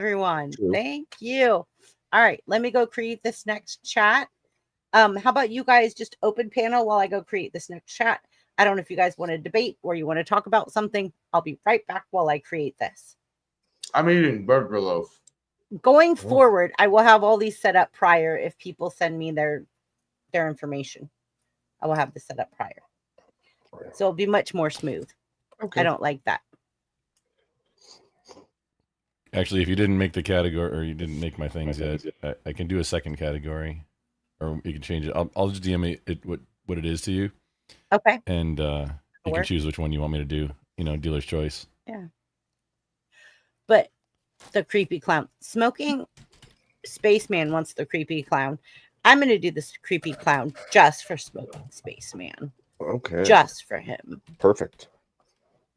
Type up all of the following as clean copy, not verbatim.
everyone. True. Thank you. All right, let me go create this next chat. How about you guys just open panel while I go create this next chat? I don't know if you guys want to debate or you want to talk about something. I'll be right back while I create this. I'm eating burger loaf. Going forward, I will have all these set up prior if people send me their information. I will have this set up prior. So it'll be much more smooth. Okay. I don't like that. Actually, if you didn't make the category or you didn't make my things yet, I can do a second category, or you can change it. I'll just DM it what it is to you. Okay. And you can choose which one you want me to do. You know, dealer's choice. Yeah. But the creepy clown. Smoking Spaceman wants the creepy clown. I'm going to do this creepy clown just for Smoking Spaceman. Okay. Just for him. Perfect.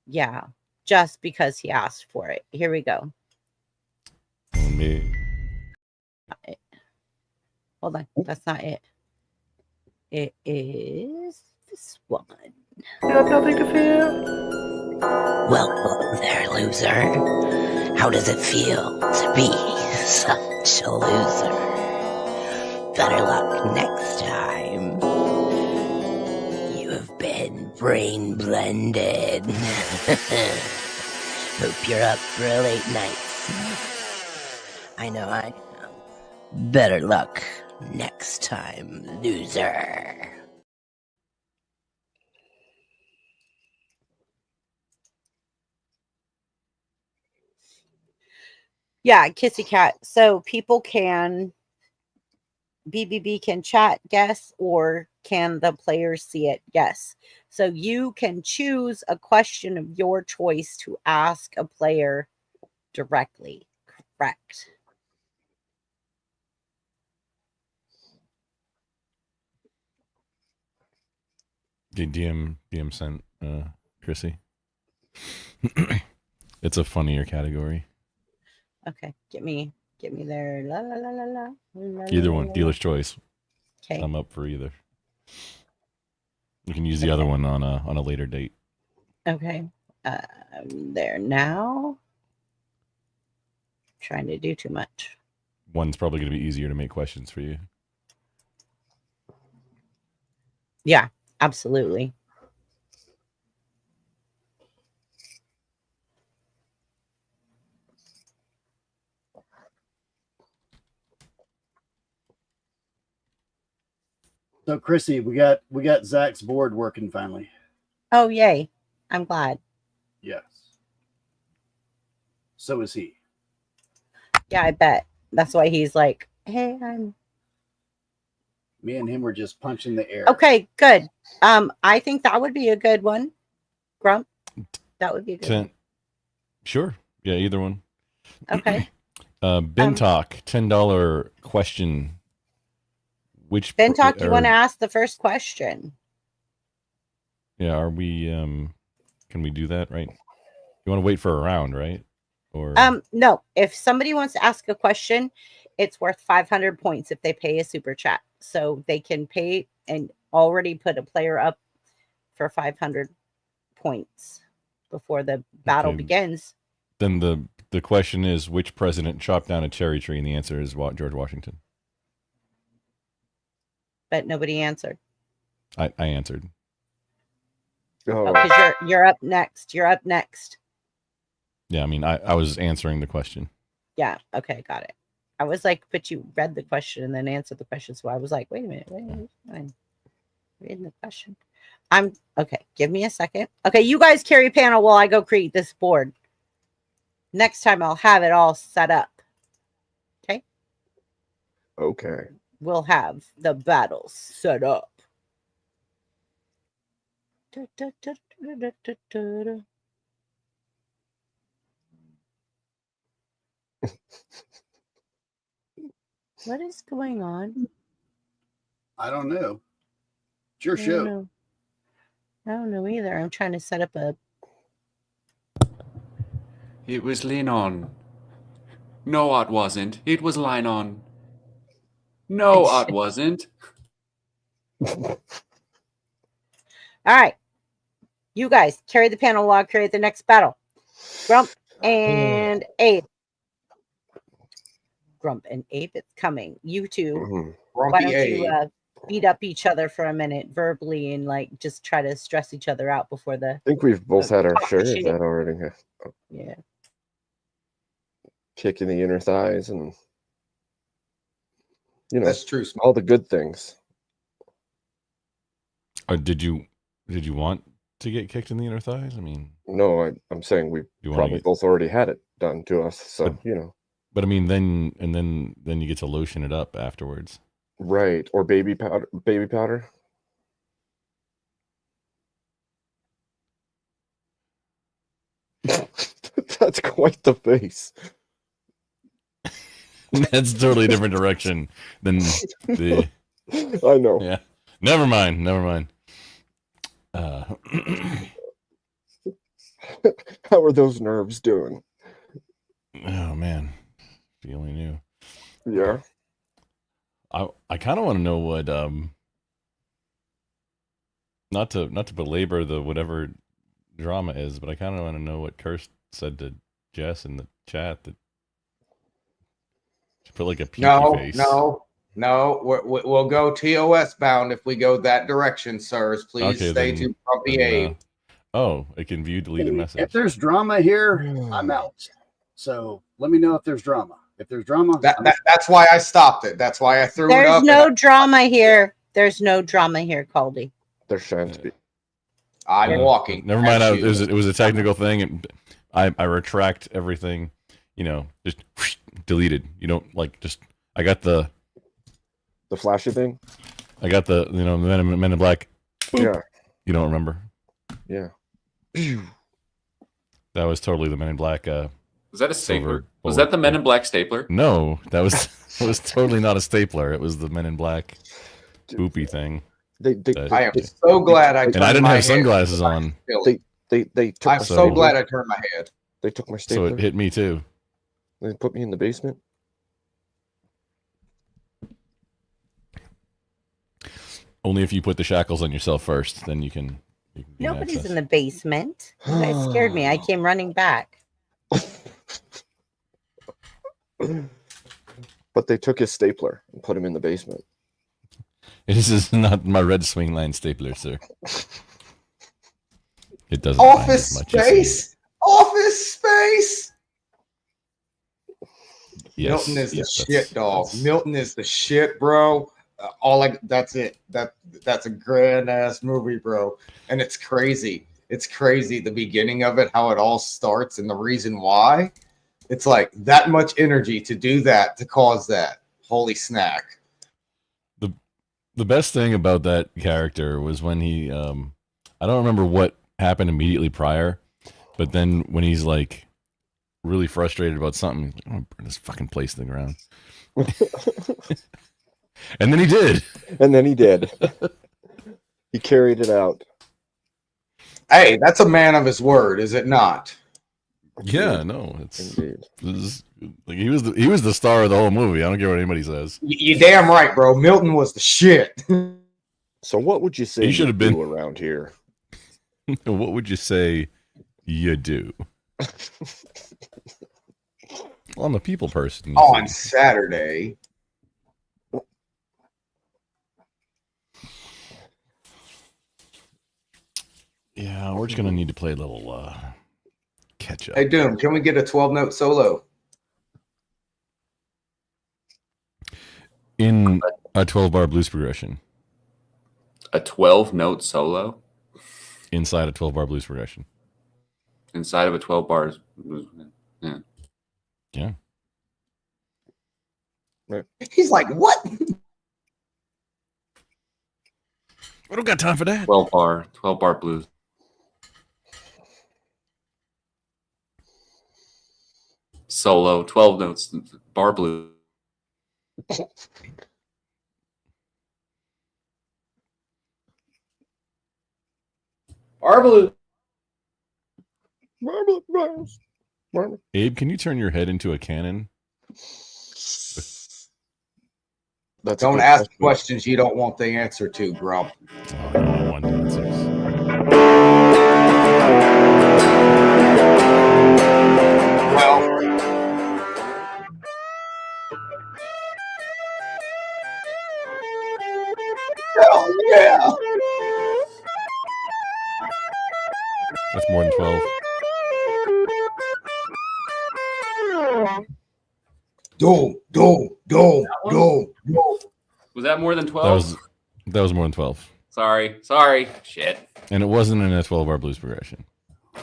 Yeah. Just because he asked for it. Here we go. Hold on. That's not it. It is this one. You have nothing to fear. Well, hello there, loser. How does it feel to be such a loser? Better luck next time. You have been brain blended. Hope you're up for a late night. I know I am. Better luck next time, loser. Yeah, Kissy Cat. So people can BBB can chat, yes, or can the players see it? Yes. So you can choose a question of your choice to ask a player directly. Correct. DM sent Chrissy. It's a funnier category. Okay, get me there. La la la la la. La, Either la, one, la, dealer's choice. Okay. I'm up for either. You can use the other one on a later date. Okay. I'm there now. Trying to do too much. One's probably going to be easier to make questions for you. Yeah, absolutely. So, Chrissy, we got Zach's board working finally. Oh, yay. I'm glad. Yes. So is he. Yeah, I bet. That's why he's like, hey, I'm... Me and him were just punching the air. Okay, good. I think that would be a good one. Grump. That would be a good one. Sure. Yeah, either one. Okay. Ben Talk, $10 question. Which Ben Talk, you want to ask the first question? Yeah, are we can we do that, right? You want to wait for a round, right? Or no. If somebody wants to ask a question, it's worth 500 points if they pay a super chat. So they can pay and already put a player up for 500 points before the battle begins. Then the question is, which president chopped down a cherry tree? And the answer is George Washington. But nobody answered. I answered. Oh, because you're up next. You're up next. Yeah, I mean, I was answering the question. Yeah. Okay, got it. I was like, but you read the question and then answered the question. So I was like, wait a minute. I'm reading the question. Okay. Give me a second. Okay, you guys carry panel while I go create this board. Next time I'll have it all set up. Okay. Okay. We'll have the battle set up. What is going on? I don't know. It's your show. I don't know either. I'm trying to set up a... It was lean on. No, it wasn't. It was line on. No, it wasn't. All right. You guys carry the panel while I create the next battle. Grump and Abe. Grump and Abe, it's coming. You two, Mhm. why Grumpy don't you Abe. beat up each other for a minute verbally and like just try to stress each other out before the I think we've both had our talk share of shit. that already. Yeah. Kicking the inner thighs and That's true. Smoke. all the good things. Did you want to get kicked in the inner thighs? I mean, No, I'm saying we You wanna probably get- both already had it done to us. So but I mean, then you get to lotion it up afterwards. right, or baby powder. Baby powder. That's quite the face. That's a totally different direction than the. I know. Yeah. Never mind. How are those nerves doing? Oh man, if you only knew. Yeah. I kind of want to know what not to belabor the whatever drama is, but I kind of want to know what Kirst said to Jess in the chat that she put like a pukey face. No. We'll go TOS bound if we go that direction, sirs. Please Okay, stay then- to Grumpy then, Abe. Oh, it can view deleted If message. there's drama here, I'm out. So let me know if there's drama. If there's drama, That's why I stopped it. That's why I threw it There's up. no drama here. There's no drama here, Caldy. There shan't be. I'm walking. Never mind. As you. It was a technical thing, and I retract everything. Just deleted. You don't like just. I got the flashy thing. I got the Men in Black. Boop. Yeah. You don't remember? Yeah. That was totally the Men in Black. Was that a stapler? Silver Was bullet. that the Men in Black stapler? No, that was it was totally not a stapler. It was the Men in Black boopy thing. They I am so glad I. And turned I didn't my have head. sunglasses on, they took. I'm my so So- glad I turned my head. They took my so stapler. it hit me too. They put me in the basement. Only if you put the shackles on yourself first, then you can gain Nobody's access. in the basement. You guys scared me. I came running back. But they took his stapler and put him in the basement. This is not my red swing line stapler, sir. It doesn't bind Office as much as space. Office space. Yes, Milton is the yes, shit, dog. Milton is the shit, bro. That's it. That's a grand ass movie, bro. And it's crazy. It's crazy the beginning of it, how it all starts, and the reason why. It's like that much energy to do that, to cause that. Holy snack. The best thing about that character was when he I don't remember what happened immediately prior, but then when he's like really frustrated about something, he's like, I'm gonna burn this fucking place to the ground. And then he did. And then he did. He carried it out. Hey, that's a man of his word, is it not? Yeah, no, it's Indeed. like he was the star of the whole movie. I don't care what anybody says. You damn right, bro. Milton was the shit. So what would you say He should have been- do around here? What would you say you do? Well, I'm a people person. you On see. Saturday. Yeah, we're just gonna need to play a little catch up. Hey, Doom, can we get a 12-note solo? In a 12-bar blues progression. A 12-note solo Inside a 12-bar blues progression. inside of a 12 bars. Yeah. He's like, what? I don't got time for that. 12 bar blues. Solo, 12 notes, bar blues. Bar blues. Marble. Abe, can you turn your head into a cannon? That's a Don't good ask question. questions you don't want the answer to, Grump. Oh, I don't want answers. Well, Hell yeah! That's more than 12. Doom. Was that more than That 12? was more than 12. Sorry. Shit. And it wasn't in a 12-bar blues progression.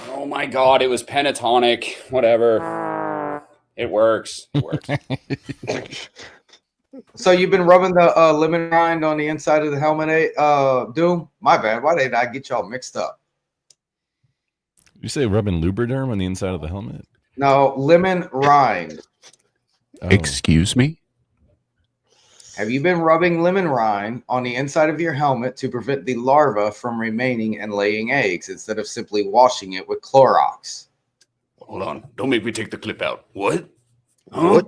Oh my god, it was pentatonic. Whatever. It works. It works. So you've been rubbing the lemon rind on the inside of the helmet, Doom? My bad. Why did I get y'all mixed up? You say rubbing Lubriderm on the inside of the helmet? No, lemon rind. Oh. Excuse me? Have you been rubbing lemon rind on the inside of your helmet to prevent the larva from remaining and laying eggs instead of simply washing it with Clorox? Hold on. Don't make me take the clip out. What? Huh?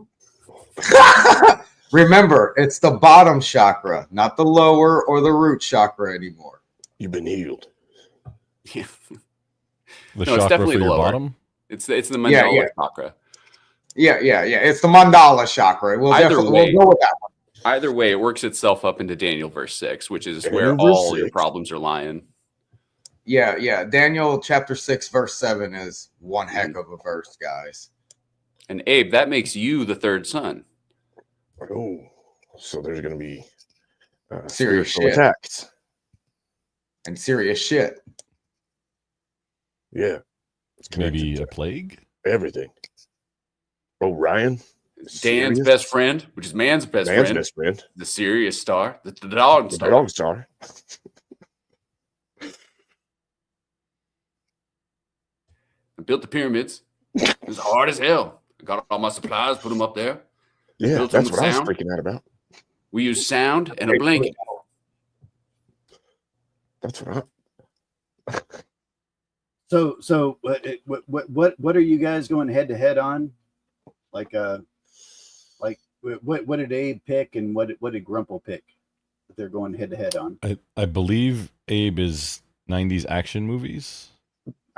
What? Remember, it's the bottom chakra, not the lower or the root chakra anymore. You've been healed. Yeah. The No, it's chakra definitely for your the lower. bottom? It's the mandala chakra. Yeah. It's the mandala chakra. We'll Either definitely way. we'll go with that one. Either way, it works itself up into Daniel verse 6, which is Daniel where verse all your 6. problems are lying. Yeah. Daniel chapter 6, verse 7 is one heck of a verse, guys. And Abe, that makes you the third son. Oh, so there's going to be Serious spiritual shit. attacks. And serious shit. Yeah. It's connected Maybe to a plague? everything. Oh, Ryan? Dan's Serious? best friend, which is man's best friend, best friend. the Sirius star, the dog The star. dog star. I built the pyramids. It was hard as hell. I got all my supplies, put them up there. Yeah, Built them that's with what I was sound. freaking out about. We used sound and a blanket. That's what I... So what are you guys going head to head on? Like what did Abe pick and what did Grumple pick that they're going head to head on? I believe Abe is 90s action movies.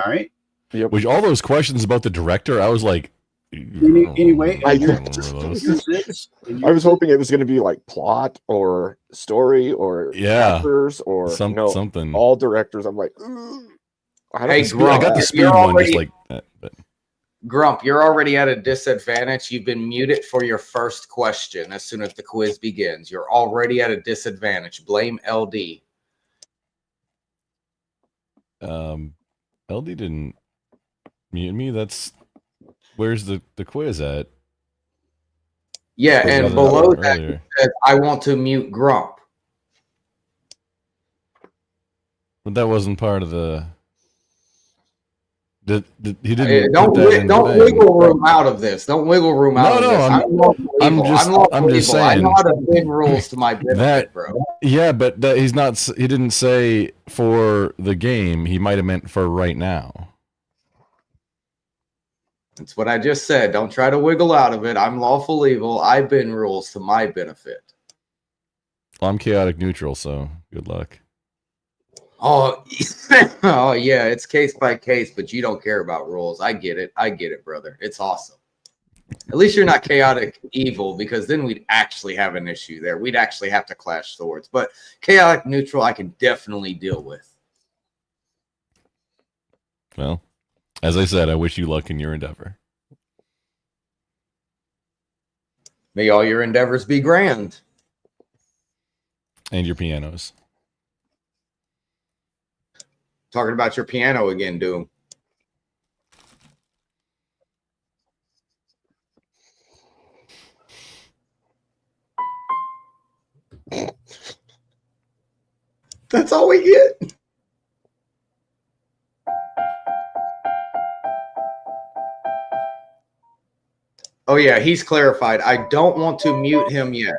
All right. Yep. Which all those questions about the director, I was like, Anyway, I yours was is- and yours- hoping it was going to be like plot or story or Yeah. actors or something. all directors. I'm like, "Ugh." Hey, I Grump, got the you're speed one already- just like that. But Grump, you're already at a disadvantage. You've been muted for your first question as soon as the quiz begins. You're already at a disadvantage. Blame LD. LD didn't mute me. Where's the quiz at? Yeah, Quiz and wasn't below up that, earlier. it says, I want to mute Grump. But that wasn't part of the. He didn't. Don't put that in the thing. wiggle room out of this. Don't wiggle room out No, of this. I'm just I know saying how to bend rules to my benefit, bro. Yeah, but he's not. He didn't say for the game. He might have meant for right now. That's what I just said. Don't try to wiggle out of it. I'm lawful evil. I bend rules to my benefit. Well, I'm chaotic neutral, so good luck. Oh, oh yeah, it's case by case, but you don't care about rules. I get it, brother. It's awesome. At least you're not chaotic evil, because then we'd actually have an issue there. We'd actually have to clash swords. But chaotic neutral, I can definitely deal with. Well, as I said, I wish you luck in your endeavor. May all your endeavors be grand. And your pianos. Talking about your piano again, Doom. That's all we get. Oh yeah, he's clarified. I don't want to mute him yet.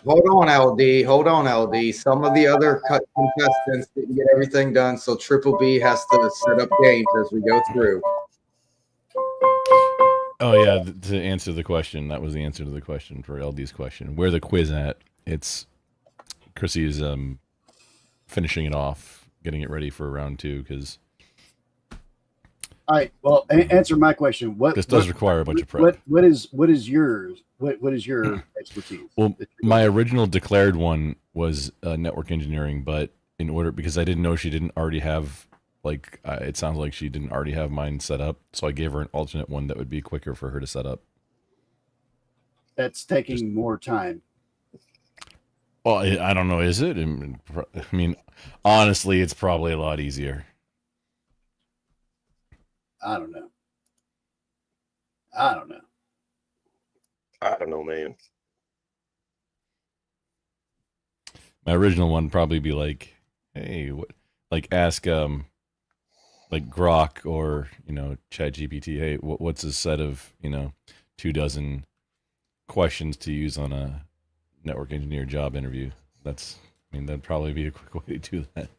Hold on, LD. Hold on, LD. Some of the other contestants didn't get everything done, so Triple B has to set up games as we go through. Oh yeah, to answer the question, that was the answer to the question for LD's question. Where the quiz at? It's Chrissy is finishing it off, getting it ready for round 2 because All right. Well, answer my question. this does require a bunch of prep. What is your expertise? Well, my original declared one was network engineering, but because I didn't know she didn't already have, like, it sounds like she didn't already have mine set up, so I gave her an alternate one that would be quicker for her to set up. That's taking more time. Well, I don't know. Is it? I mean, honestly, it's probably a lot easier. I don't know. I don't know, man. My original one probably be like, hey, what? Like ask like Grok or ChatGPT. Hey, what's a set of 24 questions to use on a network engineer job interview? That'd probably be a quick way to do that.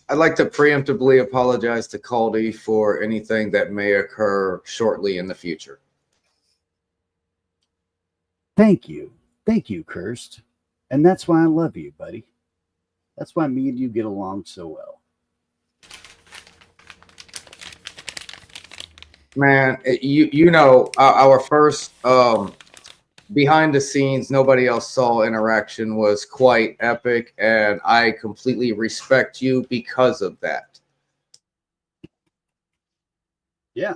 I'd like to preemptively apologize to Caldy for anything that may occur shortly in the future. Thank you, Kirst, and that's why I love you, buddy. That's why me and you get along so well. Man, our first behind the scenes, nobody else saw interaction was quite epic, and I completely respect you because of that. Yeah.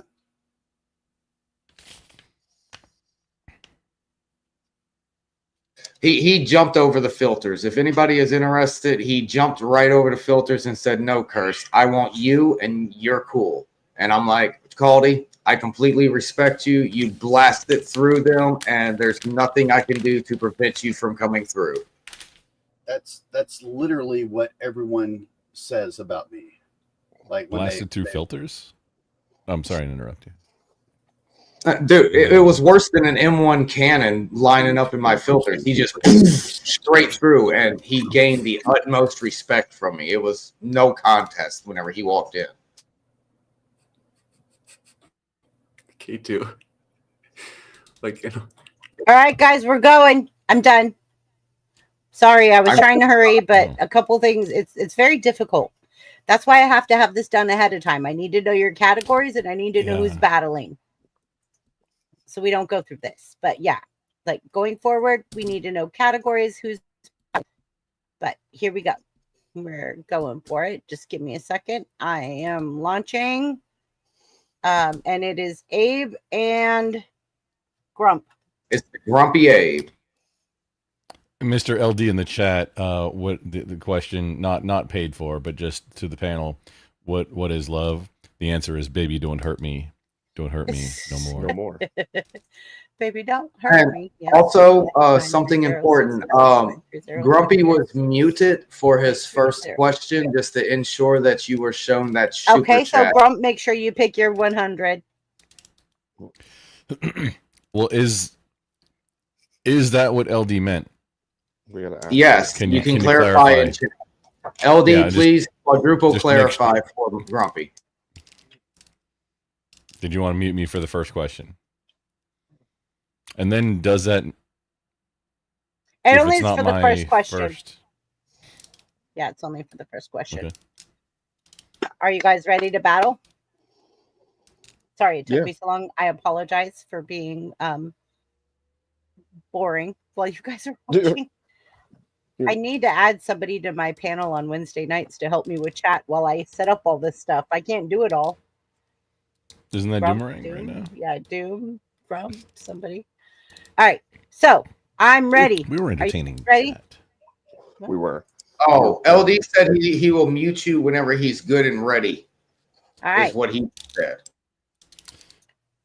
He jumped over the filters. If anybody is interested, he jumped right over the filters and said, "No, Kirst, I want you, and you're cool." And I'm like, Caldy, I completely respect you. You blasted through them, and there's nothing I can do to prevent you from coming through. That's literally what everyone says about me. Like when Blasted through filters? I'm sorry to interrupt you. Dude, it was worse than an M1 cannon lining up in my filters. He just straight through, and he gained the utmost respect from me. It was no contest whenever he walked in. K2. All right, guys, we're going. I'm done. Sorry, I was trying to hurry, but a couple things. It's very difficult. That's why I have to have this done ahead of time. I need to know your categories, and I need to know who's battling, so we don't go through this. But yeah, like going forward, we need to know categories, who's. But here we go. We're going for it. Just give me a second. I am launching. And it is Abe and Grump. It's the Grumpy Abe. Mr. LD in the chat, what the question, not paid for, but just to the panel, what is love? The answer is, baby, don't hurt me. Don't hurt me no more. No more. Baby, don't hurt me. Yeah. Also, something important. Grumpy was muted for his first question just to ensure that you were shown that super Okay, so chat. Grump, make sure you pick your 100. Well, is that what LD meant? We gotta ask. Yes, you can clarify in chat. LD, Yeah, please quadruple just clarify for Grumpy. Did you want to mute me for the first question? And then does that? It only is for the first question. Yeah, it's only for the first question. Okay. Are you guys ready to battle? Sorry it took me so long. I apologize for being boring while you guys are watching. I need to add somebody to my panel on Wednesday nights to help me with chat while I set up all this stuff. I can't do it all. Isn't that From Doomerang right now? Yeah, Doom from somebody. All right, so I'm ready. We were entertaining. Ready? We were. Oh, LD said he will mute you whenever he's good and ready. All right. Is what he said.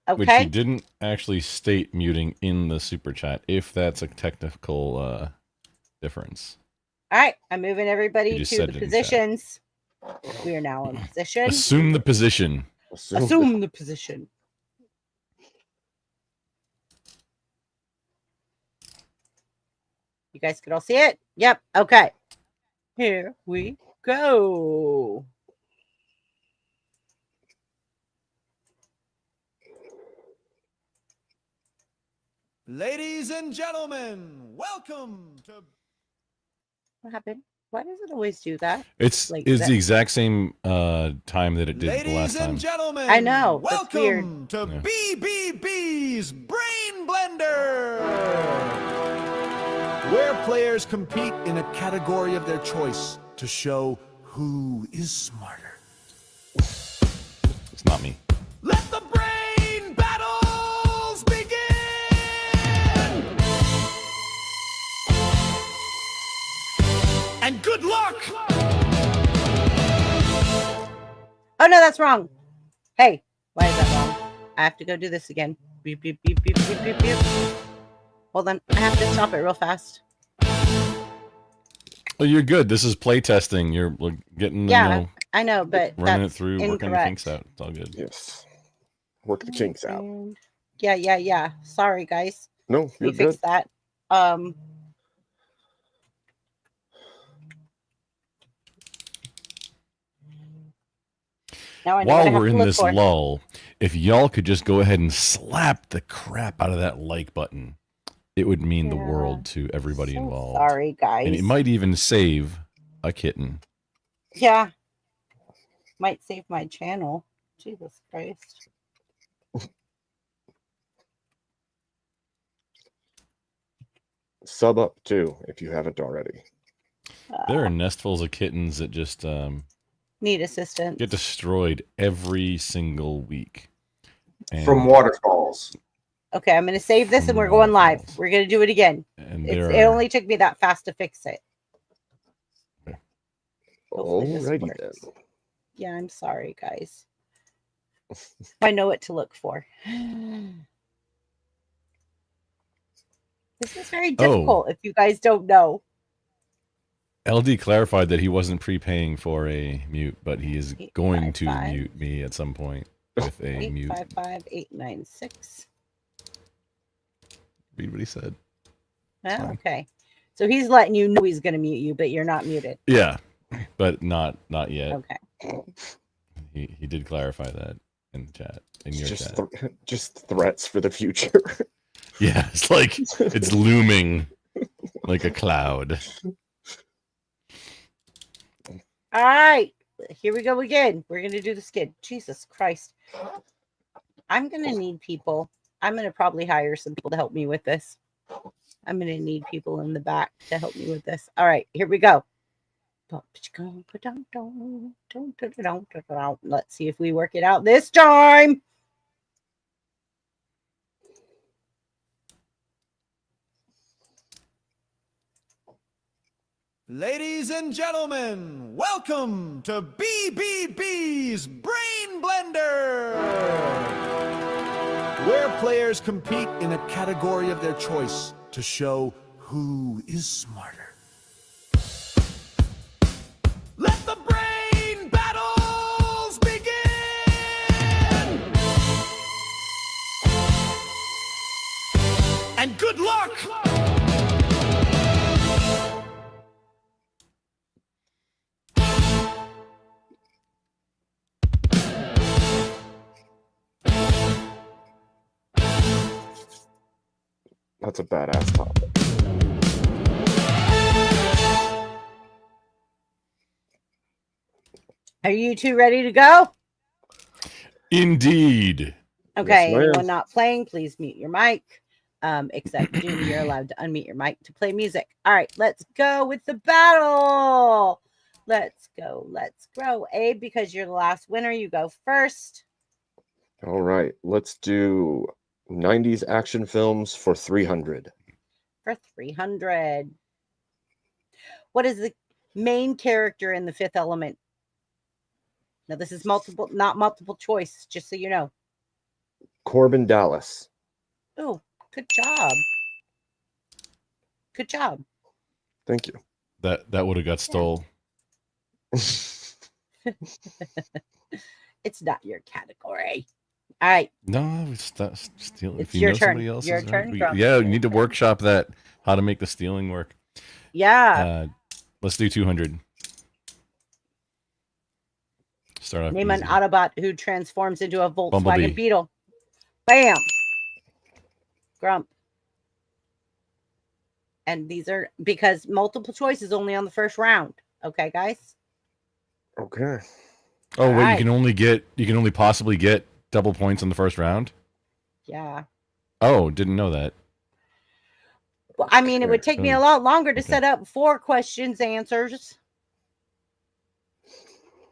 Okay. Which he didn't actually state muting in the super chat, if that's a technical difference. All right, I'm moving everybody just to said the it in positions. We are now in position. Assume the position. Assume the position. You guys can all see it? Yep. Okay. Here we go. Ladies and gentlemen, welcome to... What happened? Why does it always do that? It's Like it's that- the exact same time that it did the last Ladies and time. gentlemen, I know, that's weird. welcome to Yeah. BBB's Brain Blender, where players compete in a category of their choice to show who is smarter. It's not me. Let the brain battles begin! And good luck! Oh no, that's wrong. Hey, why is that wrong? I have to go do this again. Beep beep beep beep beep beep beep. Hold on, I have to stop it real fast. Oh, you're good. This is playtesting. You're like, getting, Yeah, I know, but running it that's through, working the incorrect. kinks out. It's all good. Yes. Work the kinks out. And- yeah. Sorry, guys. No, We you're good. fixed that. Now I know what I While have we're to in look this for. lull, if y'all could just go ahead and slap the crap out of that like button, it would mean the Yeah. world to everybody So involved. sorry, guys. And it might even save a kitten. Yeah. Might save my channel. Jesus Christ. Sub up too if you haven't already. There are nestfuls of kittens that just Need assistance. get destroyed every single week. And, From waterfalls. Okay, I'm going to save this and From we're going live. waterfalls. We're going to do it again. and It there are, only took me that fast to fix it. Hopefully this Alrighty then. works. Yeah, I'm sorry, guys. I know what to look for. This is very difficult if you guys don't know. LD clarified that he wasn't prepaying for a mute, but he is going to 855. mute me at some point with a mute. 855-896. Read what he said. Oh, Fine. okay. So he's letting you know he's going to mute you, but you're not muted. Yeah, but not yet. Okay. He did clarify that in the chat, in your Just, chat. just threats for the future. Yeah, it's like it's looming like a cloud. All right. Here we go again. We're going to do the skid. Jesus Christ. I'm going to need people. I'm going to probably hire some people to help me with this. I'm going to need people in the back to help me with this. All right. Here we go. Let's see if we work it out this time. Ladies and gentlemen, welcome to BBB's Brain Blender, where players compete in a category of their choice to show who is smarter. Let the brain battles begin! And good luck! That's a badass topic. Are you two ready to go? Indeed. Okay, ma'am. anyone not playing, please mute your mic. Except Doom, you're allowed to unmute your mic to play music. All right, let's go with the battle. Let's go. Let's grow. Abe, because you're the last winner, you go first. All right, let's do 90s action films for 300. For 300. What is the main character in The Fifth Element? Now, this is not multiple choice, just so you know. Corbin Dallas. Oh, good job. Good job. Thank you. That would have got stole. It's not your category. All right. No, it's not stealing. It's If you your know turn. somebody else, Your turn, Grump. yeah, you need to workshop that. How to make the stealing work. Yeah. Let's do 200. Start off Name an easy. Autobot who transforms into a Volkswagen Bumblebee. Beetle. Bam. Grump. And these are because multiple choice is only on the first round. Okay, guys? Okay. Oh, wait, Alright. you can only possibly get double points in the first round? Yeah. Oh, didn't know that. Well, I mean, it would take me a lot longer to Okay. set up 4 questions, answers.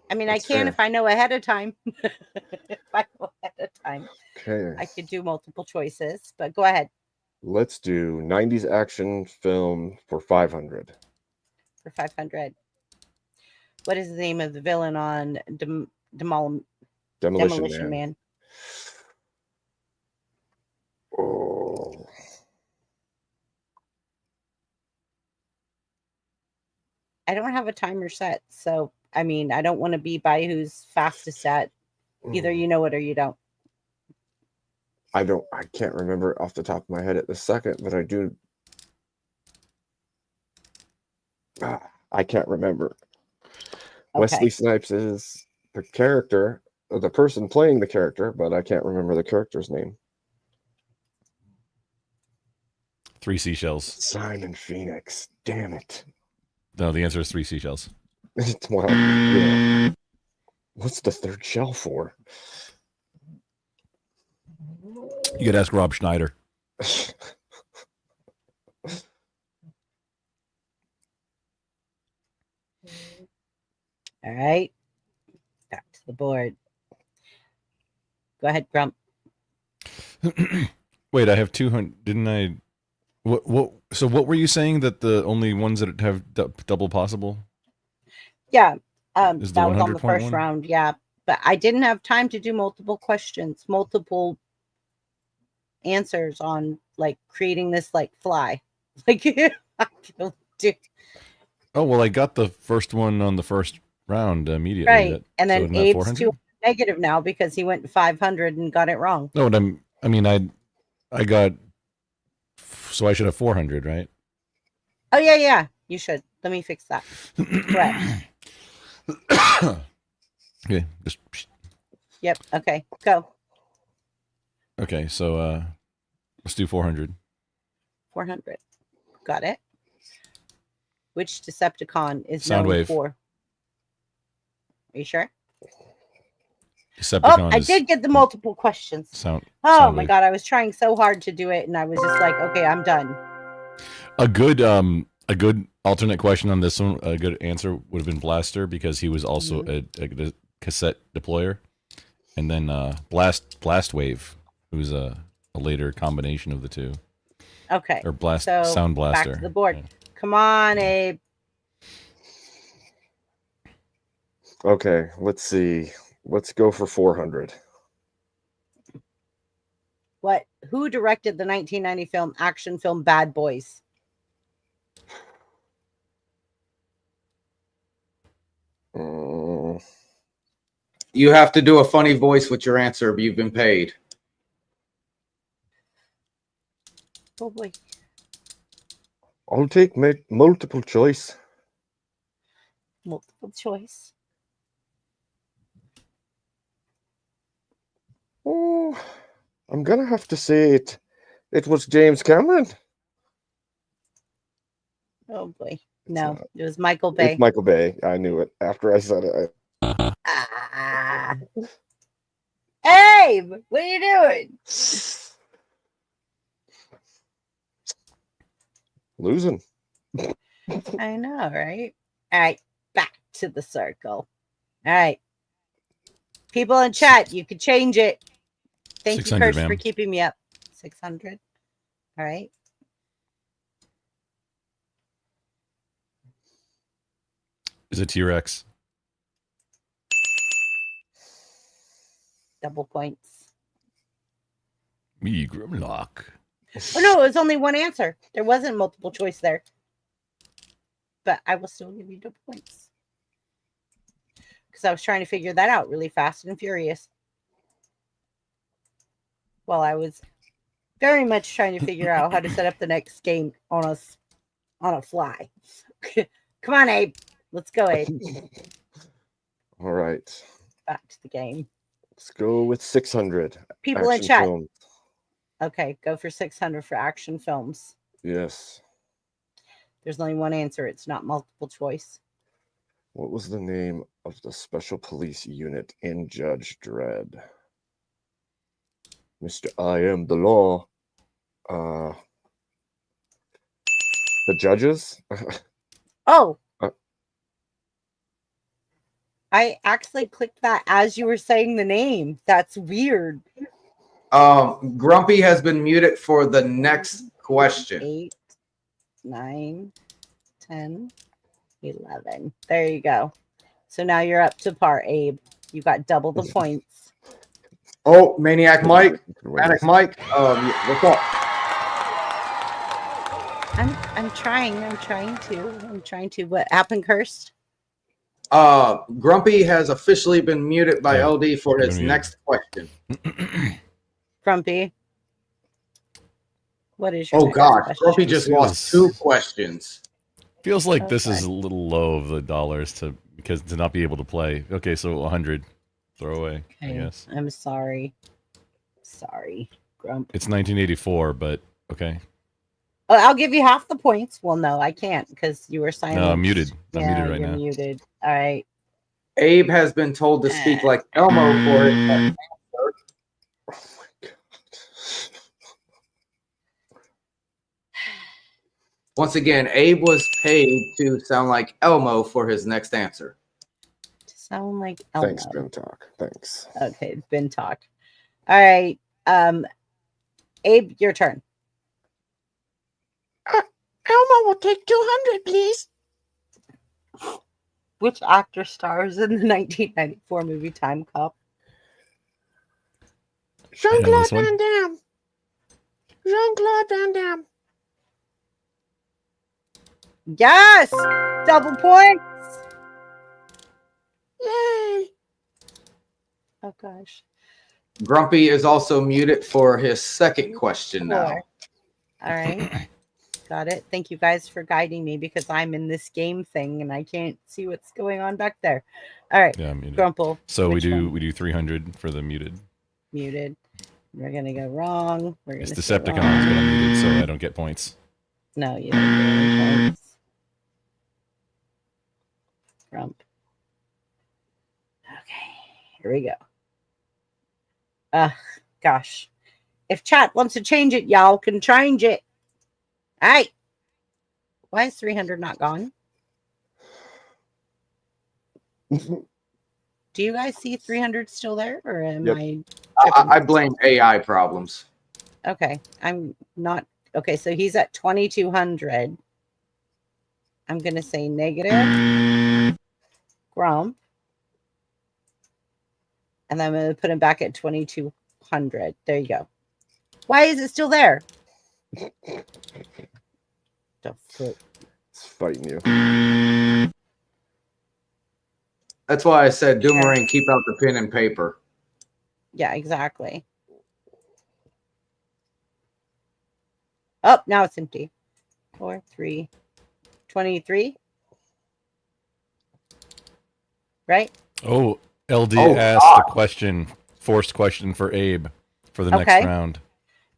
I mean, That's I can fair. if I know ahead of time. If I know ahead of time, Okay. I could do multiple choices, but go ahead Let's do 90s action film for 500. for 500. What is the name of the villain on Demolition Demolition Man. Man? Oh. I don't have a timer set, so I mean, I don't want to be by who's fastest at. Either you know it or you don't. I can't remember off the top of my head at the second, but I do. I can't remember. Okay. Wesley Snipes is the character, or the person playing the character, but I can't remember the character's name. 3 seashells. Simon Phoenix. Damn it. No, the answer is 3 seashells. Well, yeah. What's the third shell for? You could ask Rob Schneider. All right. Back to the board. Go ahead, Grump. Wait, I have 200. Didn't I? What? So what were you saying that the only ones that have double possible? Yeah. Is the That was on the 100 point first one? round. Yeah. But I didn't have time to do multiple questions, multiple answers on like creating this like fly. Like I can do Oh well, I got the first one on the first round immediately. right. And so then isn't that Abe's 400? 2 negative now because he went 500 and got it wrong. No, and I got. So I should have 400, right? Oh yeah. You should. Let me fix that. Correct. Okay, just Yep. Okay. Go. okay. So let's do 400. 400. Got it. Which Decepticon is known Soundwave. for? Are you sure? Decepticon Oh, I is did get the multiple questions. sound. Oh my Soundwave. god, I was trying so hard to do it, and I was just like, okay, I'm done. A good alternate question on this one, a good answer would have been Blaster because he was also a cassette deployer, and then Blast Wave, who's a later combination of the two, Okay. or Blast So Sound Blaster. back to the board. Yeah. Come on, Abe. Okay, let's see. Let's go for 400. Who directed the 1990 action film Bad Boys? Mm, You have to do a funny voice with your answer, but you've been paid. Oh boy. I'll take multiple choice. Multiple choice. Oh, I'm gonna have to say it. It was James Cameron. Oh boy. No, it was Michael Bay. It's Michael Bay. I knew it after I said it. Ah. Abe, what are you doing? Losing. I know, right? All right, back to the circle. All right. People in chat, you could change it. Thank you, 600, Kirsch, for ma'am. keeping me up. 600. All right. Is a T-Rex. Double points. Me Grimlock. Oh, no, it was only one answer. There wasn't multiple choice there. But I will still give you double points. Because I was trying to figure that out really fast and furious. While I was very much trying to figure out how to set up the next game on a fly. Come on, Abe. Let's go, Abe. All right. Back to the game. Let's go with 600. People in Action chat. film. Okay, go for 600 for action films. Yes. There's only one answer. It's not multiple choice. What was the name of the special police unit in Judge Dredd? Mr. I am the law. The judges? Oh, Uh. I actually clicked that as you were saying the name. That's weird. Grumpy has been muted for the next question. 8, 9, 10, 11. There you go. So now you're up to par, Abe. You got double the points. Oh, Maniac Mike. Maniac Mike. What's up? I'm trying to. What happened, Cursed? Grumpy has officially been muted by Yeah, LD for his muted. next question. Grumpy. What is your Oh next God, question? Grumpy just lost 2 questions. Feels like this Okay. is a little low of the dollars to not be able to play. Okay, so 100, throw away. I Okay, guess I'm sorry. Sorry, Grump. it's 1984, but okay. Oh, I'll give you half the points. Well, no, I can't because you were silent. No, I'm muted. I'm Yeah, muted right you're now. muted. All right. Abe has been told to speak like Elmo for his next answer. Oh my God. Once again, Abe was paid to sound like Elmo for his next answer. To sound like Elmo. Thanks, Ben Talk. Thanks. Okay, Ben talk. All right. Abe, your turn. Elmo will take 200, please. Which actor stars in the 1994 movie Time Cop? Jean-Claude this one? Van Damme. Jean-Claude Van Damme. Yes! Double points! Yay! Oh, gosh. Grumpy is also muted for his second question now. 4. All right. Got it. Thank you guys for guiding me because I'm in this game thing and I can't see what's going on back there. All right. Yeah, I'm muted. Grumple. So we which do one? we do 300 for the muted. Muted. We're gonna go wrong. We're It's gonna say Decepticons, wrong. but I'm muted, so I don't get points. No, you don't get any points. Grump. Okay, here we go. Gosh. If chat wants to change it, y'all can change it. All right. Why is 300 not gone? Do you guys see 300 still there, or am Yep. I? I blame AI problems. Okay, I'm not. Okay, so he's at 2,200. I'm gonna say negative. Grump. And then I'm gonna put him back at 2,200. There you go. Why is it still there? The foot. It's fighting you. That's why I said, Doomerang, keep out the pen and paper. Yeah, exactly. Oh, now it's empty. 4, 3, 23. Right? Oh, LD Oh, asked God. a question, forced question for Abe for the next Okay. round.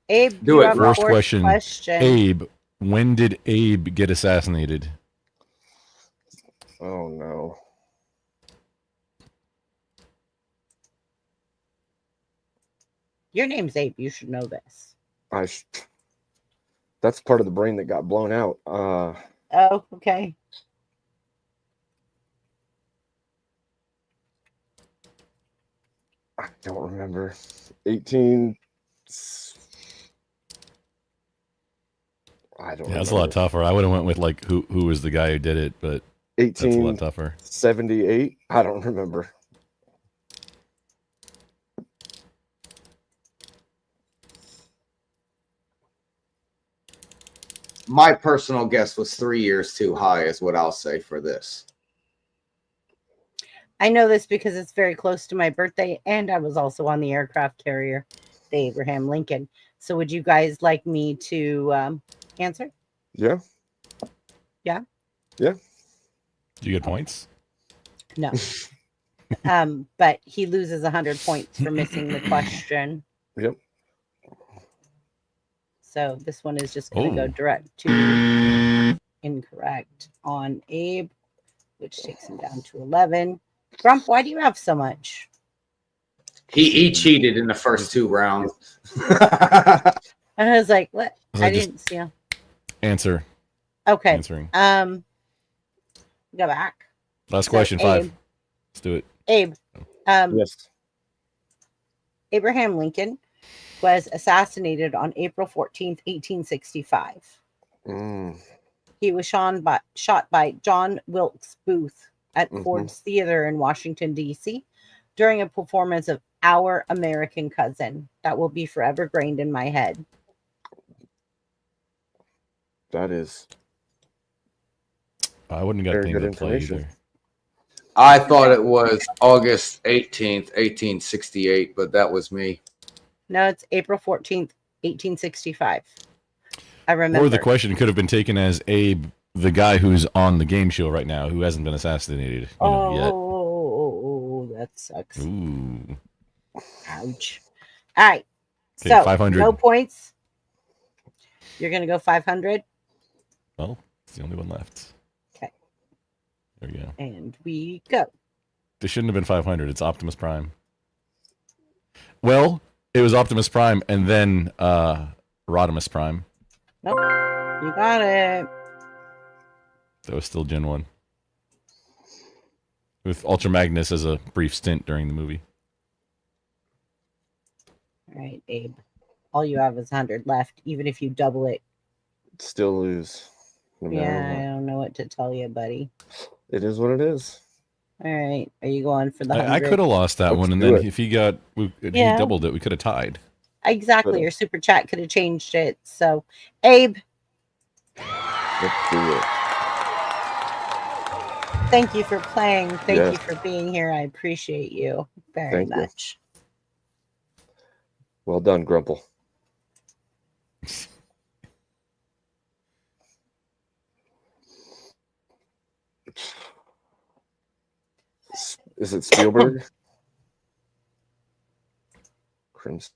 Abe, Do you it, have a Ross. First fourth question. Abe, when did Abe get assassinated? Oh no. Your name's Abe. You should know this. That's part of the brain that got blown out. Oh, okay. I don't remember. 18. I don't. Yeah, that's a lot tougher. I would have went with like who was the guy who did it, but that's a lot tougher. 1878. I don't remember. My personal guess was 3 years too high, is what I'll say for this. I know this because it's very close to my birthday, and I was also on the aircraft carrier, the Abraham Lincoln. So, would you guys like me to answer? Yeah. Yeah. Yeah. Do you get points? No. But he loses 100 points for missing the question. Yep. So this one is just going to Oh. go direct to incorrect on Abe, which takes him down to 11. Grump, why do you have so much? He cheated in the first 2 rounds. And I was like, what? Was I I just- didn't see him. Answer. Okay. Answering. Go back. Last So, question, 5. Abe. Let's do it. Abe. Yes. Abraham Lincoln was assassinated on April 14th, 1865. Mm. He was shot by John Wilkes Booth at Ford's Theater in Washington, D.C. during a performance of Our American Cousin. That will be forever grained in my head. That is I wouldn't have got very things good to play information. either. I thought it was August 18th, 1868, but that was me. No, it's April 14th, 1865. I remember. Or the question could have been taken as Abe, the guy who's on the game show right now, who hasn't been assassinated Oh, that sucks. yet. Ooh. Ouch. All right. Okay, So 500. no points. You're going to go 500. Well, it's the only one left. Okay. There we go. And we go. This shouldn't have been 500. It's Optimus Prime. Well, it was Optimus Prime and then Rodimus Prime. Nope. You got it. That was still Gen 1. With Ultra Magnus as a brief stint during the movie. All right, Abe. All you have is 100 left. Even if you double it. Still lose. No matter Yeah, I what. don't know what to tell you, buddy. It is what it is. All right. Are you going for the 100? I could have lost that Let's one, and do then it. if he Yeah. doubled it, we could have tied. Exactly. Could've. Your super chat could have changed it. So, Abe, Let's do it. thank you for playing. Thank you Yes. for being here. I appreciate you very Thank you. much. Well done, Grumple. Is it Spielberg? Crimson.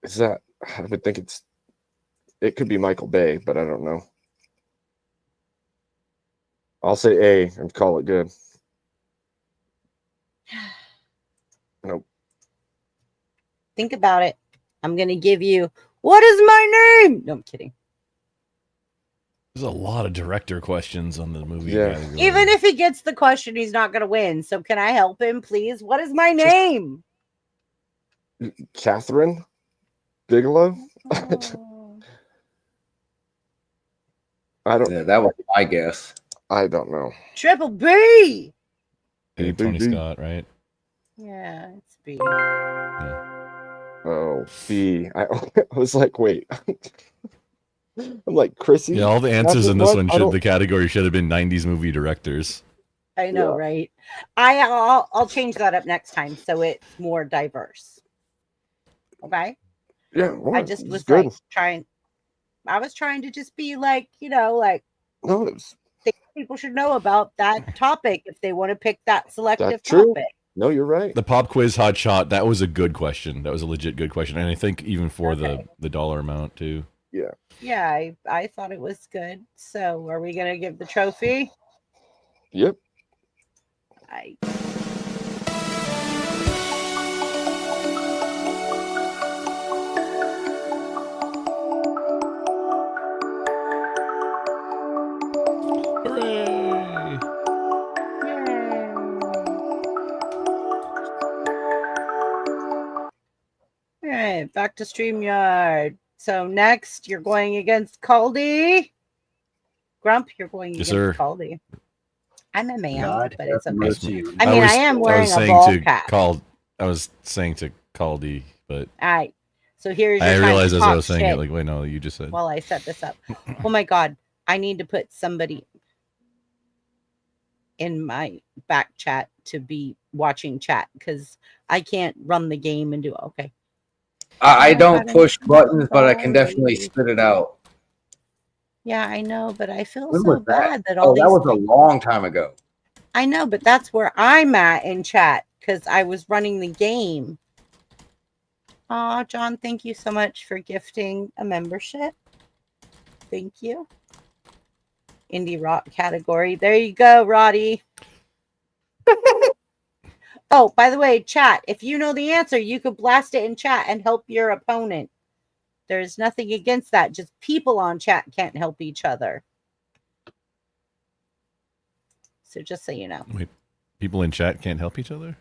Is that? I would think it could be Michael Bay, but I don't know. I'll say A and call it good. Nope. Think about it. I'm going to give you, what is my name? No, I'm kidding. There's a lot of director questions on the movie. Yeah. category. Even if he gets the question, he's not going to win. So can I help him, please? What is my name? Catherine Bigelow? Oh. I don't. Yeah, that was my guess. I don't know. Triple B. Hey, Tony Scott, right? Yeah, it's B. Oh, B. I was like, wait. I'm like, Chrissy. Yeah, all the answers in this What? one I don't- the category should have been 90s movie directors. I know, Yeah. right? I'll change that up next time so it's more diverse. Okay. Yeah, well, I just it's was good. like trying. I was trying to just be like, like No, it's people should know about that topic if they want to pick that selective That's true. topic. no, you're right. The pop quiz hot shot, that was a good question. That was a legit good question. And I think even for Okay. the dollar amount too. Yeah, I thought it was good. So are we gonna give the trophy? Yep. I Hooray! All right, back to StreamYard. So next, you're going against Caldy. Grump, you're going Yes, against sir. Caldy. I'm a man, God but it's have okay. mercy on I you. mean, I am wearing a ball cap. I was saying to Caldy, but All right. So here's your I time realized to as I talk was saying shit it, like, wait, no, you just said. while I set this up. Oh my God. I need to put somebody in my back chat to be watching chat because I can't run the game and do it. Okay. I don't push buttons, but I can definitely spit it out. Yeah, I know, but I feel When so was that? bad that all Oh, these that was a long time ago. I know, but that's where I'm at in chat because I was running the game Aw, John, thank you so much for gifting a membership. Thank you. Indie rock category. There you go, Roddy. Oh, by the way, chat, if you know the answer, you could blast it in chat and help your opponent. There's nothing against that. Just people on chat can't help each other. So just so you know. Wait, people in chat can't help each other?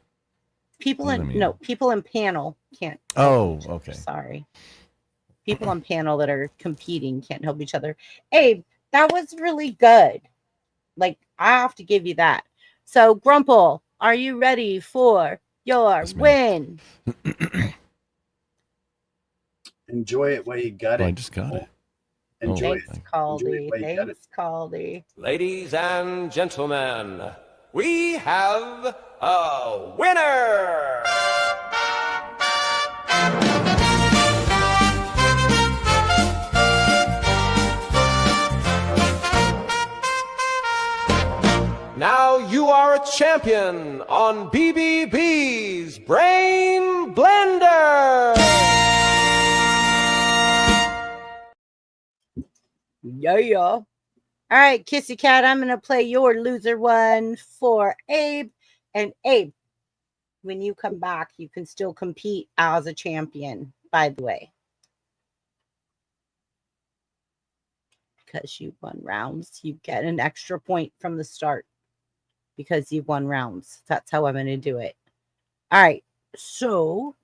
People What does in that mean? no, people in panel can't. Oh, help each other. okay. Sorry. People on panel that are competing can't help each other. Abe, that was really good. Like, I have to give you that. So, Grumple, are you ready for your Yes, ma'am. win? Enjoy it while you got Oh, it. I just got it. Enjoy Thanks, it. Enjoy it Caldy. while you got it. Thanks, Caldy. Ladies and gentlemen, we have a winner! Now you are a champion on BBB's Brain Blender! Yeah. All right, Kissy Cat, I'm going to play your loser one for Abe. And Abe, when you come back, you can still compete as a champion, by the way. Because you won rounds, you get an extra point from the start. Because you've won rounds. That's how I'm going to do it. All right. So,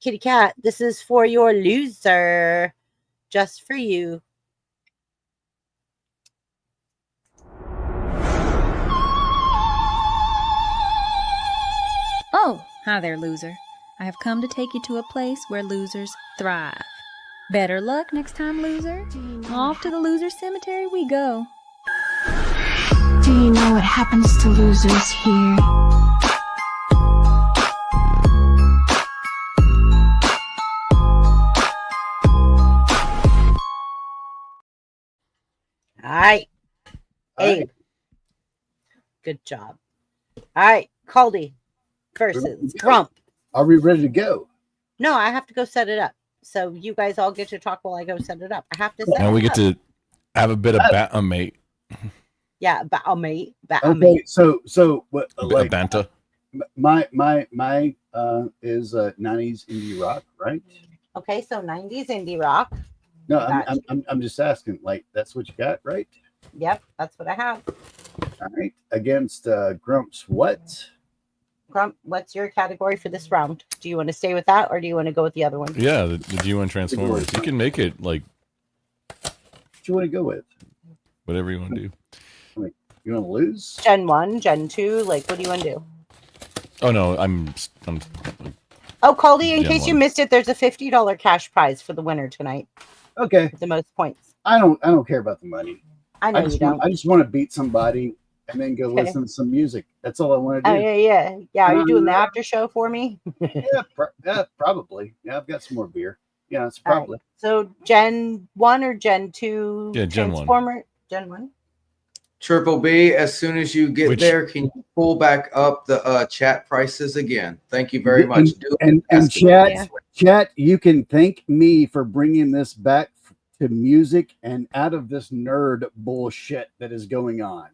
Kitty Cat, this is for your loser. Just for you. Oh, hi there, loser. I have come to take you to a place where losers thrive. Better luck next time, loser. Off to the loser cemetery we go. Do you know what happens to losers here? All right. Abe. Good job. All right. Caldy versus Grump. Are we ready to go? No, I have to go set it up. So you guys all get to talk while I go set it up. I have to set And it we up. get to have a bit of bat mate. Yeah, battle mate. Okay, so what? A bit of Like banter. my is 90s indie rock, right? Okay, so 90s indie rock. No, Gotcha. I'm just asking. Like that's what you got, right? Yep, that's what I have. All right. Against Grump's what? Grump, what's your category for this round? Do you want to stay with that or do you want to go with the other one? Yeah, the G1 Transformers. You can make it like What you want to go with? whatever you want to do. You want to lose? Gen 1, Gen 2, like what do you want to do? Oh no, I'm Oh, Caldy, in Gen case you 1. missed it, there's a $50 cash prize for the winner tonight. Okay. With the most points. I don't care about the money. I know you don't. I just want to beat somebody and then go Okay. listen to some music. That's all I want to do. Oh, yeah. Yeah, are you doing the after show for me? Yeah, probably. Yeah, I've got some more beer. Yeah, it's All right. probably. So Gen 1 or Gen 2 Yeah, Gen 1. Transformer? Gen 1? Triple B, as soon as you get Which- there, can you pull back up the chat prices again? Thank you very much. And chat, you can thank me for bringing this back to music and out of this nerd bullshit that is going on.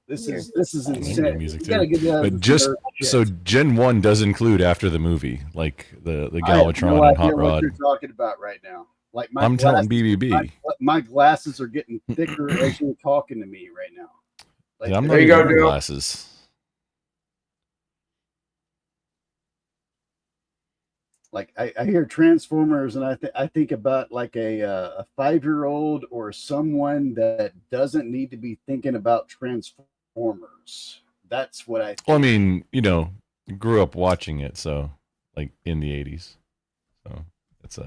This is I love insane. music You gotta too. get out of But this just nerd shit. so Gen 1 does include after the movie, like the I have Galvatron no and idea Hot what Rod. you're talking about right now. Like my I'm telling glasses- BBB. my glasses are getting thicker as you're talking to me right now. Like, Yeah, I'm not There you even go, wearing Joe. glasses. like I hear Transformers and I think about like a 5-year-old or someone that doesn't need to be thinking about Transformers. That's what I think. Well, I mean, you know, grew up watching it, so like in the 80s. So it's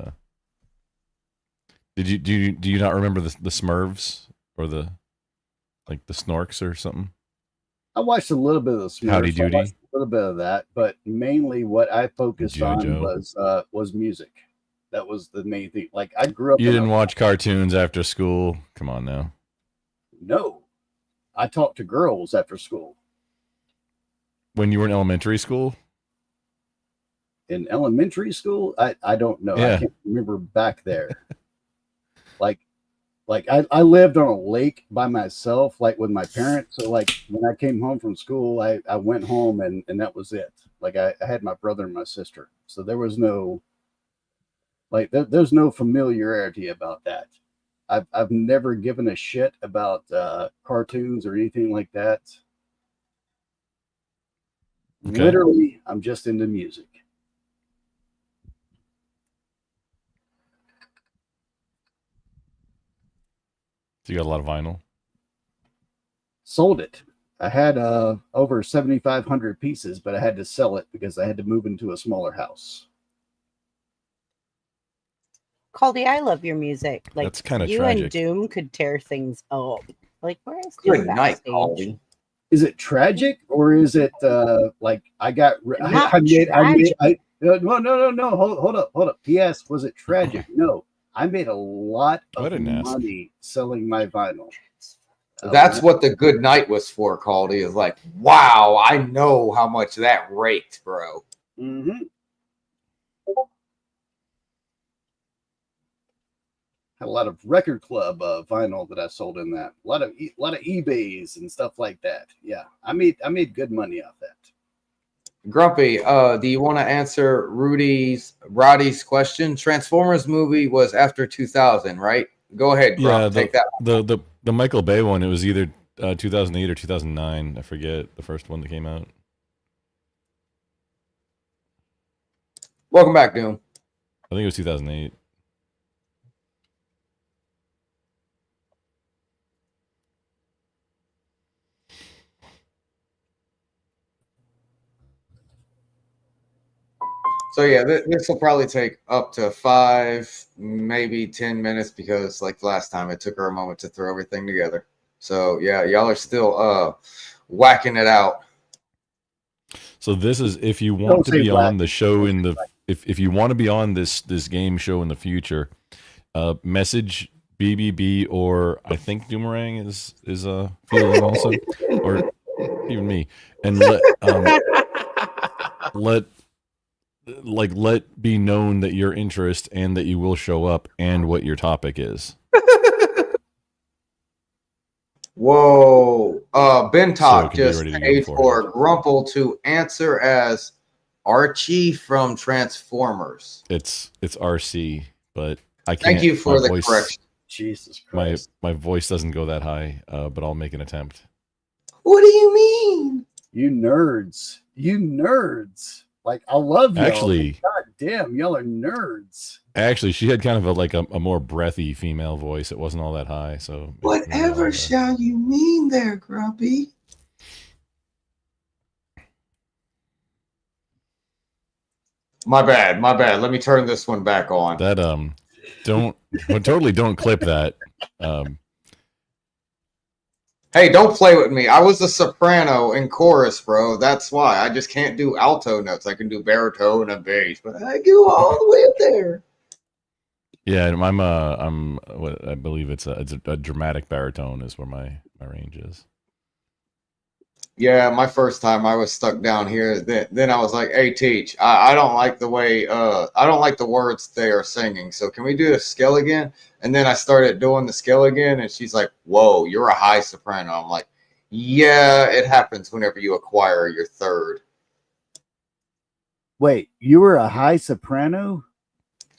do you not remember the Smurfs or the Snorks or something? I watched a little bit of the Smurfs. Howdy I Doody. watched a little bit of that, but mainly what I focused G.I. on Joe. was music. That was the main thing. Like I grew up. You in didn't a- watch cartoons after school? Come on now. No, I talked to girls after school. When you were in elementary school? in elementary school. I don't know. Yeah. I can't remember back there. like I lived on a lake by myself, like with my parents. So like when I came home from school, I went home and that was it. Like I had my brother and my sister. So there was no there's no familiarity about that. I've never given a shit about cartoons or anything like that. Okay. Literally, I'm just into music. So you got a lot of vinyl. Sold it. I had over 7,500 pieces, but I had to sell it because I had to move into a smaller house. Caldy, I love your music. Like That's kinda you tragic. and Doom could tear things up. Like where is Good Doom night, backstage? Caldy. Is it tragic or is it like I got Not I made tragic. no hold up. P.S. Was it tragic? No, I made a lot I of didn't ask. money selling my vinyl. That's what the good night was for, Caldy. Is like, wow, I know how much that raked, bro. Mm-hmm. Had a lot of record club vinyl that I sold in that. A lot of eBays and stuff like that. Yeah, I made good money off that. Grumpy, do you want to answer Roddy's question? Transformers movie was after 2000, right? Go ahead, Grump. Yeah, Take that. the Michael Bay one. It was either 2008 or 2009. I forget the first one that came out. Welcome back, Doom. I think it was 2008. So yeah, this will probably take up to 5, maybe 10 minutes because like last time it took her a moment to throw everything together. So yeah, y'all are still whacking it out. So this is if you want to say be whack. on the show in the if you want to be on this game show in the future, message BBB or I think Doomerang is feeling also, or even me, and let be known that your interest and that you will show up and what your topic is. Whoa. Ben So Talk it can be just ready to go paid for beforehand. Grumple to answer as Archie from Transformers. It's RC, but I can't. Thank you for my the voice, correction. Jesus My Christ. my voice doesn't go that high, but I'll make an attempt. What do you mean? You nerds. You nerds. Like I love y'all. Actually- God damn, y'all are nerds. Actually, she had kind of a more breathy female voice. It wasn't all that high, so Whatever shall you mean there, Grumpy? My bad. Let me turn this one back on. that totally don't clip that. Hey, don't play with me. I was a soprano in chorus, bro. That's why. I just can't do alto notes. I can do baritone and bass, but I go all the way up there. Yeah, and I'm what I believe it's a dramatic baritone is where my range is. Yeah, my first time I was stuck down here. Then I was like, "Hey, teach. I don't like the way. I don't like the words they are singing. So can we do the scale again?" And then I started doing the scale again, and she's like, "Whoa, you're a high soprano." I'm like, "Yeah, it happens whenever you acquire your third." Wait, you were a high soprano?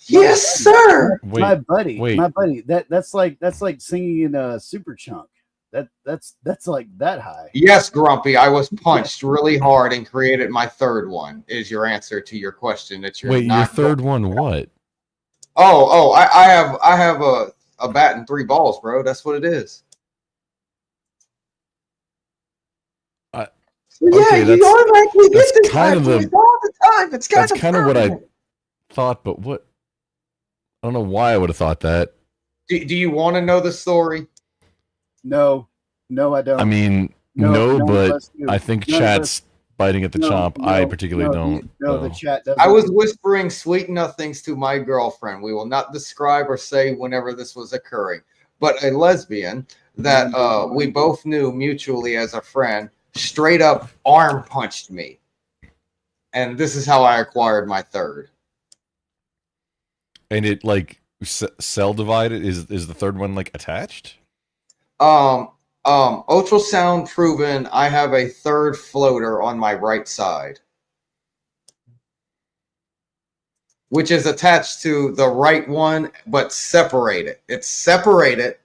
Yes, sir. My buddy. wait. My buddy. That's like singing in a super chunk. That's like that high. Yes, Grumpy. I was punched really hard and created my third one. Is your answer to your question that you're Wait, your not third one what? I have a bat and 3 balls, bro. That's what it is. Okay, Yeah, you automatically get that's this kind of quiz the- all the time. It's That's kind kind of what I permanent. thought, but what? I don't know why I would have thought that. Do you want to know the story? No, I don't. I mean, No, no, none of but us do. I think None of chat's biting at the chomp. I particularly don't. No, so. the chat doesn't. I was whispering sweet nothings to my girlfriend. We will not describe or say whenever this was occurring, but a lesbian that we both knew mutually as a friend straight up arm punched me. and this is how I acquired my third. And it like cell divided is the third one like attached? Ultrasound proven. I have a third floater on my right side, which is attached to the right one, but separated. It's separated,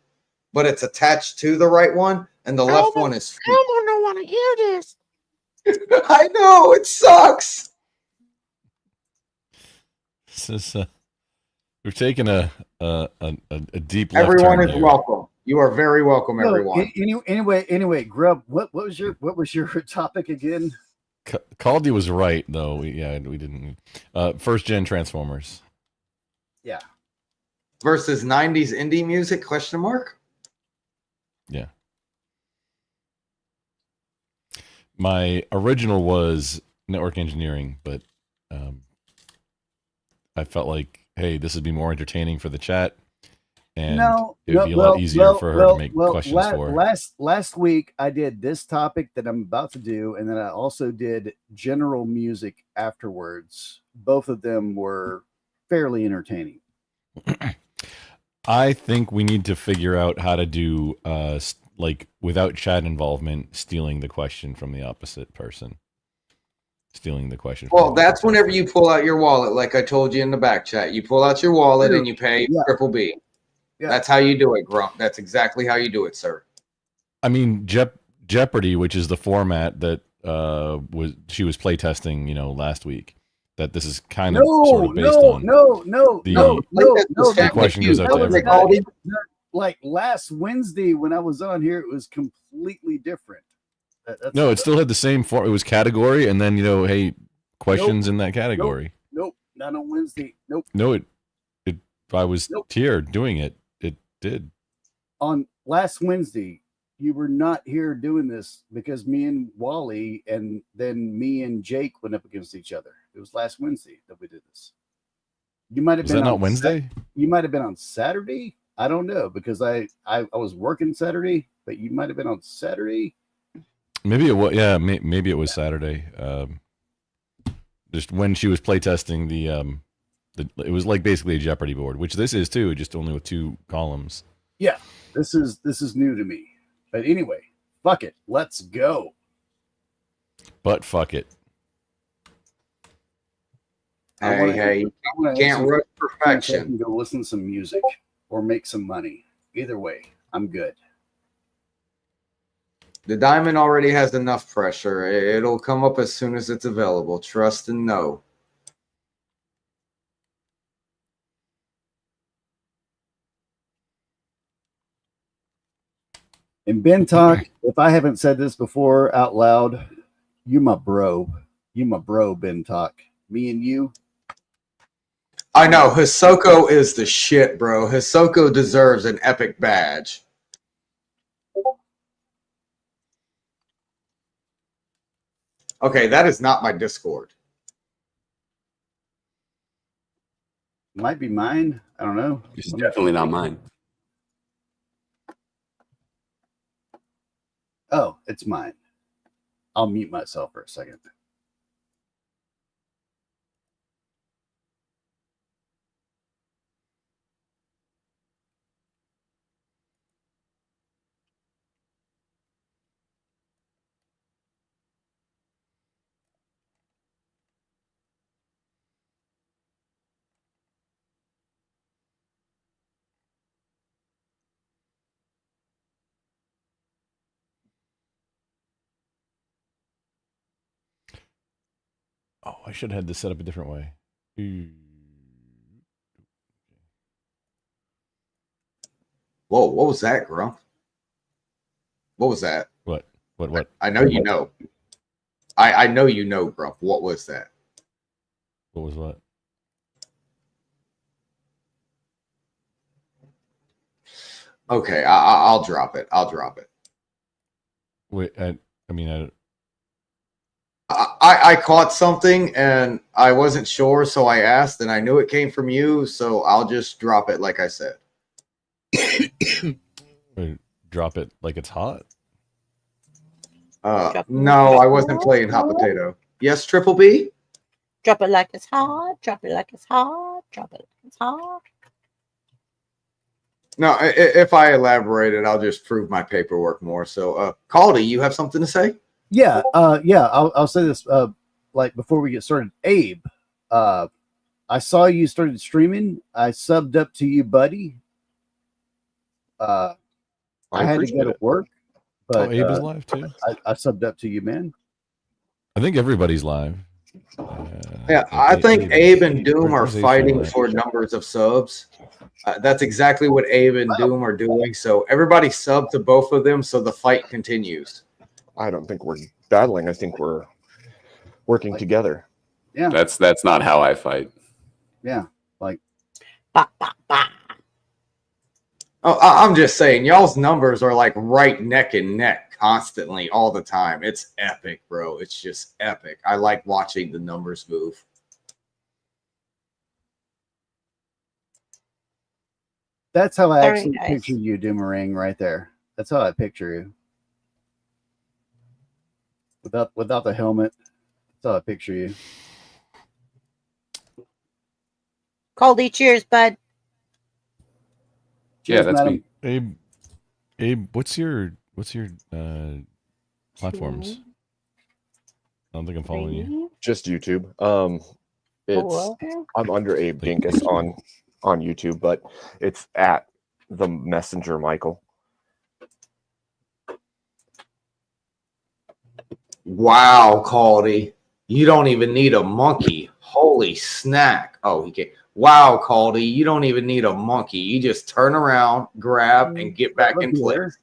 but it's attached to the right one, and the left one is free. Elmo don't want to hear this. I know, it sucks. This is we've taken a deep left Everyone turn is here. welcome. You are very welcome, everyone. Anyway, Grub, what was your topic again? Caldy was right though. We didn't. First gen Transformers. Yeah. Versus 90s indie music? Question mark. Yeah. My original was network engineering, but I felt like, hey, this would be more entertaining for the chat, and it would be a lot easier for her to make questions for. Last week, I did this topic that I'm about to do, and then I also did general music afterwards. Both of them were fairly entertaining. I think we need to figure out how to do like without chat involvement, stealing the question from the opposite person. Stealing the question. Well, that's whenever you pull out your wallet, like I told you in the back chat. You pull out your wallet and you pay Triple B. Yeah. That's how you do it, Grump. That's exactly how you do it, sir. I mean, Jeopardy, which is the format that she was playtesting, last week. That this is kind of sort of based on. The question goes out to everybody. Like last Wednesday when I was on here, it was completely different. No, it still had the same form. It was category, and then hey, questions in that category. Nope, not on Wednesday. Nope. No, it. I was here doing it. It did. On last Wednesday, you were not here doing this because me and Wally, and then me and Jake went up against each other. It was last Wednesday that we did this. You might have Was been that on not Wednesday? You might have been on Saturday. I don't know because I was working Saturday, but you might have been on Saturday. Maybe it was. Yeah, maybe it was Saturday. Just when she was playtesting it was like basically a Jeopardy board, which this is too, just only with 2 columns. Yeah, this is new to me. But anyway, fuck it, let's go. But fuck it. Hey, you can't rush perfection. Go listen to some music or make some money. Either way, I'm good. The diamond already has enough pressure. It'll come up as soon as it's available. Trust and know. And Ben Talk, if I haven't said this before out loud, you my bro. You my bro, Ben Talk. Me and you. I know. Hisoko is the shit, bro. Hisoko deserves an epic badge. Okay, that is not my Discord. Might be mine. I don't know. It's definitely not mine. Oh, it's mine. I'll mute myself for a second. Oh, I should have had this set up a different way. Whoa, what was that, Grump? What was that? What? I know you know. I know you know, Grump. What was that? What was what? Okay, I'll drop it. I'll drop it. Wait, I caught something and I wasn't sure, so I asked, and I knew it came from you, so I'll just drop it like I said. Wait, drop it like it's hot? No, I wasn't playing hot potato. Yes, Triple B? Drop it like it's hot. Drop it like it's hot. Drop it like it's hot. No, if I elaborated, I'll just prove my paperwork more. So, Caldy, you have something to say? Yeah, I'll say this. Like before we get started, Abe, I saw you started streaming. I subbed up to you, buddy. I had to go to work, but Abe is live too. I subbed up to you, man. I think everybody's live. Yeah, I think Abe and Doom are where's Abe fighting at? for numbers of subs. That's exactly what Abe and Doom are doing. So everybody sub to both of them so the fight continues. I don't think we're battling. I think we're working together. Yeah, That's not how I fight. yeah, like Bah, bah, bah. Oh, I'm just saying, y'all's numbers are like right neck and neck constantly all the time. It's epic, bro. It's just epic. I like watching the numbers move. that's how I Sorry, actually guys. picture you, Doomerang, right there. That's how I picture you. Without the helmet, that's how I picture you. Caldy, cheers, bud. Yeah, Cheers, that's madam. me. Abe, what's your platforms? I don't think I'm following you. Just YouTube. It's Four. I'm under Abe Dinkus on YouTube, but it's at the Messenger Michael. Wow, Caldy. You don't even need a monkey. Holy snack. Oh, he can't. Wow, Caldy. You don't even need a monkey. You just turn around, grab, and get back in place.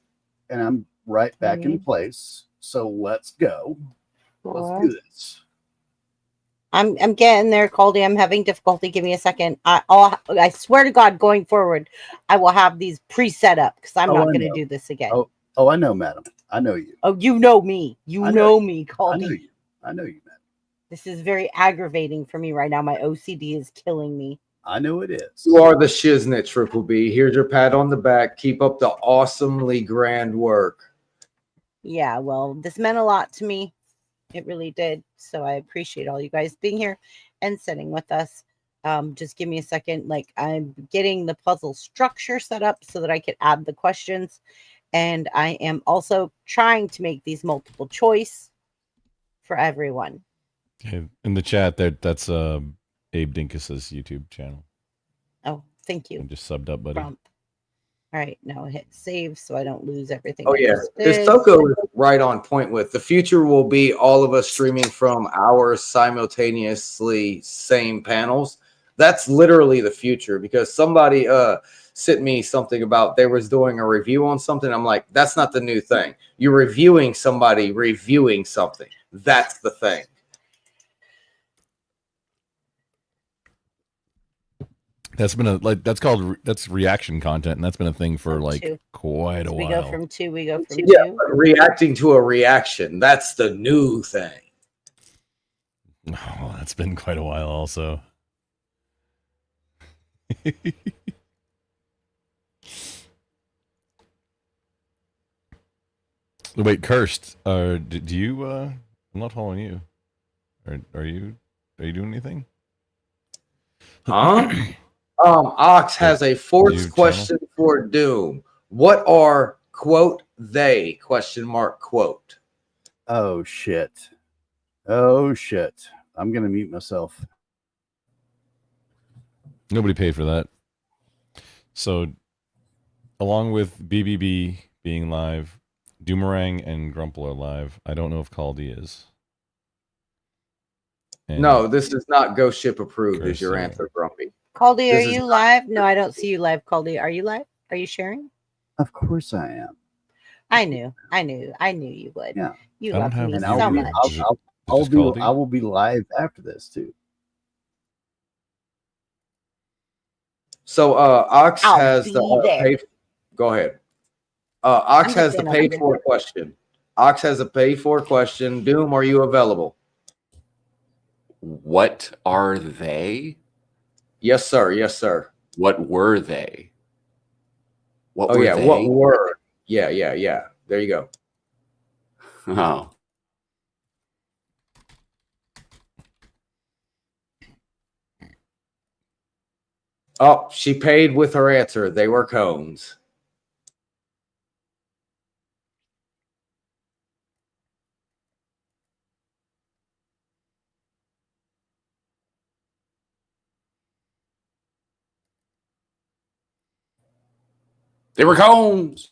And I'm right back in Mhm. place. So let's go. Four. Let's do this. I'm getting there, Caldy. I'm having difficulty. Give me a second. I swear to God, going forward, I will have these pre-set up because I'm Oh, not I going to know. do this again. Oh, I know, madam. I know you. Oh, you know me. You I know know me, I know Caldy. you. I know you, madam. This is very aggravating for me right now. My OCD is killing me. I know it is. You are the shiznit, Triple B. Here's your pat on the back. Keep up the awesomely grand work. Yeah, well, this meant a lot to me. It really did. So I appreciate all you guys being here and sitting with us. Just give me a second. Like, I'm getting the puzzle structure set up so that I could add the questions. And I am also trying to make these multiple choice for everyone. Okay, in the chat there, that's Abe Dinkus's YouTube channel. Oh, thank I you. just subbed up, buddy. All right, now hit save so I don't lose everything. Oh, I yeah. just This did. Toko is right on point with. The future will be all of us streaming from our simultaneously same panels. That's literally the future because somebody sent me something about they was doing a review on something. I'm like, that's not the new thing. You're reviewing somebody reviewing something. That's the thing. That's been that's reaction content, and that's been a thing for like two. quite a We while. go from two. We go from Yeah, two. but reacting to a reaction. That's the new thing. Oh, that's been quite a while, also. Wait, cursed. Do you? I'm not following you. Are you doing anything? Huh? Ox has a New fourth channel? question for Doom. What are quote they question mark quote? Oh shit. Oh shit. I'm gonna mute myself. Nobody paid for that. So, along with BBB being live, Doomerang and Grumple are live. I don't know if Caldy is. And No, this is not Ghost Ship approved. Is Cursed, your sorry. answer, Grumpy? Caldy, are This is you not- live? No, I don't see you live, Caldy. Are you live? Are you sharing? Of course I am. I knew you would. Yeah. You I don't love have me And your so view. much. Is it just Caldy? I will be live after this too. So Ox I'll has be the there. pay. Go ahead. Ox I'm has just the saying I'll pay be for question. Ox has a pay for question. Doom, are you available? What are they? Yes, sir. Yes, sir. What were they? What Oh were yeah. they? What word? Yeah. There you go. Oh. Oh, she paid with her answer. They were cones. They were cones.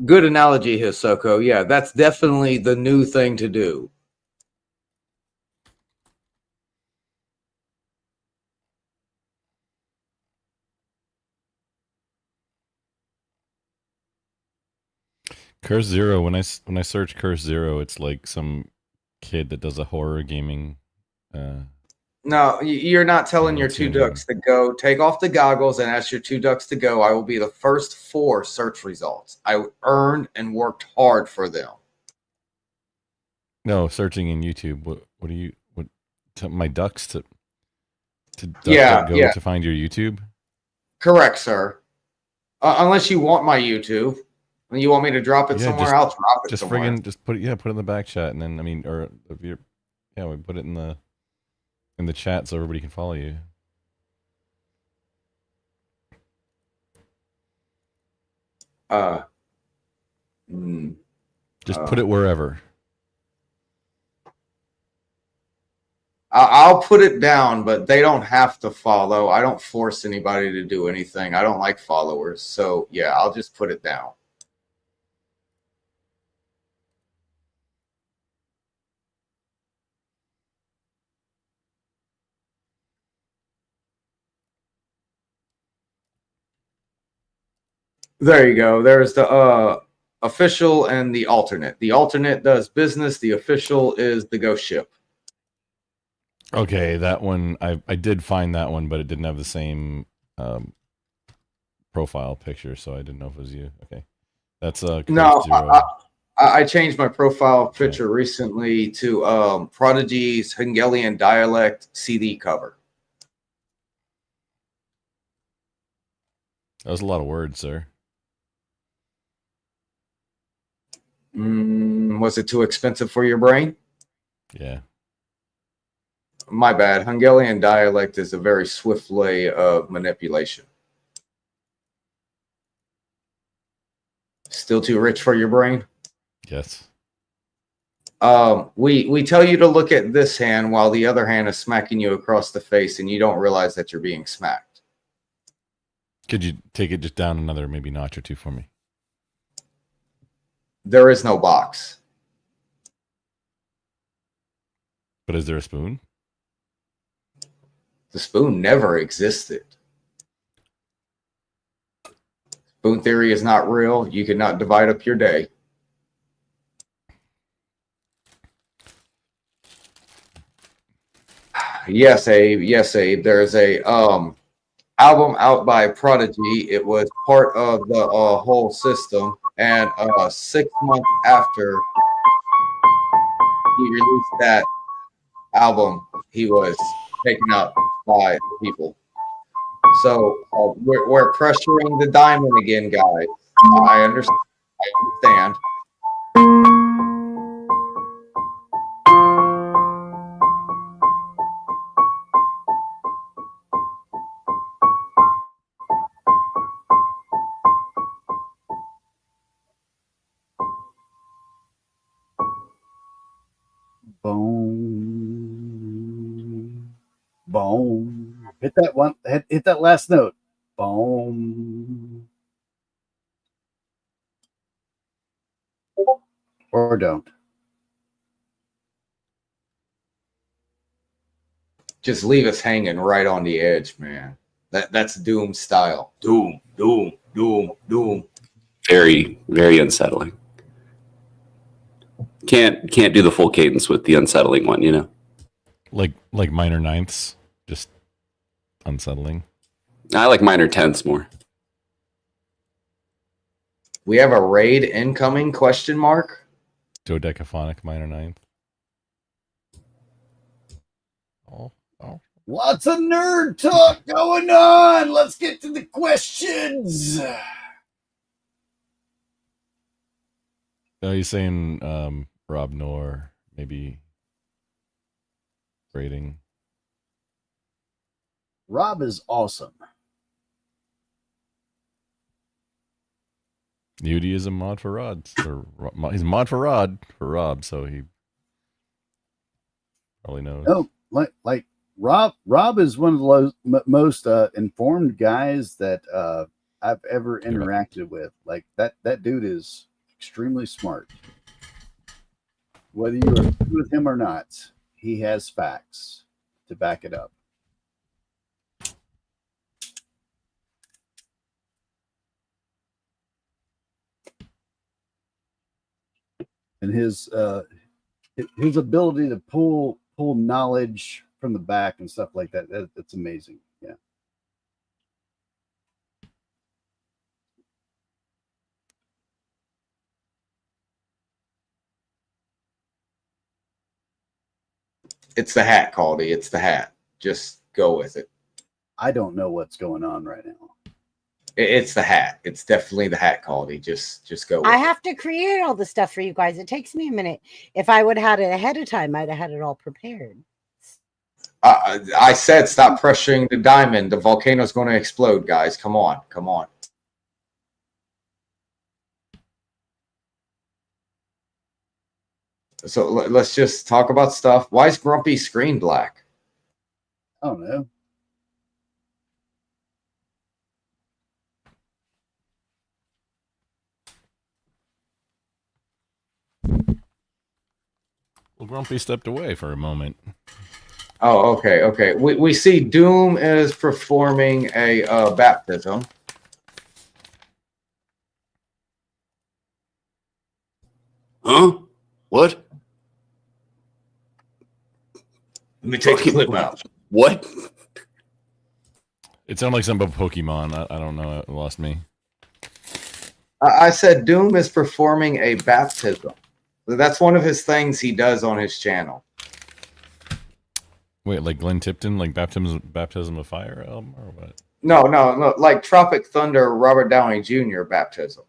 Good analogy, Hisoko. Yeah, that's definitely the new thing to do. Curse Zero. When I search Curse Zero, it's like some kid that does a horror gaming. No, you're not telling I your don't see two anything. ducks to go. Take off the goggles and ask your two ducks to go. I will be the first 4 search results. I earned and worked hard for them. No, searching in YouTube. What do you what? My ducks to Yeah, DuckDuckGo to find your YouTube. Correct, sir. Unless you want my YouTube, and you want me to drop it somewhere, I'll drop it just somewhere. friggin' just put it put it in the back chat, and then I mean, or if you're we put it in the chat so everybody can follow you. Just put it wherever. I'll put it down, but they don't have to follow. I don't force anybody to do anything. I don't like followers. So, yeah, I'll just put it down. There you go. There's the official and the alternate. The alternate does business. The official is the ghost ship. Okay, that one I did find that one, but it didn't have the same profile picture, so I didn't know if it was you. Okay, that's No, Zero. I changed my profile picture recently to Prodigy's Hungarian dialect CD cover. That was a lot of words, sir. Was it too expensive for your brain? Yeah. My bad. Hungarian dialect is a very swift way of manipulation. Still too rich for your brain? Yes. We tell you to look at this hand while the other hand is smacking you across the face, and you don't realize that you're being smacked. Could you take it just down another maybe notch or two for me? There is no box. But is there a spoon? The spoon never existed. Spoon theory is not real. You cannot divide up your day. Yes, Abe. Yes, Abe. There's a album out by Prodigy. It was part of the whole system. And 6 months after he released that album, he was taken out by people. So we're pressuring the diamond again, guys. I understand. Boom. Boom. Hit that one. Hit that last note. Boom. Or don't. Just leave us hanging right on the edge, man. That's Doom style. Doom, Doom, Doom, Doom. Very, very unsettling. Can't do the full cadence with the unsettling one, you know. Like minor ninths, just unsettling. I like minor tenths more. We have a raid incoming? Question mark. Dodecaphonic minor ninth. Oh. Lots of nerd talk going on. Let's get to the questions. No, he's saying Rob Noor, maybe rating. Rob is awesome. Yudi is a mod for Rod. He's a mod for Rod for Rob, so he probably knows. No, like Rob is one of the most informed guys that I've ever interacted with. Like that dude is extremely smart. Whether you agree with him or not, he has facts to back it up. And his ability to pull knowledge from the back and stuff like that's amazing. Yeah. It's the hat, Caldy. It's the hat. Just go with it. I don't know what's going on right now. It's the hat. It's definitely the hat, Caldy. Just go with I it. have to create all the stuff for you guys. It takes me a minute. If I would have had it ahead of time, I'd have had it all prepared. I said stop pressuring the diamond. The volcano's going to explode, guys. Come on. Come on. So let's just talk about stuff. Why is Grumpy's screen black? I don't know. Well, Grumpy stepped away for a moment. Oh, okay, okay. We see Doom is performing a baptism. Huh? What? Let me take a clip out. What? It sounded like something about Pokemon. I don't know. It lost me. I said Doom is performing a baptism. That's one of his things he does on his channel. Wait, like Glenn Tipton, like Baptism of Fire album, or what? No, like Tropic Thunder, Robert Downey Jr. baptism.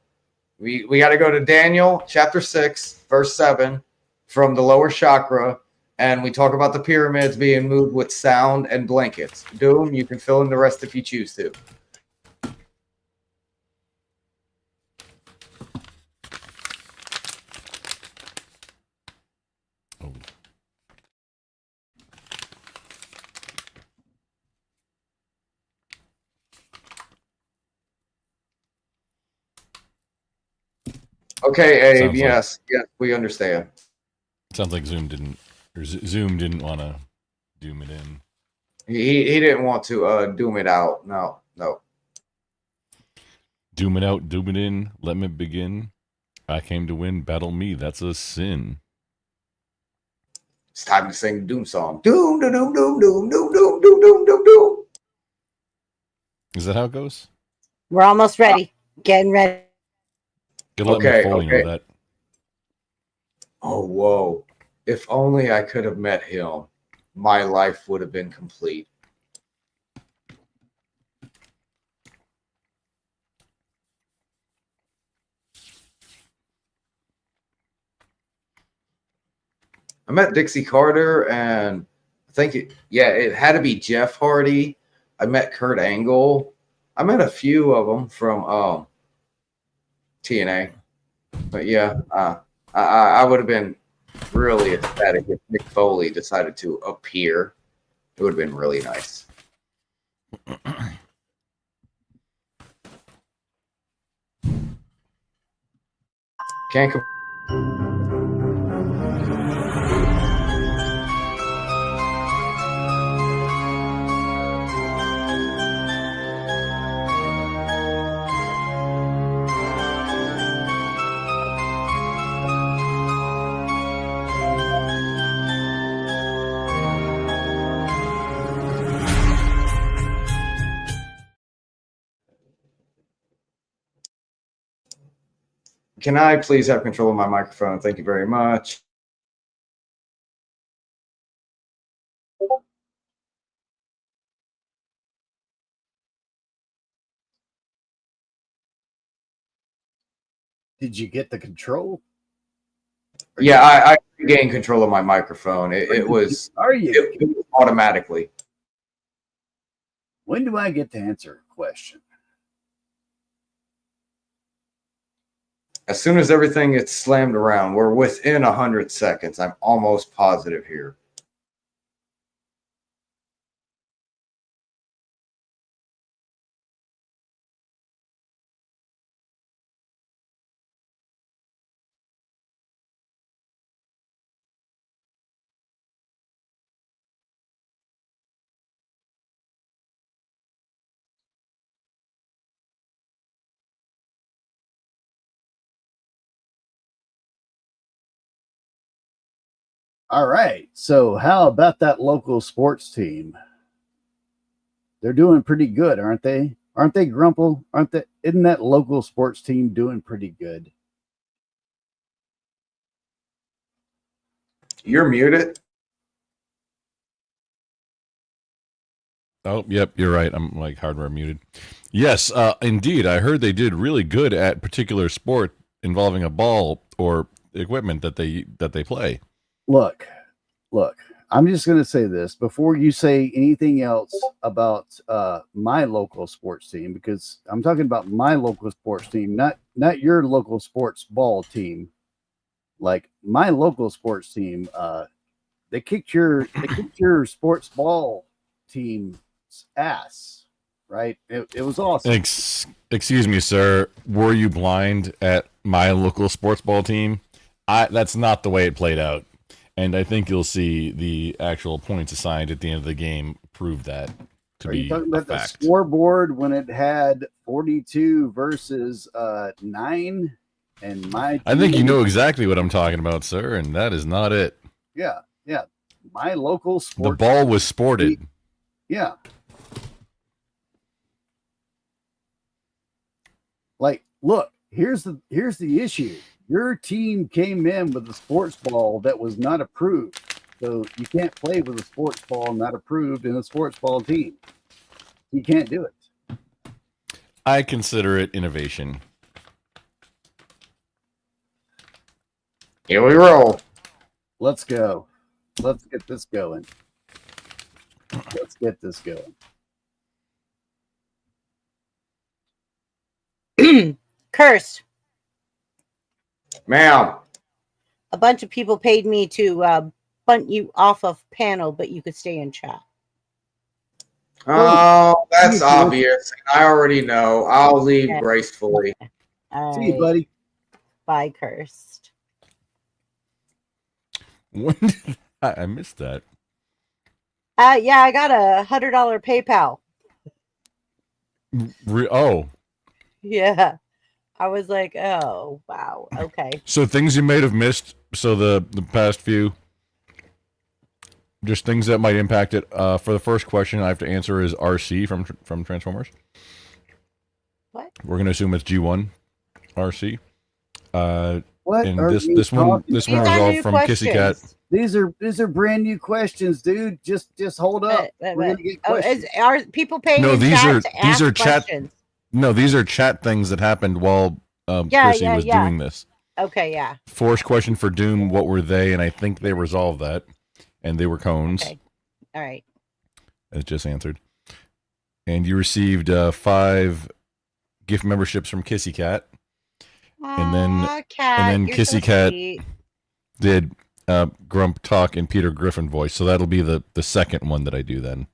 We got to go to Daniel chapter 6, verse 7, from the lower chakra, and we talk about the pyramids being moved with sound and blankets. Doom, you can fill in the rest if you choose to. Oh. Okay, Abe. Sounds Yes, we understand. Sounds like Zoom didn't want to doom it in. He didn't want to doom it out. No. Doom it out, doom it in. Let me begin. I came to win. Battle me. That's a sin. It's time to sing the Doom song. Doom, doom, doom, doom, doom, doom, doom, doom, doom, doom, doom. Is that how it goes? We're almost ready. Getting ready. Good luck, Mick Foley, know that. Oh, whoa. If only I could have met him, my life would have been complete. I met Dixie Carter, and I think it had to be Jeff Hardy. I met Kurt Angle. I met a few of them from TNA. But yeah, I would have been really ecstatic if Mick Foley decided to appear. It would have been really nice. Can't Can I please have control of my microphone? Thank you very much. Did you get the control? Yeah, I gained control of my microphone. It was automatically. When do I get to answer a question? As soon as everything gets slammed around, we're within 100 seconds. I'm almost positive here. All right. So how about that local sports team? They're doing pretty good, aren't they? Aren't they, Grumple? Isn't that local sports team doing pretty good? You're muted. Oh, yep, you're right. I'm like hardware muted. Yes, indeed. I heard they did really good at particular sport involving a ball or equipment that they play. Look. I'm just going to say this before you say anything else about my local sports team, because I'm talking about my local sports team, not your local sports ball team. Like my local sports team, they kicked your sports ball team's ass, right? It was awesome. Excuse me, sir. Were you blind at my local sports ball team? That's not the way it played out. And I think you'll see the actual points assigned at the end of the game prove that to be a fact. Are you talking about the scoreboard when it had 42 versus 9? And I think you know exactly what I'm talking about, sir, and that is not it. Yeah. My local sports. The ball was sported. Yeah. Like, look, here's the issue. Your team came in with a sports ball that was not approved. So you can't play with a sports ball not approved in a sports ball team. You can't do it. I consider it innovation. Here we roll. Let's go. Let's get this going. Cursed. Ma'am. A bunch of people paid me to bunt you off of panel, but you could stay in chat. Oh, that's obvious. I already know. I'll leave gracefully. All See you, buddy. Bye, Cursed. When did I missed that? Yeah, I got a $100 PayPal. Oh. Yeah. I was like, oh, wow. Okay. So things you may have missed. So the past few, just things that might impact it. For the first question, I have to answer is RC from Transformers. What? We're gonna assume it's G1 RC. What? And this one was all from Kissy Cat. These are brand new questions, dude. Just hold up. We're gonna get questions. Are people paying? No, these are chat. Questions? No, these are chat things that happened while Chrissy was doing this. Okay, yeah. First question for Doom, what were they? And I think they resolved that. And they were cones. Okay. All right. As just answered. And you received 5 gift memberships from Kissy Cat. And then Kissy Cat did Grump Talk and Peter Griffin voice. So that'll be the second one that I do then.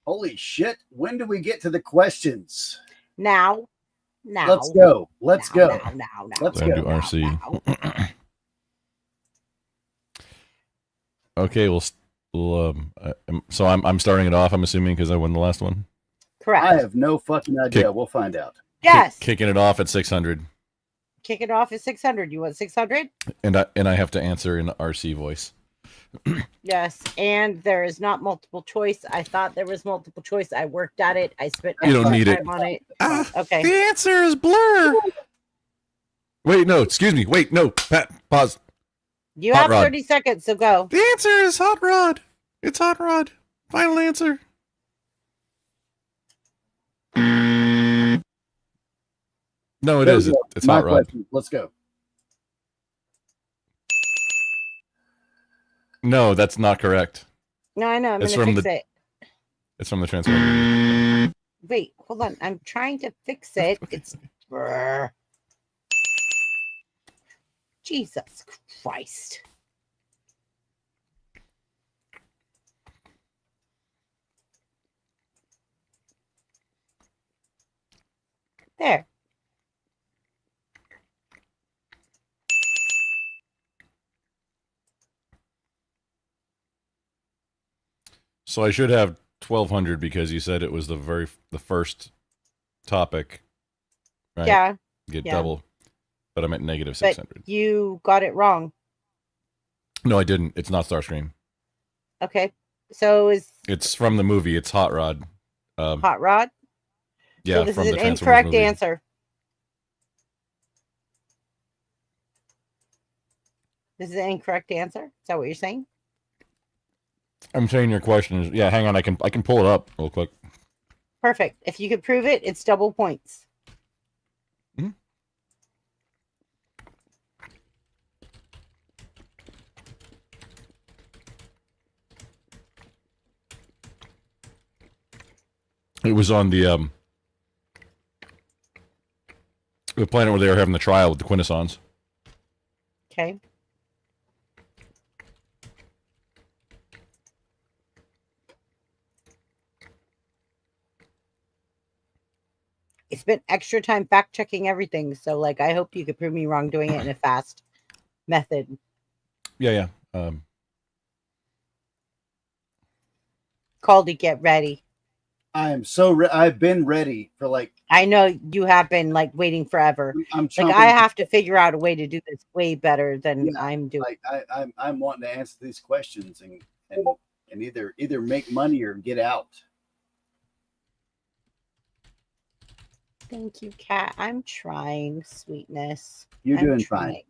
Holy shit. When do we get to the questions? Now. Let's go. Let's go. Let's go. Do RC. Okay, so I'm starting it off, I'm assuming, because I won the last one. Correct. I have no fucking idea. We'll find out. Yes. Kicking it off at 600. Kick it off at 600. You want 600? And I have to answer in the RC voice. Yes, and there is not multiple choice. I thought there was multiple choice. I worked at it. I spent you don't need it. On it. Okay. The answer is Blur. Wait, no, excuse me. Wait, no. Pat, pause. You have 30 seconds, so go. The answer is Hot Rod. It's Hot Rod. Final answer. No, it is. It's Hot Rod. Let's go. No, that's not correct. No, I know. I'm It's gonna from fix the- it. It's from the Transformers. Wait, hold on. I'm trying to fix it. It's Jesus Christ. There. So I should have 1,200 because you said it was the first topic, right? Yeah. Get yeah. double, but I'm at negative But 600. you got it wrong. No, I didn't. It's not Starscream. Okay. So It's from the movie. It's Hot Rod. Hot Rod? Yeah, so this from is the an Transformers incorrect movie. answer. This is an incorrect answer. Is that what you're saying? I'm saying your question is yeah. Hang on, I can pull it up real quick. Perfect. If you could prove it, it's double points. It was on the planet where they were having the trial with the Quintessons. Okay. It's been extra time fact checking everything. So, like, I hope you could prove me wrong doing it in a fast method. Yeah. Caldy, get ready. I am so I've been ready for like. I know you have been like waiting forever. I'm like I have to figure out a way to do this way better than I'm doing. Like I'm wanting to answer these questions and either make money or get out. Thank you, Kat. I'm trying, sweetness. You're I'm doing trying. fine.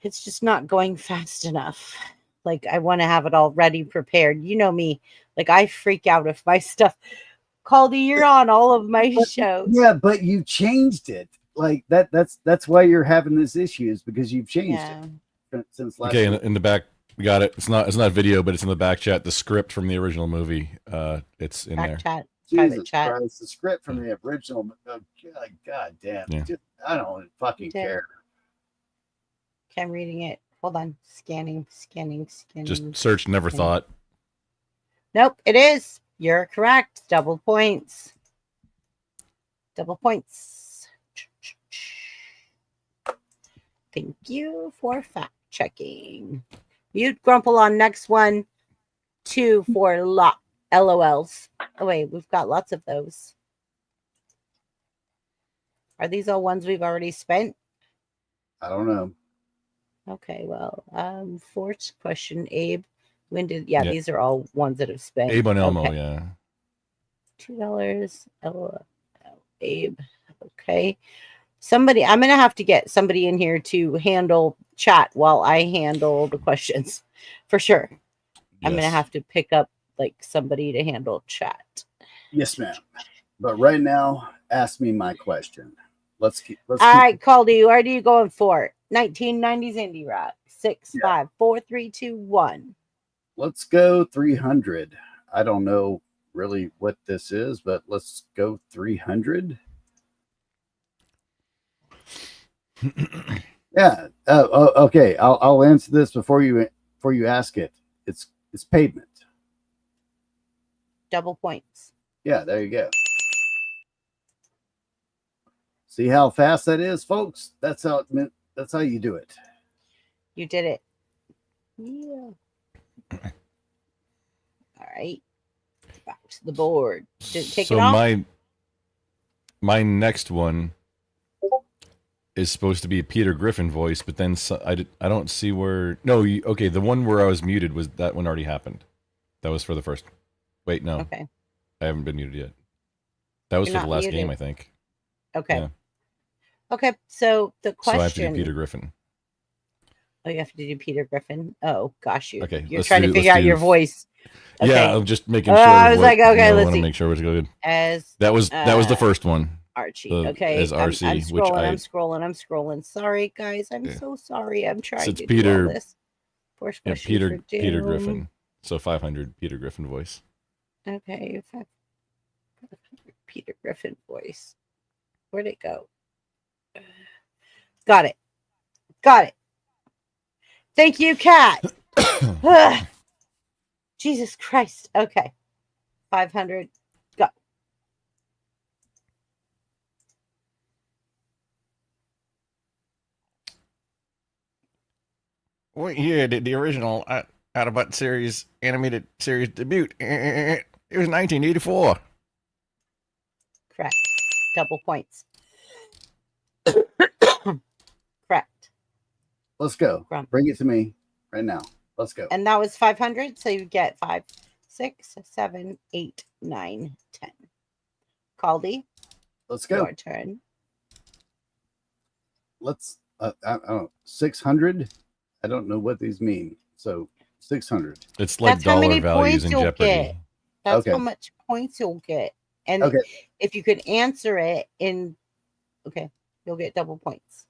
It's just not going fast enough. Like I want to have it all ready, prepared. You know me. Like I freak out if my stuff. Caldy, you're on all of my shows. Yeah, but you changed it. Like that's why you're having this issue is because you've changed it since last. Okay, week. in the back, we got it. It's not video, but it's in the back chat. The script from the original movie. It's in back there. Chat. Jesus chat. Christ, the script from the original. God damn. Yeah. I don't fucking care. Okay, I'm reading it. Hold on. Scanning. Just search Never Thought. Nope, it is. You're correct. Double points. Double points. Thank you for fact checking. Mute Grumple on next one. 2 for LOLs. Oh, wait, we've got lots of those. Are these all ones we've already spent? I don't know. Okay, well, fourth question, Abe. When did these are all ones that have spent. Abe on Elmo, okay. yeah. $2. Abe. Okay. Somebody, I'm gonna have to get somebody in here to handle chat while I handle the questions for sure. Yes. I'm gonna have to pick up like somebody to handle chat. Yes, ma'am. But right now, ask me my question. Let's keep. All right, Caldy, what are you going for? 1990s indie rock. 6, 5, 4, 3, 2, 1. Let's go 300. I don't know really what this is, but let's go 300. Yeah. Okay. I'll answer this before you ask it. It's Pavement. Double points. Yeah. There you go. See how fast that is, folks? That's how you do it. You did it. Yeah. All right. Back to the board. Take it off. My next one is supposed to be a Peter Griffin voice, but then I don't see where. No, okay. The one where I was muted was that one already happened. That was for the first. Wait, no. Okay. I haven't been muted yet. That was for the last game, I think. Okay. Yeah. Okay. So the question. So I have to do Peter Griffin. Oh, you have to do Peter Griffin. Oh gosh, you're let's trying to figure out your voice. Okay. Yeah, I'm just making sure. I was like, okay, let's see. Make sure it's good. That was the first one. Archie. Okay. As RC, I'm scrolling. I'm scrolling. Sorry, guys. I'm so sorry. I'm trying to do all this. First Yeah, question for Peter Doom. Griffin. So 500 Peter Griffin voice. Okay, 500 Peter Griffin voice. Where'd it go? Got it. Got it. Thank you, Kat. Ugh. Jesus Christ. Okay. 500. Go. What year did the original Autobot series animated series debut? It was 1984. Correct. Double points. Correct. Let's go. Bring it to me right now. Let's go. And that was 500. So you get 5, 6, 7, 8, 9, 10. Caldy. Let's go. Your turn. Let's, I don't know, 600. I don't know what these mean. So 600. It's like That's how dollar many values points in you'll Jeopardy. get. That's Okay. how much points you'll get. And Okay. if you could answer it in, okay, you'll get double points.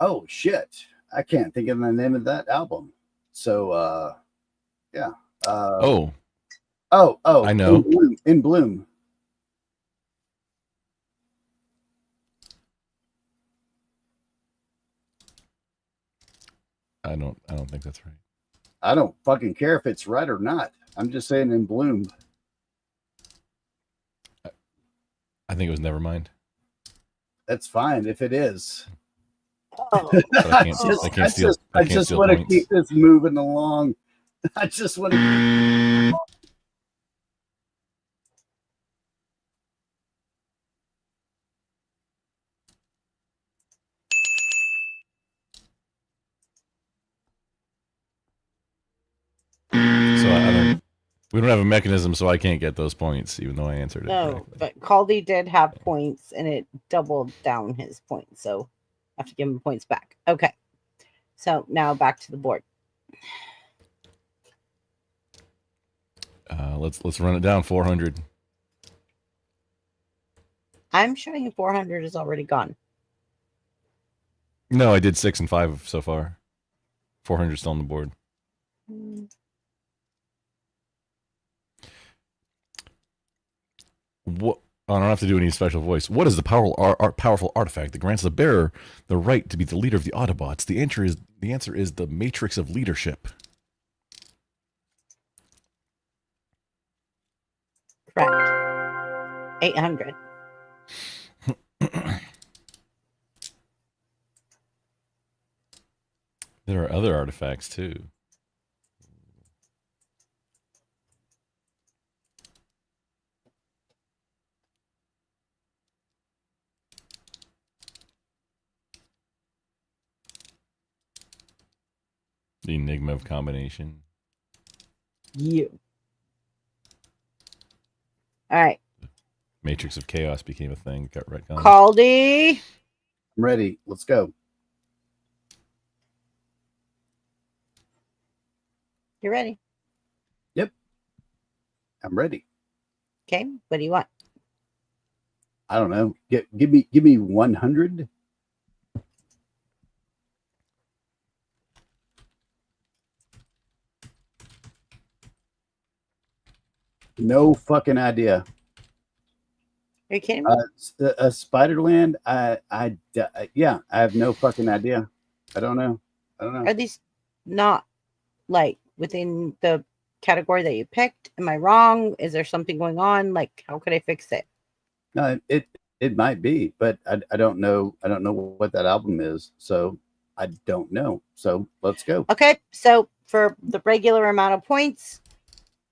Oh shit. I can't think of the name of that album. So yeah. Oh, I know. In Bloom. I don't think that's right. I don't fucking care if it's right or not. I'm just saying In Bloom. I think it was Nevermind. That's fine if it is. Oh. But I just want to keep this moving along. I just want to. So I don't. We don't have a mechanism, so I can't get those points, even though I answered it. No, correctly. but Caldy did have points and it doubled down his points. So I have to give him points back. Okay. So now back to the board. Let's run it down. 400. I'm showing you 400 is already gone. No, I did 6 and 5 so far. 400 still on the board. What? I don't have to do any special voice. What is the powerful artifact that grants the bearer the right to be the leader of the Autobots? The answer is the Matrix of Leadership. Correct. 800. There are other artifacts too. The Enigma of Combination. You. All right. Matrix of Chaos became a thing. Got retconned. Caldy. I'm ready. Let's go. You ready? Yep. I'm ready. Okay. What do you want? I don't know. Give me 100. No fucking idea. Are you kidding me? Spiderland. Yeah, I have no fucking idea. I don't know. Are these not like within the category that you picked? Am I wrong? Is there something going on? Like, how could I fix it? No, it might be, but I don't know. I don't know what that album is, so I don't know. So let's go. Okay, so for the regular amount of points,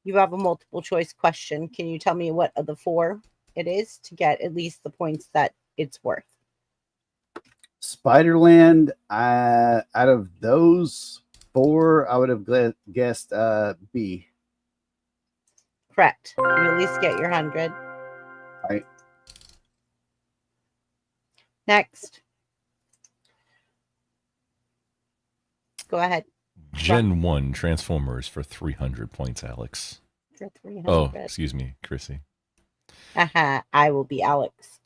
you have a multiple choice question. Can you tell me what of the 4 it is to get at least the points that it's worth? Spiderland. Out of those 4, I would have guessed B. Correct. You at least get your 100. All right. Next. Go ahead. Gen 1 Transformers for 300 points, Alex. For 300. Oh, excuse me, Chrissy. I will be Alex.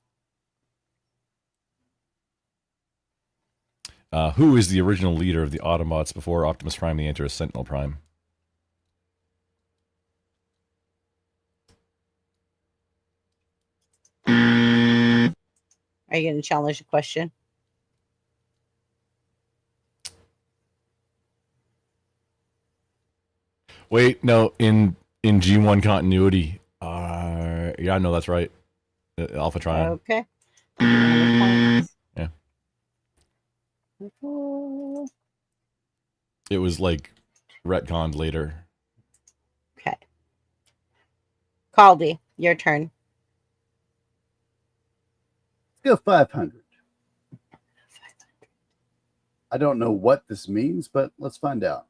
Who is the original leader of the Autobots before Optimus Prime the enters Sentinel Prime? Are you going to challenge the question? Wait, no. In G1 continuity, yeah, no, that's right. Alpha Trion. Okay. 100 points. Yeah. It was like retconned later. Okay. Caldy, your turn. Let's go 500. I don't know what this means, but let's find out.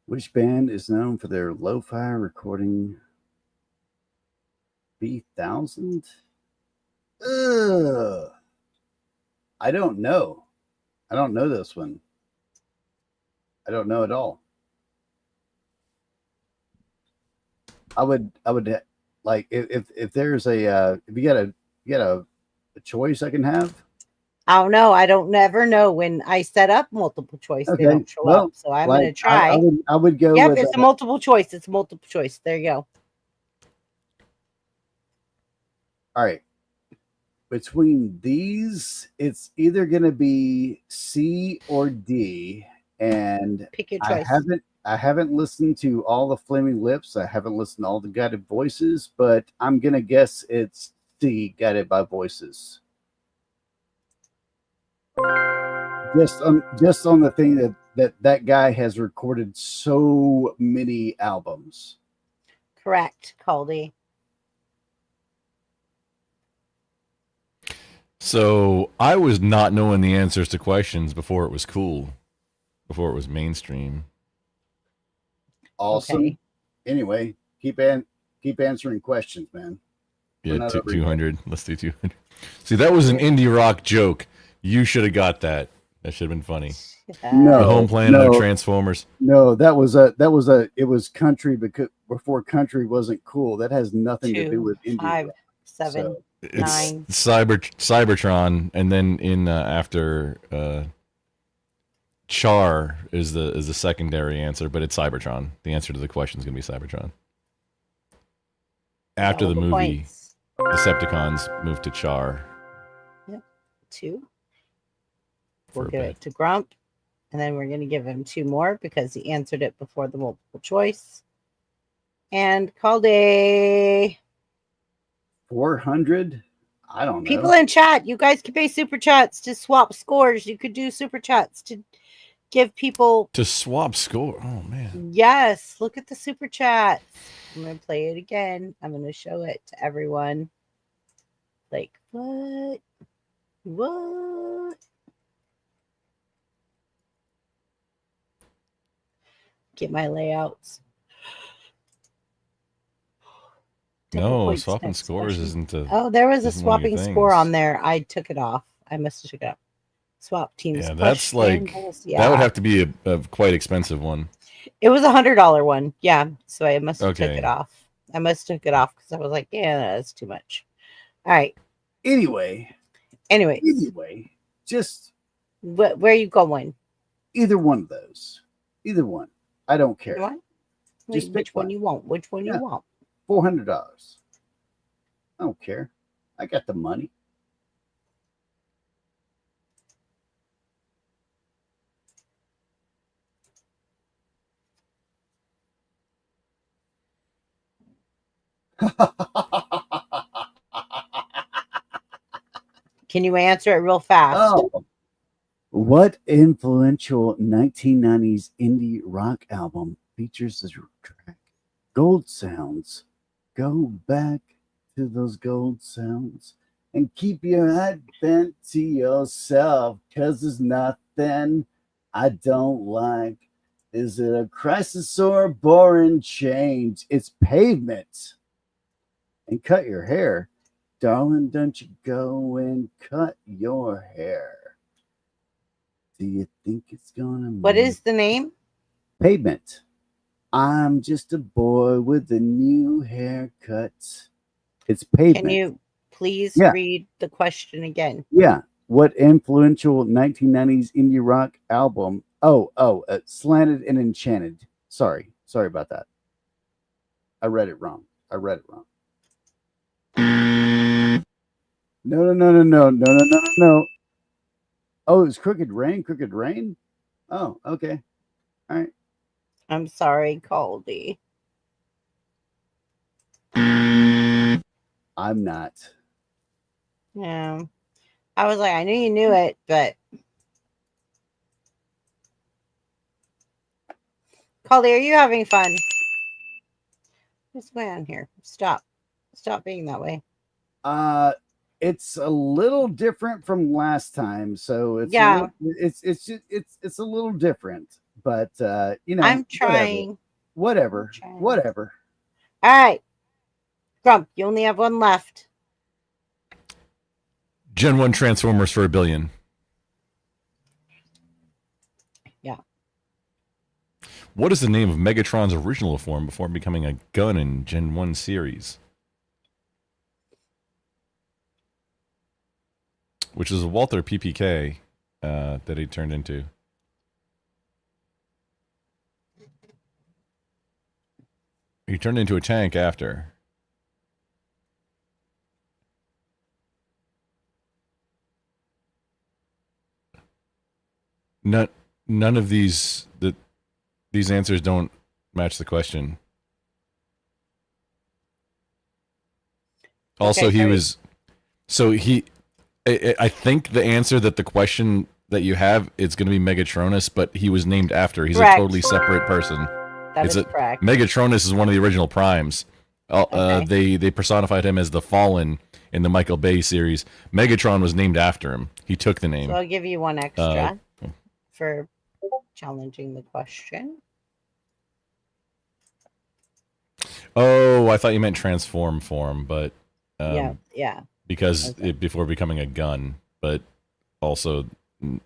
Which band is known for their lo-fi recording? B1000? Ugh. I don't know. I don't know this one. I don't know at all. I would like if there's a if you got a choice I can have. I don't know. I don't never know when I set up multiple choice. Okay, They don't show well, up. So I'm like, going to try. I would go Yep, with it's a multiple choice. It's a multiple choice. There you go. all right. Between these, it's either going to be C or D, and Pick your choice. I haven't listened to all the Flaming Lips. I haven't listened to all the Guided Voices, but I'm going to guess it's C, Guided by Voices. Just on the thing that guy has recorded so many albums. Correct, Caldy. So I was not knowing the answers to questions before it was cool, before it was mainstream. Awesome. Okay. Anyway, keep answering questions, man. Yeah, 200. Let's do 200. See, that was an indie rock joke. You should have got that. That should have been funny. No, the home planet of Transformers. No, it was country because before country wasn't cool. That has nothing to do with indie 5, rock. 7, It's 9. Cybertron, and then in after Char is the secondary answer, but it's Cybertron. The answer to the question is going to be Cybertron. After the movie, points. Decepticons moved to Char. Yep. 2. We'll give it to Grump, and then we're going to give him 2 more because he answered it before the multiple choice. And Caldy. 400. I don't know. People in chat, you guys can pay super chats to swap scores. You could do super chats to give people to swap score. Oh man. Yes, look at the super chats. I'm gonna play it again. I'm gonna show it to everyone. Like what? What? Get my layouts. No, swapping scores isn't a. Oh, there was a swapping score on there. I took it off. I must have took it off. Swap teams. Yeah, that's like that would have to be a quite expensive one. It was $100 one. Yeah, so I must have took it off. I must have took it off because I was like, yeah, that's too much. All right. Anyway, just where are you going? Either one of those. Either one. I don't care. One? Just which one you want? Which one you want? $400. I don't care. I got the money. Can you answer it real fast? Oh. What influential 1990s indie rock album features the track Gold Sounds? Go back to those gold sounds and keep your head bent to yourself, 'cause there's nothing I don't like. Is it a crisis or a boring change? It's Pavement. And cut your hair. Darling, don't you go and cut your hair. Do you think it's gonna What is the name? Pavement. I'm just a boy with a new haircut. It's Pavement. Can you please Yeah. read the question again? Yeah. What influential 1990s indie rock album? Slanted and Enchanted. Sorry about that. I read it wrong. No. Oh, it's Crooked Rain. Oh, okay. All right. I'm sorry, Caldy. I'm not. Yeah. I was like, I knew you knew it, but Caldy, are you having fun? What's going on here? Stop being that way. It's a little different from last time, so it's it's a little different, but I'm trying. Whatever. All right, Grump, you only have one left. Gen 1 Transformers for $1 billion. Yeah. What is the name of Megatron's original form before becoming a gun in Gen 1 series? Which is a Walther PPK that he turned into. He turned into a tank after. None of these answers don't match the question. Also, Okay, he sorry. was so he. I think the answer that the question that you have it's going to be Megatronus, but he was named after. He's Correct. a totally separate person. That is correct. Megatronus is one of the original Primes. Okay. They personified him as the Fallen in the Michael Bay series. Megatron was named after him. He took the name. So I'll give you one extra for challenging the question. Oh, I thought you meant transform form, but yeah. Because Okay. before becoming a gun, but also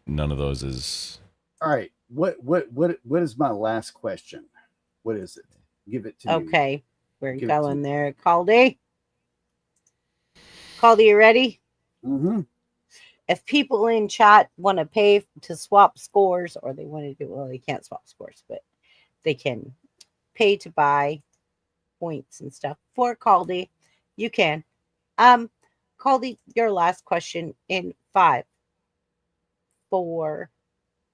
none of those is. All right. What is my last question? What is it? Give it to me. Okay, we're Give it to going me. there. Caldy, you ready? Mm-hmm. If people in chat want to pay to swap scores, or they want to do, well, they can't swap scores, but they can pay to buy points and stuff for Caldy, you can. Caldy, your last question in 5, 4,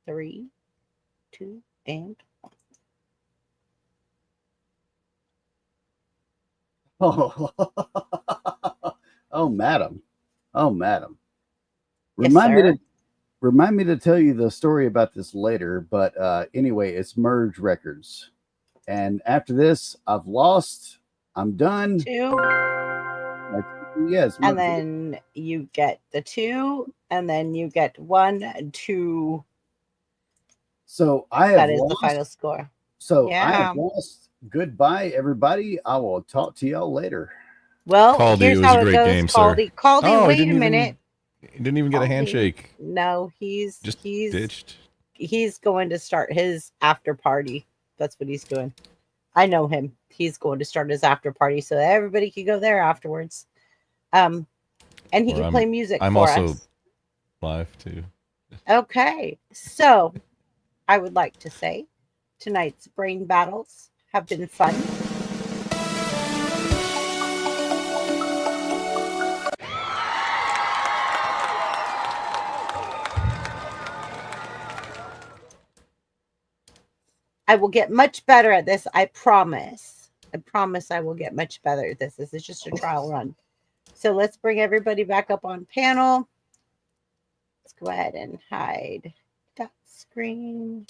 3, 2, and 1. Oh, madam. Yes, Remind me to tell you the story about this later, but anyway, it's Merge Records. And after this, I've lost. I'm done. 2. Yes. And then you get the 2, and then you get 1 and 2. So I have That is lost. the final score. So Yeah. I have lost. Goodbye, everybody. I will talk to y'all later. Well, Caldy, here's it was how a it great goes. game, sir. Caldy, Oh, wait a minute. He didn't even get a Caldy. handshake. No, he's ditched. He's going to start his after party. That's what he's doing. I know him. He's going to start his after party so that everybody can go there afterwards. And he can play music I'm for also us. live too. Okay, so I would like to say tonight's brain battles have been fun. I will get much better at this. I promise. I promise I will get much better at this. This is just a trial run. So let's bring everybody back up on panel. Let's go ahead and hide that screen.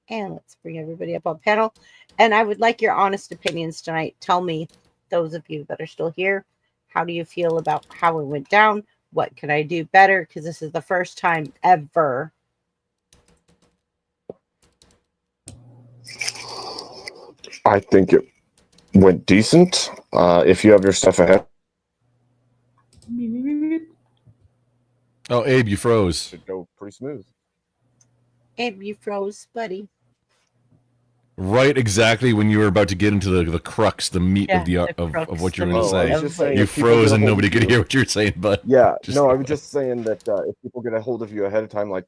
And let's bring everybody up on panel. And I would like your honest opinions tonight. Tell me, those of you that are still here, how do you feel about how it went down? What can I do better? Because this is the first time ever. I think it went decent. If you have your stuff ahead, Oh, Abe, you froze. should go pretty smooth. Abe, you froze, buddy. right exactly when you were about to get into the crux, the meat of Yeah, the the crux, of what you were the going to meat say. I was just saying You if people froze get a and hold nobody of could you- hear what you were saying, but Yeah, just no, I was just saying that if people get a hold of you ahead of time, like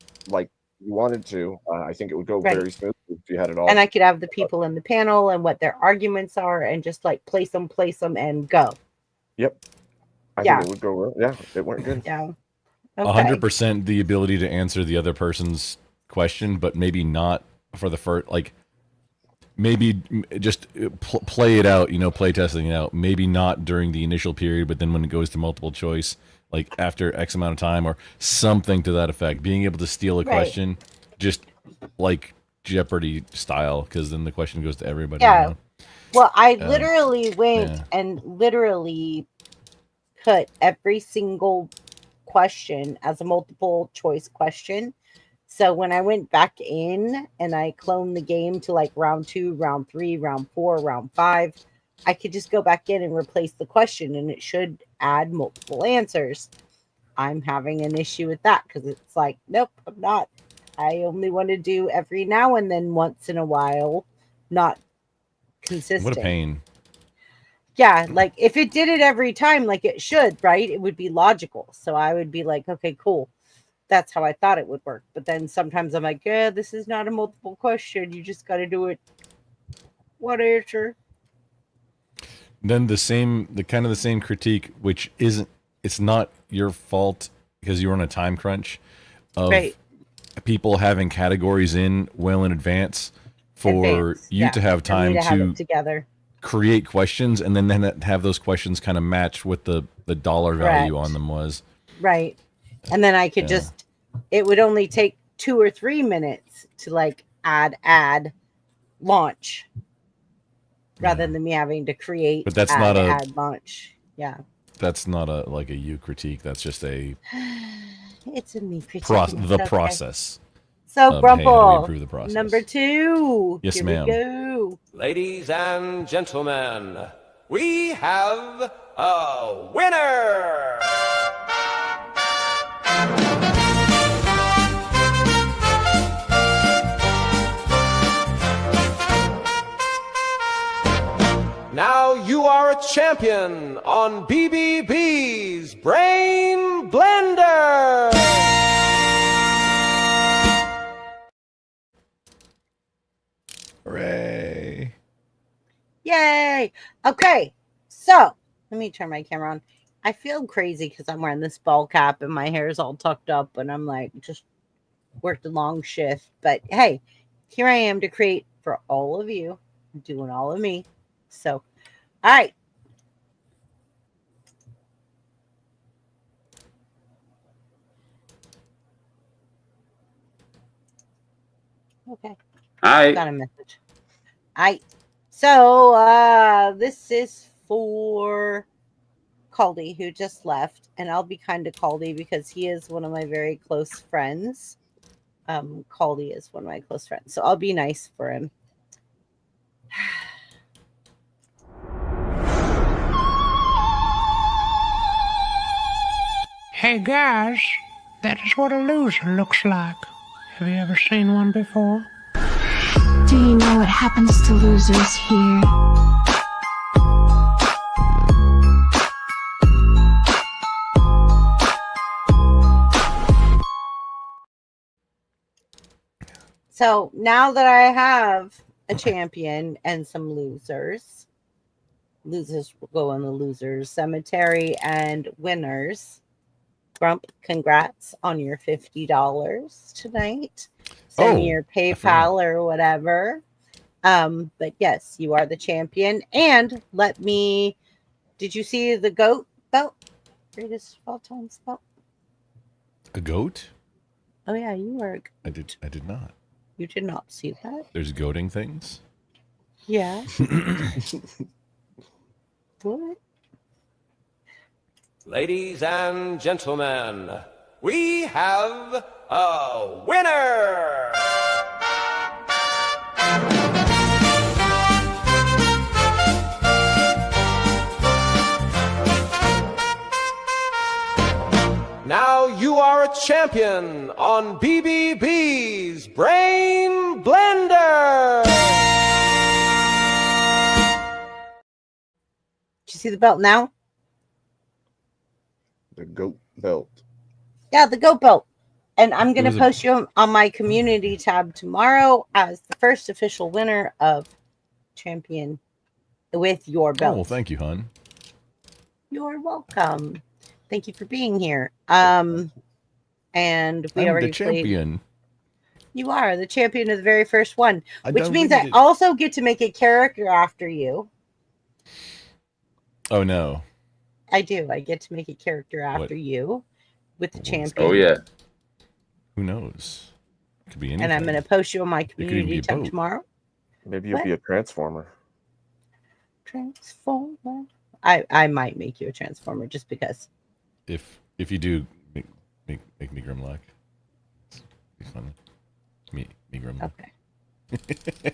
you wanted to, I think it would go Right. very smoothly if you had it all. And I could have the people in the panel and what their arguments are and just like place them, and go. Yep. I Yeah. think it would go well. Yeah, it went good. Yeah. Okay. 100% the ability to answer the other person's question, but maybe not for the first, like, maybe just play it out, play testing it out. Maybe not during the initial period, but then when it goes to multiple choice, like after X amount of time or something to that effect. Being able to steal a Right. question, just like Jeopardy style, because then the question goes to everybody. Yeah. Well, I Um, literally went yeah. and literally put every single question as a multiple choice question. So when I went back in and I cloned the game to like round 2, round 3, round 4, round 5, I could just go back in and replace the question and it should add multiple answers. I'm having an issue with that because it's like, nope, I'm not. I only want to do every now and then once in a while, not consistent. What a pain. Yeah, like if it did it every time like it should, right? It would be logical. So I would be like, okay, cool. That's how I thought it would work. But then sometimes I'm like, yeah, this is not a multiple question. You just got to do it one answer. Then the same critique, which isn't, it's not your fault because you're on a time crunch of Right. people having categories in well in advance for you to have time to have to it together. create questions and then have those questions kind of match what the dollar value Correct. on them was. Right. And then I could just, it would only take 2 or 3 minutes to like add, launch, rather than me having to create. But that's not a- add, launch. Yeah. That's not a you critique. That's just a It's a me critique. the Okay. process. So of, hey, how do we Grumple, improve the process? number 2. Yes, Here ma'am. we go. Ladies and gentlemen, we have a winner! Now you are a champion on BBB's Brain Blender! Hooray. Yay. Okay. So let me turn my camera on. I feel crazy because I'm wearing this ball cap and my hair is all tucked up and I'm like just worked a long shift. But hey, here I am to create for all of you, doing all of me. So, all right. Okay. Hi. Got a message. All right. So this is for Caldy, who just left, and I'll be kind to Caldy because he is one of my very close friends. Caldy is one of my close friends, so I'll be nice for him. Hey guys, that is what a loser looks like. Have you ever seen one before? Do you know what happens to losers here? So now that I have a champion and some losers will go in the losers cemetery, and winners. Grump, congrats on your $50 tonight. Send me your PayPal or whatever. But yes, you are the champion. And did you see the goat belt? Greatest of all time belt. A goat? Oh yeah, you were. I did not. You did not see that? There's goating things? Yeah. What? Ladies and gentlemen, we have a winner! Now you are a champion on BBB's Brain Blender! see the belt now? The goat belt. Yeah, the goat belt. And I'm going was to a- post you on my community tab tomorrow as the first official winner of champion with your belt. Oh, well, thank you, hon. You're welcome. Thank you for being here. And we I'm the already played. champion. You are the champion of the very first one, I which means I deleted it. also get to make a character after you. Oh no. I do. I get to make a character after you with the What was champion. Oh yeah. Who knows? Could be anything. And I'm going to post you on my could even be community a tab boat. tomorrow. Maybe you'll What? be a transformer. Transformer. I might make you a transformer just because. If you do, make me Grimlock. Be funny. Me Grimlock. Okay.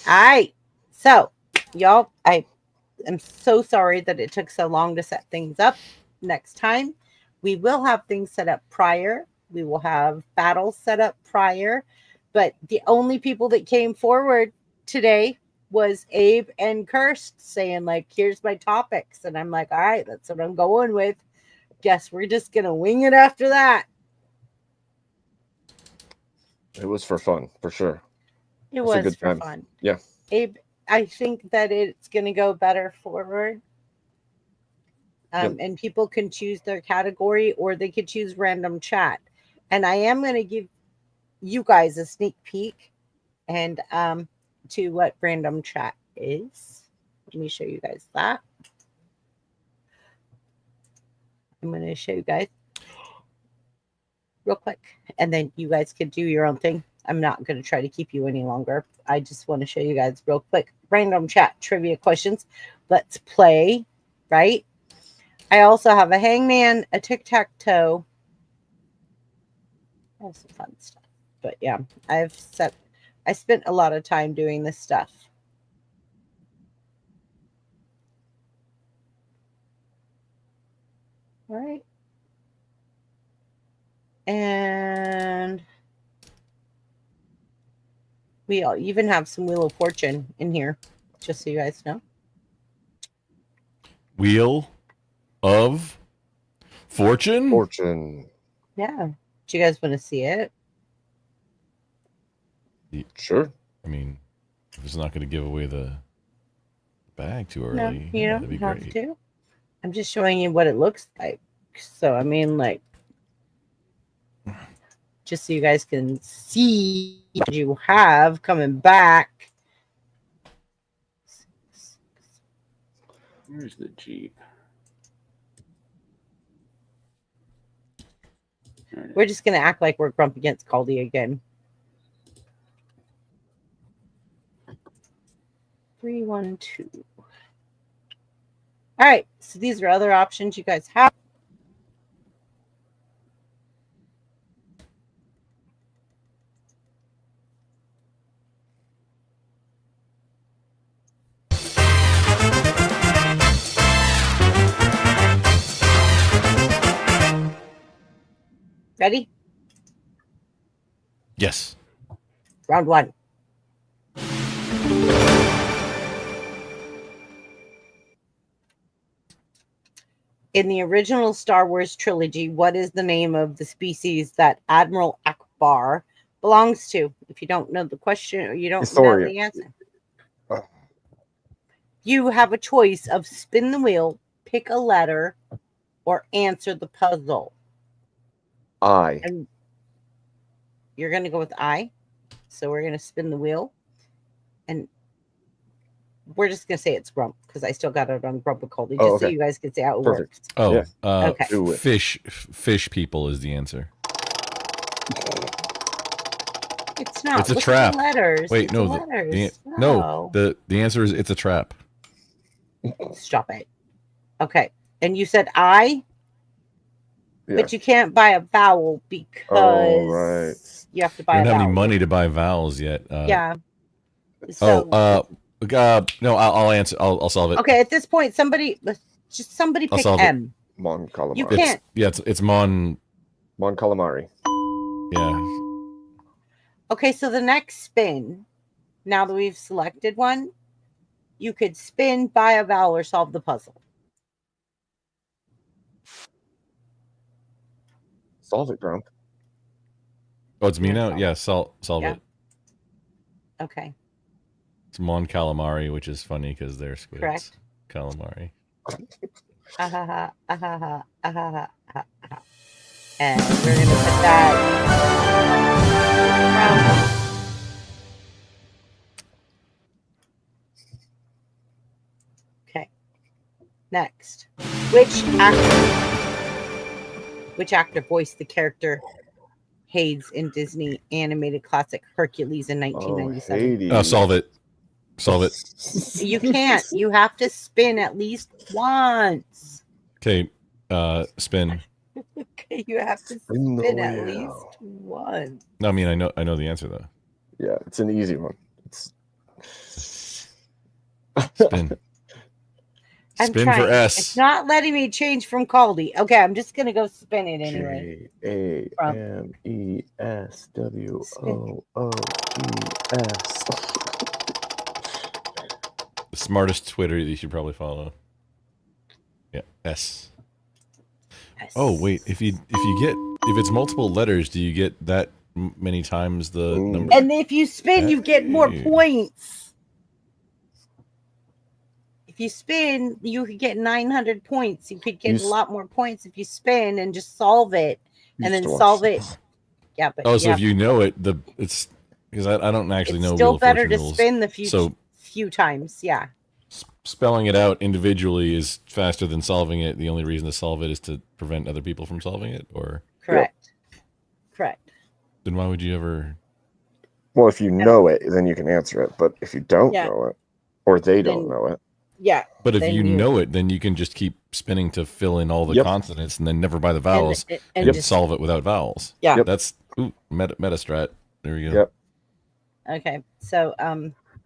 All right. So, y'all, I am so sorry that it took so long to set things up. Next time, we will have things set up prior. We will have battles set up prior. But the only people that came forward today was Abe and Kirst saying, like, here's my topics. And I'm like, all right, that's what I'm going with. Guess we're just going to wing it after that. It was for fun, for sure. It It's a was good for time. fun. Yeah. Abe, I think that it's going to go better forward. Yep. And people can choose their category or they could choose random chat. And I am going to give you guys a sneak peek and to what random chat is. Let me show you guys that. I'm going to show you guys real quick. And then you guys can do your own thing. I'm not going to try to keep you any longer. I just want to show you guys real quick. Random chat trivia questions. Let's play, right? I also have a hangman, a tic-tac-toe. I have some fun stuff. But yeah, I spent a lot of time doing this stuff. All right. And we even have some Wheel of Fortune in here, just so you guys know. Wheel of Fortune? Fortune. Yeah. Do you guys want to see it? Sure. I mean, if it's not going to give away the bag too early, No, you yeah, don't that'd be have great. to. I'm just showing you what it looks like. So, I mean, like, just so you guys can see what you have coming back. Where's the Jeep? We're just going to act like we're Grump against Caldy again. 3, 1, 2. All right. So these are other options you guys have. Ready? Yes. Round 1. In the original Star Wars trilogy, what is the name of the species that Admiral Akbar belongs to? If you don't know the question or you don't know Historian. the answer, you have a choice of spin the wheel, pick a letter, or answer the puzzle. I. And you're going to go with I. So we're going to spin the wheel. And we're just going to say it's Grump because I still got it on Grump and Caldy, just so you guys can see how it works. Oh, Yeah. Okay. Do it. Fish people is the answer. It's not. It's a Look at trap. the letters. Wait, It's no, the letters. no. The answer is it's a trap. Stop it. Okay. And you said I, but you can't buy a vowel because you have to buy You don't a have vowel. any money to buy vowels yet. Yeah. So, no, I'll answer. I'll solve it. okay, at this point, somebody I'll pick solve M. Mon Calamari. You can't. It's Mon Calamari. Yeah. Okay, so the next spin, now that we've selected one, you could spin, buy a vowel, or solve the puzzle. Solve it, Grump. Oh, it's me Yeah, now? solve Yeah, solve Yeah. it. Okay. It's Mon Calamari, which is funny because they're squids. Correct. Calamari. Ahaha, ahaha, ahaha, ahaha. And we're going to put that around. Okay. Next. Which actor voiced the character Hades in Disney animated classic Hercules in 1997? Hades. Oh, solve it. Solve it. You can't. You have to spin at least once. Okay, spin. Okay, you have to Spin the spin at wheel. least once. No, I mean, I know the answer though. Yeah, it's an easy one. It's Spin. I'm Spin trying. for S. It's not letting me change from Caldy. Okay, I'm just gonna go spin it anyway. JAMESWOOES. The smartest Twitter that you should probably follow. Yeah, S. Oh wait, if it's multiple letters, do you get that many times the number? And if you spin, you get more Hey. points. If you spin, you could get 900 points. You could get a lot more points if you spin and just solve it, and then solve it. Yeah, but Oh, so if you know it, it's because I don't actually it's know. still Wheel of better Fortune to rules. spin the So few times. Yeah. spelling it out individually is faster than solving it. The only reason to solve it is to prevent other people from solving it, or Correct. Correct. then why would you ever? Well, if you know it, then you can answer it. But if you don't Yeah. know it, or they don't Then- know it, Yeah. But if then you know it, then you can just keep spinning to fill in all the Yep. consonants, and then never buy the vowels, and and just- solve it without vowels. Yeah. Yep. That's meta strat. There we go. Yep. Okay. So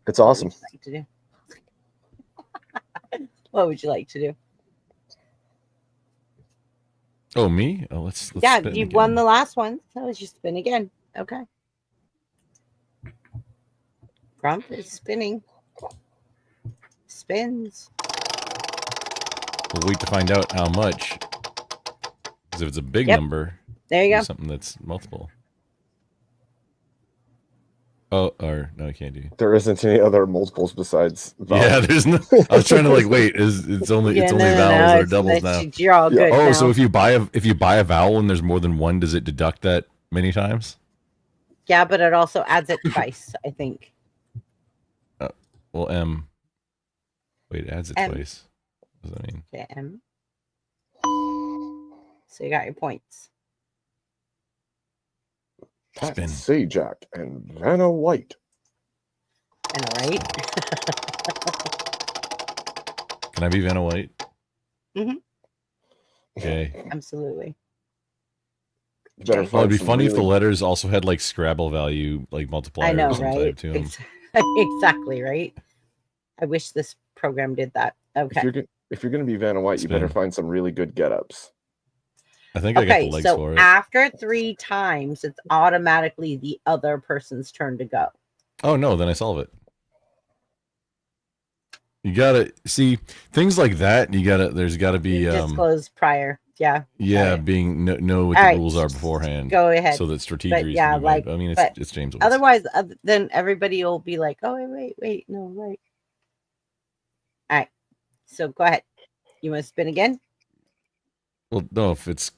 It's awesome. What would you like to do? What would you like to do? Oh, me? Oh, let's Yeah, spin you again. won the last one, so let's just spin again. Okay. Grump is spinning. Spins. We'll wait to find out how much. Because if it's a big Yep. number, There you do go. something that's multiple. Oh, or no, I can't do. There isn't any other multiples besides vowels. Yeah, there's no. I was trying to wait. It's only Yeah, vowels or doubles now. You're all good Oh, now. so if you buy a vowel and there's more than one, does it deduct that many times? Yeah, but it also adds it twice, I think. Well, M. Wait, it adds it M. twice. What does that mean? Okay, M. So you got your points. Pat Spin. Sajak and Vanna White. And all right. Can I be Vanna White? Mhm. Okay. Absolutely. Better Well, it'd find be some funny if the really- letters also had like Scrabble value, like multipliers. I know, inside right? to 'em. Exactly, right? I wish this program did that. Okay. If you're gonna be Vanna White, you better Spin. find some really good get-ups. I think I got the Okay, legs so for it. after 3 times, it's automatically the other person's turn to go. Oh no, then I solve it. You gotta see things like that. There's gotta be Disclose prior. Yeah. yeah, being know what the All right, rules are beforehand. Go ahead. So that strategic. But yeah, like, I mean, but it's James. Woods. Otherwise, then everybody will be like, "Oh, wait, no, right." All right. So go ahead. You want to spin again? Well, no, if this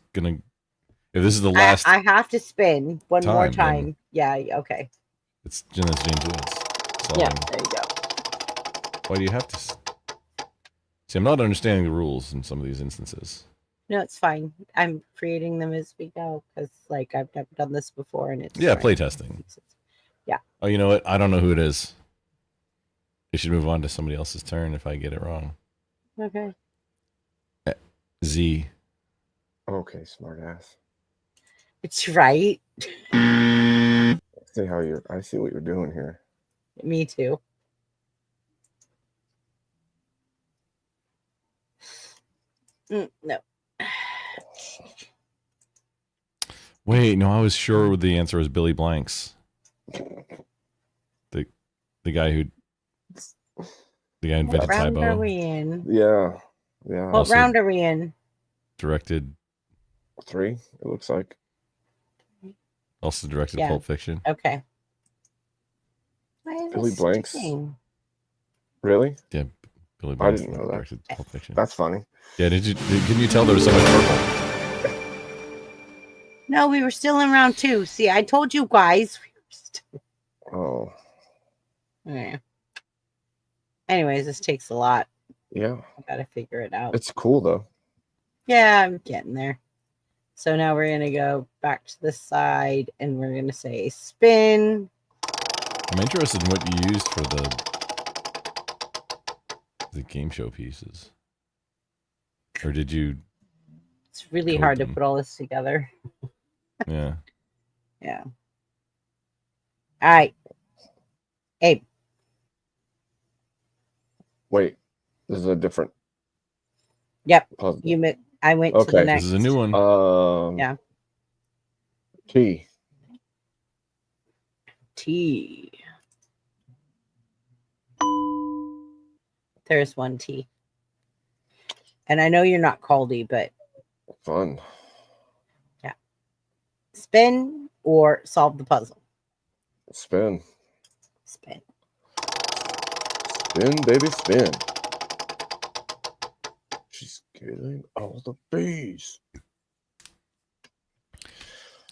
is the last, I have to spin one more time, then- time. Yeah. Okay. it's James Woods. Yeah. Solving. There you go. Why do you have to? See, I'm not understanding the rules in some of these instances. No, it's fine. I'm creating them as we go because, like, I've never done this before, and it's Yeah, fine. play testing. Yeah. Oh, you know what? I don't know who it is. You should move on to somebody else's turn if I get it wrong. Okay. Z. Okay, smart ass. It's right. I see what you're doing here. Me too. No. Wait, no, I was sure the answer was Billy Blanks. The guy who invented What round are Tybo, we in? Yeah. What Also- round are we in? directed. 3, it looks like. Also directed Yeah. Pulp Fiction. Okay. Why is Billy it Blanks. sticking? Really? Yeah, Billy I Blanks didn't know that. directed Pulp Fiction. That's funny. Yeah, can you tell there was so much purple? No, we were still in round 2. See, I told you guys. Oh. Yeah. Anyways, this takes a lot. Yeah. I gotta figure it out. It's cool though. Yeah, I'm getting there. So now we're gonna go back to the side and we're gonna say spin. I'm interested in what you used for the game show pieces. Or did you? It's really code hard them? to put all this together. Yeah. Yeah. All right. Abe. Wait, this is a different Yep. puzzle. I went to the Okay. next. This is a new one. Yeah. T. T. There's one T. And I know you're not Caldy, but Fun. yeah. Spin or solve the puzzle. Spin. Spin. Spin, baby, spin. She's getting all the bees.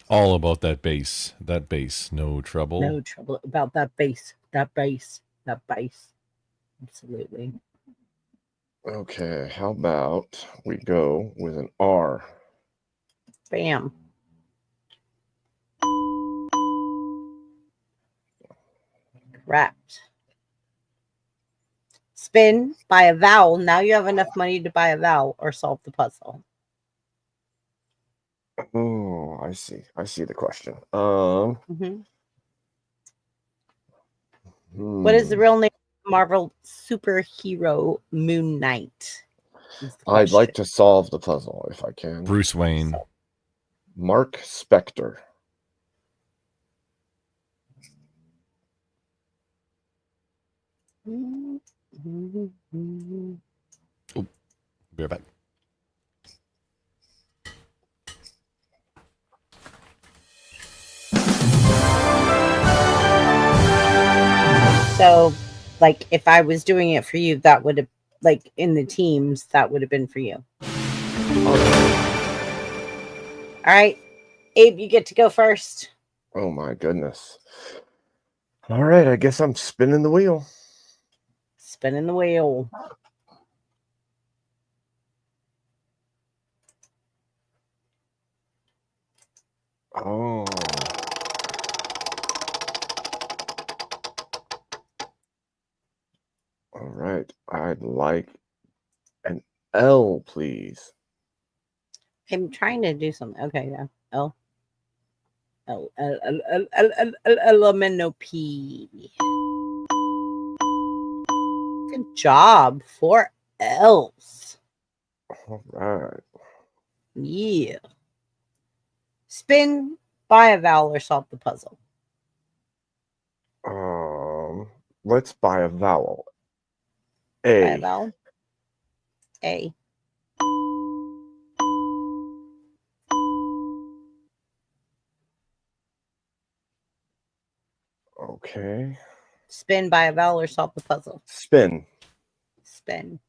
All about that bass. That bass. No trouble. No trouble about that bass. That bass. That bass. Absolutely. Okay, how about we go with an R? Bam. Correct. Spin, buy a vowel. Now you have enough money to buy a vowel or solve the puzzle. Oh, I see. I see the question. What is the real name of Marvel superhero Moon Knight? I'd like to solve the puzzle if I can. Bruce Wayne. Mark Spector. Oh, be right back. So, like, if I was doing it for you, that would have, like, in the teams, that would have been for you. All right. Abe, you get to go first. Oh my goodness. All right, I guess I'm spinning the wheel. Spinning the wheel. Oh. All right. I'd like an L, please. I'm trying to do something. Okay, yeah. L. Elemento P. Good job. 4 L's. All right. Yeah. Spin, buy a vowel, or solve the puzzle. Let's buy a vowel. Buy a A. vowel. A. Okay. Spin, buy a vowel, or solve the puzzle. Spin. Spin.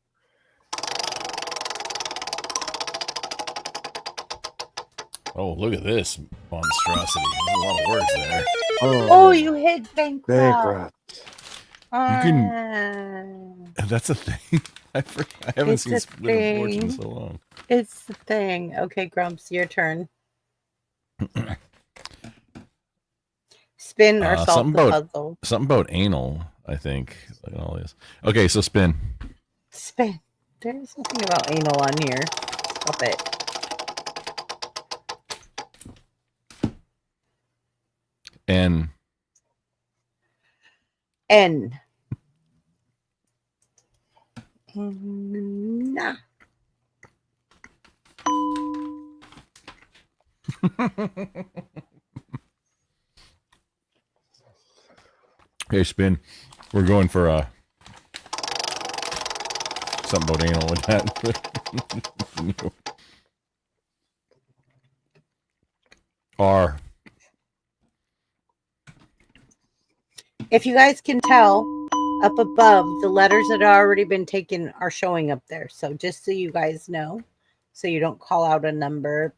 Oh, look at this monstrosity. There's a lot of words there. Oh, you hit bankrupt. Bankrupt. You can. That's a thing. I haven't seen Split of Fortune in so long. It's the thing. Okay, Grumps, your turn. Spin or solve the puzzle. Something about anal, I think. Look at all this. Okay, so spin. Spin. There's nothing about anal on here. Stop it. N. N. Nah. Okay, spin. We're going for something about anal with that. R. If you guys can tell, up above, the letters that have already been taken are showing up there. So just so you guys know, so you don't call out a number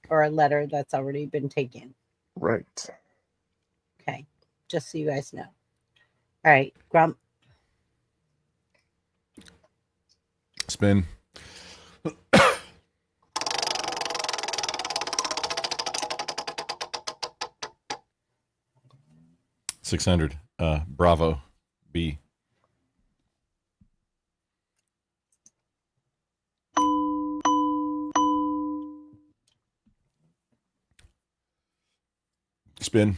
or a letter that's already been taken. Right. Okay. Just so you guys know. All right, Grump. Spin. 600. Bravo. B. Spin.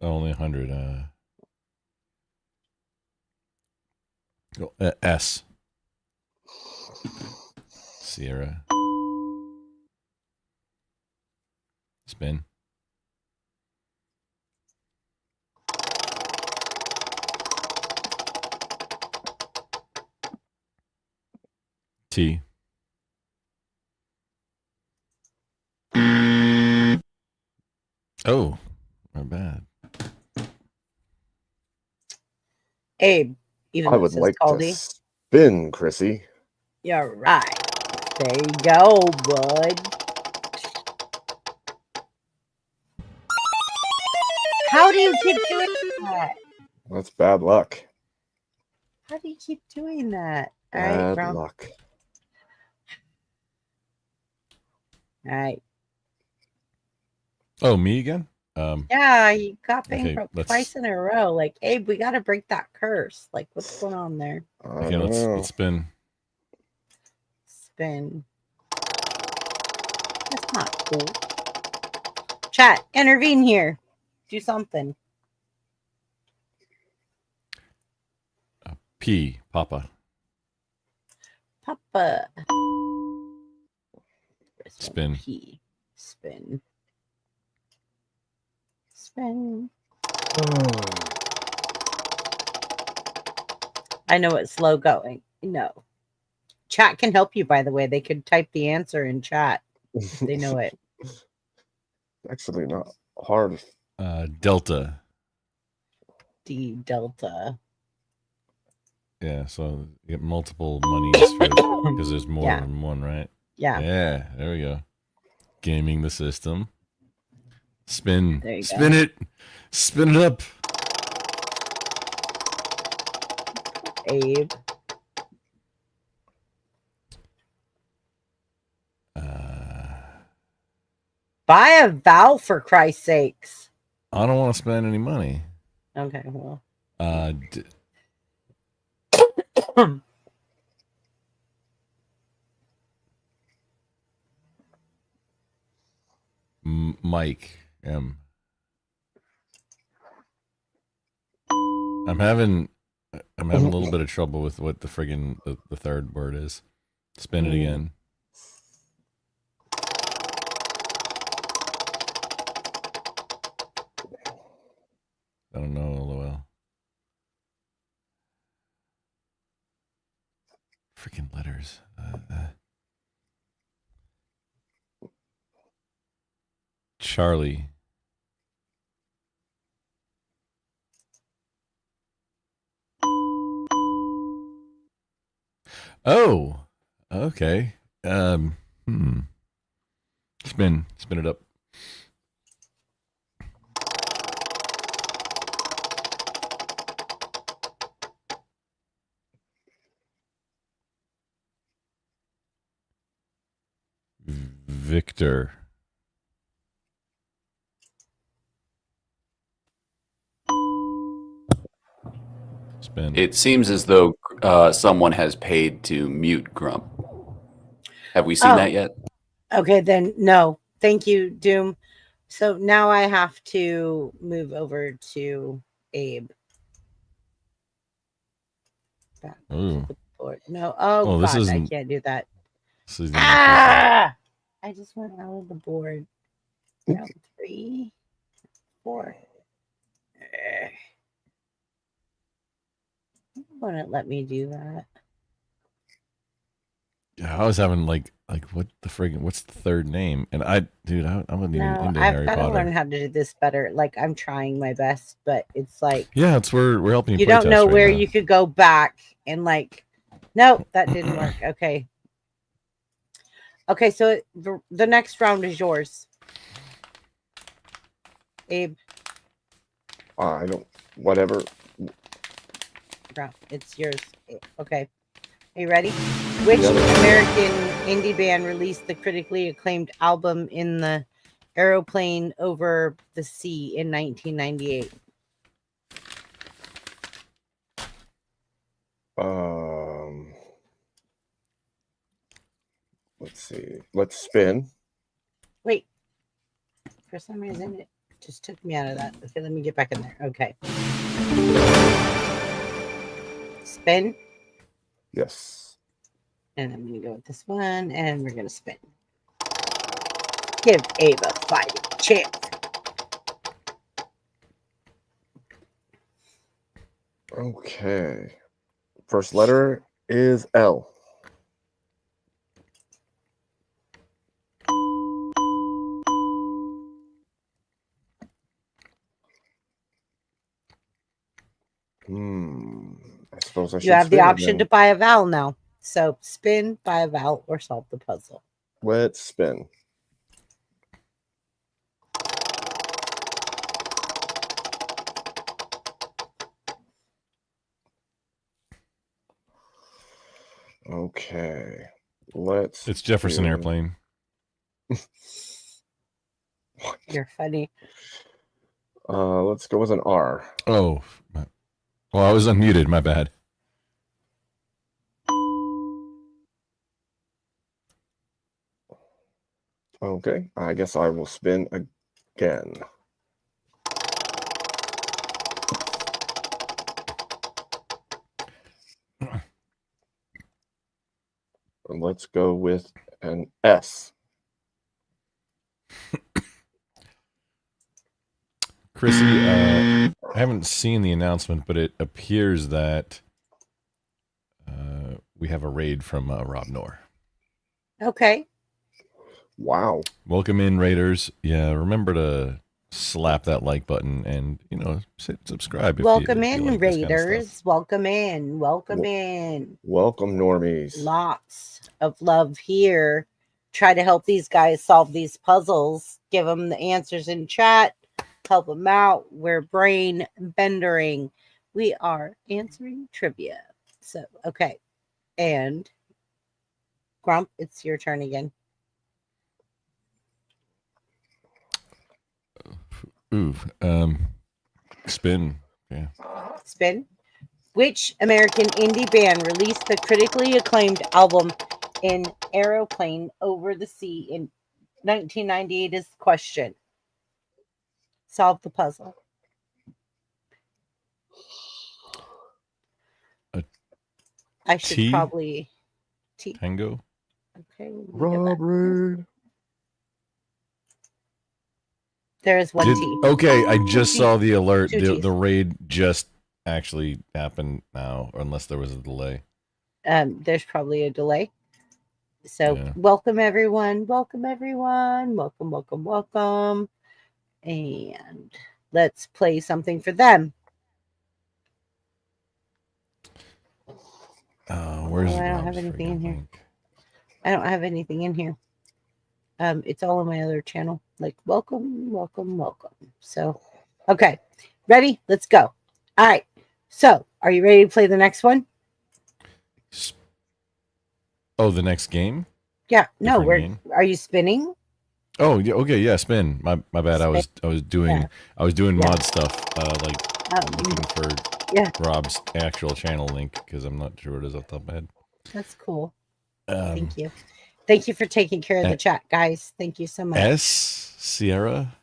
Only 100. S. Sierra. Spin. T. Oh, not bad. Abe, even I though it would says like to Caldy. spin, Chrissy. You're right. There you go, bud. How do you keep doing that? That's bad luck. How do you keep doing that? All right, Bad Grump. luck. All right. Oh, me again? Yeah, you got Okay, bankrupt let's- twice in a row. Like, Abe, we got to break that curse. Like, what's going on there? Okay, let's spin. Spin. That's not cool. Chat, intervene here. Do something. P. Papa. Papa. Spin. P. Spin. Spin. I know it's slow going. No. Chat can help you, by the way. They could type the answer in chat if they know it. Actually, not hard. Delta. D Delta. Yeah, so you get multiple monies because there's more Yeah. than one, right? Yeah. Yeah, there we go. Gaming the system. Spin. There you Spin go. it. Spin it up. Abe. Buy a vowel for Christ's sakes. I don't want to spend any money. Okay, well. Mike. I'm having a little bit of trouble with what the friggin' the third word is. Spin it again. I don't know, lol. Freaking letters. Charlie. Oh, okay. Spin it up. Victor. Spin. It seems as though someone has paid to mute Grump. Have we seen that yet? Okay, then no. Thank you, Doom. So now I have to move over to Abe. Back Ooh. to the board. No. Oh, Oh, this God, I isn't- can't do that. This is I just went out of the board. Round 3, 4. wouldn't let me do that. Yeah, I was having like what the friggin' what's the third name? And I wasn't even No, into I've Harry got to Potter. learn how to do this better. Like I'm trying my best, but it's like Yeah, it's we're helping you. you play don't test know right where now. you could go back and like, nope, that didn't work. Okay. Okay, so the next round is yours. Abe, I don't. Whatever. it's yours. Okay. Are you ready? Which American indie band released the critically acclaimed album In the Aeroplane Over the Sea in 1998? Let's see. Let's spin. Wait. For some reason, it just took me out of that. Okay, let me get back in there. Okay. Spin. Yes. And I'm going to go with this one, and we're going to spin. Give Abe a fighting chance. Okay. First letter is L. I suppose I should. You have the spin option now. to buy a vowel now. So spin, buy a vowel, or solve the puzzle. Let's spin. Okay. It's Jefferson Airplane. You're funny. Let's go with an R. Oh. Well, I was unmuted. My bad. Okay. I guess I will spin again. And let's go with an S. Chrissy, I haven't seen the announcement, but it appears that we have a raid from Rob Knorr. Okay. Wow. Welcome in, Raiders. Yeah, remember to slap that like button and, subscribe. Welcome if you in, like this kind of Raiders. stuff. Welcome in. Welcome in. Welcome, normies. Lots of love here. Try to help these guys solve these puzzles. Give them the answers in chat. Help them out. We're brain bendering. We are answering trivia. So, okay. And Grump, it's your turn again. Ooh, spin. Yeah. Spin. Which American indie band released the critically acclaimed album In Aeroplane Over the Sea in 1998 is the question. Solve the puzzle. I should probably Tango. Okay. Robbery. There is one T. Okay, I just saw the alert. Two The raid just actually happened now, unless there was a delay. There's probably a delay. So welcome everyone. Welcome everyone. Welcome, welcome, welcome. And let's play something for them. Where's I don't have anything in here. I don't have anything in here. It's all on my other channel. Like welcome, welcome, welcome. So, okay, ready? Let's go. All right. So, are you ready to play the next one? Oh, the next game? Yeah. No, game? Are you spinning? Oh, yeah. Okay, yeah. Spin. My bad. Spin. I was doing mod stuff. Looking for Rob's actual channel link because I'm not sure what it is off the top of my head. That's cool. Thank you. Thank you for taking care of the chat, guys. Thank you so much. Sierra.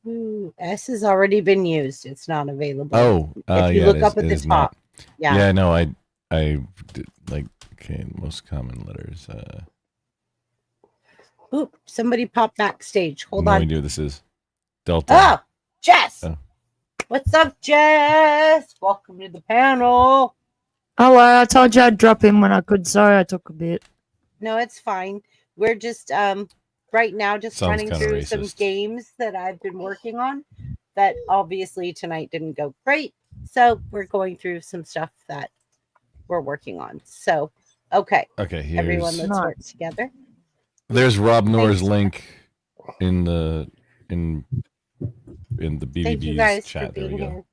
Ooh, S has already been used. It's not available. Oh, if you look up at the top. Yeah. Yeah. No, I did, most common letters. Oop! Somebody popped backstage. Hold on. No idea who this is. Delta. Oh, Jess. Oh. What's up, Jess? Welcome to the panel. Oh, well, I told you I'd drop in when I could. Sorry, I took a bit. No, it's fine. We're just right now just Sounds running kinda through some racist. games that I've been working on that obviously tonight didn't go great. So we're going through some stuff that we're working on. So okay. Okay, Everyone, here's let's work together. there's Rob Noor's Thanks. link in the Thank you BBB's guys chat. for There we being go. here.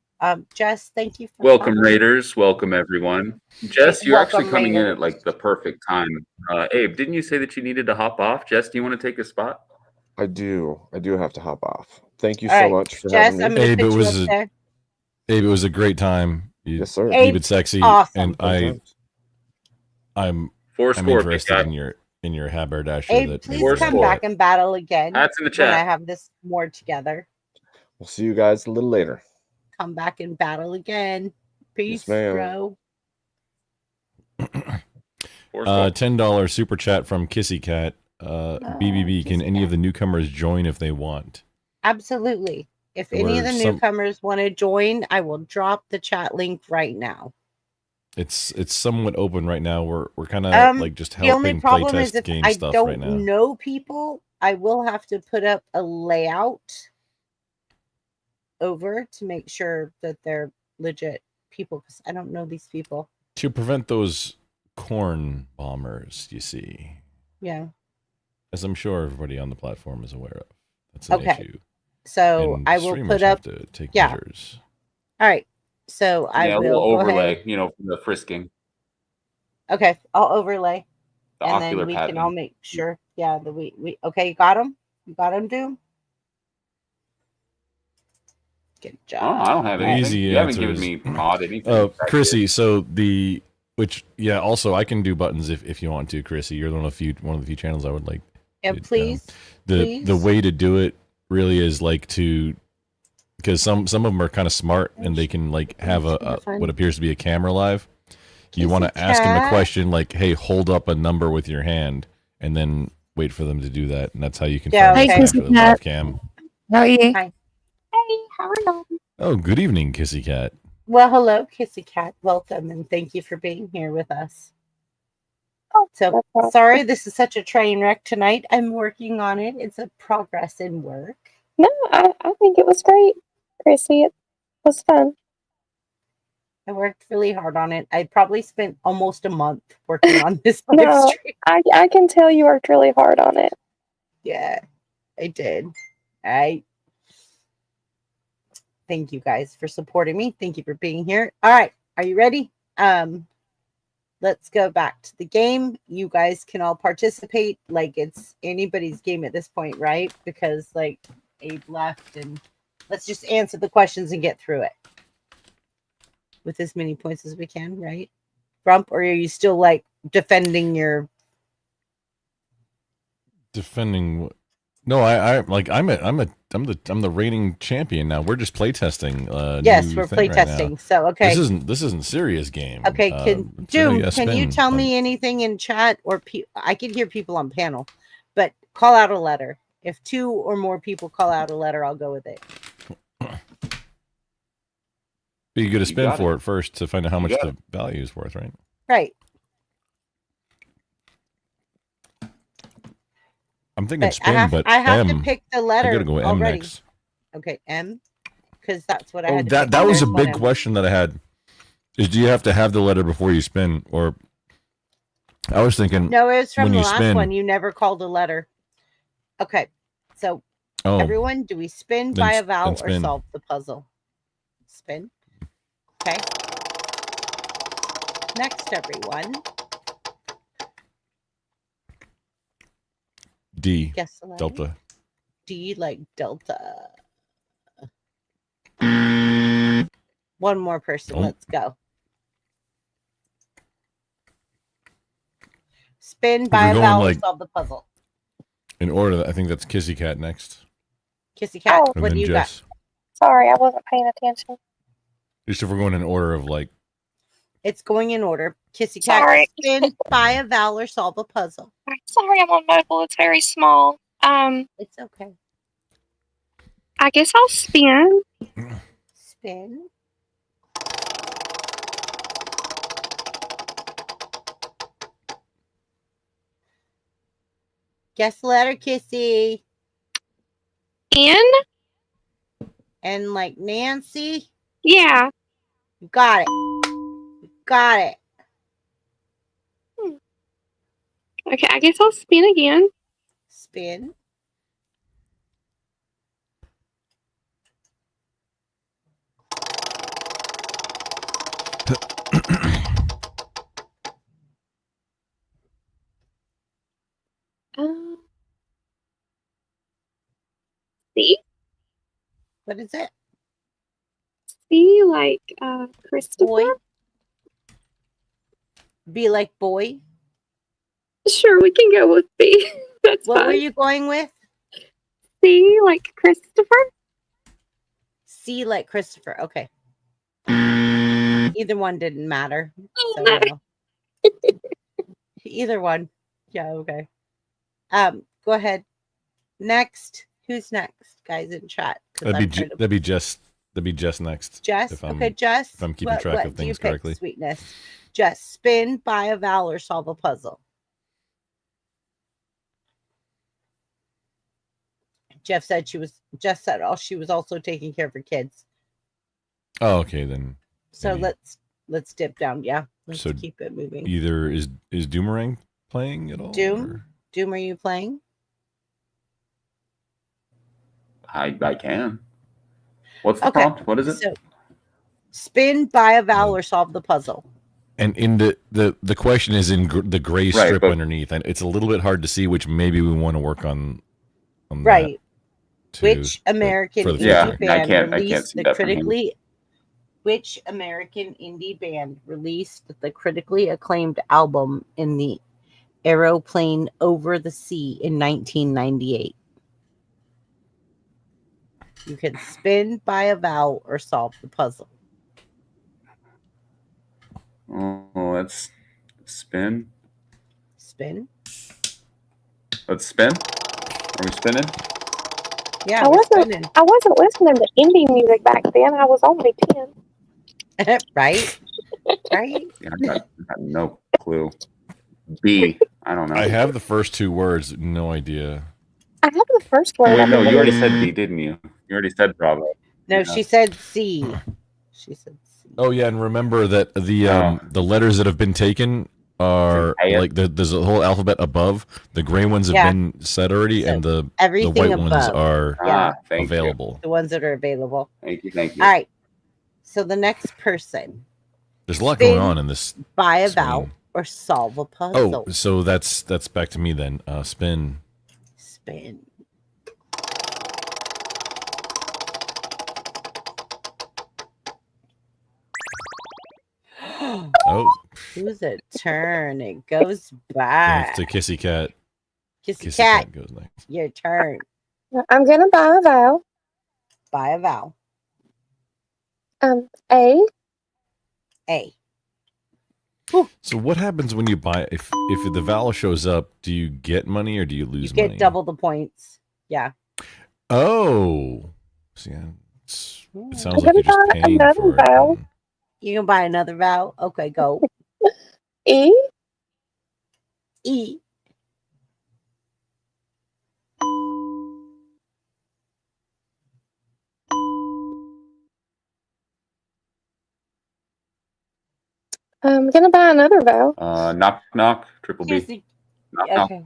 Jess, thank you for Welcome, coming. Raiders. Welcome, everyone. Jess, you're actually Welcome, coming in Raiders. at like the perfect time. Abe, didn't you say that you needed to hop off? Jess, do you want to take a spot? I do have to hop off. Thank you All so right, much for Jess, having I'm me. gonna Abe, put you up there. Abe, it was a great time. You Yes, sir. keep it Abe's sexy, awesome. and I'm Four I'm score, big interested guy. in your haberdasher. Abe, That please Four come score. back and battle again Hats in the when I chat. have this more together. We'll see you guys a little later. Come back and battle again. Peace, ma'am. bro. $10 super chat from Kissy Cat. BBB, can any of the newcomers join if they want? Absolutely. If any of Or the newcomers want to join, I will drop the chat link right now. It's somewhat open right now. We're kind of like just The only helping problem is playtest if game I stuff don't right now. know people, I will have to put up a layout over to make sure that they're legit people because I don't know these people. To prevent those corn bombers, you see. Yeah. As I'm sure everybody on the platform is aware of. That's an issue. So And I will streamers put up have to take yeah. measures. All right. So I Yeah, a will little go overlay, ahead. you know, from the frisking. Okay, I'll overlay. The And ocular then we can pattern. all make sure. Yeah, the we okay, you got him? You got him, Doom? Good job. Oh, I don't have anything. Easy You haven't answers. given me mod anything. Oh, back Chrissy, here. so also I can do buttons if you want to, Chrissy. You're one of the few channels I would like. Yeah, please. The way to do it really is like to, because some of them are kind of smart and they can like have a what appears to be a camera live. You want to ask them a question like, "Hey, hold up a number with your hand," and then wait for them to do that, and that's how you can after the live cam. How are you? Hi. Hey, how are you? Oh, good evening, Kissy Cat. Well, hello, Kissy Cat. Welcome and thank you for being here with us. So sorry this is such a train wreck tonight. I'm working on it. It's a progress in work. No, I think it was great, Chrissy. It was fun. I worked really hard on it. I probably spent almost a month working on this live No, stream. I can tell you worked really hard on it. Yeah, I did. All right. Thank you guys for supporting me. Thank you for being here. All right. Are you ready? Let's go back to the game. You guys can all participate like it's anybody's game at this point, right? Because like Abe left and let's just answer the questions and get through it with as many points as we can, right? Grump, or are you still like defending your No, I'm the reigning champion now. We're just playtesting. Yes, we're playtesting. So okay, this isn't serious game. Okay, can you tell me? me anything in chat or I can hear people on panel, but call out a letter. If 2 or more people call out a letter, I'll go with it. But you get a spin got for it. it first to find out how You much got the it. value is worth, right? Right. I'm thinking But spin, I have M. to pick the letter I gotta go with M already. next. Okay, M, because that's what I Oh, had. To pick. that was a There's one big M. question that I had. Is do you have to have the letter before you spin, or I was thinking No, it was from when the you last spin. one. You never called a letter. Okay, so Oh. everyone, do we spin, Then buy a s- vowel, then or spin. solve the puzzle? Spin. Okay. Next, everyone. D. Guess the letter. Delta. D like Delta. One more person. Oh. Let's go. Spin, If buy we're a going, vowel, or like, solve the puzzle. In order, I think that's Kissy Cat next. Kissy Cat, Oh. And what then do you Jess. Sorry, I wasn't paying attention. Just if we're going in order of like, got? It's going in order. Kissy Cat, Sorry. spin, buy a vowel, or solve a puzzle. Sorry, I'm on mobile. It's very small. It's okay. I guess I'll spin. Spin. Guess the letter, Kissy. N? And like Nancy? Yeah. You got it. You got it. Okay, I guess I'll spin again. Spin. C? What is it? C like Christopher? Boy. Be like boy. Sure, we can go with B. That's What fine. were you going with? C like Christopher? C like Christopher. Okay. Either one didn't matter. So no. Either one. Yeah, okay. Go ahead. Next. Who's next, guys, in chat? That'd be Jess next. Jess. If I'm, Okay, Jess. If I'm keeping track of do you things pick, correctly. Sweetness. Jess, spin, buy a vowel, or solve a puzzle. Jess said she was also taking care of her kids. Oh, okay then. So maybe. let's dip down. Yeah, let's So keep it moving. Either is Doomerang playing at all? Doom, are you playing? I can. What's the prompt? What is it? So, spin, buy a vowel, or solve the puzzle. And in the question is in the gray strip underneath, and it's a little bit hard to see, which maybe we want to work on right. That Which American indie band released the critically? Which American indie band released the critically acclaimed album In the Aeroplane Over the Sea in 1998? You can spin, buy a vowel, or solve the puzzle. Oh, let's spin. Spin. Let's spin. Are we spinning? Yeah, I wasn't listening to indie music back then. I was only 10. Right? Right? Yeah, I got no clue. B. I don't know. I have the first two words. No idea. I have the first word. Wait, no, you already said B, didn't you? You already said Bravo. No, yeah. She said C. She said C. Oh yeah, and remember that the letters that have been taken are like there's a whole alphabet above. The gray ones have been said already, and the white ones are available. The ones that are available. Thank you. All right. So the next person. There's a lot going on in this. Buy a vowel or solve a puzzle. Oh, so that's back to me then. Spin. Spin. Oh. Who's it turn? It goes back. It's a Kissy Cat. Kissy Cat goes next. Your turn. I'm gonna buy a vowel. Buy a vowel. A. A. So what happens when you buy if the vowel shows up? Do you get money or do you lose money? You get double the points. Yeah. Oh. See, it sounds I'm like you're just buy paying another for vowel. it. You can buy another vowel. Okay, go. E. E. I'm gonna buy another vowel. Knock knock. Triple B. Kissy. Knock Okay.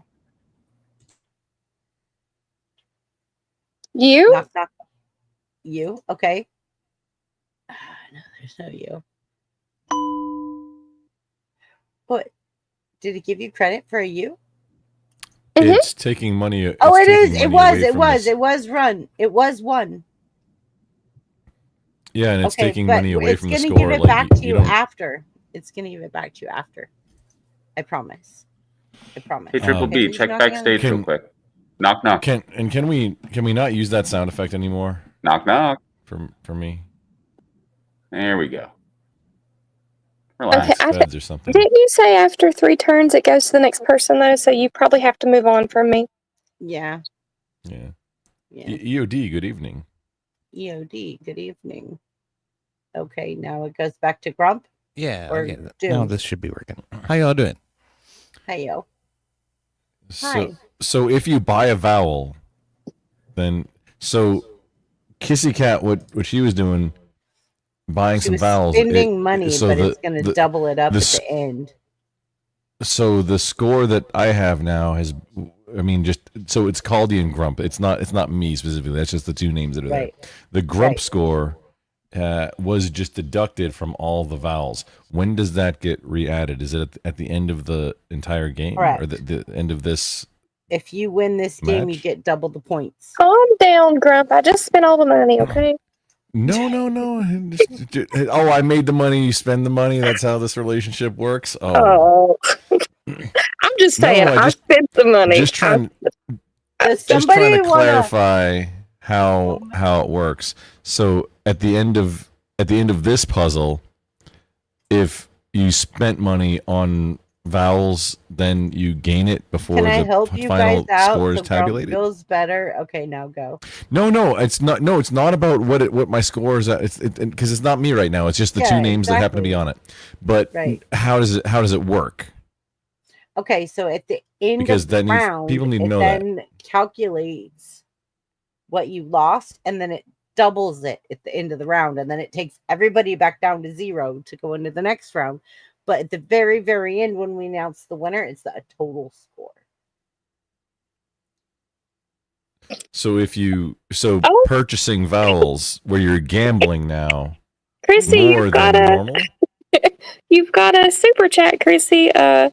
You. Knock knock. You. Okay. No, there's no you. What? Did it give you credit for a U? It's taking money. Oh, it is. It was run. It was one. Yeah, and it's taking but money away from the It's score. gonna give it back to you don't- after. It's gonna give it back to you after. I promise. I promise. Hey, Triple B, who's check knocking on backstage the- real quick. Knock knock. Can we not use that sound effect anymore? Knock knock. For me. There we go. Relax. Okay, Feds or something. Didn't you say after 3 turns it goes to the next person though? So you probably have to move on from me. Yeah. Yeah. Yeah. EOD, good evening. EOD, good evening. Okay, now it goes back to Grump. Yeah, Or okay. Doom. Now this should be working. How y'all doing? Hey yo. Hi. So if you buy a vowel, then Kissy Cat, what she was doing, buying She some was vowels. spending money, So but it's going to double it up at the the end. so the score that I have now has, I mean, just so it's Caldy and Grump. It's not me specifically. That's just the two names that are Right. there. The Grump Right. score was just deducted from all the vowels. When does that get re-added? Is it at the end of the entire game, or Correct. the end of this? If you win this game, you Match? get double the points. Calm down, Grump. I just spent all the money, okay? No. Oh, I made the money. You spend the money. That's how this relationship works. Oh, I'm just saying, No, I spent the money. just trying. Does Just trying somebody to want to? clarify how it works. So at the end of this puzzle, if you spent money on vowels, then you gain it before Can I the help you final guys out score is so Grump tabulated. feels better? Okay, now go. No, it's not. No, it's not about what my score is at. It's because it's not me right now. It's just the two Yeah, names that happen to be exactly. on it. But Right. how does it work? Okay, so at the end Because of the round, people need to it know that. then calculates what you lost, and then it doubles it at the end of the round, and then it takes everybody back down to 0 to go into the next round. But at the very, very end, when we announce the winner, it's a total score. So Oh. purchasing vowels where you're gambling now Chrissy, more than normal. You've got a super chat, Chrissy. Angry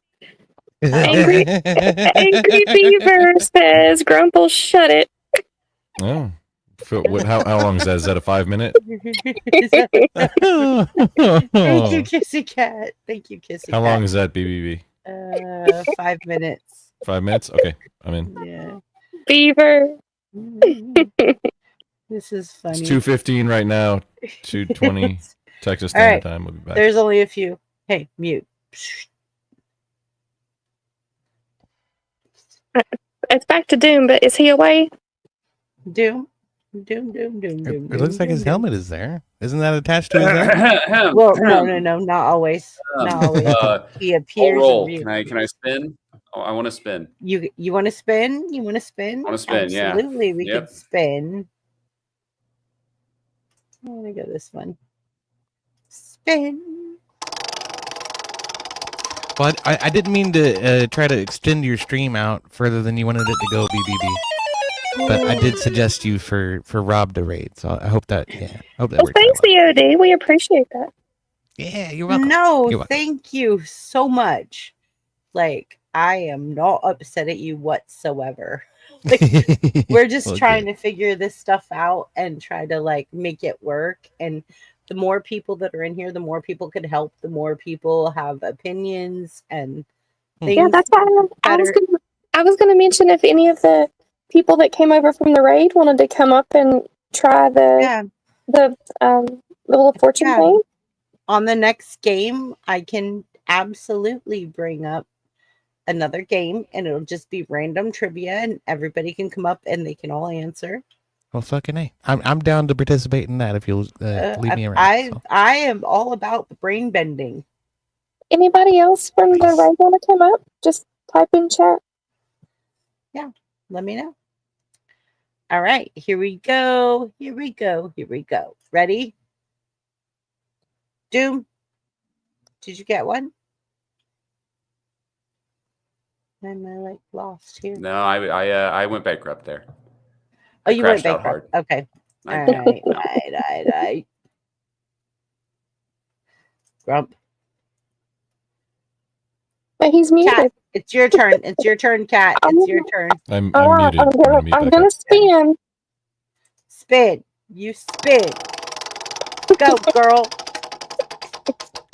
Beaver says, "Grumple, shut it." Oh, how long is that? Is that a 5-minute? Thank you, Kissy Cat. Thank you, Kissy How Cat. long is that, BBB? 5 minutes. 5 minutes? Okay, I'm in. Yeah. Beaver. This is funny. It's 2:15 right now. 2:20 Texas All Standard right. Time. We'll be back. There's only a few. Hey, mute. It's back to Doom, but is he away? Doom. It looks like his helmet is there. Isn't that attached to his head? Well, no, not always. Not always. He appears. I'll roll. in Can I spin? Oh, I want to spin. You want to spin? You want to spin? I want to spin. Yeah. Absolutely, we Yep. could spin. I'm gonna go this one. Spin. Well, I didn't mean to try to extend your stream out further than you wanted it to go, BBB. But I did suggest you for Rob to raid, so I hope that works out. Thanks, COD. We appreciate that. Yeah, you're welcome. No, You're welcome. thank you so much. Like, I am not upset at you whatsoever. Like, we're just Well, trying to figure this stuff out and try to like make it work. And the more people that are in here, the more people could help. The more people have opinions and things. Yeah, that's why I was gonna mention if any of the people that came over from the raid wanted to come up and try the Wheel of Fortune thing. On the next game, I can absolutely bring up another game, and it'll just be random trivia, and everybody can come up and they can all answer. Well, fucking A. I'm down to participate in that if you'll leave me around. I am all about the brain bending. Anybody else from the raid want to come up? Just type in chat. Yeah, let me know. All right, here we go. Here we go. Here we go. Ready? Doom, did you get one? Am I like lost here? No, I went bankrupt there. Oh, you went crashed out bankrupt. Okay. I All did. right. Grump. But he's muted. Cat, it's your turn. It's your turn, Cat. It's your turn. I'm muted. I'm gonna spin. Spin. You spin. Go, girl.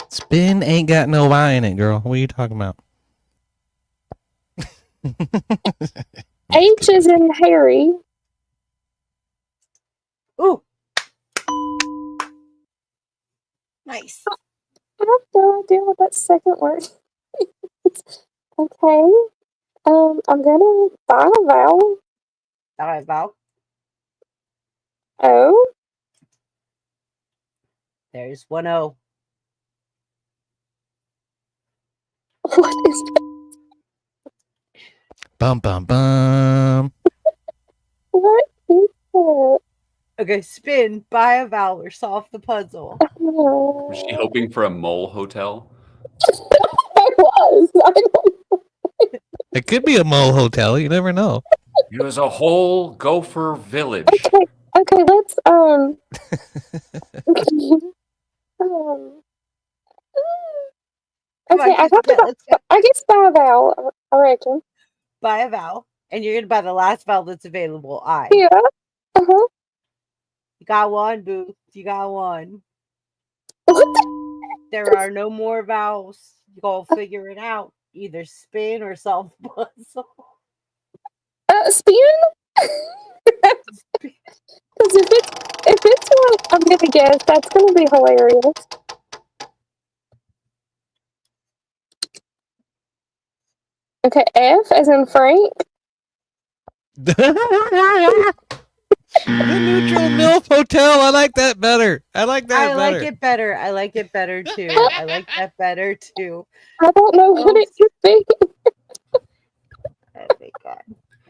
Spin ain't got no Y in it, girl. What are you talking about? H is in Harry. Ooh. Nice. I have no idea what that second word is. Okay. I'm gonna buy a vowel. All right, Val. O. There's one O. What is that? Bum bum bum. What is that? Okay, spin, buy a vowel, or solve the puzzle. Was she hoping for a mole hotel? I was. I don't. It could be a mole hotel. You never know. It was a whole gopher village. Okay, let's um, Come on, okay, I Kissy Cat, let's go. guess by a vowel, I reckon. Buy a vowel, and you're gonna buy the last vowel that's available. I. Yeah. Uh-huh. You got one, boo. You got one. There are no more vowels. You gotta figure it out. Either spin or solve the puzzle. Spin? Because if it's what I'm gonna guess, that's gonna be hilarious. Okay, F as in Frank. The neutral MILF hotel. I like that better. I like that better. Like it better. I like it better too. I like that better too. I don't know what it could be. Oh my god.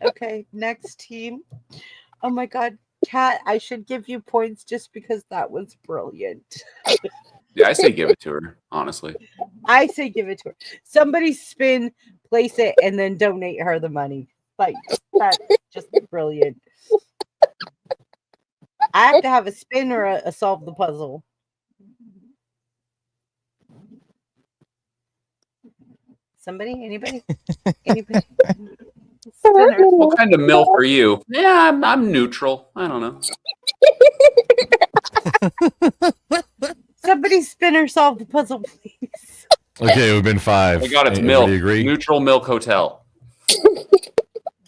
Okay, next team. Oh my god, Kat, I should give you points just because that was brilliant. Yeah, I say give it to her, honestly. I say give it to her. Somebody spin, place it, and then donate her the money. Like, that's just brilliant. I have to have a spin or a solve the puzzle. Somebody? Anybody? Anybody? Spinner. What kind of milk are you? Yeah, I'm neutral. I don't know. Somebody spin or solve the puzzle, please. Okay, we've been 5. I got it's Everybody milk. agree? Neutral milk hotel.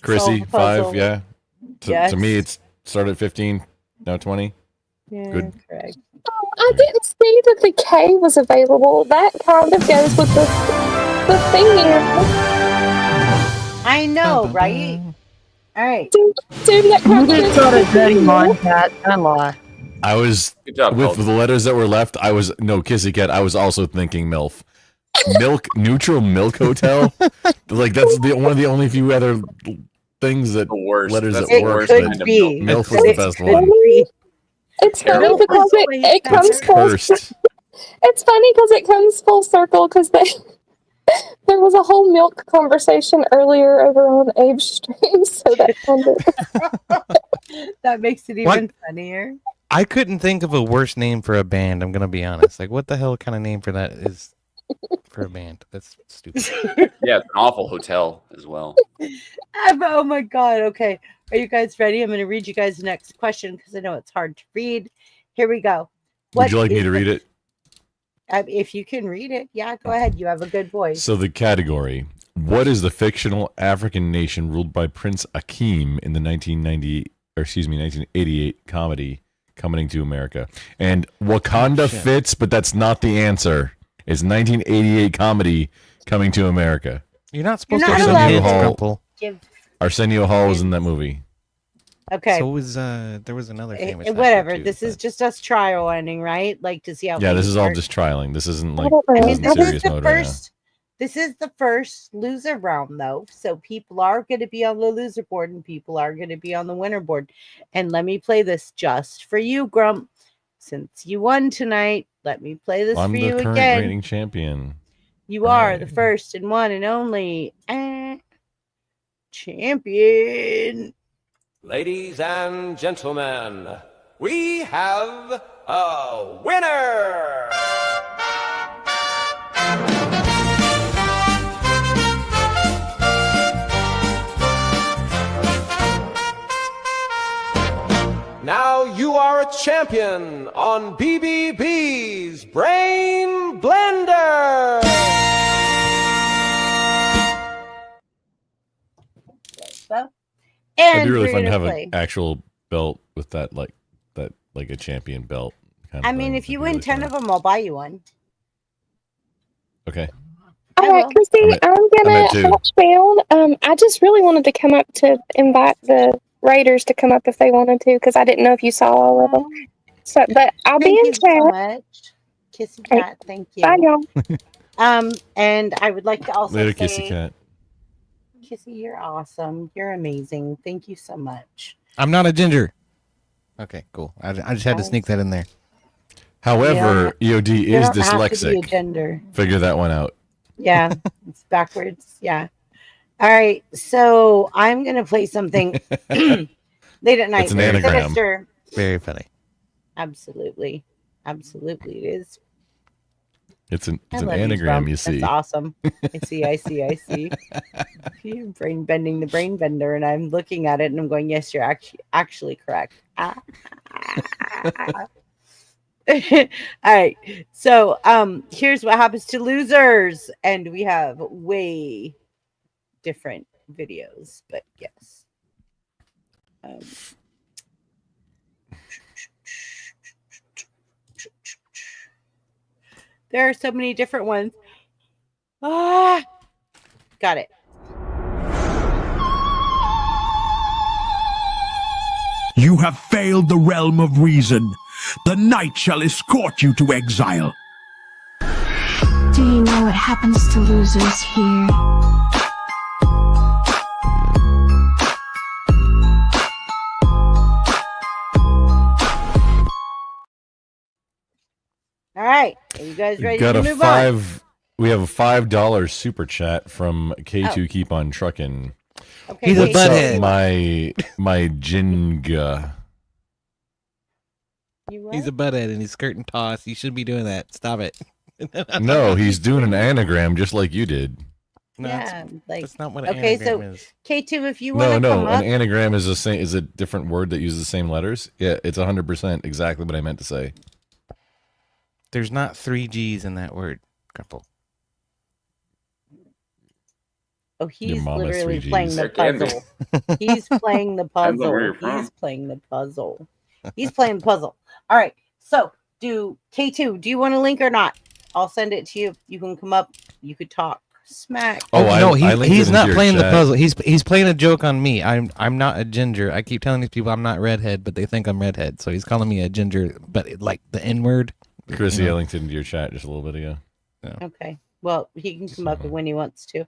Chrissy, Solve the 5, puzzle. yeah. Yes. To me, it's started at 15, now 20. Yeah, Good. correct. Oh, I didn't see that the K was available. That kind of goes with the thing. I know, right? All right. Dude, that You kind of just got a dirty mind, Cat. I lie. I was, Good job, with Colton. the letters that were left, no, Kissy Cat, I was also thinking MILF. Neutral milk hotel? Like, that's one of the only few other things that The worst. letters That's that the work. worst Could kind of be. milk. MILF was the best one. It's funny Terrible. because it comes It's full. cursed. It's funny because it comes full circle because there was a whole milk conversation earlier over on Abe's stream, so that kind of That makes it even What? funnier. I couldn't think of a worse name for a band. I'm gonna be honest. Like, what the hell kind of name for that is for a band? That's stupid. Yeah, it's an awful hotel as well. Oh my god. Okay. Are you guys ready? I'm going to read you guys the next question because I know it's hard to read. Here we go. Would you like me to read it? If you can read it, yeah, go ahead. You have a good voice. So the category: what is the fictional African nation ruled by Prince Akeem in the 1988 comedy Coming to America? And Wakanda fits, but that's not the answer. It's 1988 comedy Coming to America. You're not supposed You're to not give allowed hints, to Grumple. give. Arsenio Hall was in that movie. Okay. So was there was another famous whatever. actor, too, This is just us trial ending, right? Like to see how. Yeah, this things is all work. just trialing. This isn't like don't know. I this mean, isn't this is serious the mode right now. first. This is the first loser round, though. So people are going to be on the loser board, and people are going to be on the winner board. And let me play this just for you, Grump. Since you won tonight, let me play this I'm for the you current again. reigning champion. You are the first and one and only champion. Ladies and gentlemen, we have a winner! Now you are a champion on BBB's Brain Blender! So, It'd and be really we're fun to gonna have play. an actual belt with that like a champion belt. Kind of I mean, thing. if you That'd be win 10 of them, I'll buy you one. Okay. All right, Christy, I'm I'm gonna at 2. hop down. I just really wanted to come up to invite the Raiders to come up if they wanted to, because I didn't know if you saw all of them. So, but I'll be Thank in you chat. so much. Kissy cat, thank you. Bye, y'all. And I would like to also Later, say Kissy Cat. Kissy, you're awesome. You're amazing. Thank you so much. I'm not a ginger. Okay, cool. I just had to sneak that in there. However, EOD You is don't have to be a dyslexic. gender. Figure that one out. Yeah, it's backwards. Yeah. All right. So I'm gonna play something late at night. It's an There's a anagram. Mr. Very funny. Absolutely. Absolutely it is. It's an I an love anagram. Bump. You see. That's awesome. I see. You're brain bending the brain bender, and I'm looking at it and I'm going, yes, you're actually correct. All right. So here's what happens to losers. And we have way different videos, but yes. There are so many different ones. Ah, got it. You have failed the realm of reason. The night shall escort you to exile. Do you know what happens to losers here? All right. Are you guys ready Got to a move on? We have a $5 super chat from K2 Oh. Keep on Trucking. Okay, He's a What's up, butthead. my Jinga? You what? He's a butthead and he's skirt and toss. You shouldn't be doing that. Stop it. No, he's doing an anagram just like you did. No, Yeah, like that's not what an okay. anagram So is. K2, if you want No, to no, come an up, anagram is a different word that uses the same letters. Yeah, it's 100% exactly what I meant to say. There's not 3 G's in that word, couple. oh, he's mom has literally 3 playing Gs. the There can be. puzzle. He's playing the Depends on where puzzle. you're from. He's playing the puzzle. He's playing the puzzle. All right. So, do K2? Do you want a link or not? I'll send it to you. You can come up. You could talk smack. Oh, no, I linked it he's into not your playing the chat. puzzle. He's playing a joke on me. I'm not a ginger. I keep telling these people I'm not redhead, but they think I'm redhead. So he's calling me a ginger, but like the N word. Chrissy, you know? I linked it into your chat just a little bit ago. Okay. Well, he can come up when he wants to.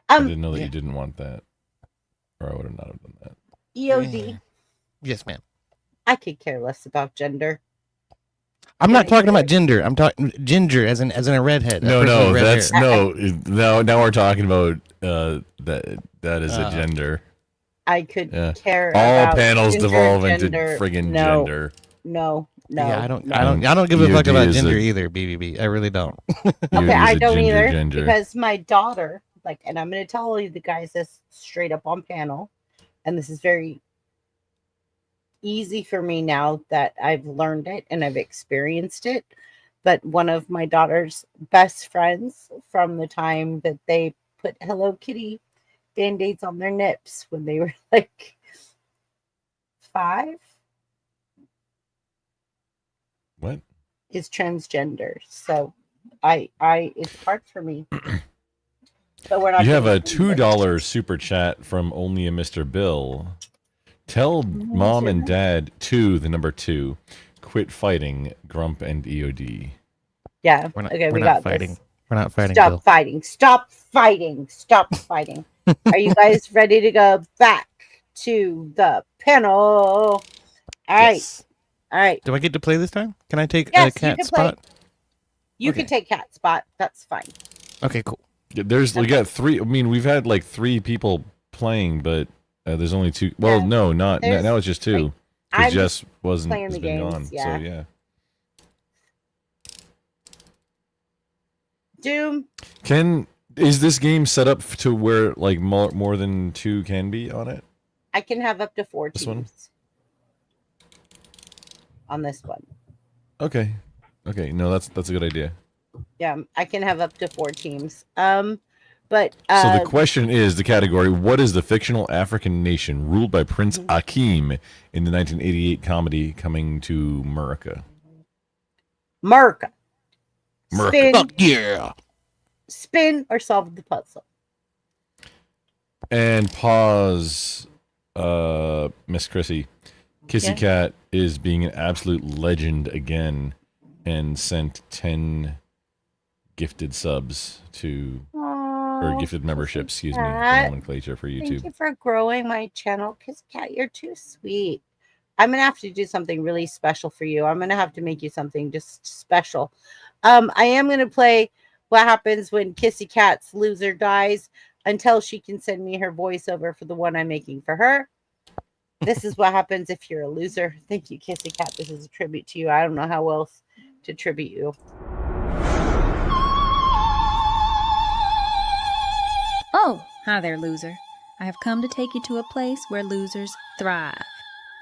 I didn't know that you didn't want that, or I would have not have done that. EOD. Yes, ma'am. I could care less about gender. I'm not talking about gender. I'm talking ginger as in a redhead. a No, person no, with red that's hair. now we're talking about that is a gender. I could Yeah. care All about panels ginger, devolve into gender. friggin' No. gender. No. Yeah, I don't no. give a fuck EOD about is gender a- either. BBB, I really don't. Okay, I don't either ginger. because my daughter, like, and I'm going to tell you the guys this straight up on panel, and this is very easy for me now that I've learned it and I've experienced it. But one of my daughter's best friends from the time that they put Hello Kitty band-aids on their nips when they were like 5 What? is transgender. So I it's hard for me. But we're not You have doing a it. $2 super chat from only a Mr. Bill. Tell mom and dad the number 2, quit fighting Grump and EOD. Yeah. We're not, okay, we're we not got fighting. this. We're not fighting. Stop Bill. fighting. Stop fighting. Stop fighting. Are you guys ready to go back to the panel? All right. Yes. All right. Do I get to play this time? Can I take Yes, a cat you can play. spot? You Okay. can take cat spot. That's fine. Okay, cool. Yeah, we got 3. I mean, we've had like 3 people playing, but there's only 2. Well, Yeah, no, not there's, now. It's just 2. I'm Because just Jess wasn't playing has the been games, gone. yeah. So yeah. Doom. Is this game set up to where like more than 2 can be on it? I can have up to 4 This teams one? on this one. Okay. No, that's a good idea. Yeah, I can have up to 4 teams. But So the question is the category: what is the fictional African nation ruled by Prince Akeem in the 1988 comedy Coming to America? America. Spin, Fuck yeah. spin or solve the puzzle. And pause, Miss Chrissy. Kissy Yeah. Cat is being an absolute legend again, and sent 10 gifted subs to Oh, gifted membership, excuse me, the Cat. nomenclature for Thank YouTube. you for growing my channel. Kiss Cat, you're too sweet. I'm gonna have to do something really special for you. I'm gonna have to make you something just special. I am gonna play what happens when Kissy Cat's loser dies until she can send me her voiceover for the one I'm making for her. This is what happens if you're a loser. Thank you, Kissy Cat. This is a tribute to you. I don't know how else to tribute you. Oh, hi there, loser. I have come to take you to a place where losers thrive.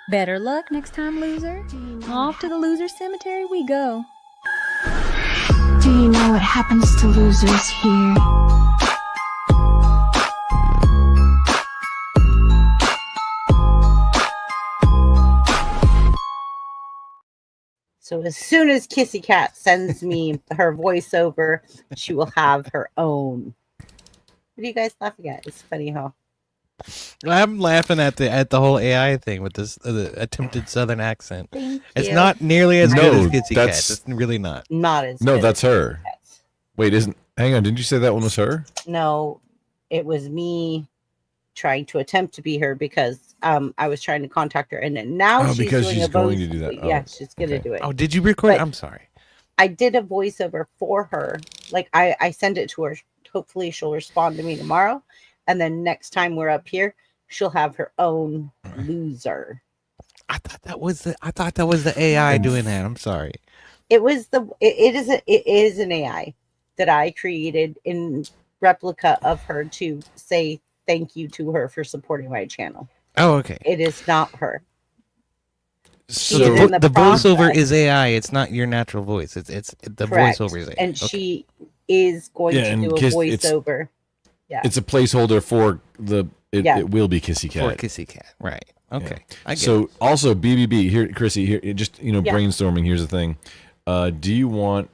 Better luck next time, loser. Off to the loser cemetery we go. Do you know what happens to losers here? So as soon as Kissy Cat sends me her voiceover, she will have her own. What are you guys laughing at? It's funny, huh? I'm laughing at the whole AI thing with this the attempted Southern accent. Thank It's you. not nearly as good as Kitsy Cat. that's- It's really not. Not as No, good that's as her. Wait, hang on, didn't you say that one was her? No, it was me trying to attempt to be her because I was trying to contact her, and then now she's because doing she's a going voice. to do that. Yeah, Oh, she's gonna do it. Oh, did you record? But I'm sorry. I did a voiceover for her. Like I sent it to her. Hopefully she'll respond to me tomorrow, and then next time we're up here, she'll have her own loser. I thought that was the AI doing that. I'm sorry. It was it is an AI that I created in replica of her to say thank you to her for supporting my channel. Oh, okay. It is not her. So She's in the voiceover process. is AI. It's not your natural voice. It's the Correct. voiceover is AI. And Okay. she is going to do a voiceover. Yeah. It's a placeholder for it will be Kissy Cat. For Kissy Cat, right? Okay. I get So it. also BBB here, Chrissy here. Just Yeah. brainstorming. Here's the thing. Do you want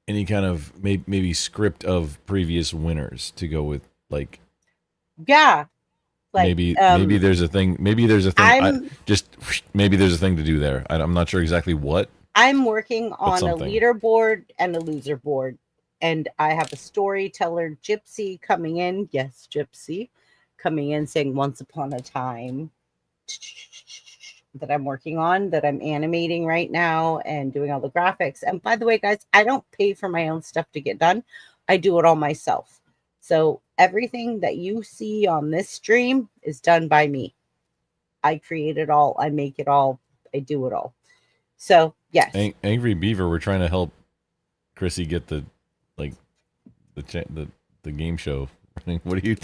any kind of maybe script of previous winners to go with, like? Yeah. Like, maybe there's a thing. Maybe there's a thing. Maybe there's a thing to do there. I'm not sure exactly what. I'm working on a something. leaderboard and a loser board. And I have a storyteller Gypsy coming in. Yes, Gypsy coming in saying once upon a time that I'm working on, that I'm animating right now and doing all the graphics. And by the way, guys, I don't pay for my own stuff to get done. I do it all myself. So everything that you see on this stream is done by me. I create it all. I make it all. I do it all. So yes. Angry Beaver, we're trying to help Chrissy get the game show running. What are you?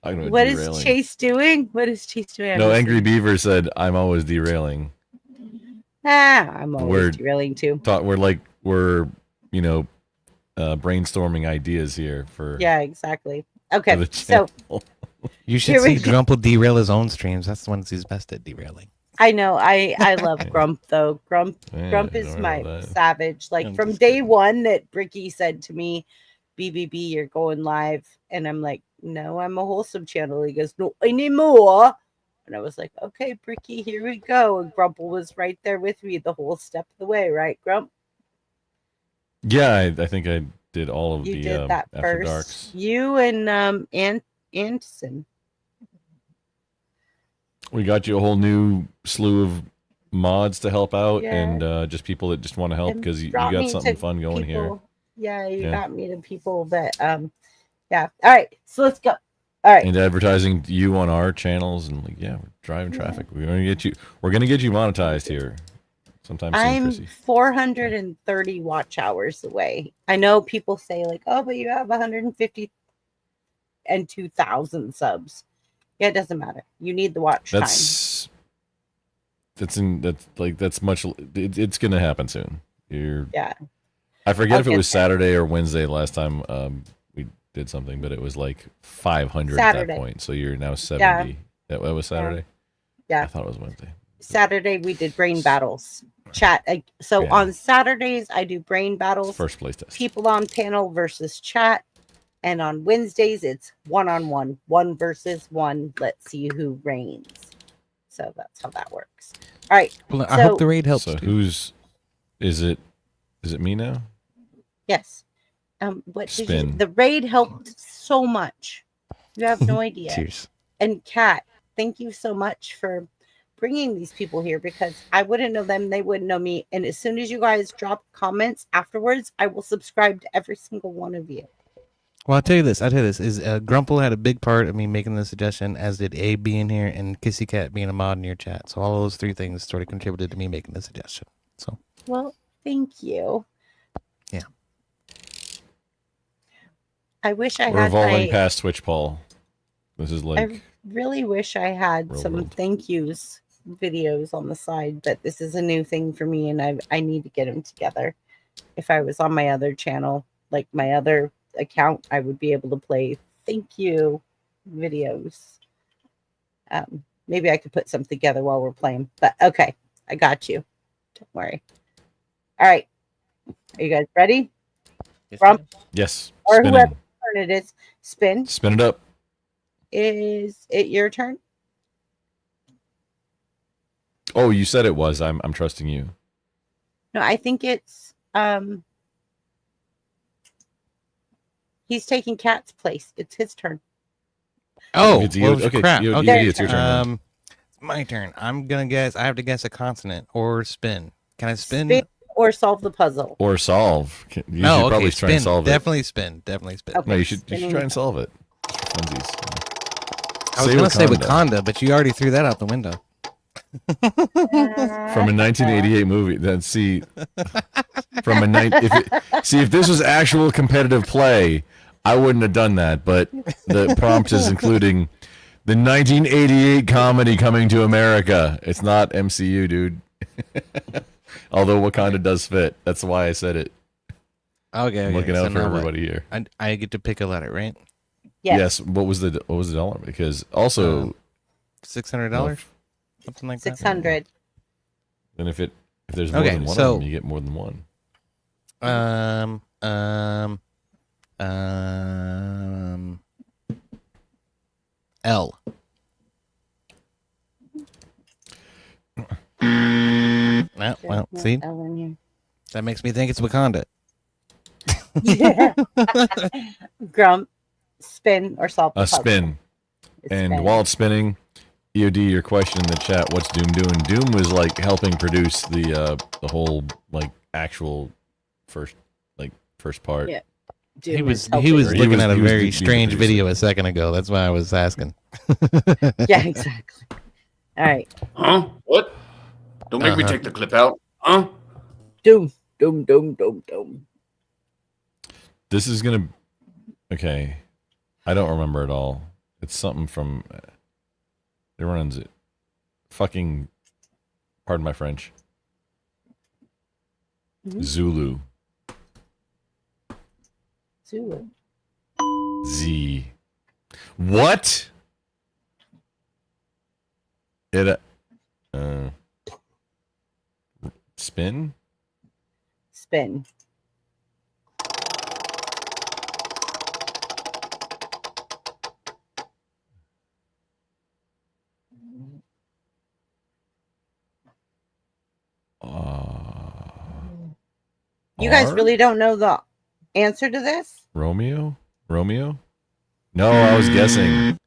What is Chase doing? What is Chase doing? No, Angry Beaver said, "I'm always derailing." I'm always derailing too. We're brainstorming ideas here for. Yeah, exactly. for Okay, the so channel. You should Here we see go. Grumple derail his own streams. That's the one he's best at derailing. I know I love Grump though. Grump Yeah, is don't my worry about it. savage. Like I'm from just day one that Bricky said to me, "BBB, you're going live," and I'm like, "No, I'm a wholesome channel." He goes, "No anymore," and I was like, "Okay, Bricky, here we go." And Grumple was right there with me the whole step of the way, right, Grump? Yeah, I think I did all of You the did that After first. Darks. You and Anderson. We got you a whole new slew of mods to help out, Yeah. and just people that just want to help And because you brought got me something to fun going here. people. Yeah, you Yeah. got me to people that yeah. All right, so let's go. All right. And advertising you on our channels, and we're driving traffic. We're gonna get you monetized here sometime soon, I'm Chrissy. 430 watch hours away. I know people say like, "Oh, but you have 150 and 2,000 subs." Yeah, it doesn't matter. You need the watch time. That's much. It's gonna happen soon. Yeah. I forget I'll if it get was there. Saturday or Wednesday last time we did something, but it was like 500 at that Saturday. point. So you're now 70. That was Saturday. Yeah. I thought it was Wednesday. Saturday we did brain battles. Chat. So Yeah. on Saturdays I do brain battles. First place test. People on panel versus chat. And on Wednesdays, it's one-on-one, 1 versus 1. Let's see who reigns. So that's how that works. All right. Well, I hope the raid helps. So too. who's is it? Is it me now? Yes. What did you? Spin. The raid helped so much. You have no idea. Cheers. And Kat, thank you so much for bringing these people here because I wouldn't know them, they wouldn't know me. And as soon as you guys drop comments afterwards, I will subscribe to every single one of you. Well, I'll tell you this. Is Grumple had a big part of me making the suggestion, as did Abe being here and Kissy Cat being a mod in your chat. So all those three things sort of contributed to me making the suggestion. So Well, thank you. Yeah. I wish I We're had evolving my, past Twitch, Paul. This is like I really wish I had real some world. thank yous videos on the side, but this is a new thing for me and I need to get them together. If I was on my other channel, like my other account, I would be able to play thank you videos. Maybe I could put some together while we're playing, but okay, I got you. Don't worry. All right. Are you guys ready? yes. Or Spinning. whoever turn it is, spin. Spin it up. Is it your turn? Oh, you said it was. I'm trusting you. No, I think it's he's taking Cat's place. It's his turn. Oh, It's well, okay, crap. you- Okay, it's your turn. then. It's my turn. I'm gonna guess. I have to guess a consonant or spin. Can I spin? Spin or solve the puzzle. Or solve. You should No, probably okay, try and spin. solve Definitely spin. Definitely spin. Okay, it. No, you should spinning. try and solve it. Funsies. I was gonna say Wakanda, but you already threw that out the window. From a 1988 movie. Then see, from a if this was actual competitive play, I wouldn't have done that. But the prompt is including the 1988 comedy Coming to America. It's not MCU, dude. Although Wakanda does fit. That's why I said it. Okay, I'm looking so out for now what? everybody here. I get to pick a letter, right? Yes. What was the dollar? Because also $600, something like 600. then if there's more Okay, than one so- of them, you get more than one. L. Well, see, L in here. that makes me think it's Wakanda. Yeah. Grump, spin or solve the A puzzle. spin. It's And spin. while it's spinning, EOD, your question in the chat, what's Doom doing? Doom was like helping produce the whole like actual first part. Yeah. He Doom was is he helping. was He looking was- at a he was very the- he was the strange producer. video a second ago. That's why I was asking. Yeah, exactly. All right. Huh? What? Don't make me Uh-huh. take the clip out. Huh? Doom. This is gonna. Okay, I don't remember it all. It's something from. It runs it. Fucking. Pardon my French. Zulu. Zulu. Z. What? It. Spin. Spin. You guys R? really don't know the answer to this? Romeo? No, I was guessing.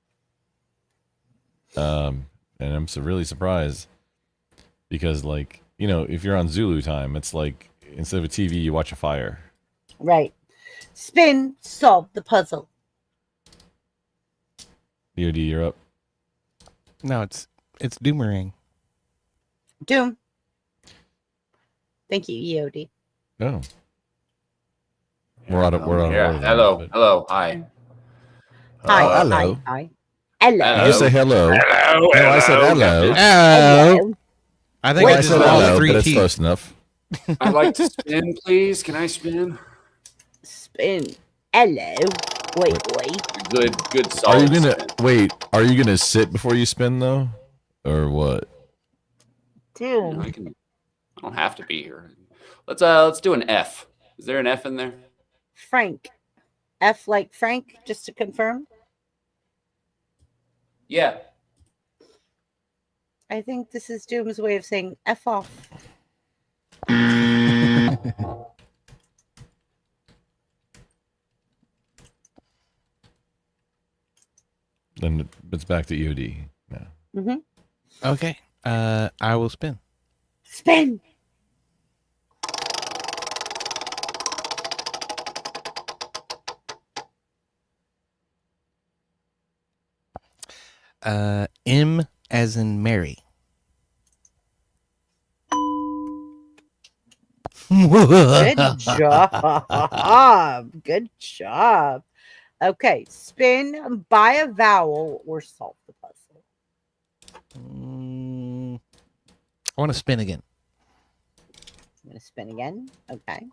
And I'm really surprised because, like, you know, if you're on Zulu time, it's like instead of a TV, you watch a fire. Right. Spin, solve the puzzle. DOD, you're up. No, it's Doomerang. Doom. Thank you, EOD. No. We're out of order. Yeah. Hello. Hi. Hi. hello. Hi. Hello. Did you say hello? Hello. No, I said hello. Oh, I think Well, I I just said lost hello, three but it's teeth. close enough. I'd like to spin, please. Can I spin? Spin. Hello. Wait. Good Are solid you gonna spin. wait? Are you gonna sit before you spin though, or what? Doom. I don't have to be here. Let's do an F. Is there an F in there? Frank. F like Frank, just to confirm. Yeah. I think this is Doom's way of saying F off. Then it's back to EOD. Yeah. Mm-hmm. Okay. I will spin. Spin. M as in Mary. Good job. Good job. Okay, spin by a vowel or solve the puzzle. I want to spin again. I'm going to spin again. Okay.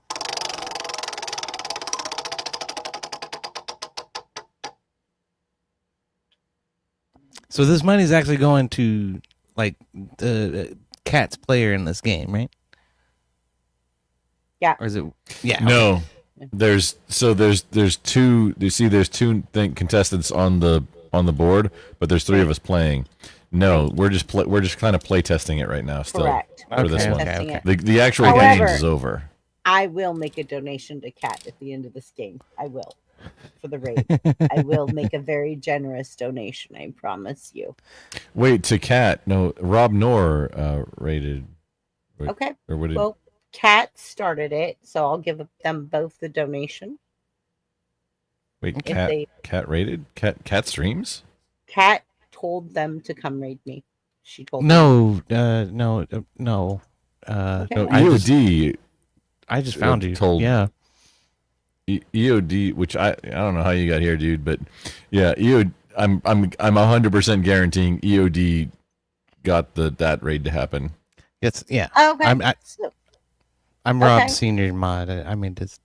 So this money is actually going to like the Cat's player in this game, right? Yeah. Or is it? Yeah. No. Okay. There's two. You see, there's two contestants on the board, but there's three of us playing. No, we're just kind of play testing it right now. Still, Correct. for this Okay, one. okay. The actual However, games is over. I will make a donation to Cat at the end of this game. I will. For the raid. I will make a very generous donation, I promise you. Wait, to Cat. No, Rob Knorr rated. Okay. Or what did, well, Cat started it, so I'll give them both the donation. wait, if Cat they- Cat rated? Cat streams? Cat told them to come raid me. She told me. No. Okay. No, I EOD. I just found you. Told Yeah. EOD, which I don't know how you got here, dude, but yeah, EOD. I'm 100% guaranteeing EOD got that raid to happen. Yes. Yeah. Okay. I'm Okay. Rob's senior mod. I made this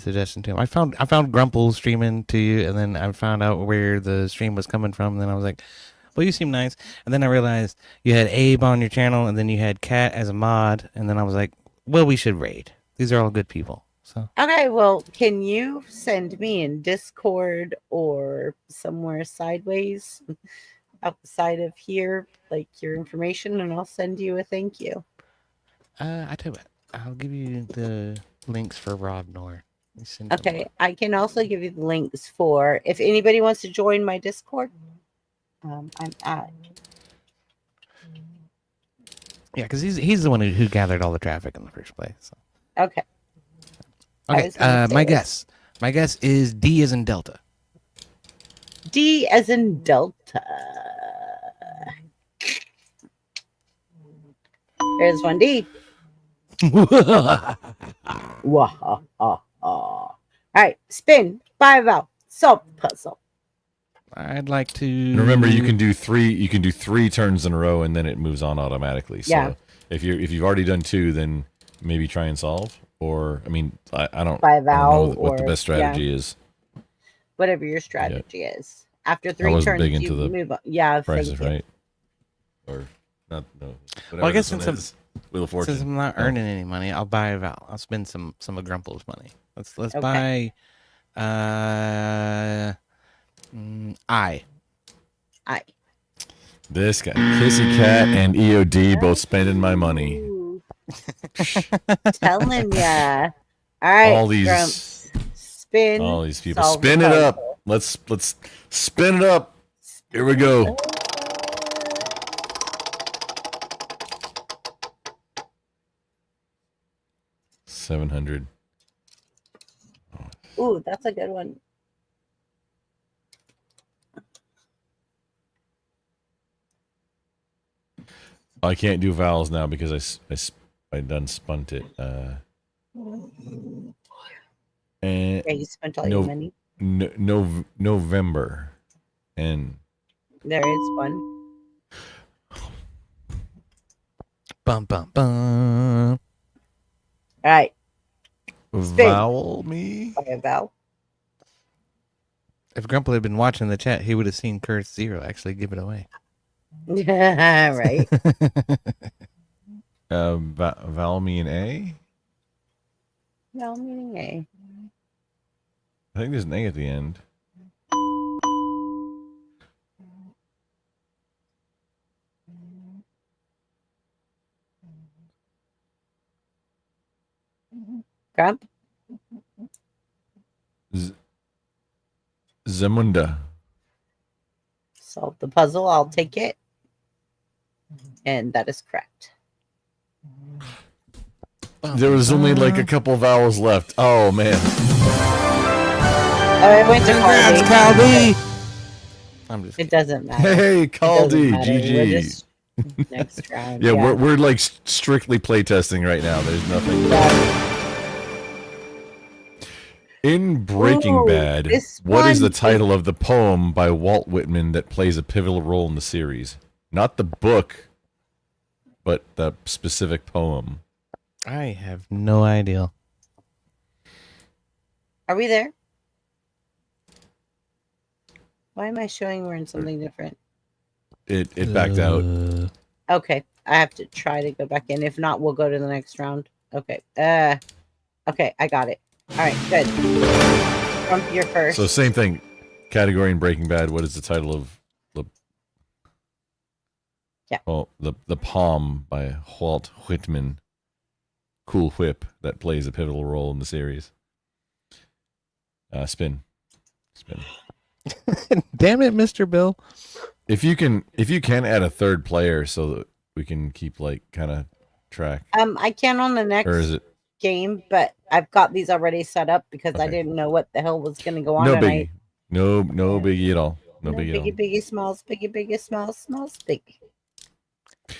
suggestion to him. I found Grumple streaming to you, and then I found out where the stream was coming from. And then I was like, "Well, you seem nice." And then I realized you had Abe on your channel, and then you had Cat as a mod. And then I was like, "Well, we should raid. These are all good people." So Okay, well, can you send me in Discord or somewhere sideways outside of here, like your information, and I'll send you a thank you. I tell you what, I'll give you the links for Rob Knorr. Okay, I can also give you the links for if anybody wants to join my Discord. I'm at. Yeah, because he's the one who gathered all the traffic in the first place. So. Okay. Okay. My guess is D as in Delta. D as in Delta. There's one D. Wah, all right, spin, 5 out, solve the puzzle. I'd like to. And remember, you can do three. You can do 3 turns in a row, and then it moves on automatically. So Yeah. if you've already done 2, then maybe try and solve. Or I mean, I don't. By I don't vowel know what the or- best strategy is. Whatever your strategy is. After 3 I wasn't turns, big into you the move on. Yeah, Price thank is you. Right. Or not? No. Well, I guess this one since is. Wheel of Fortune. Since I'm not earning any money, I'll buy a vowel. I'll spend some of Grumple's money. Let's Okay. buy I. This guy, Kissy Cat and EOD, both spending my money. Telling ya. All right, All these- Grumps. Spin. All these people, solve the spin it up. puzzle. Let's spin it up. Here we go. $700. Ooh, that's a good one. I can't do vowels now because I done spunt it. And Yeah, you spent all your money. November, and There is one. Bum bum bum. All right. vowel me. Okay, vowel. If Grumple had been watching the chat, he would have seen Curse Zero actually give it away. Right. Vowel me an A. Vowel meaning A. I think there's an A at the end. Grump. Zamunda. Solve the puzzle. I'll take it. And that is correct. There was only like a couple vowels left. Oh man. Oh, I went to Congrats, Caldy. I'm just It doesn't matter. Hey, It doesn't Caldy, matter. We're GG. just next round. Yeah, we're like strictly playtesting right now. There's nothing. In Breaking Ooh, Bad, this what is the one title of the poem by Walt Whitman that plays a pivotal role in the series? Not the book, but the specific poem. I have no idea. Are we there? Why am I showing we're in something different? It backed out. Okay, I have to try to go back in. If not, we'll go to the next round. Okay. Okay, I got it. All right, good. Trump, you're first. So same thing. Category in Breaking Bad. What is the title of the? Yeah. Oh, the poem by Walt Whitman. Cool whip that plays a pivotal role in the series. Spin. Damn it, Mr. Bill. If you can add a third player so that we can keep like kind of track. I can on the next Or is it game, but I've got these already set up because I Okay. didn't know what the hell was going to go on. no and biggie? No biggie at all. No biggie at all. biggie, smalls, biggie, smalls, biggie.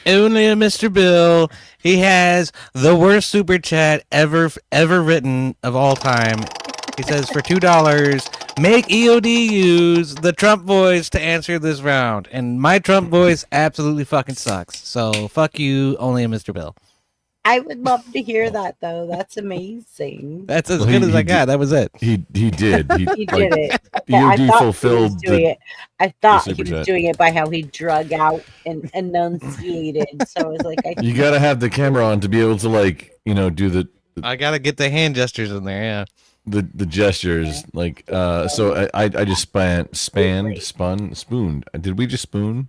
Only a Mr. Bill. He has the worst super chat ever written of all time. He says for $2, make EOD use the Trump voice to answer this round. And my Trump voice absolutely fucking sucks. So fuck you, only a Mr. Bill. I would love to hear that though. That's amazing. That's as good as I got. That was it. He did. He did it. EOD I thought he was fulfilled doing the- it. I thought the he super was chat. doing it by how he drug out and enunciated. So I was like, You gotta have the camera on to be able to like do the I gotta get the hand gestures in there. Yeah. the gestures like so I just spooned. Did we just spoon?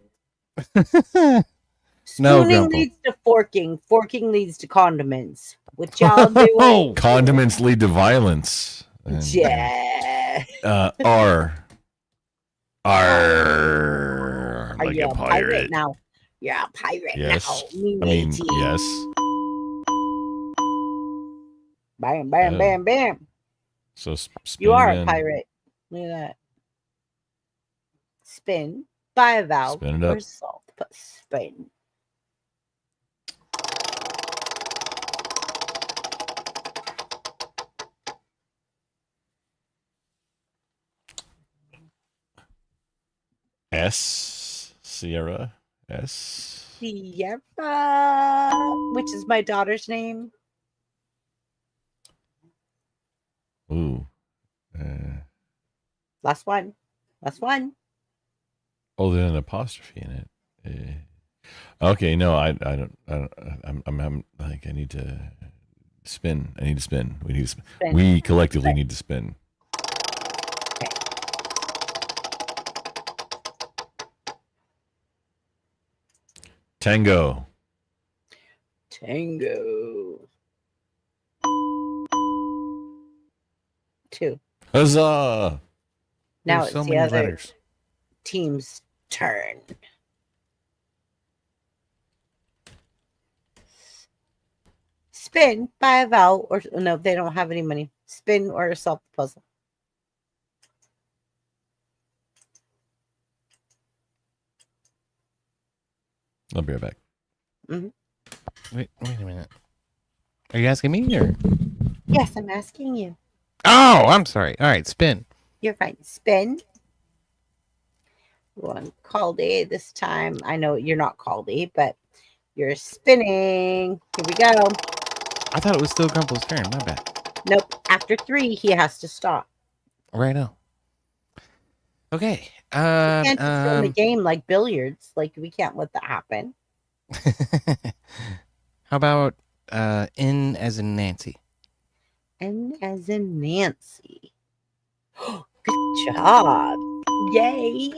No, spooning Grumple. leads to forking. Forking leads to condiments. What y'all doing? Condiments lead to violence. And, Yeah. R. Are Like you a pirate. now? You're a pirate Yes. now. Me I mean, matey. yes. Bam, bam, Yeah. bam, bam. So spin You are again. a pirate. Look at that. Spin. Buy a vowel. Spin it up. Or salt. But spin. S. Sierra. S. Sierra, which is my daughter's name. Ooh. Last one. Last one. Oh, there's an apostrophe in it. Okay, no, I don't. I'm like I need to spin. I need to spin. We need to spin. Spin. We collectively need to spin. Tango. Tango. 2. Huzzah! Now There's it's so the many other letters. team's turn. Spin, buy a vowel, or no, they don't have any money. Spin or solve the puzzle. I'll be right back. Wait a minute. Are you asking me or? Yes, I'm asking you. Oh, I'm sorry. All right, spin. You're fine. Spin. One Caldy this time. I know you're not Caldy, but you're spinning. Here we go. I thought it was still Grumple's turn. My bad. Nope. After 3, he has to stop. Right now. Okay. We can't just run the game like billiards. Like we can't let that happen. How about N as in Nancy? N as in Nancy. Good job. Yay.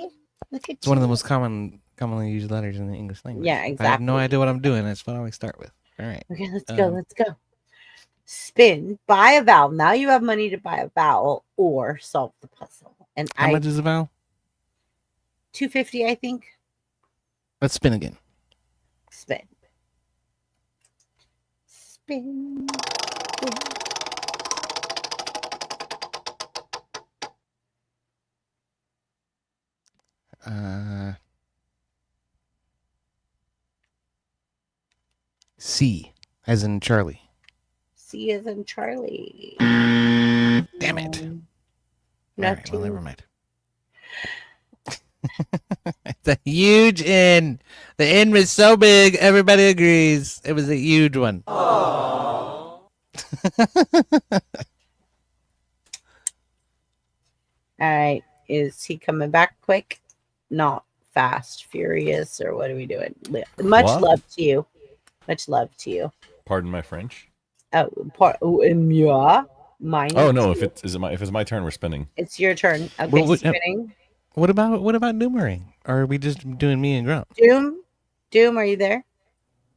Look at It's one of the most commonly used letters in the English language. Yeah, If I have no exactly. idea what I'm doing. That's what I always start with. All right. Okay, let's go. Let's go. Spin, buy a vowel. Now you have money to buy a vowel or solve the puzzle. And How much is the vowel? 250, I think. Let's spin again. Spin. Spin. Spin. C, as in Charlie. C as in Charlie. Damn it. Not All right, well, two. never mind. It's a huge N. The N was so big, everybody agrees. It was a huge one. All right. Is he coming back quick? Not fast, furious, or what are we doing? Much What? love to you. Much love to you. Pardon my French. Yeah. Mine. Oh no! too. If it's my turn, we're spinning. It's your turn. Okay, Well, spinning. What about numbering? Or are we just doing me and Grump? Doom, are you there?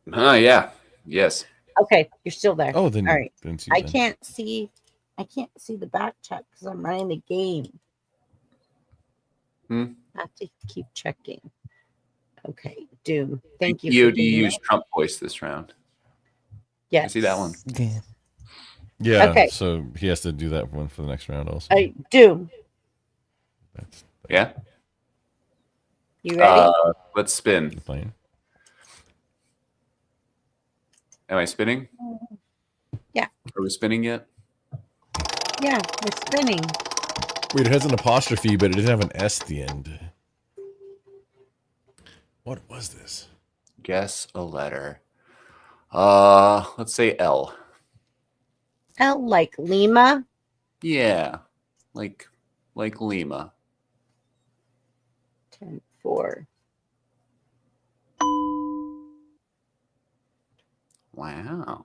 Yeah. Yes. Okay, you're still there. Oh, then all right. then it's you I then. can't see the back check because I'm running the game. I have to keep checking. Okay, Doom. Thank you. You for doing use that. Trump voice this round. Yes. I see that one. Yeah. Okay. So he has to do that one for the next round also. Doom. Yeah. You ready? Let's spin. Playing. Am I spinning? Yeah. Are we spinning yet? Yeah, we're spinning. Wait, it has an apostrophe, but it doesn't have an S at the end. What was this? Guess a letter. Let's say L. L like Lima. Yeah. Like Lima. 10-4. Wow.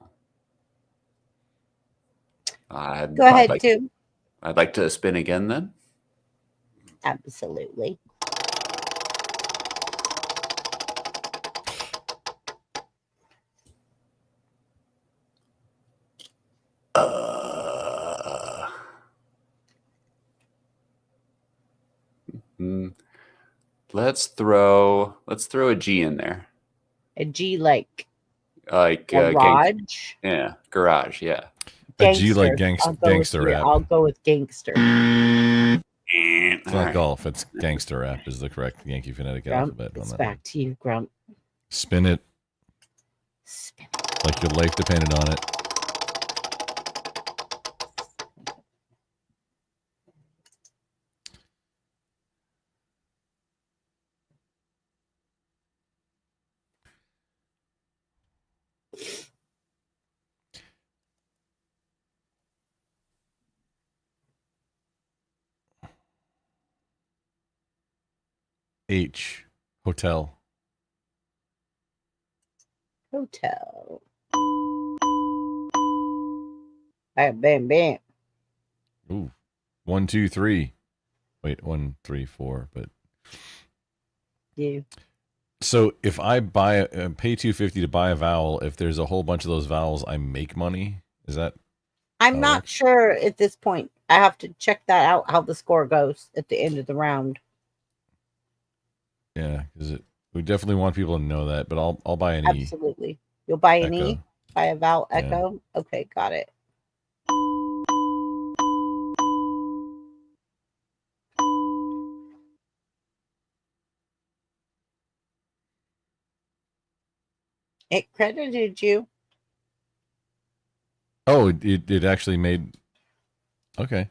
Go ahead, Doom. I'd like to spin again then. Absolutely. Let's throw a G in there. A G like garage. Yeah, garage. Yeah. A G like I'll go gangster with, rap. I'll go with gangster. It's not golf. It's gangster rap is the correct Yankee phonetic Grump, alphabet on it's that. back to you, Grump. Spin it. Like your life depended on it. H. Hotel. Hotel. Bam, bam, bam. Ooh. 1, 2, 3. Wait, 1, 3, 4. But you. So if I buy pay $250 to buy a vowel, if there's a whole bunch of those vowels, I make money. Is that? I'm not sure at this point. I have to check that out how the score goes at the end of the round. Yeah, because we definitely want people to know that. But I'll buy an E. Absolutely. You'll buy an Echo. E? Buy a vowel Yeah. echo? Okay, got it. It credited you. Oh, it actually made. Okay.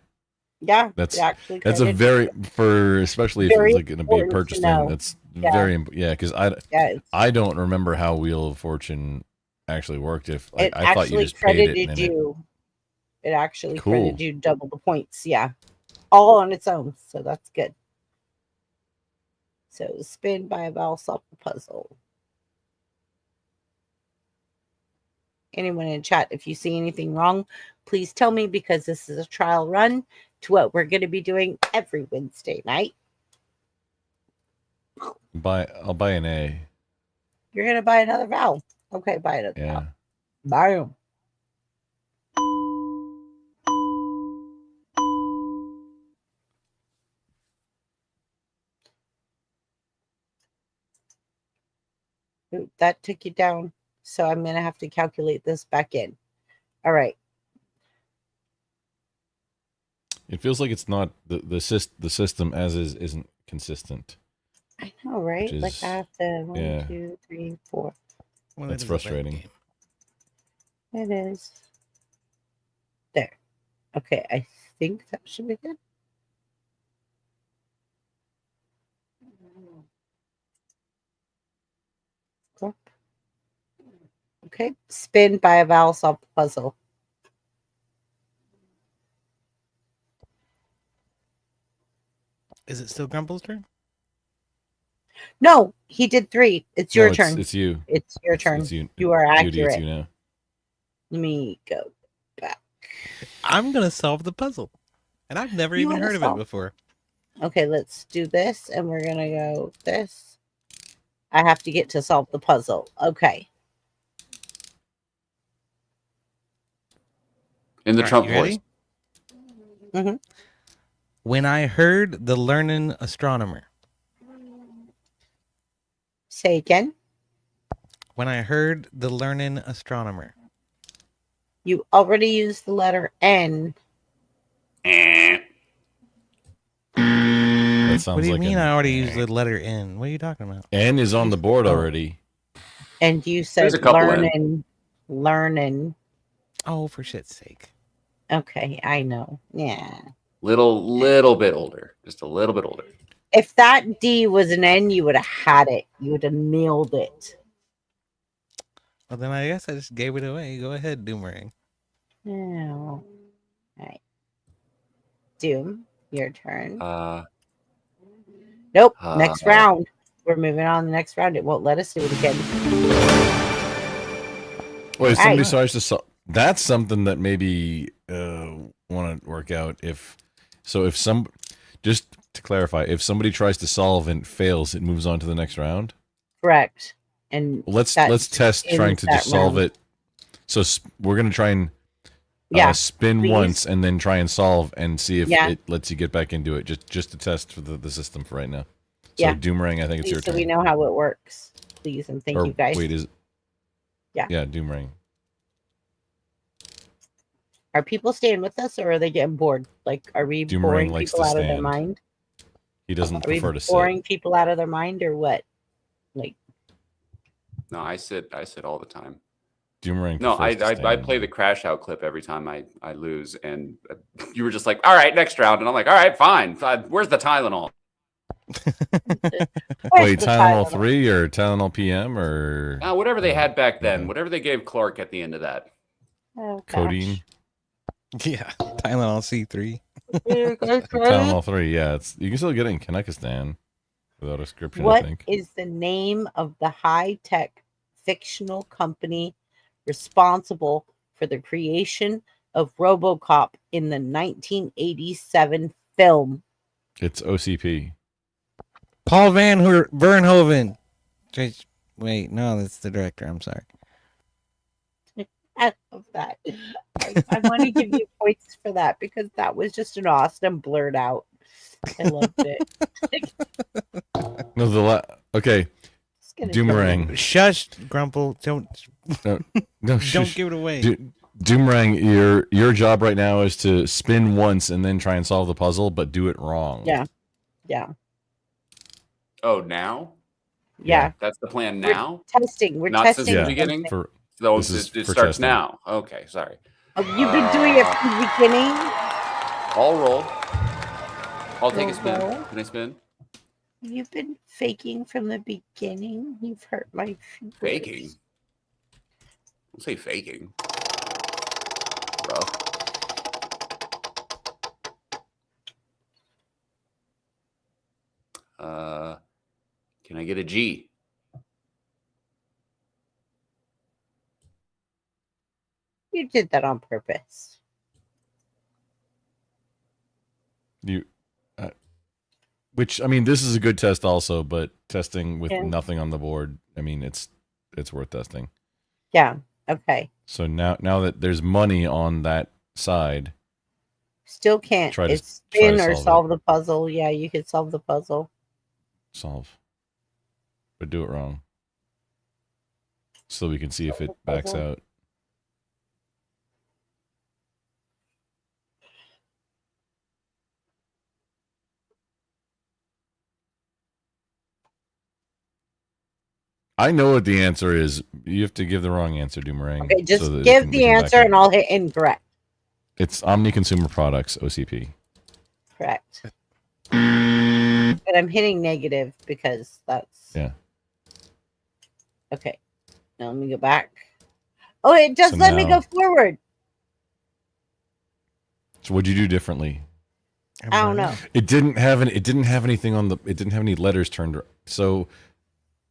Yeah, That's it actually that's a credited very you. for especially if Very it's like going to be a important to purchase thing. know. That's Yeah. very because Yeah, I don't remember how Wheel of Fortune actually worked. If like It I thought you actually just paid it credited and you. It actually Cool. credited you double the points. Yeah. All on its own. So that's good. So spin by a vowel solve the puzzle. Anyone in chat, if you see anything wrong, please tell me because this is a trial run to what we're going to be doing every Wednesday night. I'll buy an A. You're going to buy another vowel. Okay, buy another Yeah. vowel. Buy them. Ooh, that took you down. So I'm going to have to calculate this back in. All right. It feels like it's not the system as is isn't consistent. I know, right? Which Like is, I have to 1, yeah. 2, 3, 4. Well, That's it is a bad frustrating. game. It is. There. Okay, I think that should be good. Cool. Okay, spin by a vowel, solve the puzzle. Is it still Grumple's turn? No, he did 3. It's your turn. It's you. It's your turn. It's you. You are Beauty, accurate. it's you now. Let me go back. I'm gonna solve the puzzle, and I've never You even wanna heard of solve- it before. Okay, let's do this, and we're gonna go this. I have to get to solve the puzzle. Okay. In the All right, Trump you voice. ready? Mm-hmm. When I heard the learning astronomer. Say again. When I heard the learning astronomer. You already used the letter N. That sounds What do you like mean? an- I already used the letter N. What are you talking about? N is on the board already. And you There's said a couple learning. Oh, for shit's sake. Okay, I know. Yeah. Little bit older. Just a little bit older. If that D was an N, you would have had it. You would have nailed it. Well, then I guess I just gave it away. Go ahead, Doomerang. No. All right. Doom, your turn. Nope. Next round. We're moving on to the next round. It won't let us do it again. Wait, if somebody Right. tries to solve. That's something that maybe want to work out. If just to clarify, if somebody tries to solve and fails, it moves on to the next round. Correct. And Let's that test trying ends to that just solve round. it. So we're gonna try and spin please. once and then try and solve and see if Yeah. it lets you get back into it. Just to test for the system for right now. So Yeah. Doomerang, I think it's Please, your so turn. we know how it works. Please and thank Or you guys. wait, is Yeah. Doomerang. Are people staying with us or are they getting bored? Like, are we Doomerang boring likes people to out of their stand. mind? He doesn't Are we prefer to sit. boring people out of their mind or what? Like, No, I sit all the time. Doomerang. No, I prefers to I stand. play the crash out clip every time I lose, and you were just like, all right, next round, and I'm like, all right, fine. Where's the Tylenol? Wait, Tylenol 3 or Tylenol PM or Whatever they had back then, whatever they gave Clark at the end of that. oh, codeine? Yeah, Tylenol C3. Tylenol 3, yeah. You can still get it in Kanekistan without a prescription, I What think. is the name of the high-tech fictional company responsible for the creation of RoboCop in the 1987 film? It's OCP. Paul Van Verhoeven. Wait, no, that's the director. I'm sorry. I love that. I want to give you points for that because that was just an awesome blurt out. I loved it. No, okay. gonna Doomerang. Shush, Grumple. Don't No, don't give it away. Doomerang, your job right now is to spin once and then try and solve the puzzle, but do it wrong. Yeah. Yeah. Oh, now? Yeah. That's the plan We're now? testing. We're Not testing since the something. beginning? For- So this is it for starts testing. now. Okay, sorry. Oh, you've been doing it from the beginning. I'll roll. I'll take a Roll, spin. roll. Can I spin? You've been faking from the beginning. You've hurt my feelings. Faking. Don't say faking. Rough. Can I get a G? You did that on purpose. Which, I mean, this is a good test also, but testing with Yeah. nothing on the board, I mean, it's worth testing. Yeah. Okay. So now that there's money on that side, Still can't. Try to- It's try to spin or solve it. solve the puzzle. Yeah, you could solve the puzzle. solve. But do it wrong. so we can see if it backs out. I know what the answer is. You have to give the wrong answer, Doomerang. Okay, just so that give we the can back answer it. and I'll hit incorrect. It's Omni Consumer Products, OCP. Correct. But I'm hitting negative because that's Yeah. okay. Now let me go back. Oh, it does So let me now- go forward. So what'd you do differently? I don't know. It didn't have any. It didn't have anything on the. It didn't have any letters turned. So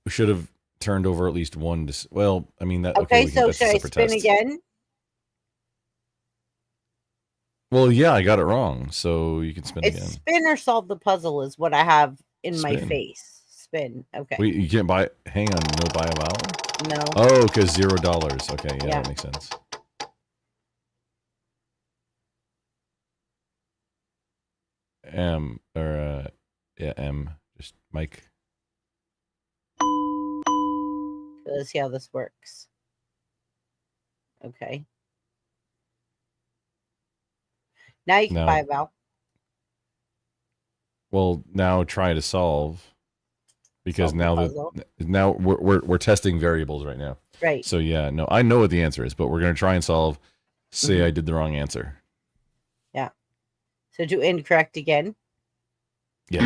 we should have turned over at least one. Well, I mean that. Okay, so that's a should I separate spin test. again? Well, yeah, I got it wrong. So you can spin It's again. spin or solve the puzzle is what I have in my Spin. face. Spin. Okay. Wait, you can't buy. Hang on, no buy a vowel. No. Oh, because $0. Okay, yeah, Yeah. that makes sense. M or yeah, M. Just Mike. Let's see how this works. Okay. Now you can Now- buy a vowel. Well, now try to solve, because Solve the now puzzle. now we're testing variables right now. Right. So yeah, no, I know what the answer is, but we're gonna try and solve. Say Mhm. I did the wrong answer. Yeah. So do incorrect again. Yeah.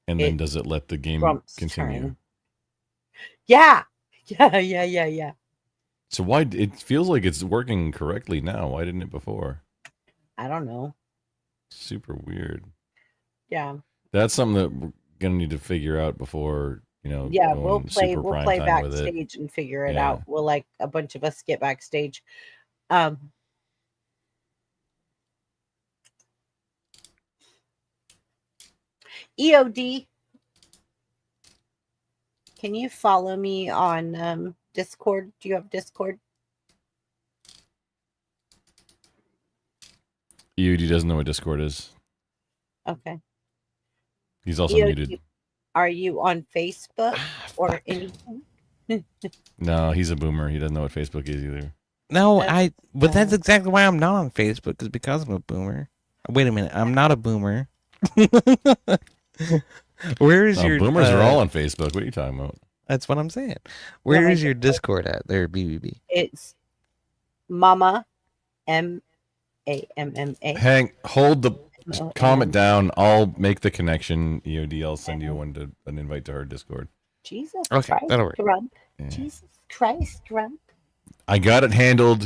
And then It does it let the game Trump's continue? turn. Yeah. Yeah. So why it feels like it's working correctly now? Why didn't it before? I don't know. Super weird. Yeah. That's something that we're gonna need to figure out before, Yeah, going we'll play super we'll prime play time with it. backstage and figure it Yeah. out. We'll a bunch of us get backstage. EOD, can you follow me on Discord? Do you have Discord? EUD doesn't know what Discord is. Okay. He's also EOD, muted. are you on Facebook or anything? No, he's a boomer. He doesn't know what Facebook is either. No, but that's exactly why I'm not on Facebook, is because I'm a boomer. Wait a minute, I'm not a boomer. Where is No, your boomers are all on Facebook. What are you talking about? That's what I'm saying. Where my is your Discord at there, BBB? It's Mama MAMMA. Hold the No, calm it and- down. I'll make the connection. EOD, I'll send you an invite to her Discord. Jesus Okay, Christ, that'll work. Grump. Yeah. Jesus Christ, Grump. I got it handled.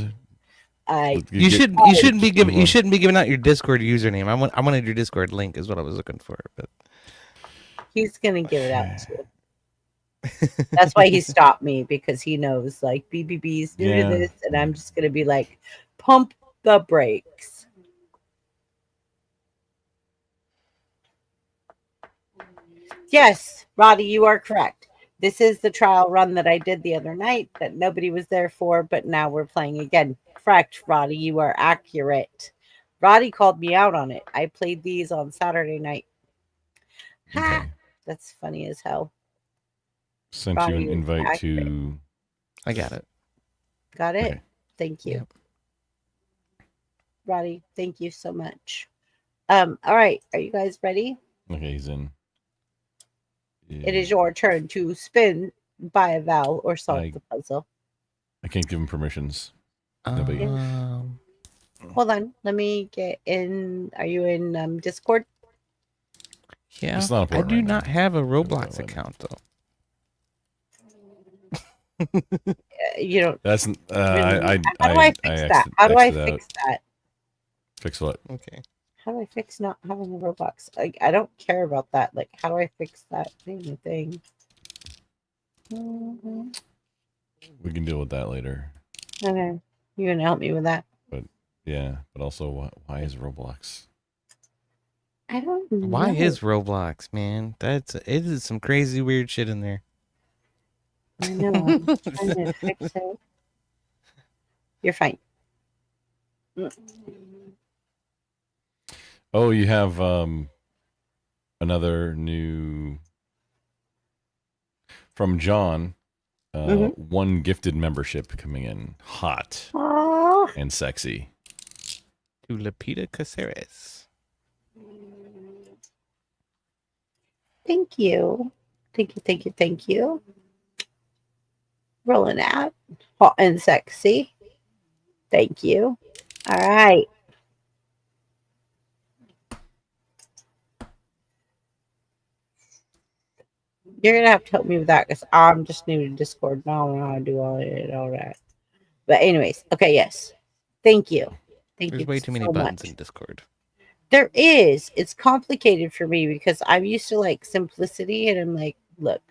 You shouldn't be giving out your Discord username. I wanted your Discord link is what I was looking for, but He's gonna give it out too. That's why he stopped me, because he knows like BBB's new Yeah. to this, and I'm just gonna be like, pump the brakes. Yes, Roddy, you are correct. This is the trial run that I did the other night that nobody was there for, but now we're playing again. Correct, Roddy, you are accurate. Roddy called me out on it. I played these on Saturday night. Ha! Okay. That's funny as hell. Sent you an Roddy is invite accurate. to. I got it. Got it? Okay. Thank you. Yep. Roddy, thank you so much. All right. Are you guys ready? Okay, he's in. It is your turn to spin, buy a vowel, or solve I- the puzzle. I can't give him permissions. Nobody. Hold on. Let me get in. Are you in Discord? Yeah, It's not I important do right not now. have a Roblox Why not? account though. You don't. That's really I how do I fix that? How do I fix that? Fix what? Okay. How do I fix not having a Roblox? Like, I don't care about that. Like, how do I fix that thing? Mhm. We can deal with that later. Okay. You gonna help me with that? But yeah, but also why is Roblox? I don't know. Why is Roblox, man? It is some crazy weird shit in there. I know. I'm just trying to fix it. You're fine. Oh, you have another new. from John. Mhm. One gifted membership coming in hot Aw. and sexy. To Lapita Caceres. Thank you. Thank you, thank you, thank you. Rolling out. Hot and sexy. Thank you. All right. You're going to have to help me with that because I'm just new to Discord. Now I don't know how to do all that. But anyways, okay, yes. Thank you. Thank There's you way too many so buttons much. in Discord. There is. It's complicated for me because I'm used to like simplicity, and I'm like, look,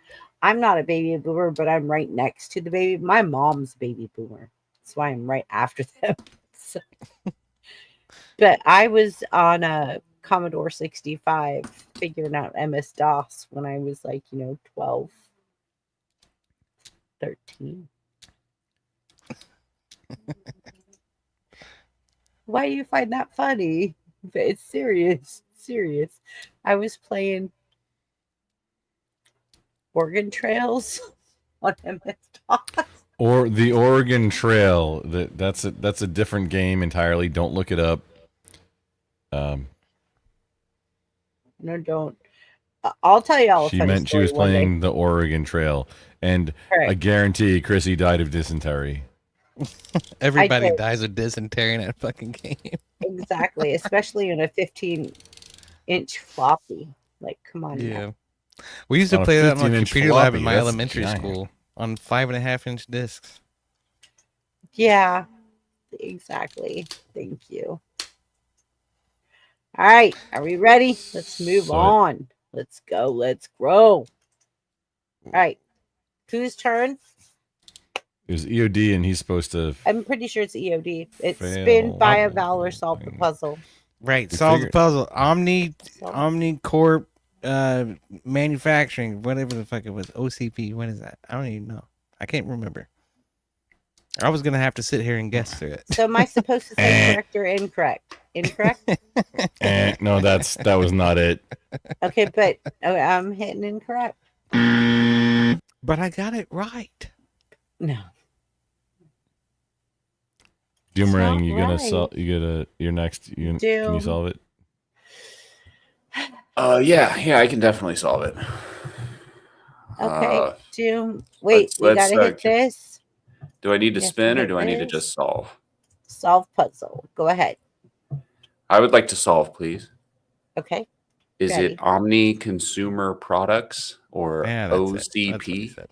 I'm not a baby boomer, but I'm right next to the baby. My mom's baby boomer. That's why I'm right after them. So, but I was on a Commodore 65 figuring out MS-DOS when I was like, 12, 13. Why do you find that funny? But it's serious. Serious. I was playing Oregon Trails on MS-DOS. Or the Oregon Trail. That's a different game entirely. Don't look it up. No, don't. I'll tell you all a She funny meant she story was one day. playing the Oregon Trail, and Correct. I guarantee Chrissy died of dysentery. Everybody did. dies of dysentery in that fucking game. Exactly, especially in a 15-inch floppy. Like, come on. Yeah. Now. We used to On a play that on a 15-inch computer lab in floppy, my that's elementary giant. school on 5.5-inch discs. Yeah, exactly. Thank you. All right, are we ready? Let's move So- on. Let's go. Let's grow. All right, whose turn? It was EOD, and he's supposed to. I'm pretty sure it's EOD. It's Fail. spin, buy a valor, solve the puzzle. Right, We solve the figured- puzzle. Omnicorp manufacturing, whatever the fuck it was. OCP, what is that? I don't even know. I can't remember. I was gonna have to sit here and guess through it. So am I supposed to say correct or incorrect? Incorrect? No, that was not it. Okay, but I'm hitting incorrect. But I got it right. No. Doomerang, not you gonna right. you're next. Can you Doom. solve it? Yeah, I can definitely solve it. Okay, Doom. Wait, we let's, gotta hit this. Do I need to You have spin or hit do I need to this. just solve? Solve puzzle. Go ahead. I would like to solve, please. Okay. Is Ready. it Omni Consumer Products or Yeah, that's it. That's what he OCP? said.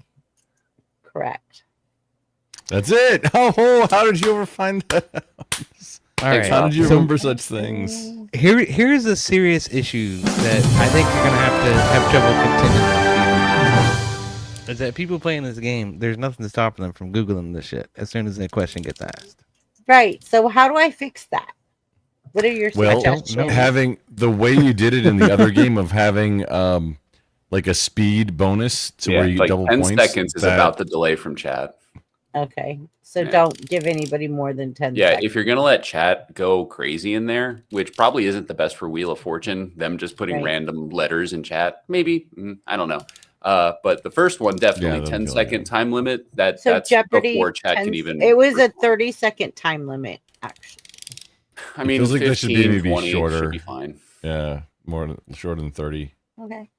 Correct. That's it. Oh, how did you ever find that? All right. How did you So- remember such things? Here's a serious issue that I think you're gonna have trouble contending with. Is that people playing this game? There's nothing to stop them from googling this shit as soon as that question gets asked. Right. So how do I fix that? What are your Well, suggestions? having the way you did it in the other game of having like a speed bonus to where you like double 10 points. seconds is about the delay from chat. Okay. So Yeah. don't give anybody more than 10 Yeah, seconds. if you're gonna let chat go crazy in there, which probably isn't the best for Wheel of Fortune, them just putting Right. random letters in chat, maybe I don't know. But the first one definitely that'll 10-second time limit. So That's Jeopardy, before chat 10 can even. It was a 30-second time limit, actually. I It mean, feels like that should be 15, maybe 20 shorter. should be fine. Yeah, shorter than 30. Okay.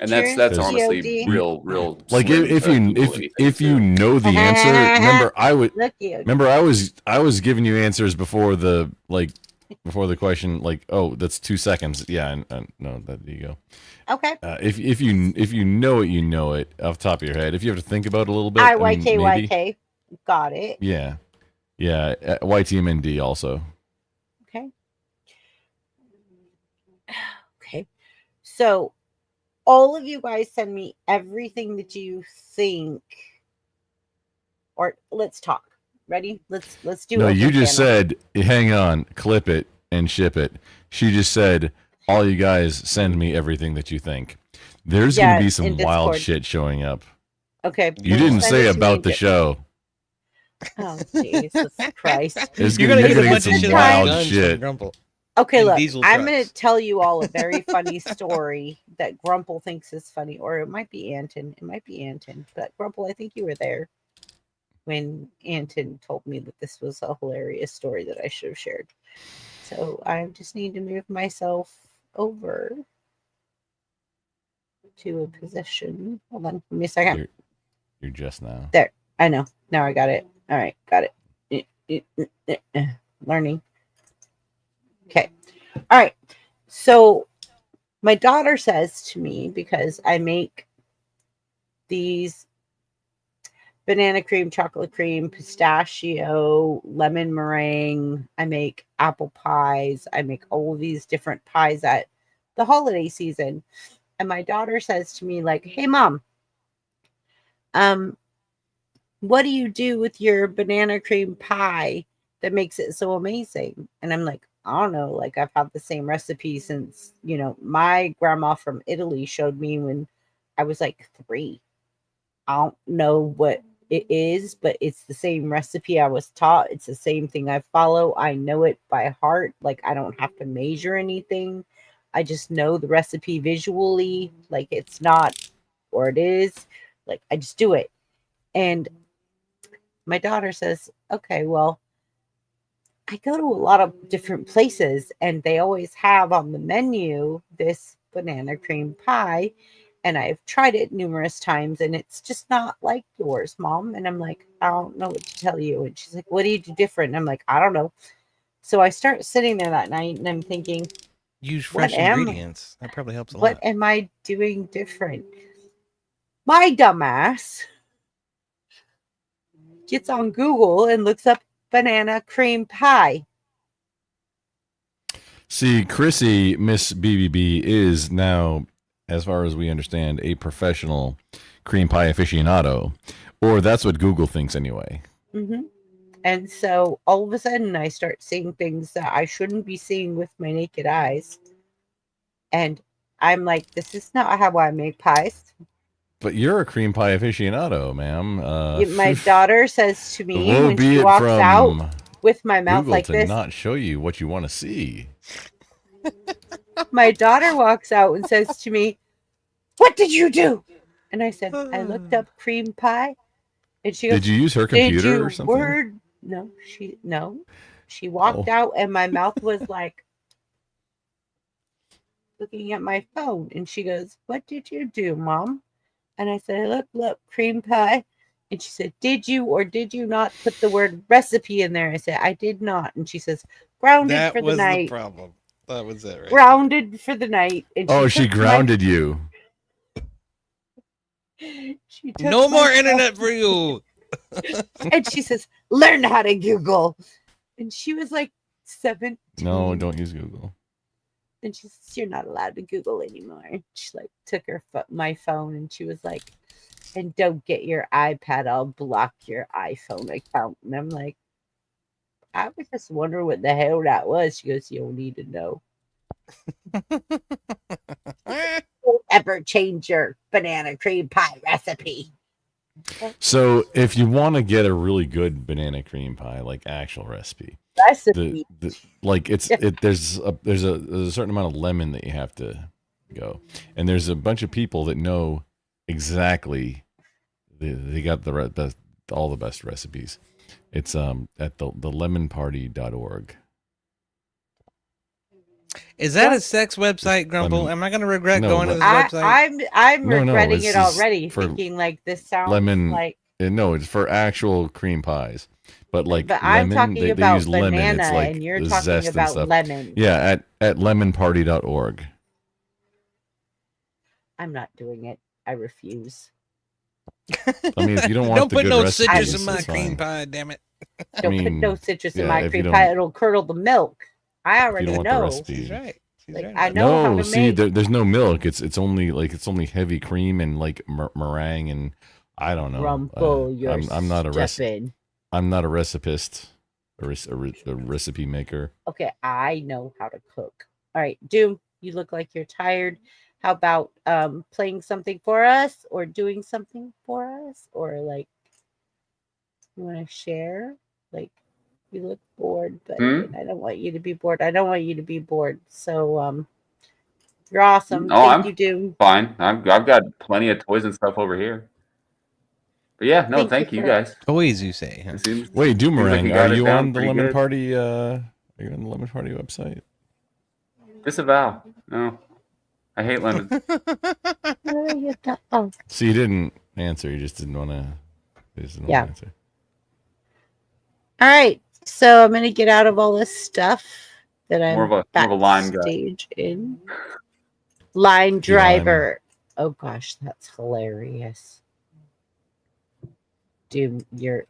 And Cheers, that's Because- honestly GOD. real. Like slim if to you Google anything, if you too. know the answer, remember I would Look you. remember I was giving you answers before the question, like, oh, that's 2 seconds. Yeah, and no, there you go. Okay. If you know it, you know it off the top of your head. If you have to think about it a little bit, I mean, maybe. IYKYK. Got it. Yeah, YTMND also. Okay. Okay. So all of you guys send me everything that you think, or let's talk. Ready? Let's do No, open you just panel. said, hang on, clip it and ship it. She just said, all you guys send me everything that you think. There's going to be some in wild Discord. shit showing up. Okay. You please didn't send say it to me about the again. show. Oh Jesus Christ! It's You're gonna gonna get a get bunch some of shit wild guns from shit. Grumple. Okay, and look, diesel I'm going trucks. to tell you all a very funny story that Grumple thinks is funny, or it might be Anton. It might be Anton, but Grumple, I think you were there when Anton told me that this was a hilarious story that I should have shared. So I just need to move myself over to a position. Hold on, give me a second. You're just now. There, I know. Now I got it. All right, got it. Learning. Okay. All right. So my daughter says to me, because I make these banana cream, chocolate cream, pistachio, lemon meringue. I make apple pies. I make all of these different pies at the holiday season. And my daughter says to me, like, hey, Mom, what do you do with your banana cream pie that makes it so amazing? And I'm like, I don't know. Like, I've had the same recipe since, my grandma from Italy showed me when I was like 3. I don't know what it is, but it's the same recipe I was taught. It's the same thing I follow. I know it by heart. Like, I don't have to measure anything. I just know the recipe visually. Like, it's not, or it is. Like, I just do it. And my daughter says, okay, well, I go to a lot of different places and they always have on the menu this banana cream pie. And I've tried it numerous times and it's just not like yours, Mom. And I'm like, I don't know what to tell you. And she's like, what do you do different? And I'm like, I don't know. So I start sitting there that night and I'm thinking, Use fresh ingredients. That probably helps a lot. what am I doing different? My dumbass gets on Google and looks up banana cream pie. See, Chrissy, Miss BBB, is now, as far as we understand, a professional cream pie aficionado, or that's what Google thinks anyway. Mm-hmm. And so all of a sudden I start seeing things that I shouldn't be seeing with my naked eyes. And I'm like, this is not how I make pies. But you're a cream pie aficionado, ma'am. My daughter says to me woe when be she it walks from out with my mouth Google like to this. not show you what you want to see. My daughter walks out and says to me, what did you do? And I said, I looked up cream pie. And she goes, Did you use her did computer you or something? No. She walked out and my mouth was like looking at my phone. And she goes, what did you do, Mom? And I said, look, cream pie. And she said, did you or did you not put the word recipe in there? I said, I did not. And she says, grounded That for the was the night. problem. That was it, right? Grounded for the night. And She grounded you. She took No my more phone. internet for you. And she says, learn how to Google. And she was like 17. No, don't use Google. And she says, you're not allowed to Google anymore. She like took my phone and she was like, and don't get your iPad. I'll block your iPhone account. And I'm like, I was just wondering what the hell that was. She goes, you'll need to know. Don't ever change your banana cream pie recipe. So if you want to get a really good banana cream pie, like actual recipe, like there's a certain amount of lemon that you have to go, and there's a bunch of people that know exactly. They got all the best recipes. It's at the lemonparty.org. Is that a sex website, Grumble? Am I going to regret going to this website? I'm No, regretting it it's already, for thinking like this sounds lemon. like. No, it's for actual cream pies. But like But I'm lemon, talking they about use lemon. banana, It's like and you're the talking zest and about stuff. lemon. Yeah, at lemonparty.org. I'm not doing it. I refuse. I mean, if you don't want the put good no recipes, citrus in my it's cream fine. pie, damn it. Don't put no citrus in yeah, my if you cream don't- pie. It'll curdle the milk. I If you already don't want the know. recipe. She's right. I know how to see, make. there's no milk. It's only heavy cream and like meringue and I don't know. Grumble, you're I'm not a stepping. I'm not a recipist, a recipe maker. Okay, I know how to cook. All right, Doom, you look like you're tired. How about playing something for us or doing something for us, or like you want to share? Like You look bored, but Hmm? I don't want you to be bored. I don't want you to be bored. So, you're awesome. Oh, Thank I'm you, Doom. fine. I've got plenty of toys and stuff over here. But yeah, no, Thank you thank you for guys. Toys, you say? Huh? It seems Wait, like Doomerang, you are got it you down on the pretty Lemon good. Party? Are you on the Lemon Party website? Disavow. No, I hate lemons. Oh, So you didn't answer. You just didn't want to. Yeah. Answer. all right. So I'm gonna get out of all this stuff that More I'm of a lime guy. backstage in. Line Key lime. driver. Oh gosh, that's hilarious. Doom, you're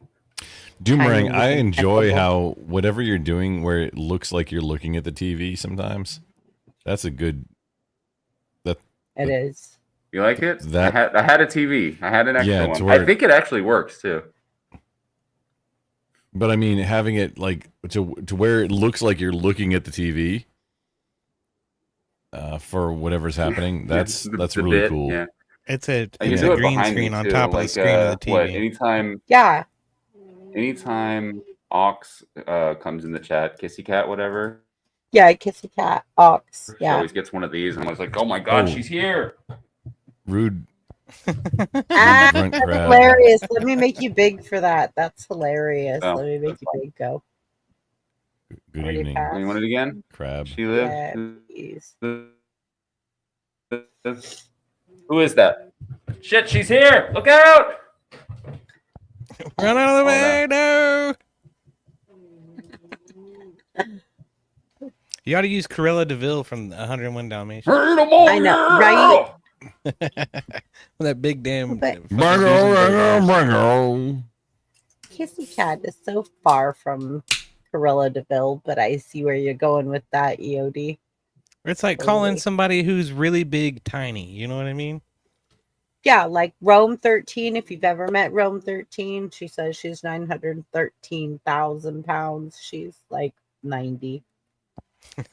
Doomerang, timing I is enjoy impeccable. how whatever you're doing, where it looks like you're looking at the TV. Sometimes that's a good. It is. You like it? That I had a TV. I had an extra Yeah, one. to where- I think it actually works too. But I mean, having it like to where it looks like you're looking at the TV for whatever's happening. That's The really bit, cool. Yeah. It's a You can it's do a it green behind me, screen on too, top of the like, screen of the What? TV. Yeah. Anytime Ox comes in the chat, Kissy Cat, whatever. Yeah, Kissy Cat, Ox. She Yeah. always gets one of these, and I was like, "Oh my god, Oh. she's here!" Rude. Ah, grunt that's crab. hilarious. Let me make you big for that. That's hilarious. Oh, Let me make you big. Go. Good Already evening, passed? You want it again? crab. She lives. Yeah, please. Who is that? Shit, she's here! Look out! Run out of the Oh, way, no! You ought to use Cruella DeVille from 101 Dalmatians. I know, right? With that big damn. But- Bringo. Kissy Cat is so far from Cruella DeVille, but I see where you're going with that, EOD. It's like calling somebody who's really big tiny. You know what I mean? Yeah, like Rome 13. If you've ever met Rome 13, she says she's 913,000 pounds. She's like 90.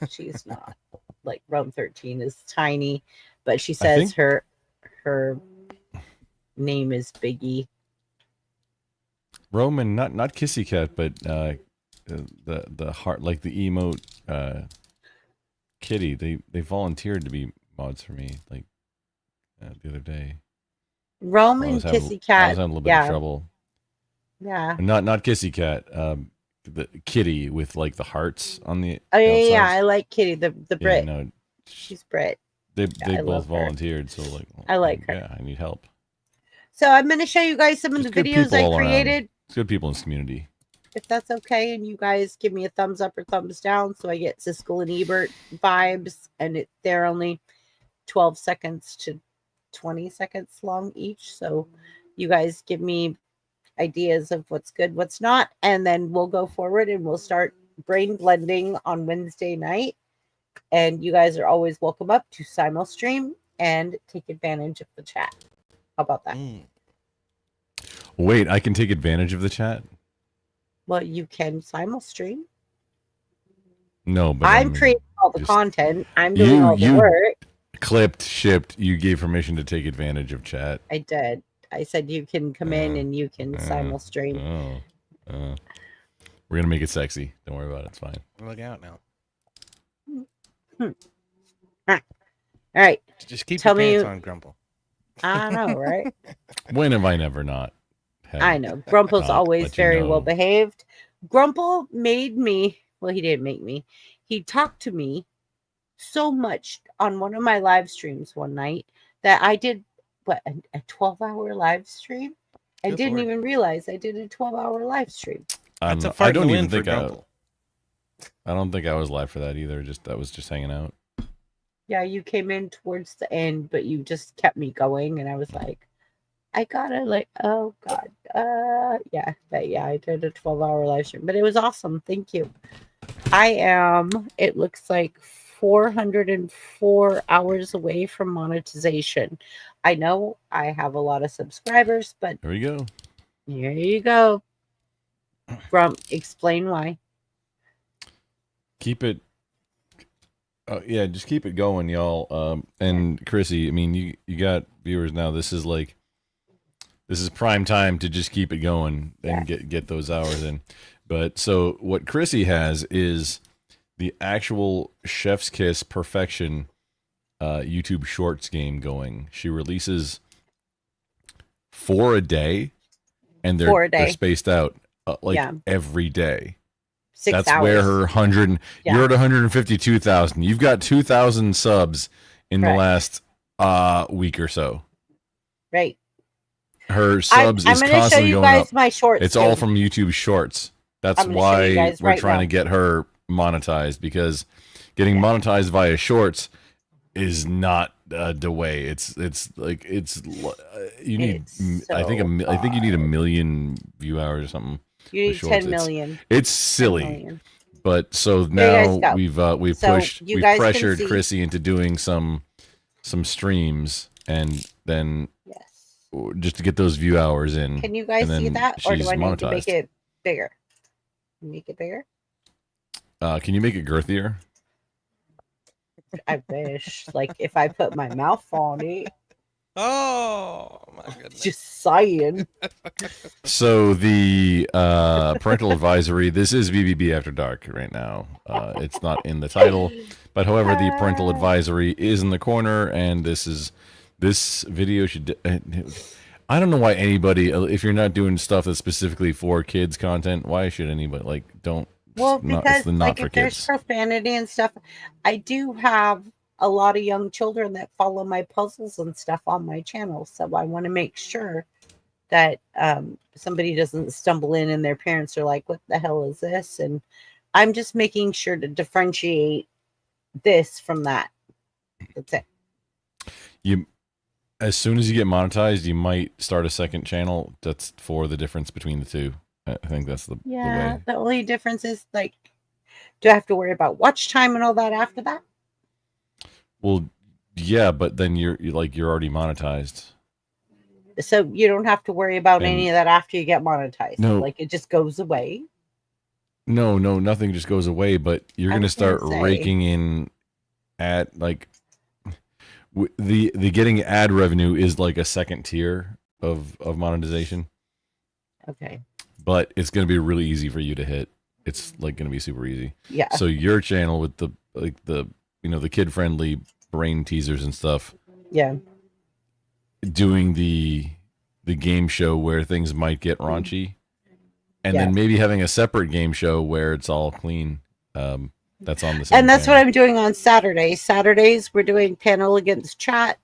She's not. Like Rome 13 is tiny, but she says think- her name is Biggie. Roman, not Kissy Cat, but the heart, like the emote kitty. They volunteered to be mods for me like the other day. Rome I and was having- Kissy Cat. I was having a little bit yeah. of trouble. Yeah. Not Kissy Cat. The kitty with like the hearts on the. Oh yeah, yeah, outsides. I like Kitty, the Brit. No, She's Brit. they I both love her. volunteered, so like. I like her. Yeah, I need help. So I'm going to show you guys some of Just the good videos people I all around. created. It's good people in this community. If that's okay, and you guys give me a thumbs up or thumbs down, so I get Siskel and Ebert vibes, and they're only 12 seconds to 20 seconds long each. So you guys give me ideas of what's good, what's not, and then we'll go forward and we'll start brain blending on Wednesday night. And you guys are always welcome up to simul stream and take advantage of the chat. How about that? Wait, I can take advantage of the chat? Well, you can simul stream. No, but I'm creating all the just- content. I'm doing all the you work. clipped, shipped. You gave permission to take advantage of chat. I did. I said you can come in and you can simul stream. We're gonna make it sexy. Don't worry about it. It's fine. Look out now. All right. Just keep Tell your me pants you- on, Grumple. I know, right? When have I never not? had I know. Grumple's not always let you very know? well behaved. Grumple made me, well, he didn't make me. He talked to me so much on one of my live streams one night that I did, what, a 12-hour live stream? I Good didn't Lord. even realize I did a 12-hour live stream. That's a I fart in don't the even wind for think I. Grumple. I don't think I was live for that either. That was just hanging out. Yeah, you came in towards the end, but you just kept me going, and I was like, I gotta oh god, yeah, but yeah, I did a 12-hour live stream, but it was awesome. Thank you. It looks like 404 hours away from monetization. I know I have a lot of subscribers, but There we go. here you go. Grump, explain why. Keep it. Yeah, just keep it going, y'all. And Chrissy, I mean, you got viewers now. This is prime time to just keep it going and get those hours in. But so what Chrissy has is the actual Chef's Kiss Perfection YouTube Shorts game going. She releases 4 a day, and they're spaced out every day. 6 That's hours. where her 100. You're at 152,000. You've got 2,000 subs in the last week or so. Right. Her subs is constantly going up. My shorts. It's all from YouTube Shorts. That's why we're trying to get her monetized, because getting monetized via Shorts is not the way. It's you need. I think you need 1 million view hours or something. You need 10 million. It's silly. But so now we've pressured Chrissy into doing some streams, and then just to get those view hours in. Can you guys see that, or do I need to make it bigger? Make it bigger. Can you make it girthier? I wish, like, if I put my mouth on it. Oh my goodness! Just saying. So the parental advisory. This is BBB After Dark right now. It's not in the title, but however, the parental advisory is in the corner, and this video should. I don't know why anybody, if you're not doing stuff that's specifically for kids content, why should anybody don't? Well, because if there's profanity and stuff, I do have a lot of young children that follow my puzzles and stuff on my channel, so I want to make sure that somebody doesn't stumble in and their parents are like, "What the hell is this?" And I'm just making sure to differentiate this from that. That's it. As soon as you get monetized, you might start a second channel that's for the difference between the two. I think that's the way. The only difference is, like, do I have to worry about watch time and all that after that? Well, yeah, but then you're already monetized. So you don't have to worry about any of that after you get monetized. No. Like, it just goes away. No, nothing just goes away, but you're going to start raking in at the getting ad revenue is like a second tier of monetization. Okay. But it's going to be really easy for you to hit. It's going to be super easy. Yeah. So your channel with the kid friendly brain teasers and stuff. Yeah. Doing the game show where things might get raunchy, and then maybe having a separate game show where it's all clean. That's on the same. And that's what I'm doing on Saturdays. Saturdays we're doing panel against chat.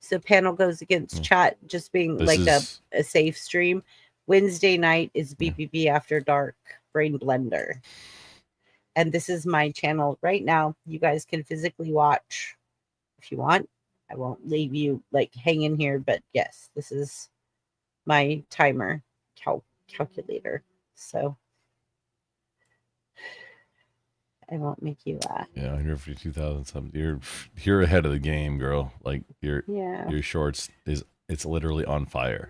So panel goes against chat, just being a safe stream. Wednesday night is BBB After Dark Brain Blender. And this is my channel right now. You guys can physically watch if you want. I won't leave you hanging here, but yes, this is my timer calculator. So I won't make you laugh. Yeah, 152,000 something. You're ahead of the game, girl. Your shorts it's literally on fire.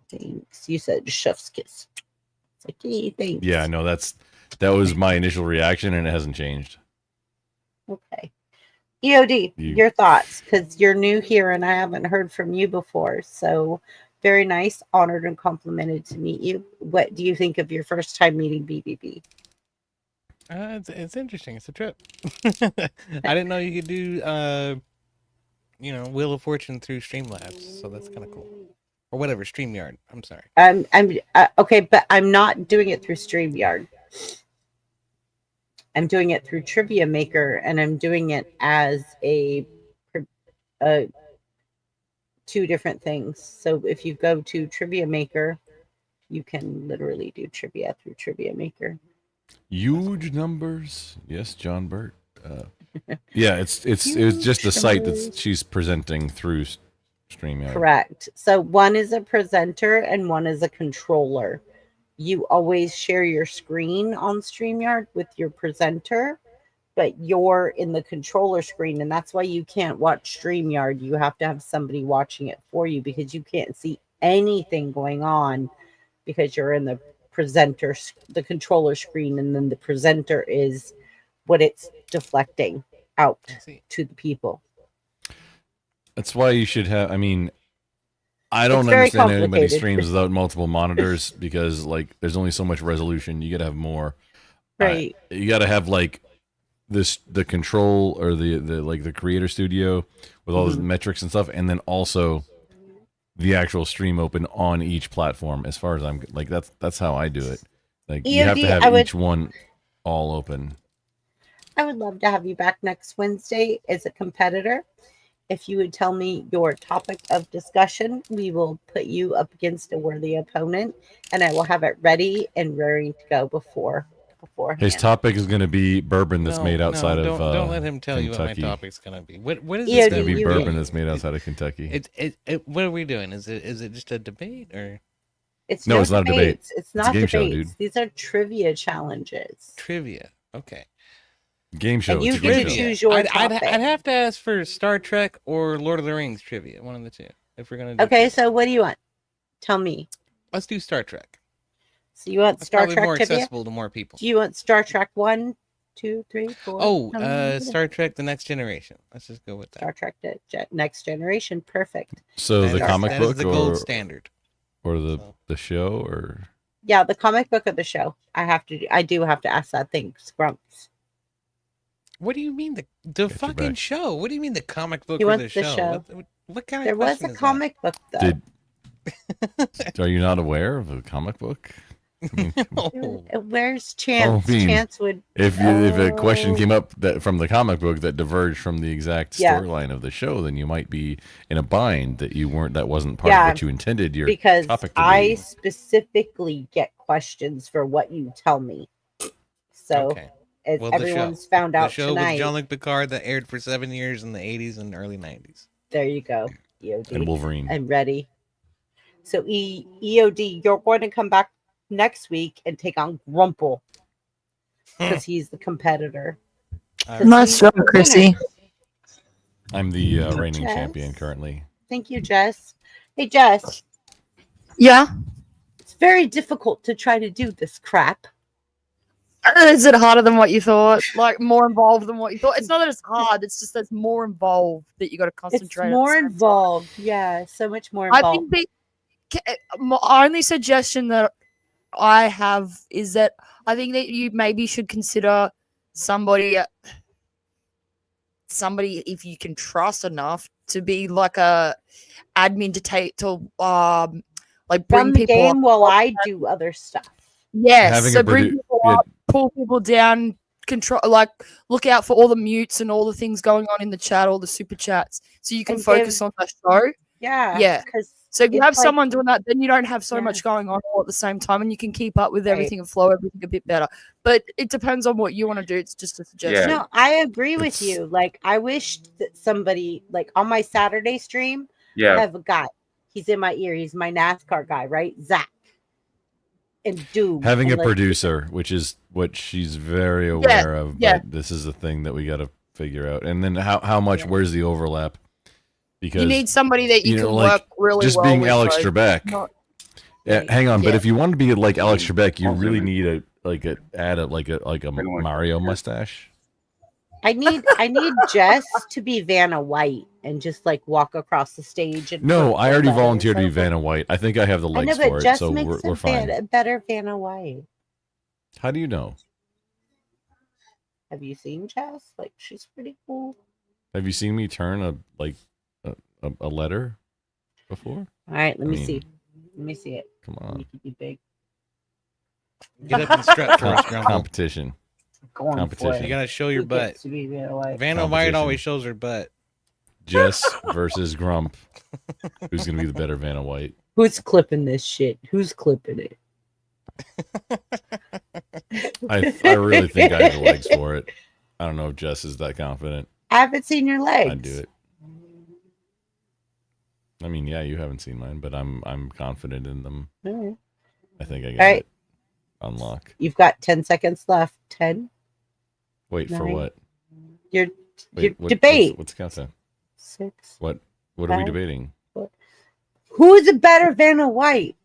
Thanks. You said chef's kiss. It's like, hey, thanks. Yeah, no, that was my initial reaction, and it hasn't changed. Okay. EOD, your thoughts, because you're new here and I haven't heard from you before. So very nice, honored and complimented to meet you. What do you think of your first time meeting BBB? It's interesting. It's a trip. I didn't know you could do Wheel of Fortune through Streamlabs, so that's kind of cool. Or whatever, StreamYard. I'm sorry. I'm okay, but I'm not doing it through StreamYard. I'm doing it through Trivia Maker, and I'm doing it as a two different things. So if you go to Trivia Maker, you can literally do trivia through Trivia Maker. Huge numbers. Yes, John Burt. Yeah, it's just a site that she's presenting through StreamYard. Correct. So one is a presenter and one is a controller. You always share your screen on StreamYard with your presenter, but you're in the controller screen, and that's why you can't watch StreamYard. You have to have somebody watching it for you because you can't see anything going on because you're in the controller screen, and then the presenter is what it's deflecting out to the people. That's why you should have. I mean, I don't It's very understand anybody complicated. streams without multiple monitors because like there's only so much resolution. You gotta have more. Right. You gotta have like the control or the like the creator studio with all the metrics and stuff, and then also the actual stream open on each platform. As far as I'm like, that's how I do it. Like you have to EOD, have each one all open. I would love to have you back next Wednesday as a competitor. If you would tell me your topic of discussion, we will put you up against a worthy opponent, and I will have it ready and raring to go beforehand. His topic is going to be bourbon that's made outside of don't let him tell you what my Kentucky. topic's gonna be. What is EOD, this? It's going to be you bourbon win. that's made outside of Kentucky. What are we doing? Is it just a debate or It's No, no it's not a debate. debates. It's not a game debates. show, dude. These are trivia challenges. trivia? Okay. Game show. And you It's a game get to show. choose your I'd topic. have to ask for Star Trek or Lord of the Rings trivia, one of the two. If we're gonna do Okay, trivia. so what do you want? Tell me. Let's do Star Trek. So you want That's Star probably Trek more trivia? accessible to more people. Do you want Star Trek 1, 2, 3, 4? Oh, Star Trek: The Next Generation. Let's just go with that. Star Trek Next Generation. Perfect. So That the is- comic that is book the gold or standard. or the show or Yeah, the comic book of the show. I do have to ask that thing. Scrumps. What do you mean the fucking back. show? What do you mean the comic book He or wants the the show? show. What kind of There was question a is comic book though. did are you not aware of a comic book? I mean, Where's Chance? I mean, Chance would. if a question Oh. came up that from the comic book that diverged from the exact Yeah. storyline of the show, then you might be in a bind that wasn't part Yeah, of what you intended your because topic to I be. specifically get questions for what you tell me. So Okay. as Well, the everyone's show. found out the show tonight, with Jean-Luc Picard that aired for 7 years in the 80s and early 90s. there you go. EOD. And Wolverine. I'm ready. So EOD, you're going to come back next week and take on Grumple because he's the competitor. 'Cause Nice he's job, the Chrissy. winner. I'm the reigning Jess. champion currently. Thank you, Jess. Hey, Jess. Yeah. It's very difficult to try to do this crap. Is it harder than what you thought? Like more involved than what you thought? It's not that it's hard. It's just that it's more involved that you got to It's concentrate. more involved. Yeah, so much more I involved. think my only suggestion that I have is that I think that you maybe should consider somebody if you can trust enough to be like a admin to take to like bring Run the people game up. while I do other stuff. Yes, Having so a bring produ- people yeah. up, pull people down, control, like look out for all the mutes and all the things going on in the chat, all the super chats, so you can And focus give- on the show. Yeah. Yeah. Because So if you it's have like- someone doing that, then you don't have so Yeah. much going on all at the same time, and you can keep up with Right. everything and flow everything a bit better. But it depends on what you want to do. It's just a suggestion. No, I agree with It's- you. Like, I wish that somebody, like, on my Saturday stream, I Yeah. have a guy. He's in my ear. He's my NASCAR guy, right? Zach. And Doom. Having a and, like, producer, which is what she's very aware of, yeah. but this is the thing that we got to figure out. And then how much? Where's the overlap? Because You need somebody that you, know, can like, work really just well being with. Alex though. Trebek. Not- Hang on, but Yeah. if you want to be like Alex Trebek, you really need a Mario mustache. I need Jess to be Vanna White and just like walk across the stage. And No, put I already letters volunteered to be over. Vanna White. I think I have the I know, legs but for it, Jess so makes we're fine. a better Vanna White. How do you know? Have you seen Jess? Like, she's pretty cool. Have you seen me turn a letter before? All right, let I me mean, see. Let me see it. Come Let on. me keep you big. Get up and strut for us, Grumble. Competition. Going for Competition. it. You gotta show your Who gets butt. to be Vanna White? Vanna White Competition. always shows her butt. Jess versus Grump. Who's gonna be the better Vanna White? Who's clipping this shit? Who's clipping it? I really think I have the legs for it. I don't know if Jess is that confident. I haven't seen your legs. I'd do it. I mean, yeah, you haven't seen mine, but I'm confident in them. All right. I think I got All right. it. Unlock. You've got 10 seconds left. 10. Wait, for 9. what? Your Wait, what, debate. What's the countdown? 6. What are we 5. debating? Who's a better Vanna White?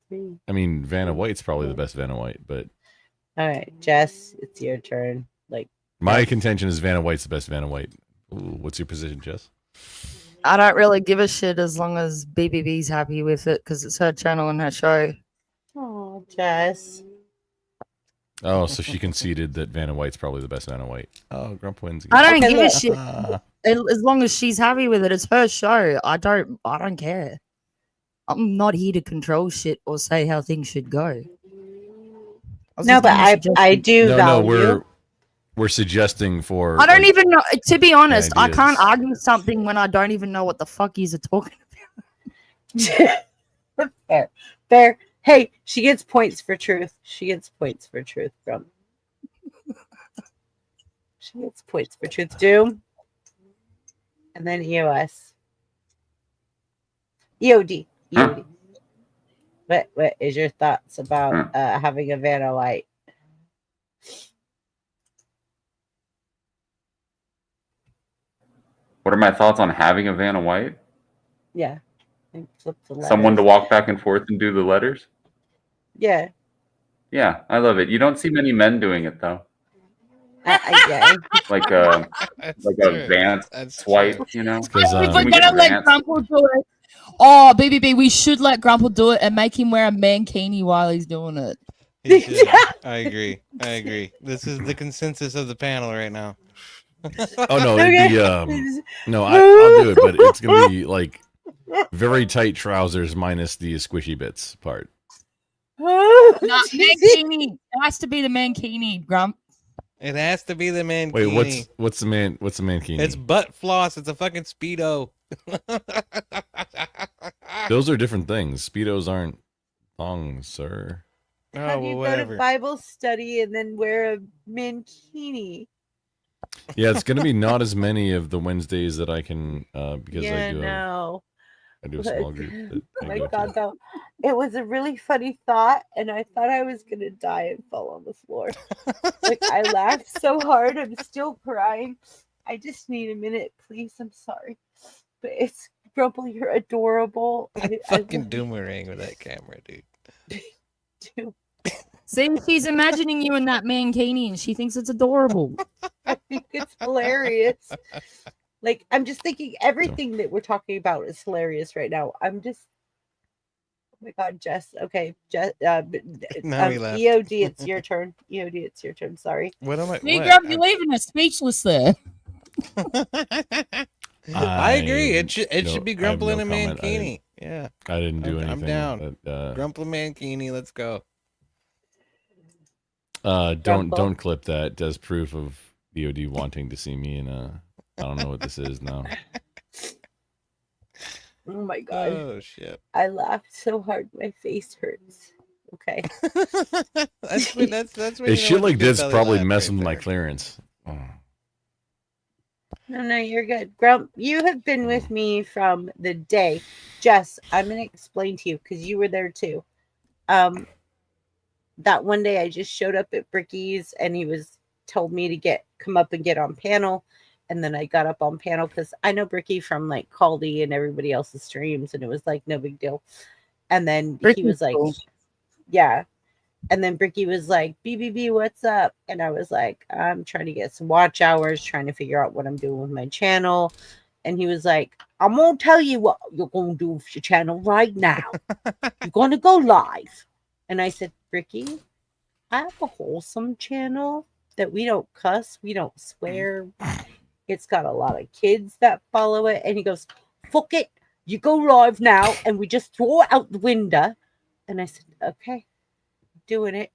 3. I mean, Vanna White's probably the best Vanna White, but All right, Jess, it's your turn. Like, my contention is Vanna White's the best Vanna White. Ooh, what's your position, Jess? I don't really give a shit as long as BBB's happy with it because it's her channel and her show. Oh, Jess. Oh, so she conceded that Vanna White's probably the best Vanna White. Oh, Grump wins. I don't Okay, give a look. shit. As long as she's happy with it, it's her show. I don't care. I'm not here to control shit or say how things should go. No, but I do No, value. we're suggesting for. I don't like, even know. To be honest, I ideas. can't argue something when I don't even know what the fuck you're talking Fair. Fair. Hey, she gets points for truth. She gets points for truth from. She gets points for truth. Doom. And then EOS. EOD. EOD. What is your thoughts about having a Vanna White? What are my thoughts on having a Vanna White? Yeah. And flip the letters. Someone to walk back and forth and do the letters? Yeah. Yeah, I love it. You don't see many men doing it though. Yeah. Like a Vance White, you know. If we're gonna let Grumple do it, oh BBB, we should let Grumple do it and make him wear a mankini while he's doing it. He should. I agree. This is the consensus of the panel right now. Oh no, no, I'll do it, but it's gonna be like very tight trousers minus the squishy bits part. Not mankini. It has to be the mankini, Grump. It has to be the mankini. Wait, what's the mankini? It's butt floss. It's a fucking Speedo. Those are different things. Speedos aren't thongs, sir. How do you go to Bible study and then wear a mankini? Yeah, it's gonna be not as many of the Wednesdays that I can because I do a small group. Oh my god, though. It was a really funny thought, and I thought I was gonna die and fall on the floor. Like I laughed so hard, I'm still crying. I just need a minute, please. I'm sorry. But it's Grumple, you're adorable. I fucking doomerang with that camera, dude. See, she's imagining you in that mankini and she thinks it's adorable. I think it's hilarious. Like, I'm just thinking everything that we're talking about is hilarious right now. I'm just, oh my god, Jess. Okay, Jess. Now we left. EOD, it's your turn. EOD, it's your turn. Sorry. What am I? Hey, Grump, you're leaving us speechless there. I agree. It should be Grumple in a mankini. Yeah. I didn't do anything. I'm down. But, Grumple mankini. Let's go. Don't clip that. Does proof of EOD wanting to see me in a. I don't know what this is now. Oh my god. Oh shit. I laughed so hard my face hurts. Okay. That's when Hey, shit like this probably messing with my clearance. Oh. No, you're good. Grump, you have been with me from the day. Jess, I'm going to explain to you because you were there too. That one day I just showed up at Bricky's and he told me to come up and get on panel. And then I got up on panel because I know Bricky from like Caldy and everybody else's streams. And it was like no big deal. And then he was like, yeah. And then Bricky was like, BBB, what's up? And I was like, I'm trying to get some watch hours, trying to figure out what I'm doing with my channel. And he was like, I'm going to tell you what you're going to do with your channel right now. You're going to go live. And I said, Bricky, I have a wholesome channel that we don't cuss, we don't swear. It's got a lot of kids that follow it. And he goes, fuck it. You go live now. And we just throw it out the window. And I said, okay. Doing it.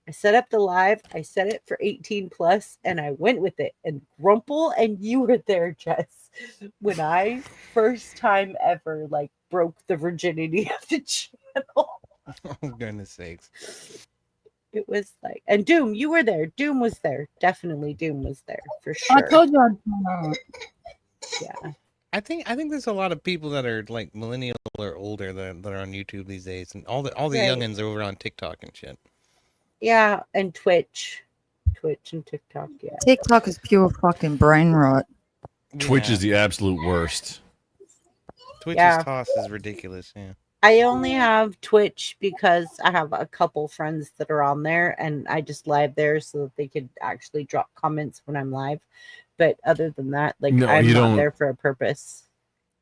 I set up the live. I set it for 18 plus and I went with it. And Grumple and you were there, Jess, when I first time ever like broke the virginity of the channel. Oh goodness sakes. It was like, and Doom, you were there. Doom was there. Definitely Doom was there for sure. I told you I'd Yeah. I think there's a lot of people that are like millennial or older that are on YouTube these days, and all the Right. youngins are over on TikTok and shit. Yeah, and Twitch and TikTok. Yeah, TikTok is pure fucking brain rot. Twitch is the absolute worst. Twitch's toss is ridiculous. Yeah. I only have Twitch because I have a couple friends that are on there, and I just live there so that they could actually drop comments when I'm live. But other than that, like No, I'm you not don't- there for a purpose.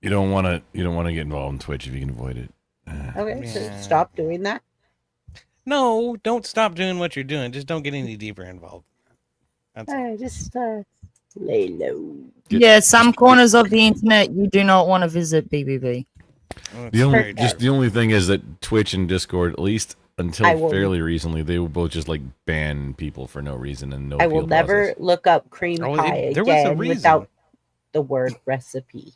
You don't want to get involved in Twitch if you can avoid it. Okay, so Yeah. stop doing that. No, don't stop doing what you're doing. Just don't get any deeper involved. That's all. Just lay low. Yeah, some corners of the internet you do not want to visit, BBB. The only thing is that Twitch and Discord, at least I until will- fairly recently, they will both just like ban people for no reason and no. I will appeal never process. look up cream Oh, pie there was a again reason. without the word recipe.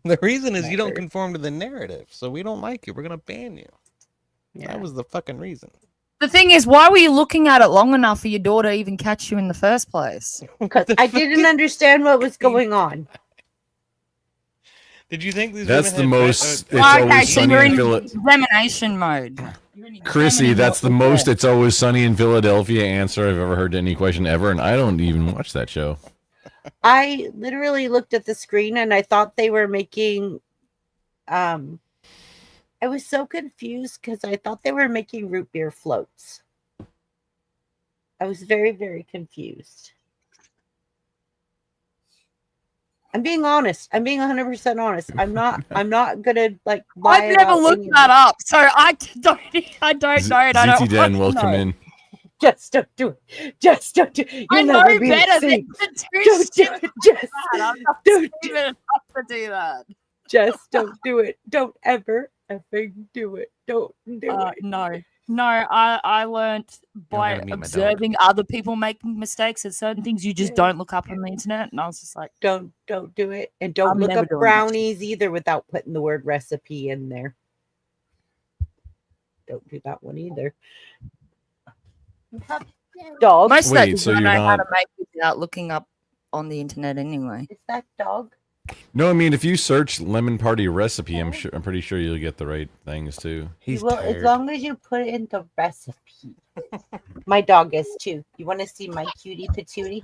The reason is you don't Never. conform to the narrative, so we don't like you. We're gonna ban you. That was the fucking reason. The thing is, why were you looking at it long enough for your daughter to even catch you in the first place? Because I didn't understand what was going on. Did you think these That's women the had most. It's Okay, always so sunny you're in in Philadelphia. examination mode. Chrissy, that's the most "It's always sunny in Philadelphia" answer I've ever heard to any question ever, and I don't even watch that show. I literally looked at the screen and I thought they were making I was so confused because I thought they were making root beer floats. I was very, very confused. I'm being honest. I'm being 100% honest. I'm not gonna like lie I've never about looked any of that it. up, so I don't know. I don't ZT Dan, want to welcome know. in. Just don't do it. Just don't do it. I You'll know never be better safe. than to Don't do it. Just I'm not don't stupid enough to do that. Just don't do it. Don't ever effing do it. Don't do it. No, I learned by gotta meet my dog. observing other people making mistakes at certain things you just don't look up on the internet, and I was just like, Don't do it. And don't I'm look never up doing that. brownies either without putting the word recipe in there. Don't do that one either. Dog. Most of that Wait, does so not you're know how to not- make without looking up on the internet anyway. Is that dog? No, I mean if you search lemon party recipe, I'm pretty sure you'll get the right things too. You will, as long as you put it in the recipe. My dog is too. You want to see my cutie patootie?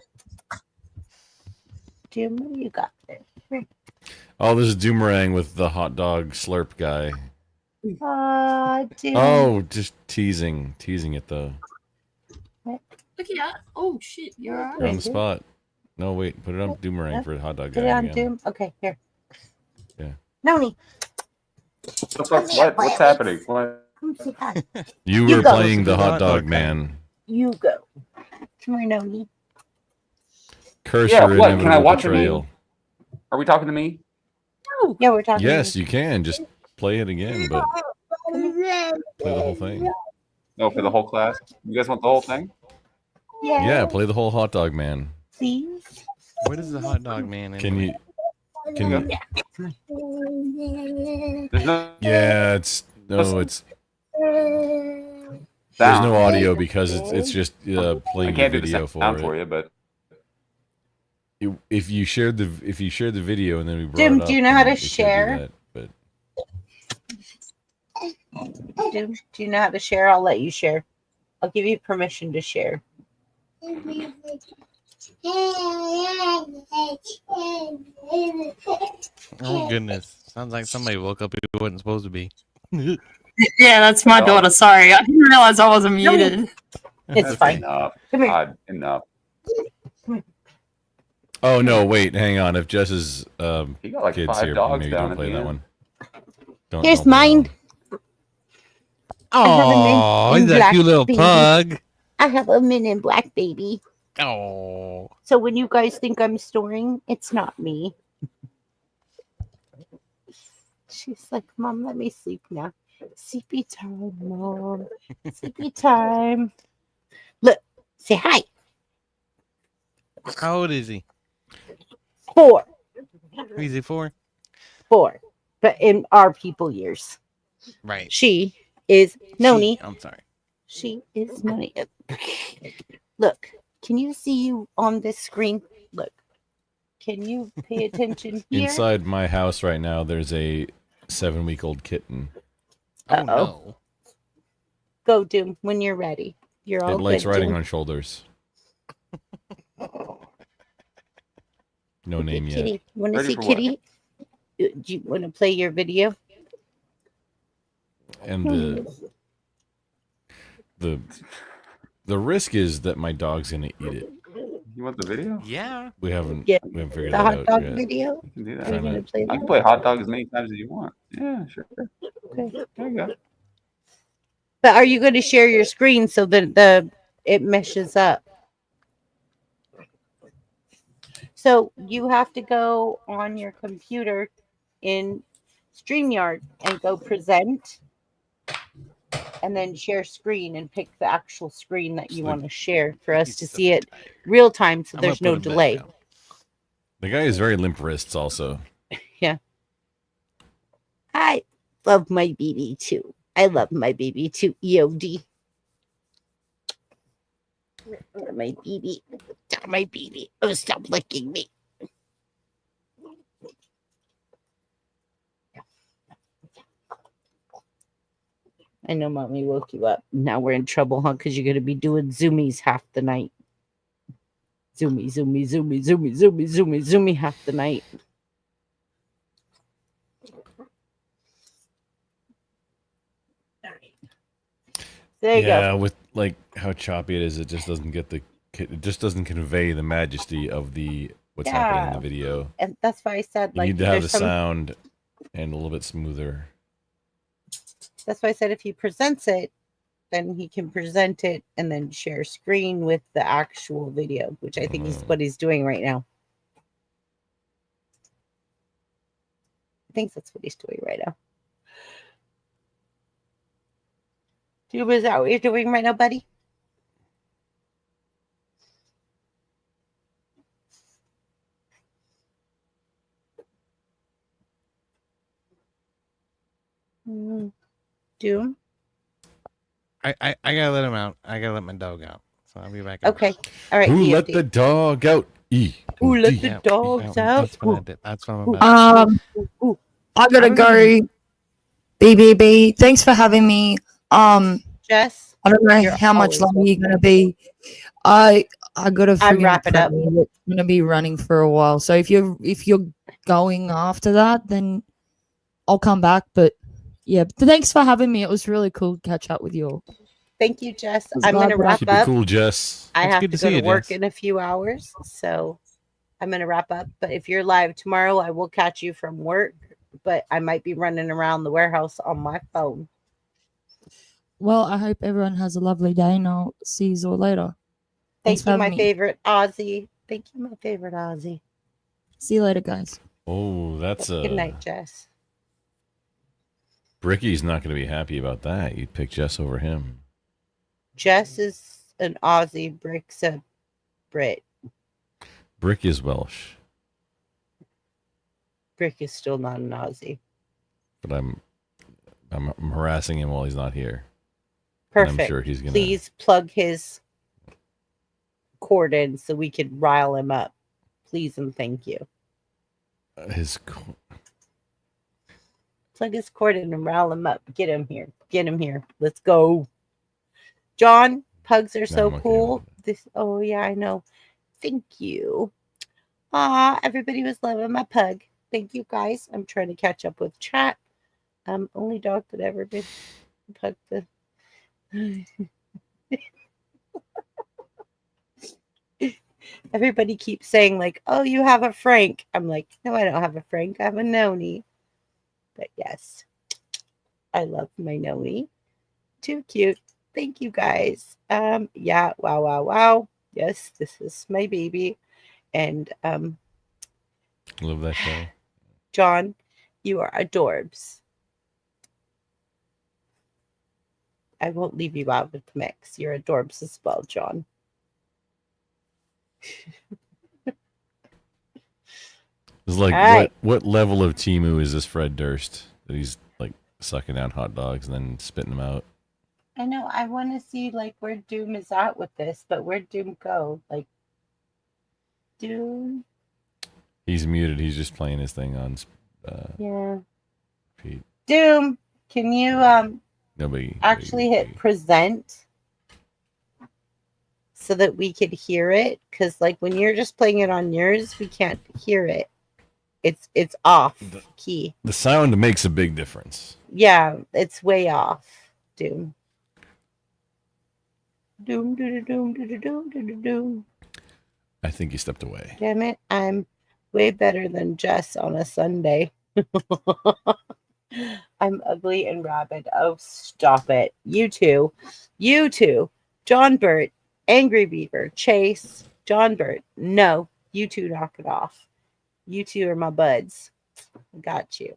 Jim, what do you got there? Here. Oh, this is Doomerang with the hot dog slurp guy. Jim. Oh, just teasing it though. Look at that. Oh shit, you're You're on alright. the spot. No, wait, put it on Doomerang for a hot dog guy. Put it on again. Doom. Okay, here. Yeah. Noni. What's happening? What? Come say hi. You You were go. playing the hot dog man. You go. Come here, Noni. Curse Yeah, your what? Can I inevitable watch a betrayal. meme? Are we talking to me? Oh, yeah, we're talking. Yes, you can. Just play it again, but play the whole thing. No, for the whole class. You guys want the whole thing? Yeah, play the whole hot dog man. Please. What is the hot dog man? Can you? Can you? There's no. Yeah, it's no, it's there's Sound. no audio because it's just I playing the can't do the video sound for for it. you, but If you shared the video and then we brought Jim, it up, do you know how then to it could do share? that, but Jim, do you know how to share? I'll let you share. I'll give you permission to share. Oh goodness! Sounds like somebody woke up who wasn't supposed to be. Yeah, that's my daughter. Sorry, I didn't realize I wasn't muted. It's fine. Enough. Come here. God, enough. oh no, wait, hang on. If Jess's He got like kids 5 here, dogs maybe down don't at play the that end. one. Here's Don't play that mine. one. Oh, in he's that black cute little baby. pug. I have a min in black baby. Oh, So when you guys think I'm snoring, it's not me. She's like, Mom, let me sleep now. Sleepy time, Mom. Sleepy time. Look, say hi. how old is he? 4. Who is he for? 4. But in our people years. Right. She is Noni. I'm sorry. She is Noni. Look, can you see you on this screen? Look. Can you pay attention here? Inside my house right now, there's a 7-week-old kitten. Oh no. Go, Doom, when you're ready. You're all It likes good, riding Doom. on shoulders. No name yet. Kitty, want to Ready see for what? Kitty? Do you want to play your video? And the risk is that my dog's gonna eat it. You want the video? Yeah. We haven't Yeah, figured the that hot out dog yet. video. You can do Are you that. gonna play I can that? play hot dog as many times as you want. Yeah, sure. Okay. There you go. But are you going to share your screen so that it meshes up? So you have to go on your computer in StreamYard and go present and then share screen and pick the actual screen that you want to share for us to see it real time so I'm gonna there's no put him back delay. down. The guy is very limp wrists also. Yeah. I love my baby too. I love my baby too. EOD. My baby. My baby. Oh, stop licking me. I know mommy woke you up. Now we're in trouble, huh? Because you're going to be doing zoomies half the night. Zoomy half the night. There you Yeah, go. with like how choppy it is, it just doesn't convey the majesty of what's happening in the video. And that's why I said, You like, need to have the there's some. sound and a little bit smoother. That's why I said if he presents it, then he can present it and then share screen with the actual video, which I think is what he's doing right now. I think that's what he's doing right now. Is that what you're doing right now, buddy? Doom? I gotta let him out. I gotta let my dog out. So I'll be back. in a Okay. minute. All right. Who EOD. let the dog out? Who let the Yeah, dogs yeah, out? That's what I did. That's what I'm about. I gotta I was gonna go. BBB. Thanks for having me. Jess, I don't know you're how much always longer you're gonna be. I gotta I'm friggin' wrapping up. pray. It's gonna be running for a while. So if you're going after that, then I'll come back. But yeah, thanks for having me. It was really cool to catch up with you all. Thank you, Jess. Was I'm glad going to that I- wrap Keep it up. cool, Jess. I It's have good to to go see to you, work Jess. in a few hours, so I'm going to wrap up. But if you're live tomorrow, I will catch you from work, but I might be running around the warehouse on my phone. Well, I hope everyone has a lovely day, and I'll see you all later. Thanks Thank for you, my having me. favorite Aussie. Thank you, my favorite Aussie. See you later, guys. Oh, that's Good night, Jess. Bricky's not going to be happy about that. You'd pick Jess over him. Jess is an Aussie. Brick's a Brit. Brick is Welsh, Brick is still not an Aussie. but I'm harassing him while he's not here. Perfect. And I'm sure he's gonna. Please plug his cord in so we can rile him up. Please and thank you. Plug his cord in and rile him up. Get him here. Get him here. Let's go. John, pugs are so I'm okay cool. Oh yeah, I know. Thank you. Everybody was loving my pug. Thank you guys. I'm trying to catch up with chat. Only dog that ever been pugged the everybody keeps saying like, oh, you have a Frank. I'm like, no, I don't have a Frank. I have a Noni. But yes, I love my Noni. Too cute. Thank you guys. Yeah, wow. Yes, this is my baby. And Love that show. John, you are adorbs. I won't leave you out of the mix. You're adorbs as well, John. It's like All right. what level of Timu is this Fred Durst that he's like sucking down hot dogs and then spitting them out? I know. I want to see like where Doom is at with this, but where'd Doom go? Like Doom. He's muted. He's just playing his thing on. Yeah. Pete. Doom, can you Nobody actually hit present so that we could hear it? Because like when you're just playing it on yours, we can't hear it. It's off key. The sound makes a big difference. Yeah, it's way off. Doom. Doom. I think he stepped away. Damn it, I'm way better than Jess on a Sunday. I'm ugly and rabid. Oh, stop it. You two, John Burt, Angry Beaver, Chase, John Burt. No, you two knock it off. You two are my buds. Got you.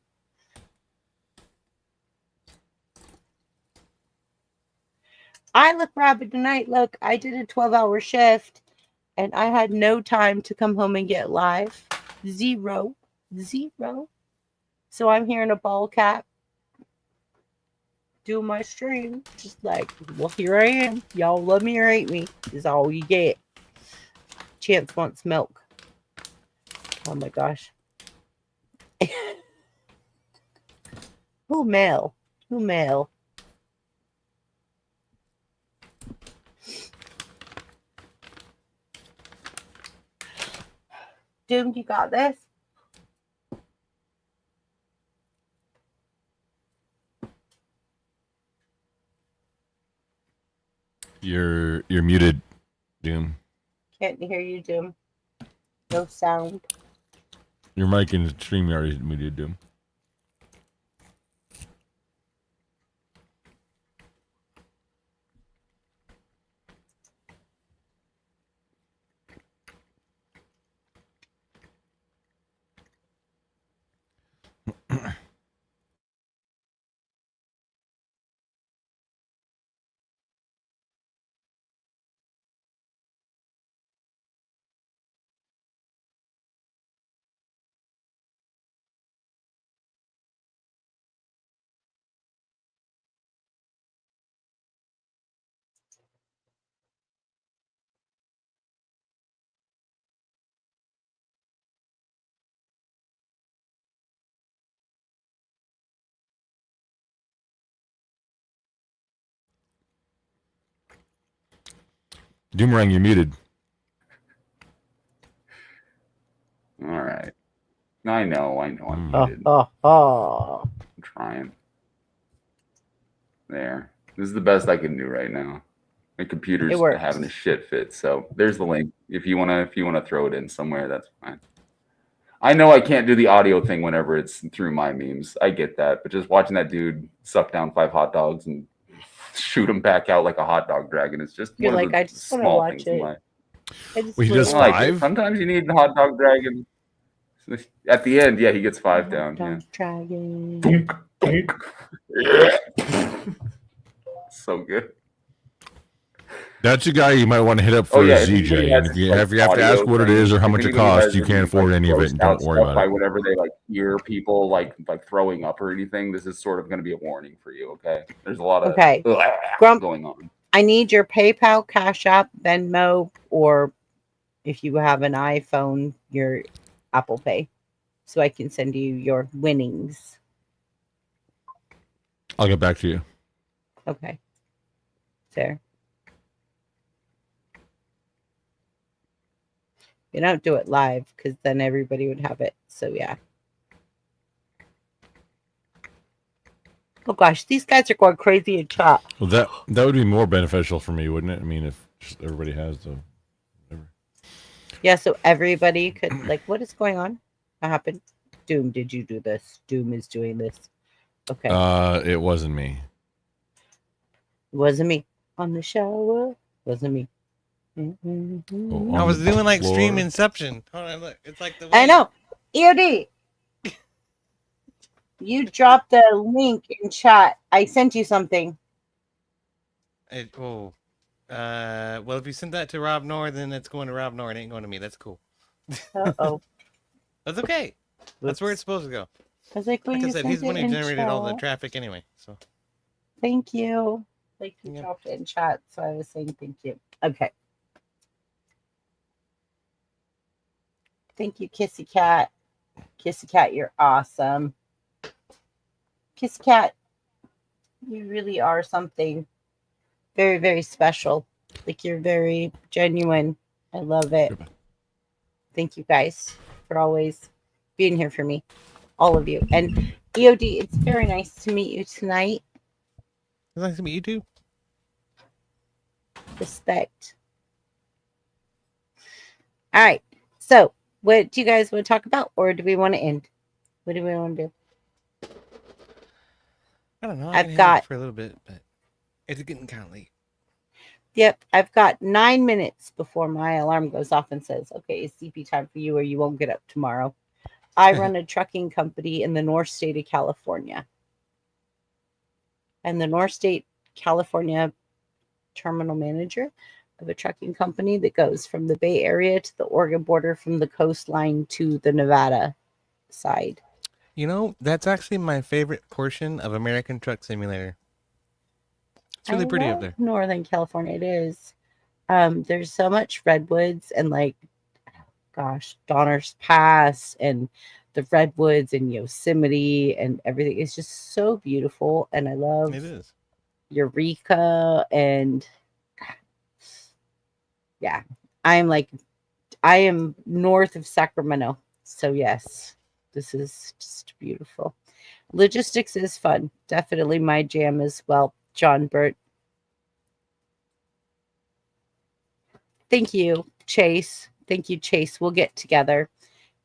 I look rabid tonight. Look, I did a 12-hour shift and I had no time to come home and get live. Zero. So I'm here in a ball cap doing my stream. Just like, well, here I am. Y'all love me or hate me. Is all you get. Chance wants milk. Oh my gosh. Who mail? Doom, you got this? You're muted, Doom. Can't hear you, Doom. No sound. Your mic in the StreamYard is muted, Doom. Doomerang, you're muted. All right. I know. I'm muted. I'm trying. There. This is the best I can do right now. My computer's having a shit fit, so there's the link. If you wanna throw it in somewhere, that's fine. I know I can't do the audio thing whenever it's through my memes. I get that, but just watching that dude suck down 5 hot dogs and shoot him back out like a hot dog dragon is just You're one like, of the I just want to small watch things in it. life. Well, he does I like 5? it. Sometimes you need the hot dog dragon. At the end, yeah, he gets 5 down. Yeah. Dragon. Dunk, dunk. So good. That's a guy you might want to hit up for yeah, a ZJ. And if you have to audio ask what it thing, is or how if much it anybody costs, has you can't any, afford any of it, and grossed out don't worry stuff about by it. whenever they hear people like throwing up or anything, this is sort of going to be a warning for you. Okay, there's a lot of going on. I need your PayPal, Cash App, Venmo, or if you have an iPhone, your Apple Pay, so I can send you your winnings. I'll get back to you. Okay. There. You don't do it live because then everybody would have it. So yeah. Oh gosh, these guys are going crazy in chat. Well, that would be more beneficial for me, wouldn't it? I mean, if just everybody has the. Whatever. Yeah, so everybody could what is going on? What happened? Doom, did you do this? Doom is doing this. Okay. It wasn't me. It wasn't me. On the shower. Wasn't me. I was doing like stream Inception. Hold on, look. It's like the I know. EOD. You dropped a link in chat. I sent you something. Well, if you send that to Rob Nor, then it's going to Rob Nor. It ain't going to me. That's cool. Uh-oh. That's okay. That's where it's supposed to go. I was like, well, Like I you said, sent he's the one it who in generated all the chat. traffic anyway. So Thank you. Like you dropped it in chat, so I was saying thank you. Okay. Thank you, Kissy Cat. Kissy Cat, you're awesome. Kissy Cat, you really are something very, very special. Like you're very genuine. I love it. Thank you guys for always being here for me. All of you. And EOD, it's very nice to meet you tonight. It's nice to meet you too. Respect. All right. So, what do you guys want to talk about, or do we want to end? What do we want to do? I don't know. I've got for a little bit, but it's getting kind of late. Yep, I've got 9 minutes before my alarm goes off and says, "Okay, it's CP time for you, or you won't get up tomorrow." I run a trucking company in the North State of California, and the North State California terminal manager of a trucking company that goes from the Bay Area to the Oregon border, from the coastline to the Nevada side. You know, that's actually my favorite portion of American Truck Simulator. It's really pretty up there. Northern California, it is. There's so much redwoods and Donner's Pass and the redwoods and Yosemite and everything. It's just so beautiful, and I love it is. Eureka, and yeah, I am north of Sacramento, so yes, this is just beautiful. Logistics is fun, definitely my jam as well. John Burt, thank you, Chase. Thank you, Chase. We'll get together.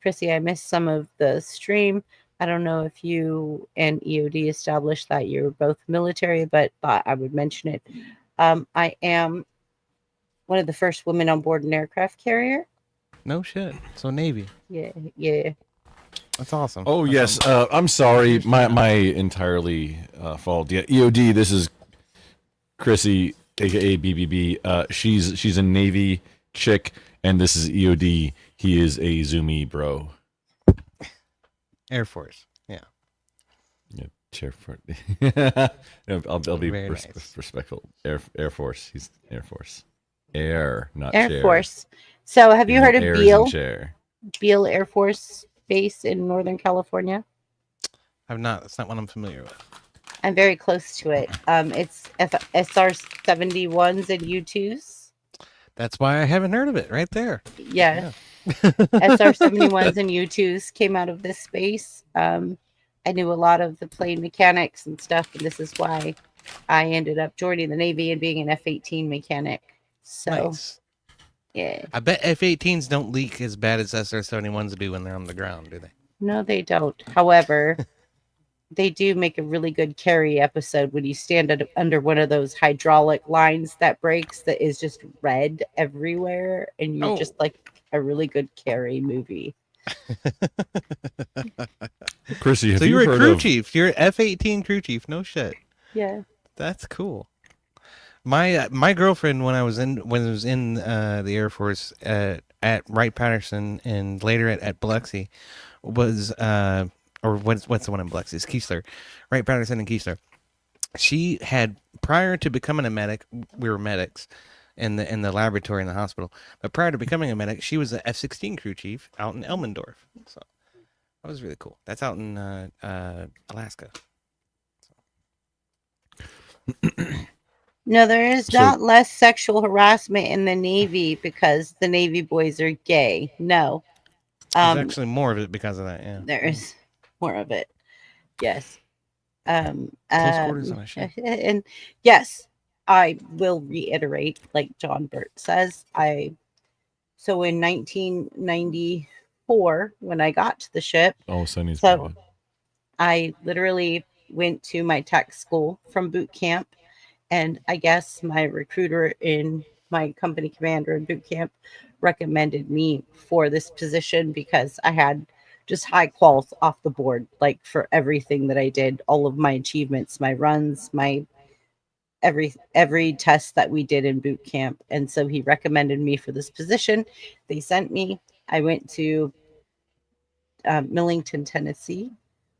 Chrissy, I missed some of the stream. I don't know if you and EOD established that you're both military, but thought I would mention it. I am one of the first women on board an aircraft carrier. No shit. So Navy. Yeah. That's awesome. Oh That's yes. I'm sorry. My entirely fault. Yeah. EOD. This is Chrissy, aka BBB. She's a Navy chick, and this is EOD. He is a Zoomy bro. Air Force. Yeah. Yeah. Air Force. I'll be respectful. Air Force. He's Air Force. Air, not Air chair. Force. So, have you heard of Air is in Beale? chair. Beale Air Force Base in Northern California? I've not. That's not what I'm familiar with. I'm very close to it. It's SR-71s and U-2s. That's why I haven't heard of it. Right there. Yeah. SR-71s and U-2s came out of this space. I knew a lot of the plane mechanics and stuff, and this is why I ended up joining the Navy and being an F-18 mechanic. So, nice. Yeah. I bet F-18s don't leak as bad as SR-71s do when they're on the ground, do they? No, they don't. However, they do make a really good carry episode when you stand under one of those hydraulic lines that breaks that is just red everywhere, and you're just like a really good carry movie. Chrissy, have so you you're a heard crew of... chief. You're F-18 crew chief. No shit. Yeah. That's cool. My girlfriend, when I was in the Air Force at Wright-Patterson and later at Biloxi, was or what's the one in Biloxi? It's Keesler, Wright-Patterson and Keesler. She had, prior to becoming a medic, we were medics in the laboratory in the hospital. But prior to becoming a medic, she was the F-16 crew chief out in Elmendorf. So that was really cool. That's out in Alaska. No, there is not less sexual harassment in the Navy because the Navy boys are gay. No. There's actually more of it because of that, yeah. There is more of it. Yes. Close quarters on a ship. And yes, I will reiterate, like John Burt says, so in 1994, when I got to the ship, I literally went to my tech school from boot camp. And I guess my recruiter in my company commander in boot camp recommended me for this position because I had just high quals off the board, like for everything that I did, all of my achievements, my runs, my every test that we did in boot camp. And so he recommended me for this position. They sent me. I went to Millington, Tennessee,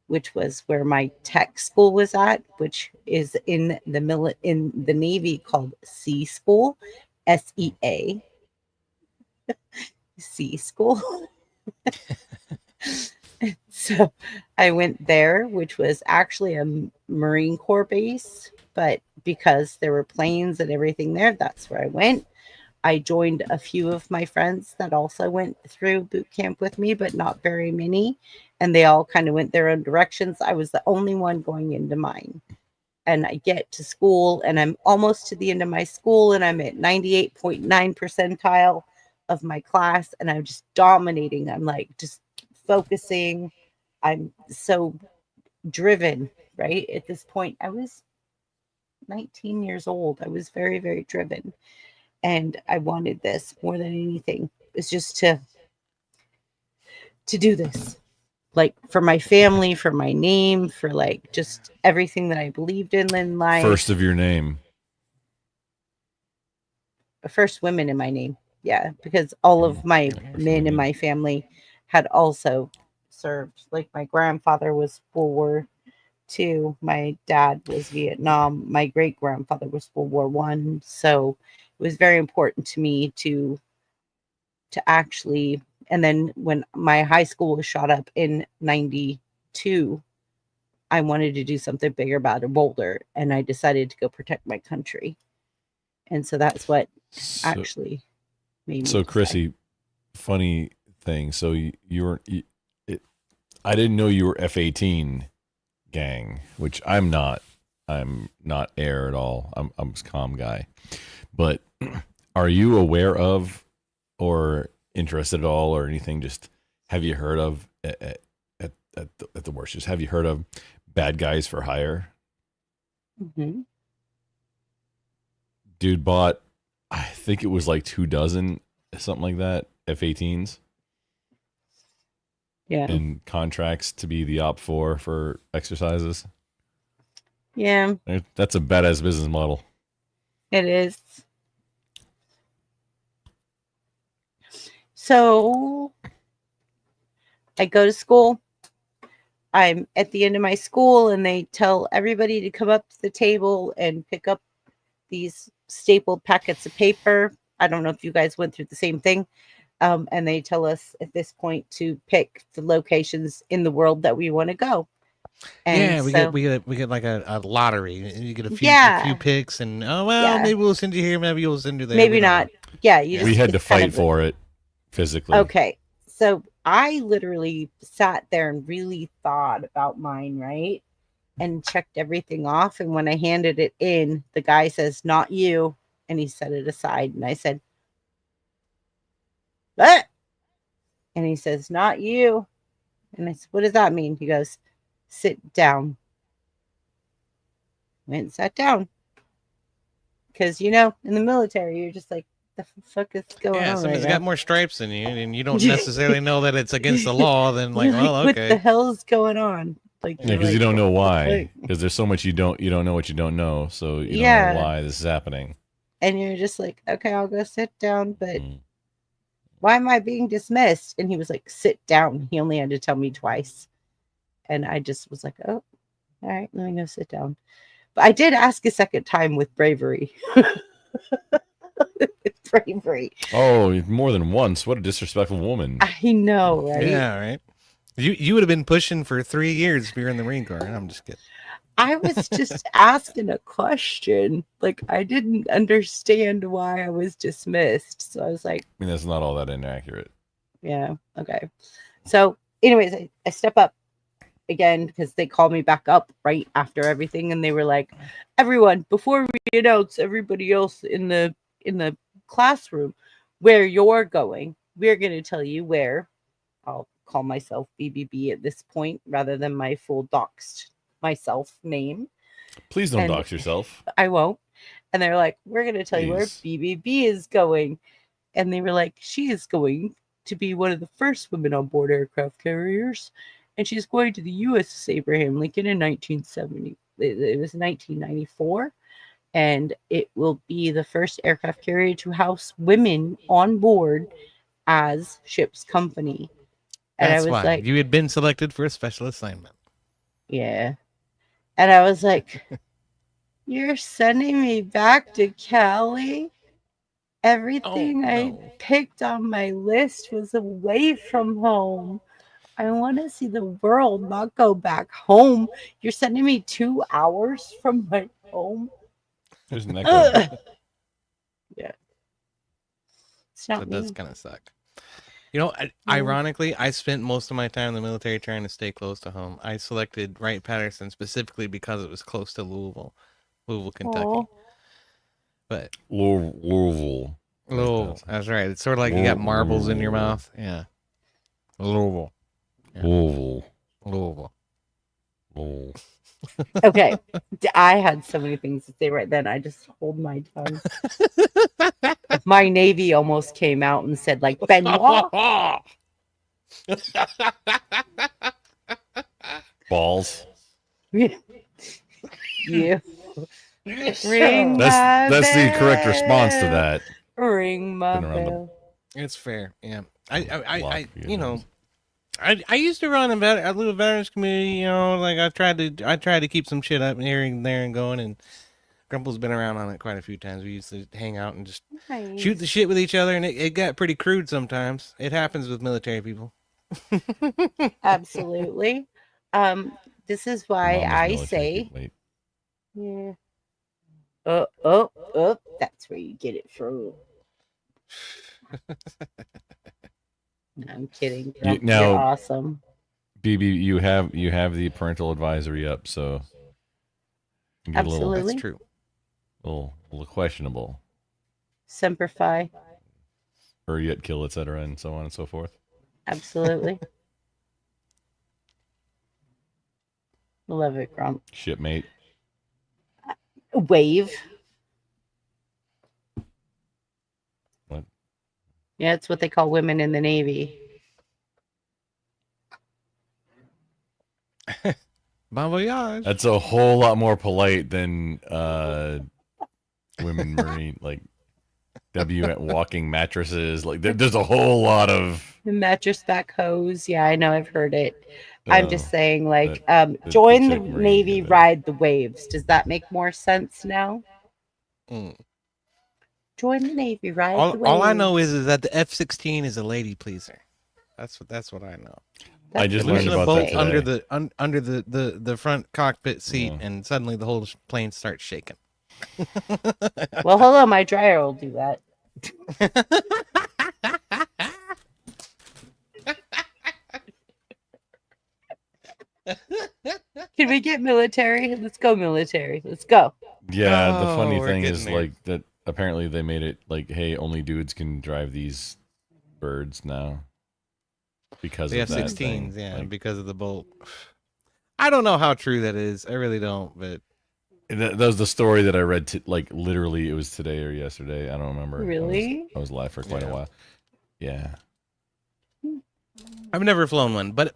which was where my tech school was at, which is in the Navy called Sea School, SEA. Sea School. So I went there, which was actually a Marine Corps base, but because there were planes and everything there, that's where I went. I joined a few of my friends that also went through boot camp with me, but not very many. And they all kind of went their own directions. I was the only one going into mine. And I get to school and I'm almost to the end of my school and I'm at 98.9 percentile of my class, and I'm just dominating. I'm like just focusing. I'm so driven, right? At this point, I was 19 years old. I was very, very driven. And I wanted this more than anything. It's just to do this. Like for my family, for my name, for like just everything that I believed in life. First of your name. First women in my name. Yeah, because all of my men in my family had also served. Like my grandfather was World War II. My dad was Vietnam. My great grandfather was World War I. So it was very important to me to actually. And then when my high school was shot up in 92, I wanted to do something bigger, better, bolder, and I decided to go protect my country. And so that's what actually made me. So, Chrissy, funny thing. So I didn't know you were F-18 gang, which I'm not. I'm not air at all. I'm a comm guy. But are you aware of or interested at all or anything? Just have you heard of at the worst? Just have you heard of Bad Guys for Hire? Mm-hmm. Dude bought, I think it was like 24, something like that, F-18s. Yeah. And contracts to be the OP4 for exercises. Yeah. That's a badass business model. It is. So I go to school. I'm at the end of my school and they tell everybody to come up to the table and pick up these stapled packets of paper. I don't know if you guys went through the same thing. And they tell us at this point to pick the locations in the world that we want to go. And yeah, we get like a lottery. You get a few picks, and maybe we'll send you here, maybe we'll send you there. Maybe not. Yeah, we had to fight for it physically. Okay, so I literally sat there and really thought about mine, right? And checked everything off. And when I handed it in, the guy says, "Not you," and he set it aside. And I said, "What?" And he says, "Not you." And I said, "What does that mean?" He goes, "Sit down." Went and sat down. Because, in the military, you're just like, the fuck is going on? Yeah, somebody's right got now? more stripes than you, and you don't necessarily know that it's against the law. Then, like, You're well, like, okay. What the hell's going on? Like, Yeah, because you don't know why. Because there's so much you don't know what you don't know. So you don't know why this is happening. And you're just like, okay, I'll go sit down, but why am I being dismissed? And he was like, sit down. He only had to tell me twice. And I just was like, oh, all right, let me go sit down. But I did ask a second time with bravery. Bravery. Oh, more than once. What a disrespectful woman. I know, right? Yeah, right. You would have been pushing for 3 years if you're in the Marine Corps. I'm just kidding. I was just asking a question. Like, I didn't understand why I was dismissed. So I was like, I mean, that's not all that inaccurate. Yeah. Okay. So anyways, I step up again because they called me back up right after everything. And they were like, everyone, before we announce everybody else in the classroom where you're going, we're going to tell you where. I'll call myself BBB at this point rather than my full doxed myself name. Please don't dox yourself. I won't. And they're like, we're going to tell you where BBB is going. And they were like, she is going to be one of the first women on board aircraft carriers. And she's going to the USS Abraham Lincoln in 1970. It was 1994. And it will be the first aircraft carrier to house women on board as ship's company. And That's I was why like, you had been selected for a special assignment. Yeah. And I was like, you're sending me back to Cali? Everything I picked on my list was away from home. I want to see the world, not go back home. You're sending me 2 hours from my home? There's an echo. Yeah. It's not That me. does kind of suck. Ironically, I spent most of my time in the military trying to stay close to home. I selected Wright-Patterson specifically because it was close to Louisville, Kentucky. Aw. But Louisville. Louisville. That's right. It's sort of like you got marbles in your mouth. Yeah. Louisville. Yeah. Louisville. Okay. I had so many things to say right then. I just hold my tongue. My Navy almost came out and said, like, Benoit. Balls. Yeah. Ring That's the correct response to that. Ring my Been around the- bell. It's fair. Yeah. I I used to run a little veterans community, you know, like I tried to keep some shit up here and there and going, and Grumple's been around on it quite a few times. We used to hang out and just shoot the shit with each other, and it got pretty crude sometimes. It happens with military people. Absolutely. This is why Mom was I military, say, wait. yeah. That's where you get it from. I'm kidding. Grump, Now, you're awesome. BB, you have the parental advisory up, so you get Absolutely. That's true. A little questionable. Semper Fi. Hurry yet kill, etc., and so on and so forth. Absolutely. Love it, Grump. Shipmate. Wave. What? Yeah, it's what they call women in the Navy. Bon voyage. That's a whole lot more polite than women marine, like walking mattresses. Like there's a whole lot of Mattress back hose. Yeah, I know. I've heard it. I'm just saying, like, the join the chick marine, Navy, ride the waves. Does that make more sense now? Join the Navy, ride the waves. All I know is that the F-16 is a lady pleaser. That's what I know. I just learned about that today. under the front cockpit seat, and suddenly the whole plane starts shaking. Well, hello, my dryer will do that. Can we get military? Let's go military. Let's go. Yeah, the funny thing is like that apparently they made it like, hey, only dudes can drive these birds now. Because the of that F-16s, thing. yeah, Like, because of the bolt. I don't know how true that is. I really don't, but that was the story that I read. Like literally, it was today or yesterday. I don't remember. Really? I was live for quite a while. Yeah. I've never flown one, but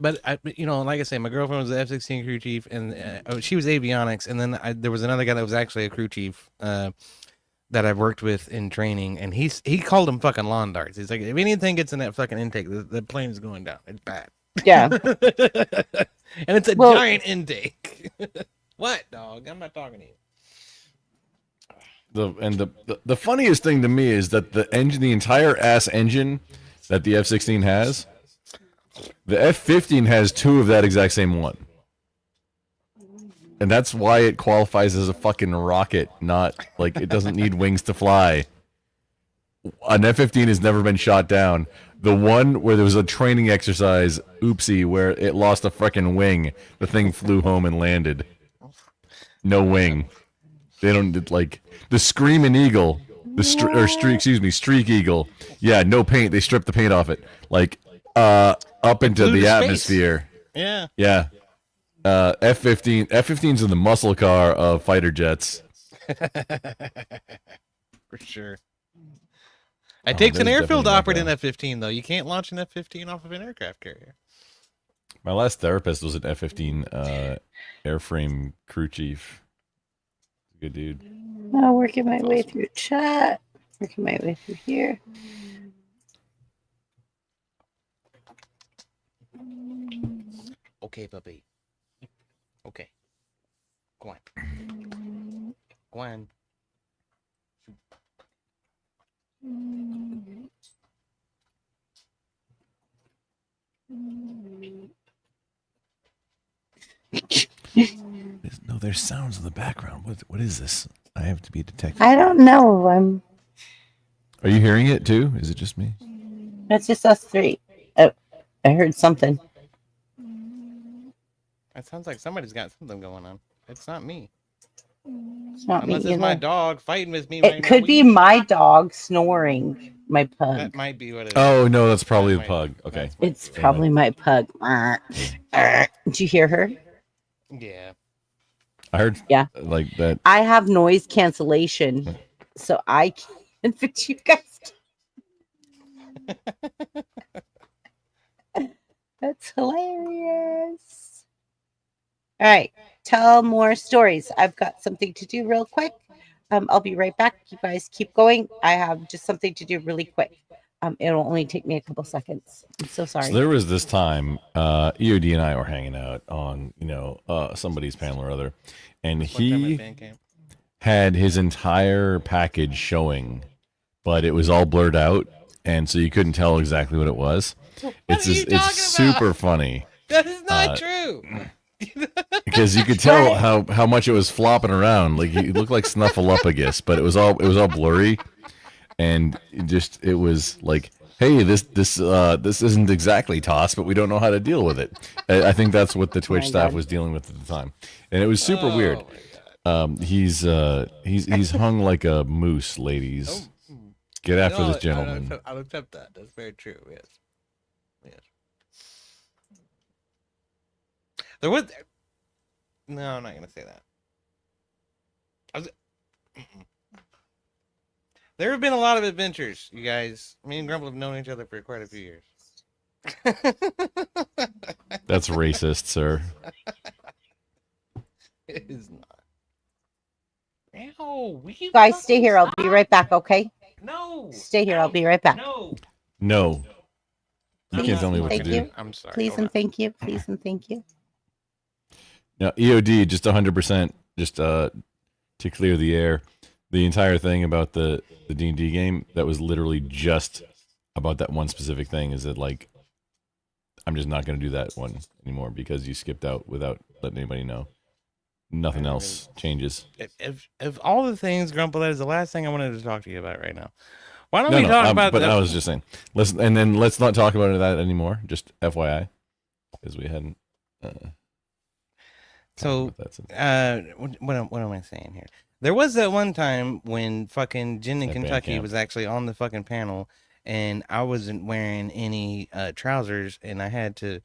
you know, like I say, my girlfriend was the F-16 crew chief, and she was avionics, and then there was another guy that was actually a crew chief that I've worked with in training, and he called them fucking lawn darts. He's like, if anything gets in that fucking intake, the plane is going down. It's bad. Yeah. And it's a giant intake. What, dog? I'm not talking to you. The funniest thing to me is that the entire ass engine that the F-16 has, the F-15 has 2 of that exact same one. And that's why it qualifies as a fucking rocket, not like it doesn't need wings to fly. An F-15 has never been shot down. The one where there was a training exercise, oopsie, where it lost a freaking wing, the thing flew home and landed. No wing. They don't like the Screaming Eagle, Streak Eagle. Yeah, no paint. They stripped the paint off it, like up into the atmosphere. Yeah. Yeah. F-15's in the muscle car of fighter jets. For sure. It takes an airfield to operate an F-15, though. You can't launch an F-15 off of an aircraft carrier. My last therapist was an F-15 airframe crew chief. Good dude. Oh, working my way through chat. Working my way through here. Okay, puppy. Okay. Go on. Go on. No, there's sounds in the background. What is this? I have to be detected. I don't know. Are you hearing it too? Is it just me? It's just us 3. Oh, I heard something. That sounds like somebody's got something going on. It's not me. It's not Unless me it's my either. dog fighting with me It right now. could Will be you my stop? dog snoring. My pug. That might be what it is. Oh no, that's probably the might- pug. Okay. that's might It's be what it probably my pug. Did you hear her? is. Yeah. I heard Yeah. like that. I have noise cancellation, so I can't fit you guys. That's hilarious. All right, tell more stories. I've got something to do real quick. I'll be right back. You guys keep going. I have just something to do really quick. It'll only take me a couple seconds. I'm so sorry. So there was this time, EOD and I were hanging out on, somebody's panel or other, and he had his entire package showing, but it was all blurred out, and so you couldn't tell exactly what it was. It's super funny. That is not true. Because you could tell how much it was flopping around. Like it looked like Snuffleupagus, but it was all blurry, and it was like, hey, this isn't exactly toss, but we don't know how to deal with it. I think that's what the Twitch staff was dealing with at the time, and it was super weird. He's hung like a moose, ladies. Get after this gentleman. I'll accept that. That's very true. Yes. Yes. There was. No, I'm not gonna say that. There have been a lot of adventures, you guys. Me and Grumble have known each other for quite a few years. That's racist, sir. It is not. No, Guys, stay here. I'll be right back. Okay? No. Stay here. I'll be right back. No. You can't tell me what to Thank do. you. I'm sorry. Please and thank you. Please and thank you. Now, EOD, just 100%, just to clear the air, the entire thing about the D&D game, that was literally just about that one specific thing, is that, like, I'm just not going to do that one anymore because you skipped out without letting anybody know. Nothing else changes. If all the things, Grumble, that is the last thing I wanted to talk to you about right now. Why don't No, we no, talk about but the... I was just saying, let's not talk about that anymore, just FYI, because we hadn't... So, what am I saying here? There was that one time when fucking Jen in Kentucky was actually on the fucking panel, and I wasn't wearing any trousers, and I had to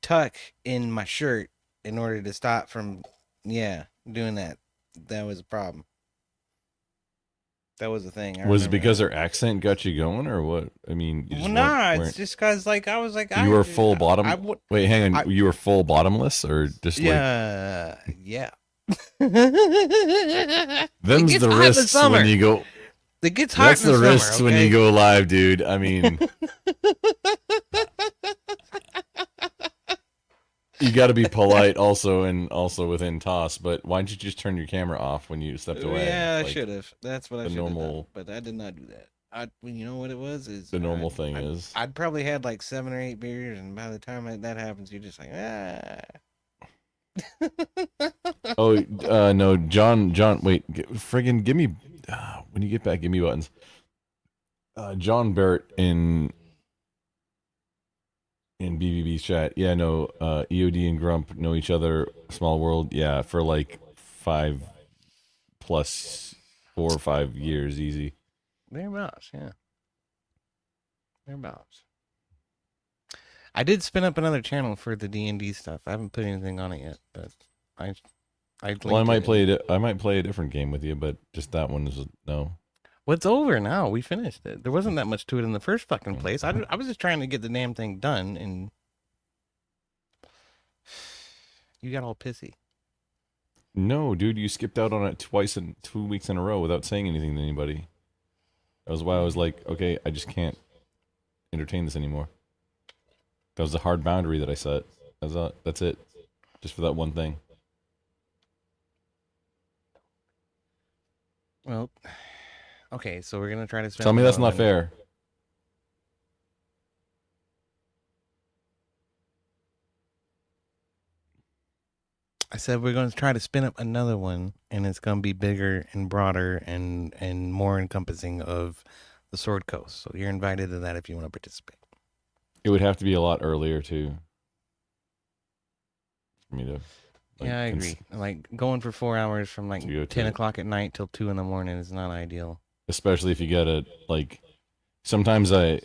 tuck in my shirt in order to stop from, doing that. That was a problem. That was the thing. Was it because her accent got you going, or what? I mean, you just it's just because, like, I was like, you were full bottom. Wait, hang on. You were full bottomless, or just yeah. Them's the risks when you go. It gets hot. That's the risks when you go live, dude. I mean, you got to be polite also, and also within toss. But why didn't you just turn your camera off when you stepped away? Yeah, I should have. That's what I should have done. But I did not do that. You know what it was? Is the normal thing is I'd probably had like 7 or 8 beers, and by the time that happens, you're just like, Oh no, John, wait, friggin' give me when you get back, give me buttons. John Barrett in BBB's chat. Yeah, no, EOD and Grump know each other. Small world, yeah, for like 5 plus 4 or 5 years, easy. Thereabouts, yeah. Thereabouts. I did spin up another channel for the D&D stuff. I haven't put anything on it yet, but I might play a different game with you, but just that one is no. Well, it's over now. We finished it. There wasn't that much to it in the first fucking place. I was just trying to get the damn thing done, and you got all pissy. No, dude, you skipped out on it twice in 2 weeks in a row without saying anything to anybody. That was why I was like, okay, I just can't entertain this anymore. That was a hard boundary that I set. That's it. Just for that one thing. Well, okay, so we're gonna try to. Tell me that's not fair. I said we're going to try to spin up another one, and it's going to be bigger and broader and more encompassing of the Sword Coast. So you're invited to that if you want to participate. It would have to be a lot earlier too, for me to Like, Yeah, I agree. Like going for 4 hours from like 10 o'clock at night till 2 in the morning is not ideal. Especially if you gotta like. Sometimes I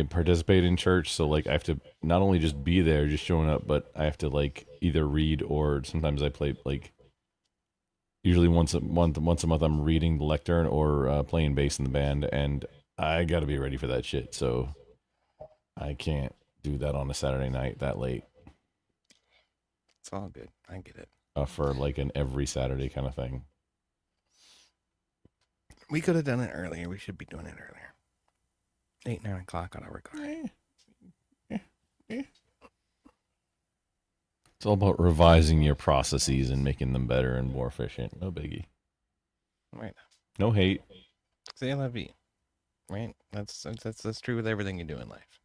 participate in church, so like I have to not only just be there, just showing up, but I have to like either read or sometimes I play like. Usually once a month I'm reading the lectern or playing bass in the band, and I got to be ready for that shit. So I can't do that on a Saturday night that late. It's all good. I get it. For like an every Saturday kind of thing. We could have done it earlier. We should be doing it earlier. 8, 9 o'clock on our record. It's all about revising your processes and making them better and more efficient. No biggie. Right. No hate. C'est la vie. Right? That's true with everything you do in life.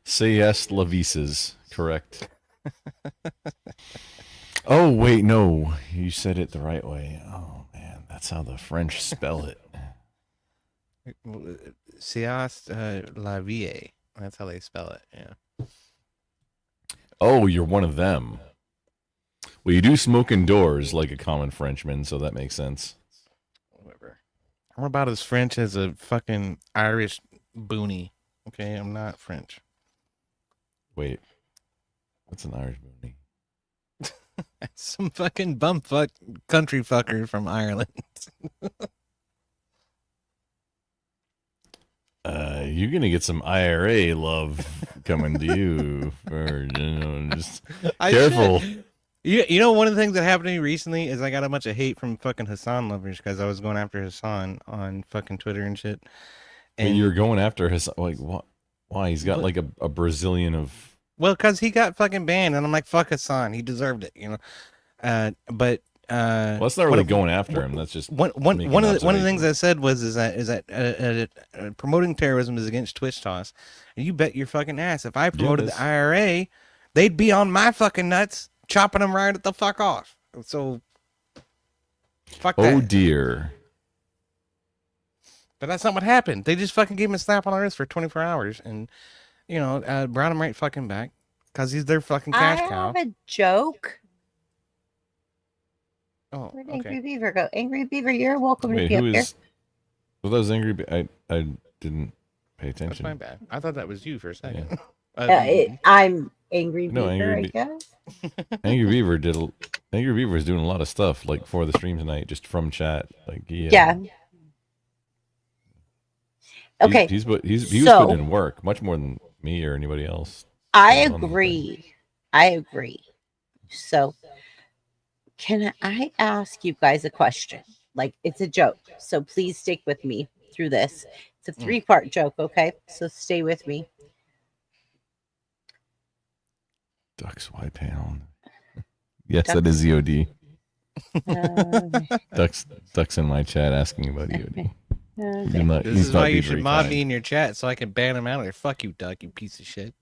Say yes, Lavises. Correct. Oh, wait, no. You said it the right way. Oh, man. That's how the French spell it. C'est la vie. That's how they spell it. Yeah. Oh, you're one of them. Well, you do smoke indoors like a common Frenchman, so that makes sense. Whatever. I'm about as French as a fucking Irish boonie. Okay, I'm not French. Wait. What's an Irish boonie? Some fucking bumfuck country fucker from Ireland. You're gonna get some IRA love coming to you. For, just careful. You know, one of the things that happened to me recently is I got a bunch of hate from fucking Hassan lovers because I was going after Hassan on fucking Twitter and shit. And you're going after Hassan, like what? Why? He's got like a Brazilian of. Well, because he got fucking banned, and I'm like, fuck Hassan, he deserved it, you know. Well, that's not really going after him. That's just one of the things I said is that promoting terrorism is against Twitch toss, and you bet your fucking ass if I promoted the IRA, they'd be on my fucking nuts, chopping them right the fuck off. So, fuck that. Oh dear. But that's not what happened. They just fucking gave him a slap on the wrist for 24 hours, and you know, brought him right fucking back because he's their fucking cash cow. I have a joke. Oh, where'd okay. Angry Beaver go? Angry Beaver, you're welcome to Wait, be up who here. is? Well, that was Angry. I didn't pay attention. That's my bad. I thought that was you for a second. Yeah. I'm Angry Beaver, No, Angry I Be- guess. Angry Beaver Angry Beaver is doing a lot of stuff like for the stream tonight, just from chat. Like yeah. Okay. He was putting in work much more than me or anybody else. I agree. So, can I ask you guys a question? Like, it's a joke, so please stick with me through this. It's a 3-part joke, okay? So stay with me. Ducks, why pound? Yes, that is EOD. Ducks in my chat asking about EOD. Okay. This is why you should mod me in your chat so I can ban him out of there. Fuck you, Duck, you piece of shit.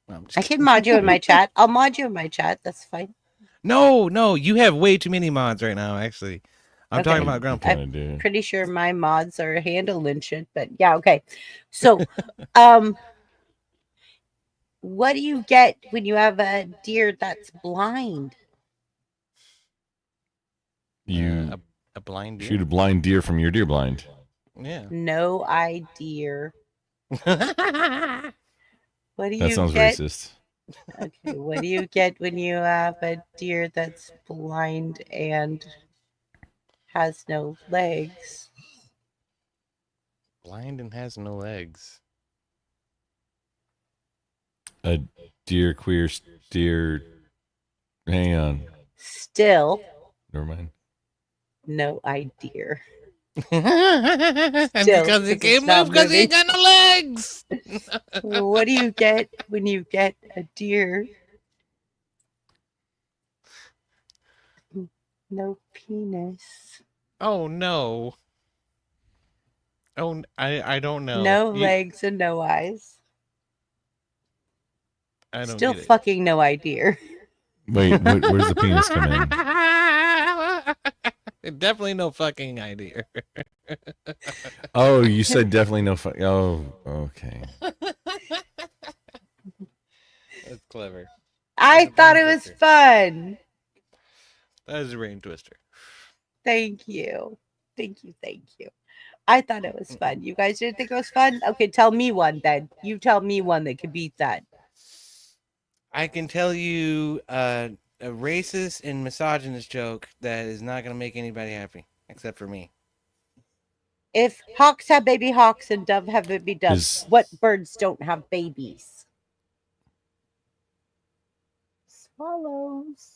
No, I can mod you in my chat. I'll mod you in my chat. That's fine. No, you have way too many mods right now, actually. I'm talking about Grumpy. I'm pretty sure my mods are handling shit, but yeah, okay. So, what do you get when you have a deer that's blind? You a blind deer? Shoot a blind deer from your deer blind. Yeah. No idea. What do you That sounds get? racist. Okay, what do you get when you have a deer that's blind and has no legs? Blind and has no legs. A deer queer steer. Hang on. Still, Never mind. no idea. And because he can't move because he ain't got no legs. What do you get when you get a deer? No penis. Oh no. Oh, I don't know. No legs and no eyes. I don't Still get it. fucking no idea. Wait, where's the penis come in? Definitely no fucking idea. Oh, you said definitely no fuck. Oh, okay. That's clever. I thought it was fun. That was a brain twister. Thank you. Thank you. Thank you. I thought it was fun. You guys didn't think it was fun? Okay, tell me one then. You tell me one that could beat that. I can tell you a racist and misogynist joke that is not going to make anybody happy except for me. If hawks have baby hawks and dove have baby doves, what birds don't have babies? Swallows.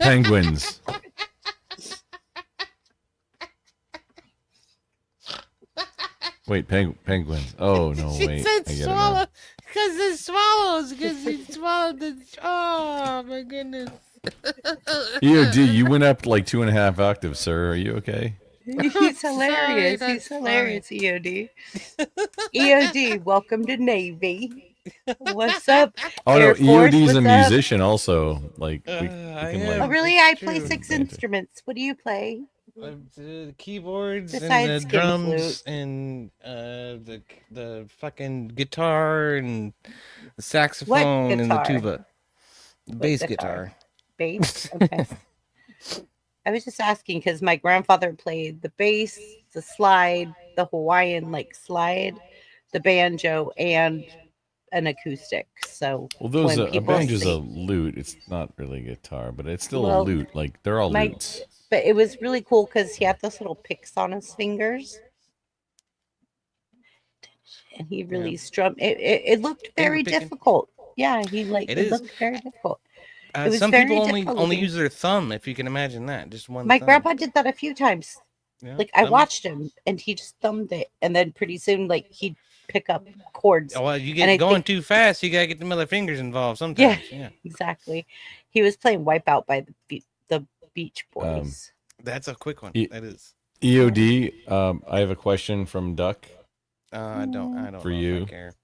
Penguins. Wait, penguins. Oh no, She wait. said I get it swallow now. because the swallows because he swallowed the. Oh my goodness. EOD, you went up like 2.5 octaves, sir. Are you okay? He's hilarious. He's hilarious, EOD. EOD, welcome to Navy. What's up? Oh Air no, Force, EOD is a what's up? musician also. Like we can Oh, like really? I play 6 instruments. What do you play? The keyboards Besides and the skin drums flute. and the fucking guitar and the saxophone and the guitar? tuba. What Bass guitar? guitar. Bass? Okay. I was just asking because my grandfather played the bass, the slide, the Hawaiian like slide, the banjo, and an acoustic. So well, those when a people banjo's a sing, lute. It's not really guitar, but it's still a Well, lute. Like they're all my lutes. but it was really cool because he had those little picks on his fingers. And he really strummed it looked very picking. difficult. Yeah, he like It it is. looked very difficult. It was Some very people only difficult looking. use their thumb, if you can imagine that. Just one My thumb. grandpa did that a few times. Yeah, Like I thumb. watched him and he just thumbed it and then pretty soon like he'd pick up chords. Well, you And get I going think- too fast, you gotta get the other fingers involved Yeah, sometimes. Yeah. exactly. He was playing Wipeout by the Beach Boys. That's a quick one. That is. EOD, I have a question from Duck. I don't for know you. if I care.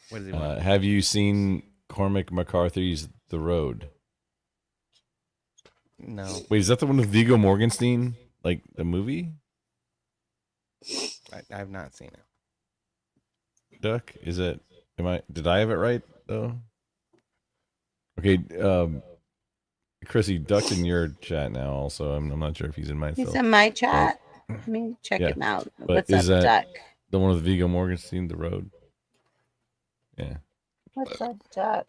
What does he want? Have you seen Cormac McCarthy's The Road? No. Wait, is that the one with Viggo Mortensen? Like the movie? I've not seen it. Duck, is it? Did I have it right though? Okay, Chrissy, Duck's in your chat now. Also, I'm not sure if he's in mine. He's still. in my chat. Let me check him out. But What's is up, that Duck? the one with Viggo Mortensen, The Road? Yeah, What's up, Duck?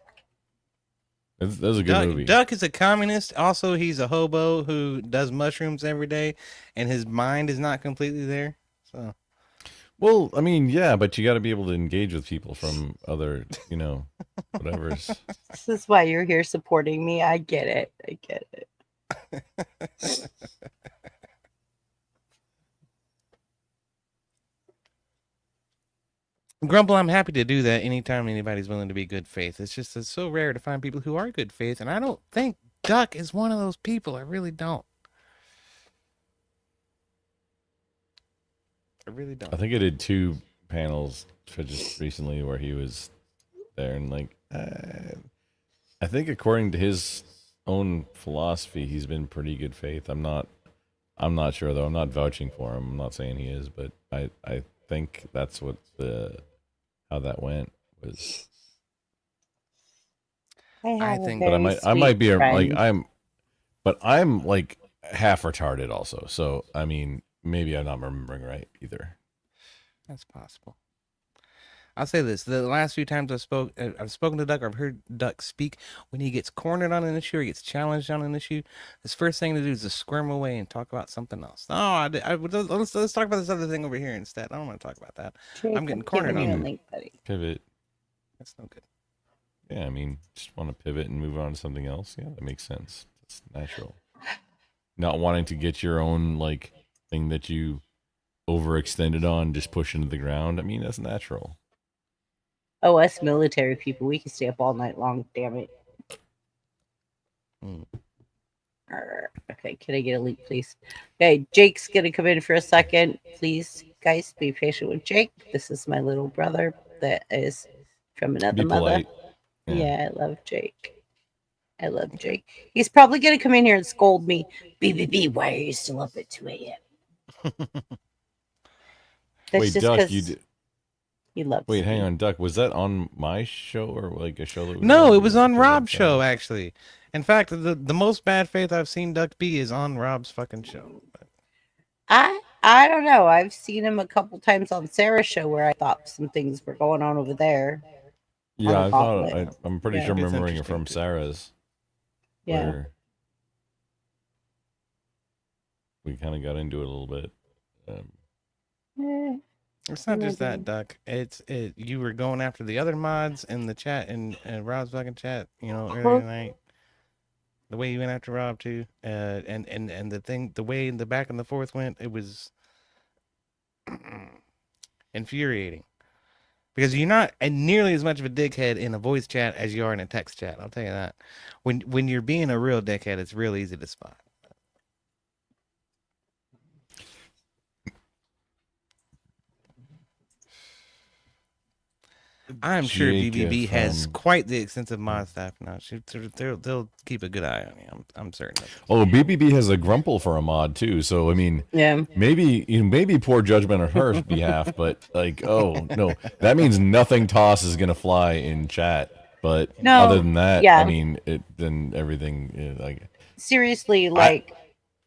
that was a good movie. Duck is a communist. Also, he's a hobo who does mushrooms every day, and his mind is not completely there. So, Well, I mean, yeah, but you got to be able to engage with people from other, whatever's. This is why you're here supporting me. I get it. I get it. Grumble, I'm happy to do that anytime anybody's willing to be good faith. It's so rare to find people who are good faith, and I don't think Duck is one of those people. I really don't. I really don't. I think I did 2 panels for just recently where he was there, and like, I think according to his own philosophy, he's been pretty good faith. I'm not sure though. I'm not vouching for him. I'm not saying he is, but I think that's what how that went was. I think, but I might be I'm like half retarded also. So I mean, maybe I'm not remembering right either. That's possible. I'll say this: the last few times I've spoken to Duck, or I've heard Duck speak. When he gets cornered on an issue or gets challenged on an issue, his first thing to do is to squirm away and talk about something else. No, let's talk about this other thing over here instead. I don't want to talk about that. I'm getting cornered on it. Pivot. That's no good. Yeah, I mean, just want to pivot and move on to something else. Yeah, that makes sense. It's natural. Not wanting to get your own like thing that you overextended on, just push into the ground. I mean, that's natural. Oh, us military people, we can stay up all night long. Damn it. Okay, can I get a leak, please? Okay, Jake's gonna come in for a second. Please, guys, be patient with Jake. This is my little brother that is from another mother. Polite. Yeah, I love Jake. I love Jake. He's probably gonna come in here and scold me. BBB, why are you still up at 2 a.m.? Wait, Duck, you did. He loves. Wait, hang on, Duck. Was that on my show or like a show that was No, it was on Rob's show actually, In fact, the most bad faith I've seen Duck be is on Rob's fucking show. I don't know. I've seen him a couple times on Sarah's show where I thought some things were going on over there. Yeah, I thought I'm pretty sure I'm It's remembering it interesting, from too. Sarah's. Yeah. Where we kind of got into it a little bit. It's not just that, Duck. You were going after the other mods in the chat and Rob's fucking chat, earlier tonight. The way you went after Rob too, and the way the back and the forth went, it was infuriating. Because you're not nearly as much of a dickhead in a voice chat as you are in a text chat. I'll tell you that. When you're being a real dickhead, it's real easy to spot. I'm sure BBB has quite the extensive mod staff now. They'll keep a good eye on you. I'm certain. Oh, BBB has a grumple for a mod too. So I mean, yeah, maybe poor judgment on her behalf, but like, oh no, that means nothing toss is gonna fly in chat. But No, other than that, yeah. I mean, then everything like Seriously, like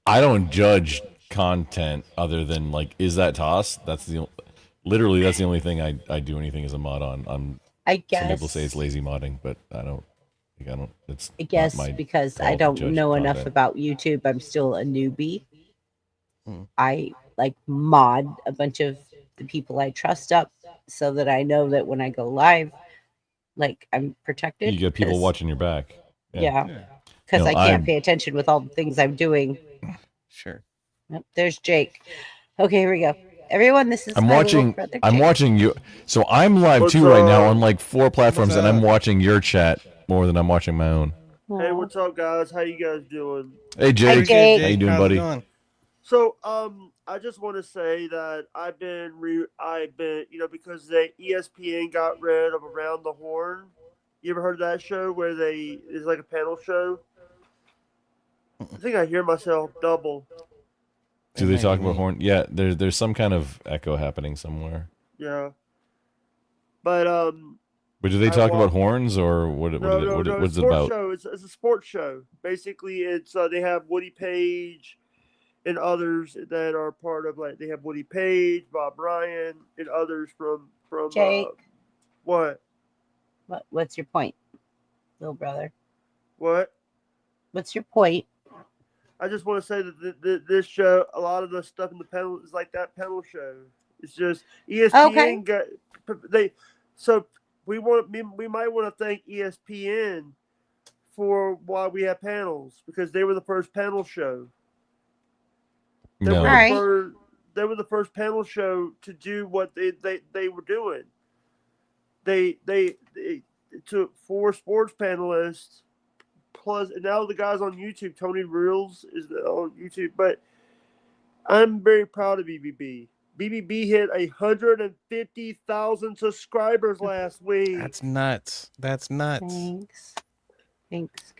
I don't judge content other than like, is that toss? That's the literally that's the only thing I do anything as a mod on. I guess some people say it's lazy modding, but I don't. It's I guess not my because call I to don't judge know content. enough about YouTube. I'm still a newbie. I like mod a bunch of the people I trust up so that I know that when I go live, like I'm protected. You get people watching your back. Yeah, because No, I can't pay attention with all the things I'm doing. Sure. Yep, there's Jake. Okay, here we go. Everyone, this is I'm my watching. little brother, I'm Jake. watching you. So I'm live too right now on like 4 platforms, and I'm watching your chat more than I'm watching my own. Hey, what's up, guys? How you guys doing? Hey Jake, how you doing, buddy? So, I just want to say that I've been, because the ESPN got rid of Around the Horn. You ever heard of that show where it's like a panel show? I think I hear myself double. Do they talk about horn? Yeah, there's some kind of echo happening somewhere. Yeah. But But do they talk about horns or what's it's it a about? show. It's a sports show. Basically, it's they have Woody Page and others that are part of they have Woody Page, Bob Ryan, and others from Jake. What? What's your point, little brother? What? What's your point? I just want to say that this show, a lot of the stuff in the panel is like that panel show. It's just ESPN got so we might want to thank ESPN for why we have panels because they were the first panel show. They were the first panel show to do what they were doing. They took 4 sports panelists. Plus, now the guys on YouTube, Tony Reels is on YouTube. But I'm very proud of BBB. BBB hit 150,000 subscribers last week. That's nuts. Thanks,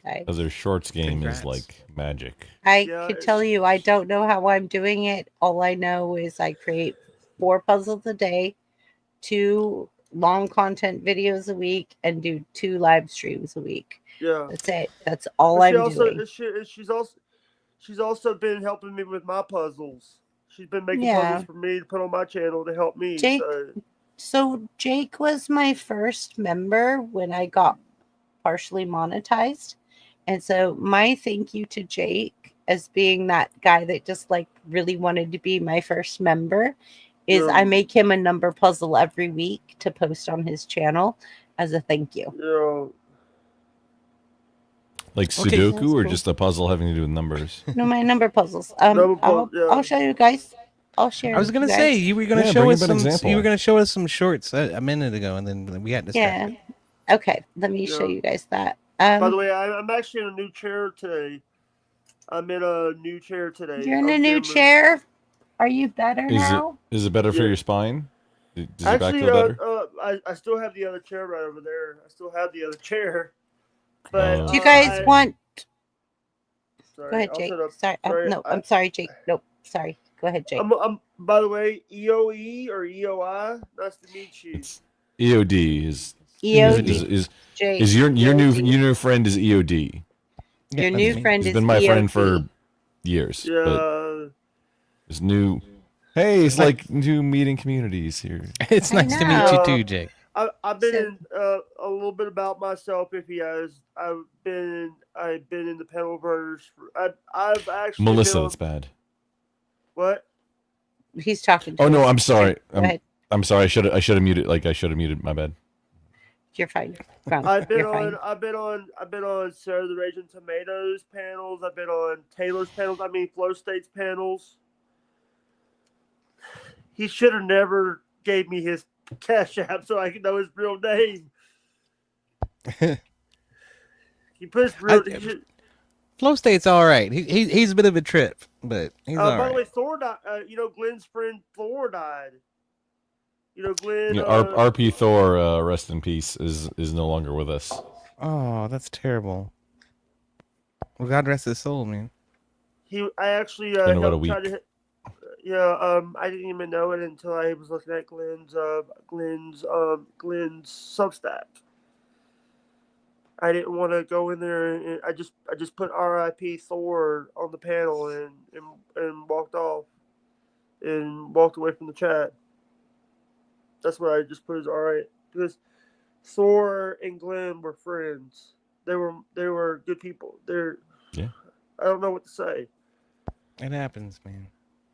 guys. Because their shorts game is like magic. I could tell you, I don't know how I'm doing it. All I know is I create 4 puzzles a day, 2 long content videos a week, and do 2 live streams a week. Yeah, that's it. That's all I'm doing. She's also been helping me with my puzzles. She's been making Yeah. puzzles for me to put on my channel to help me. Jake, so Jake was my first member when I got partially monetized. And so my thank you to Jake as being that guy that just like really wanted to be my first member is Yeah. I make him a number puzzle every week to post on his channel as a thank you. Yeah. Like Okay. Sudoku That's or cool. just a puzzle having to do with numbers? No, my number puzzles. Number puzzle, yeah. I'll show you guys. I'll share. I was gonna with you say guys. you were gonna Yeah, show bring us up an some. example. You were gonna show us some shorts a minute ago, and then we got distracted. Yeah. Okay. Let me show you guys that. By the way, I'm actually in a new chair today. I'm in a new chair today. You're in a new chair. Are you better Is now? it better for Yeah. your spine? Does your back Actually, feel better? I still have the other chair right over there. I still have the other chair. But Do you guys want? Sorry, Go ahead, I'll Jake. shut up. Sorry. I'm sorry, Jake. Nope. Sorry. Go ahead, Jake. I'm by the way, EOE or EOI. Nice to meet you. EOD is EOD. is Jake, your new EOD. your new friend is EOD. Your new friend He's is been my friend EOT. for years, but Yeah. his new. Hey, it's like new meeting communities here. It's I nice to meet you know. too, Jake. I've been in a little bit about myself. If he has, I've been in the Penalverse. I've actually Melissa, been on, that's bad. what? He's talking to Oh no, us. I'm sorry. Okay, go ahead. I'm sorry. I should have muted. Like I should have muted. My bad. You're fine. Grump, I've been you're on fine. Sarah the Raging Tomatoes panels. I've been on Taylor's panels. I mean Flow State's panels. He should have never gave me his Cash App so I could know his real name. He put his real. Flow State's all right. He's a bit of a trip, but he's all By right. the way, Thor died. Glenn's friend Thor died. Glenn. Yeah, RP Thor, rest in peace, is no longer with us. Oh, that's terrible. Well, God rest his soul, man. I actually been about a helped try week. to. I didn't even know it until I was looking at Glenn's Substack. I didn't want to go in there, and I just put R.I.P. Thor on the panel and walked off and walked away from the chat. That's what I just put as alright, because Thor and Glenn were friends. They were good people. Yeah. I don't know what to say. It happens, man.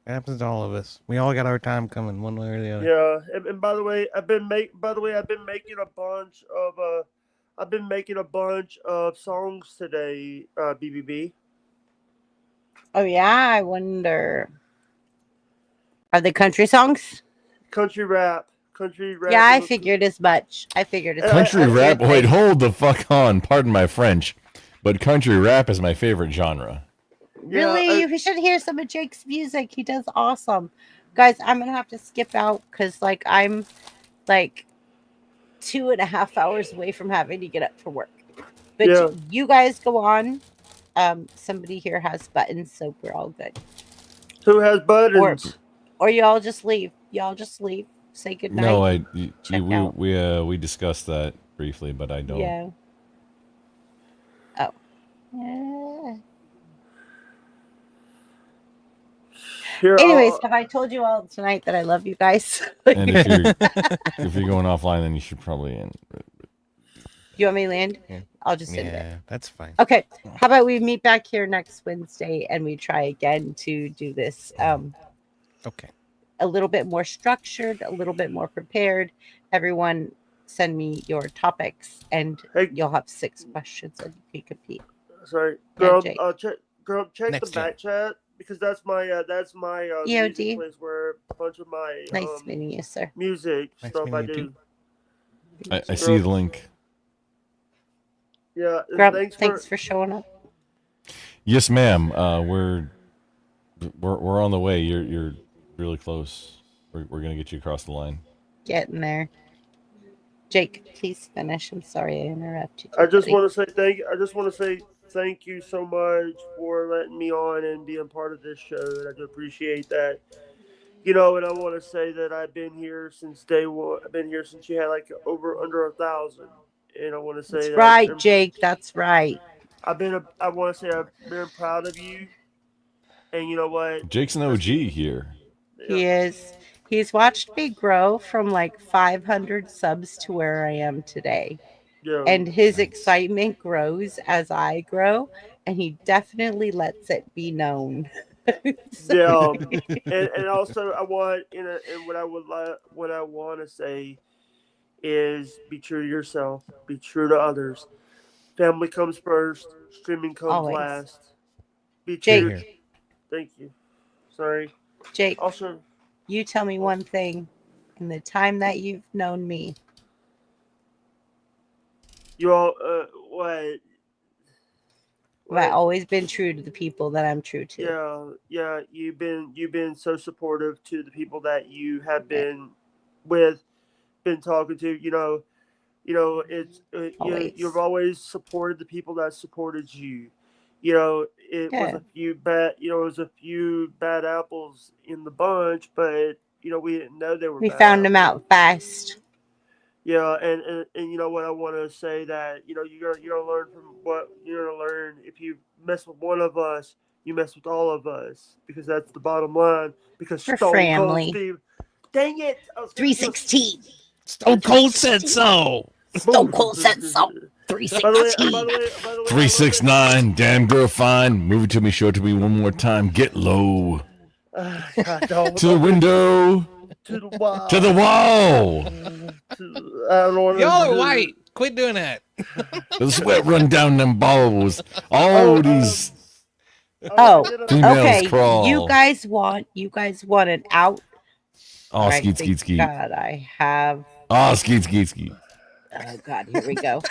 It happens to all of us. We all got our time coming, one way or the other. Yeah, and by the way, I've been making a bunch of songs today, BBB. Oh yeah, I wonder. Are they country songs? Country rap. Yeah, I figured as much. Country rap. Wait, hold the fuck on. Pardon my French, but country rap is my favorite genre. Really, you should hear some of Jake's music. He does awesome. Guys, I'm gonna have to skip out because I'm 2.5 hours away from having to get up for work. But Yeah. you guys go on. Somebody here has buttons, so we're all good. Who has buttons? Or y'all just leave. Y'all just leave. Say goodnight. No, we discussed that briefly, but I don't. Yeah. Oh. Yeah. Anyways, have I told you all tonight that I love you guys? And if you're going offline, then you should probably end. You want me to land? Yeah. I'll just end it. Yeah, that's fine. Okay. How about we meet back here next Wednesday and we try again to do this okay. A little bit more structured, a little bit more prepared. Everyone send me your topics and you'll have 6 questions and you can compete. Sorry. Yeah, Check Next the back chat because that's my EOD. music place where a bunch of my Nice meeting you, sir. music Nice stuff I meeting you do. I see the link. Yeah, Grub, thanks for showing up. Yes, ma'am. We're on the way. You're really close. We're gonna get you across the line. Getting there. Jake, please finish. I'm sorry I interrupted you. I just want to say thank you so much for letting me on and being part of this show, and I do appreciate that. And I want to say that I've been here since day one. I've been here since you had under 1,000, and I want to say That's right, Jake. That's right. I want to say I've been proud of you, and you know what? Jake's an OG here. He is. He's watched me grow from 500 subs to where I am today. Yeah. And his excitement grows as I grow, and he definitely lets it be known. Yeah, and also I want and what I want to say is be true to yourself, be true to others. Family comes first, streaming comes Always. last. Be Jake. true. Thank you. Sorry. Jake, Also, you tell me one thing in the time that you've known me. You all, what? Have I always been true to the people that I'm true to? Yeah. You've been so supportive to the people that you have been with, been talking to. You've always supported the people that supported you. It was a few bad apples in the bunch, but we didn't know they were. We found them out fast. Yeah, and you know what I want to say that you're gonna learn from what you're gonna learn. If you mess with one of us, you mess with all of us, because that's the bottom line. Because We're Stone Cold family. Steve, dang it, I was 316. Stone Cold said so. Stone Cold said so. 316. By the way, 369. Damn girl, fine. Move it to me, show it to me one more time. Get low. God, don't, To the window. to the wall. To the wall. I don't know what Y'all to are do. white. Quit doing that. The sweat run down them balls. All these Oh, females okay. crawl. You guys want an out? Oh, Right, skeet, thank skeet, skeet. God, I have. Oh, skeet, skeet, skeet. Oh God, here we go.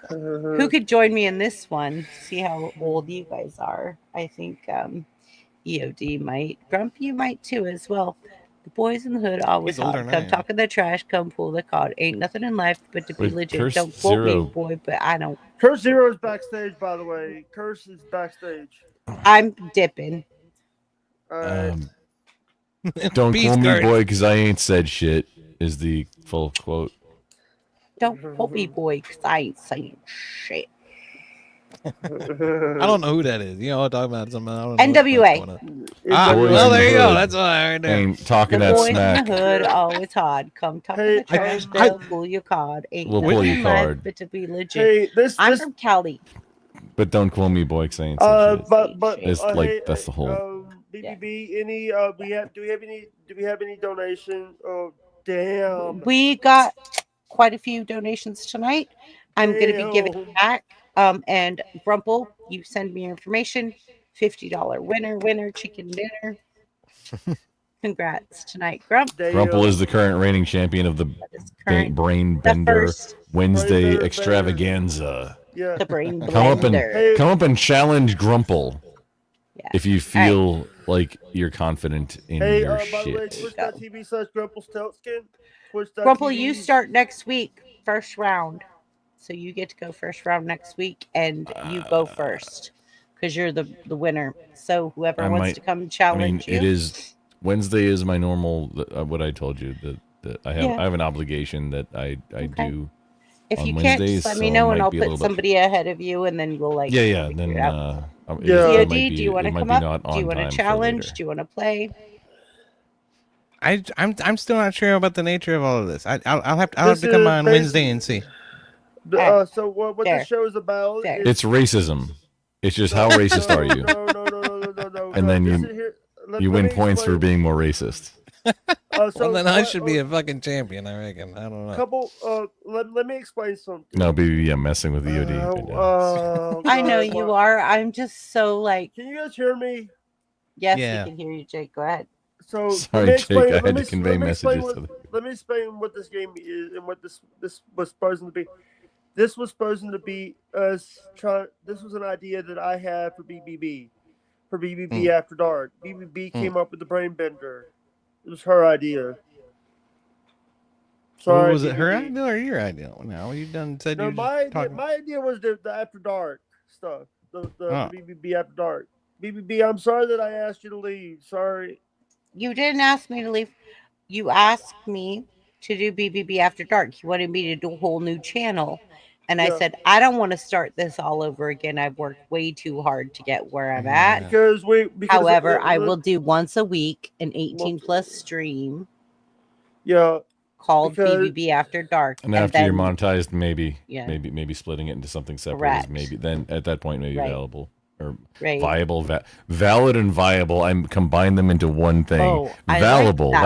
Who could join me in this one? See how old you guys are. I think EOD might. Grump, you might too as well. The boys in the hood always He's older hot. than I Come am. talk in the trash, come pull the card. Ain't nothing in life but to be Wait, legit. Curse Don't quote Zero. me, boy, but I don't. Curse Zero is backstage, by the way. Curse is backstage. I'm dipping. All right. Don't Peace, call me Kurt. boy because I ain't said shit is the full quote. Don't quote me, boy, because I ain't saying shit. I don't know who that is. You know, I'm talking about something. I don't know NWA. what's going on. Ah, Boys well, in the there you go. hood That's why right there. ain't talking The that boys smack. in the hood always hard. Come talk in the trash, they'll pull your card. Ain't We'll nothing pull your in life card. but to be legit. Hey, I'm from Cali. But don't call me boy because I ain't said shit. But It's like hey, that's the whole. BBB, any do we have any donation? Oh damn. We got quite a few donations tonight. I'm going to be giving Damn. back. And Grumple, you send me your information. $50 winner, chicken dinner. Congrats tonight, Grump. Grumple is the current reigning champion of the Brain Bender first Wednesday Brain Bender. extravaganza. Yeah. The brain Hey, Come up and challenge Grumple. Yeah. If you feel like you're confident in Hey, your by the way, shit. twitch.tv/GrumpleSteltskin. Grumple, you start next week, first round. So you get to go first round next week, and you go first because you're the winner. So whoever wants to come challenge you. It is Wednesday is my normal. What I told you that I have an obligation that I do. If on you can't, Wednesdays, just let so me it know, might and I'll be a put little bit- somebody ahead of you, and then we'll Yeah. figure Then it out. it might COD, be- do you want it to might come be up? not Do you on want time to for challenge? later. Do you want to play? I'm still not sure about the nature of all of this. I'll have to come on Wednesday and see. So what this show is about is It's racism. It's just how racist are you? no. And then Listen here. you Let win me points for explain. being more racist. Well, then I should be a fucking champion, I reckon. I don't know. Let me explain something. No, baby, I'm messing with EOD. right now. I know you are. I'm just so like. Can you guys hear me? Yes, Yeah. we can hear you, Jake. Go ahead. So Sorry, let me Jake, explain, I let had me- to convey let me explain messages what- to the- Let me explain what this game is and what this was supposed to be. This was supposed to be us trying. This was an idea that I had for BBB After Dark. BBB came up with the brain bender. It was her idea. Sorry, was it her BBB. idea or your idea? Now you done said No, you my just talking. idea was the After Dark stuff. The Oh. BBB After Dark. BBB, I'm sorry that I asked you to leave. Sorry. You didn't ask me to leave. You asked me to do BBB After Dark. You wanted me to do a whole new channel. And I Yeah. said, I don't want to start this all over again. I've worked way too hard to get where I'm at. Because However, I will do once a week an 18 plus stream. Yeah. Called because- BBB After Dark. And after you're then- monetized, maybe splitting it into something separate Correct. is maybe then at that point maybe Right. available or Right. viable, valid and viable. I'm combine them into one thing. Oh, I like Valuable. that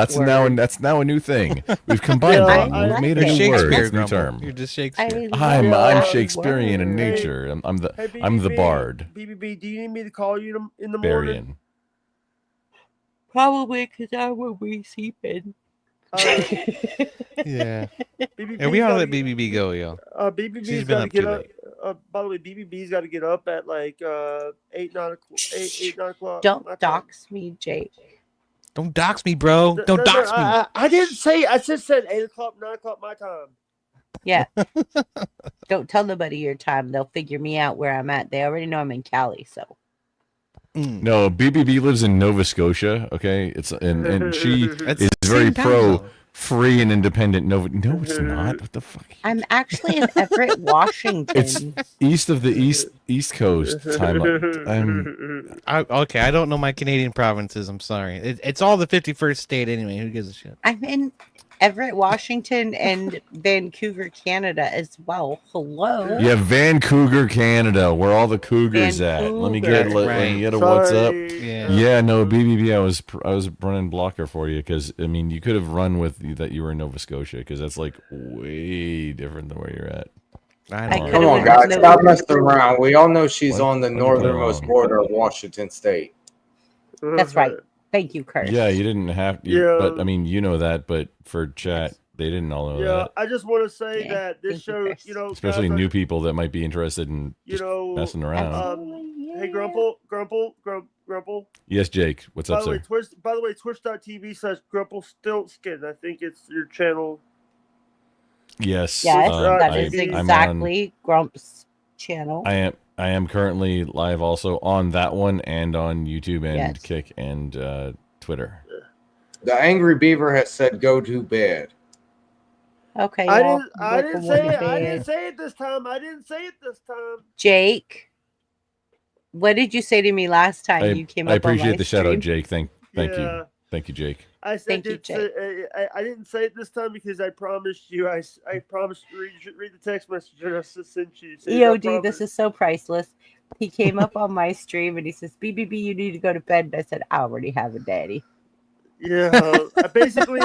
that's now a new thing. We've combined Yeah, them. I We've like made a it. new Shakespeare, word. It's a new Grumble. term. You're just Shakespeare. I'm that Shakespearean in word. nature. I'm the Hey, I'm the BBB, bard. BBB, do you need me to call you in the morning? Barian. Probably because I will be sleeping. Yeah. BBB Yeah, we ought to gotta let BBB go, yo. BBB's She's been got to up get too up. late. By the way, BBB's got to get up at like 8, 9 o'clock. Don't my time. dox me, Jake. Don't dox me, bro. Don't dox me. I didn't say. I just said 8 o'clock, 9 o'clock my time. Yeah. Don't tell nobody your time. They'll figure me out where I'm at. They already know I'm in Cali, so. No, BBB lives in Nova Scotia. Okay, and she That's is the very same time pro zone. free and independent Nova. No, it's not. What the fuck? I'm actually in Everett, Washington. It's east of the East Coast time. Okay, I don't know my Canadian provinces. I'm sorry. It's all the 51st state anyway. Who gives a shit? I'm in Everett, Washington, and Vancouver, Canada as well. Hello. Yeah, Vancouver, Canada, where all the cougars at. Let me get a what's up. Yeah, no, BBB. I was running blocker for you because I mean you could have run with that you were in Nova Scotia because that's like way different than where you're at. Come on, guys, stop messing around. We all know she's on the northernmost border of Washington State. That's right. Thank you, Kurt. Yeah, you didn't have to, Yeah. but I mean, you know that, but for chat, they didn't all know Yeah, that. I just want to say that this show, you know, Especially guys, new people that might be interested in you know, messing around. Hey, Grumple. Yes, Jake. What's up, sir? By the way, Twitch.tv/GrumpleStiltskin. I think it's your channel. Yes. Yes, that is exactly Grump's channel. I am currently live also on that one and on YouTube and Kick and Twitter. The Angry Beaver has said, "Go to bed." Okay, I y'all, didn't say it. I didn't say it this time. Jake, what did you say to me last time you came up? I appreciate on my the shout out, stream? Jake. Thank Yeah. you, Jake. I Thank you, Jake. I didn't say it this time because I promised you. I promised to read the text message I just sent you. So EOD, this is so priceless. He came up on my stream and he says, "BBB, you need to go to bed." And I said, "I already have a daddy." Yeah, basically.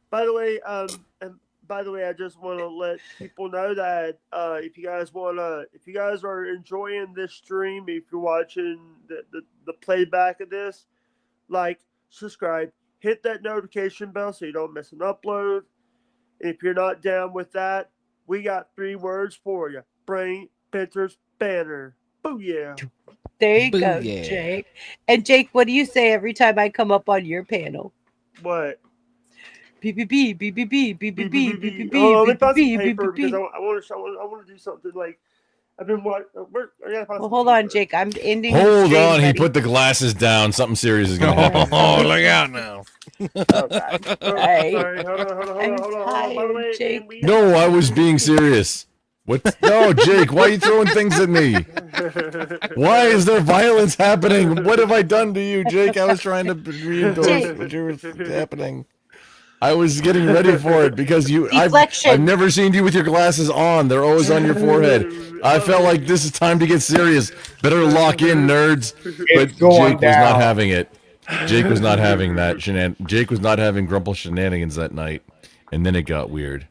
By the way, I just want to let people know that if you guys are enjoying this stream, if you're watching the playback of this, like, subscribe, hit that notification bell so you don't miss an upload. If you're not down with that, we got 3 words for you: Brain Pinter's Banner. Booyah! There you go, Booyah. Jake. And Jake, what do you say every time I come up on your panel? What? BBB, BBB, BBB, BBB, Oh, let me find some BBB, paper because BBB. I want to do something like I've been what? Well, hold on, Jake. I'm ending. the Hold stream, on, he buddy. put the glasses down. Something serious is gonna happen. Oh, look out now. Hey. Sorry, hold on. By the way, Jake. No, I was being serious. What? No, Jake, why are you throwing things at me? Why is there violence happening? What have I done to you, Jake? I was trying to re-endorse what you were happening. I was getting ready for it because I've never seen you with your glasses on. They're always on your forehead. I felt like this is time to get serious. Better lock in, nerds. But Jake was not having it. Jake was not having that Jake was not having Grumple shenanigans that night, and then it got weird.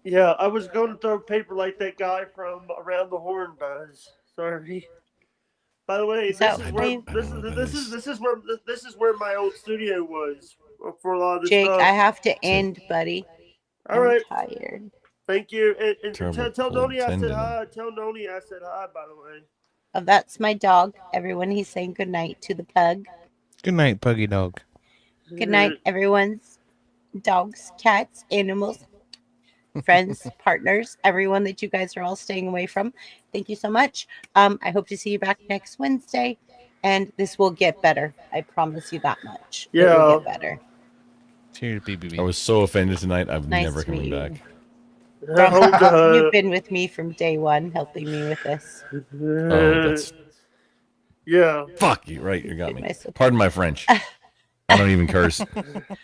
Yeah, I was going to throw paper like that guy from Around the Horn Buzz. Sorry. By the way, this is where my old studio was for a lot of this Jake, stuff. I have to end, buddy. All right. I'm tired. Thank you. And Terrible tell Noni I said tendon. hi. Tell Noni I said hi, by the way. Oh, that's my dog. Everyone, he's saying good night to the pug. Good night, Puggy Dog. Good night, everyone's dogs, cats, animals, friends, partners, everyone that you guys are all staying away from. Thank you so much. I hope to see you back next Wednesday, and this will get better. I promise you that much. It will get better. Cheers, BBB. I was so offended tonight. I'm Nice never to coming meet you. back. Grump, you've been with me from day one, helping me with this. Oh, that's yeah. Fuck you, right? You got me. Pardon my French. I don't even curse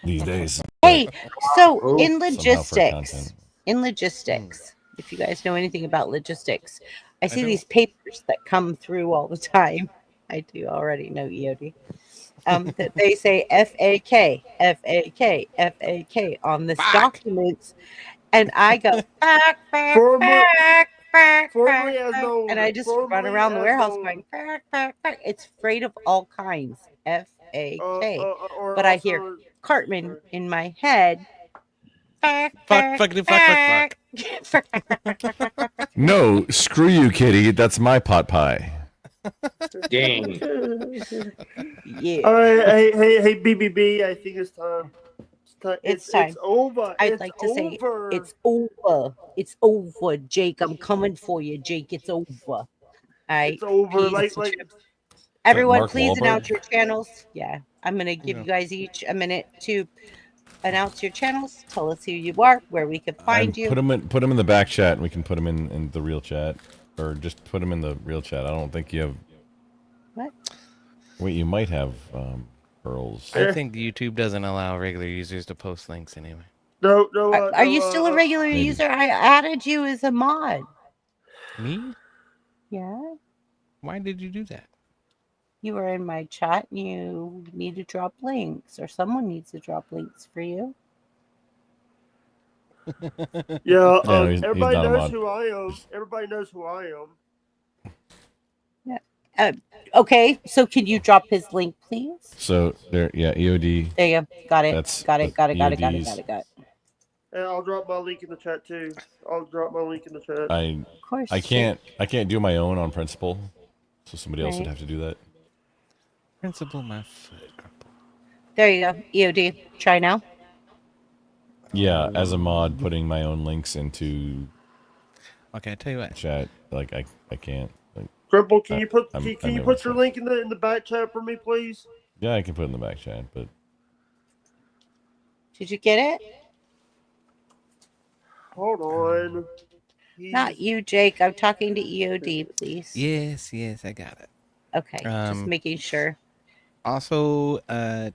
these days. Hey, so in Somehow for logistics, content. if you guys know anything about logistics, I see don't. these papers that come through all the time. I do already know EOD. That they say FAK, FAK, FAK on this documents, and I go back, and I just run around the warehouse going back. It's freight of all kinds, FAK. But I hear Cartman in my head. Fuck. No, screw you, kitty. That's my pot pie. Dang. Yeah. All right, hey, BBB. I think it's time. It's time. It's over. I'd like to say it's over. It's over, Jake. I'm coming for you, Jake. It's over. All right. It's over. Peace. Like Everyone, Mark please Wahlberg? announce your channels. Yeah, I'm gonna give you guys each a minute to announce your channels. Tell us who you are, where we can find you. Put them in the back chat, and we can put them in the real chat, or just put them in the real chat. I don't think you have. What? Wait, you might have pearls. I think YouTube doesn't allow regular users to post links anyway. No, Are you still a regular maybe. user? I added you as a mod. Me? Yeah. Why did you do that? You were in my chat and you need to drop links, or someone needs to drop links for you. Yeah, no, he's everybody not a knows mod. who I am. Everybody knows who I am. Yeah. Okay, so can you drop his link, please? So there, yeah, EOD. There you go. Got it. That's Got it. Got it. Got it. Got it. EODs. Got it. Got it. And I'll drop my link in the chat too. I'll drop my link in the chat. I can't do my own on principle, so somebody else would Right. have to do that. Principle my foot. There you go. EOD. Try now. Yeah, as a mod, putting my own links into. Okay, I tell you what. Chat, like I can't. Like, Cripple, can you put I'm can you never put your link in the back chat for me, please? Yeah, I can put it in the back chat, but Did you get it? Hold on. Not you, Jake. I'm talking to EOD, please. Yes, I got it. Okay, just making sure. Also,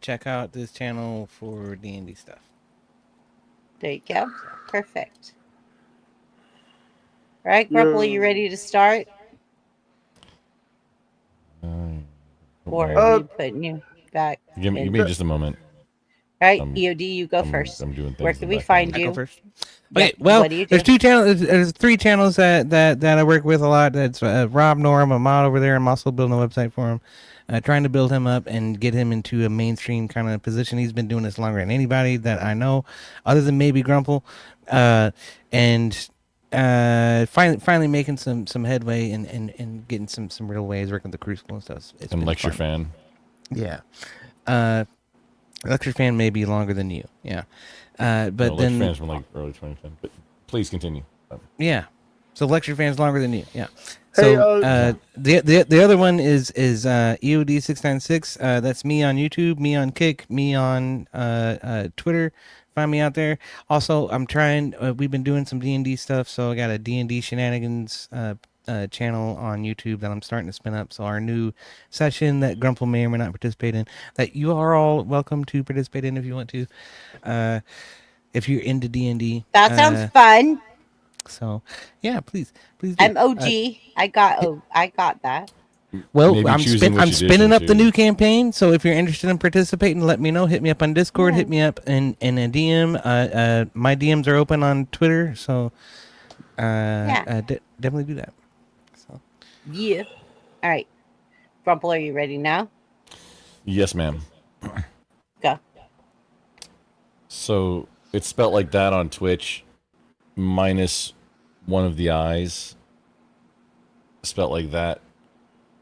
check out this channel for D&D stuff. There you go. Perfect. All right, Grumple, you ready to start? Or are we putting you back? give me just a moment. All right, EOD, you go first. I'm doing things Where in can the we background. find you? I go first. Okay, Yep, well, what do you there's do? 2 channels. There's 3 channels that I work with a lot. That's Rob Norm, a mod over there. I'm also building a website for him, trying to build him up and get him into a mainstream kind of position. He's been doing this longer than anybody that I know, other than maybe Grumple, and finally making some headway and getting some real ways working with the crew school and stuff. It's And been lecture fun. fan. Yeah. Lecture fan may be longer than you. Yeah. But no, then lecture fans from like early 2010. But please continue. Yeah. So lecture fans longer than you. Yeah. Hey, So the other one is EOD 696. That's me on YouTube, me on Kick, me on Twitter. Find me out there. Also, I'm trying. We've been doing some D&D stuff, so I got a D&D shenanigans channel on YouTube that I'm starting to spin up. So our new session that Grumple may or may not participate in, that you are all welcome to participate in if you want to. If you're into D&D, That sounds fun. So, yeah, please do. I'm OG. I got that. Well, Maybe I'm choosing which spinning up the edition, new campaign. So if you're interested in participating, let me know. Hit me up on Discord. Yeah. Hit me up in a DM. My DMs are open on Twitter, so definitely do that. So. Yeah. All right. Grumple, are you ready now? Yes, ma'am. Go. So it's spelled like that on Twitch, minus one of the I's. Spelled like that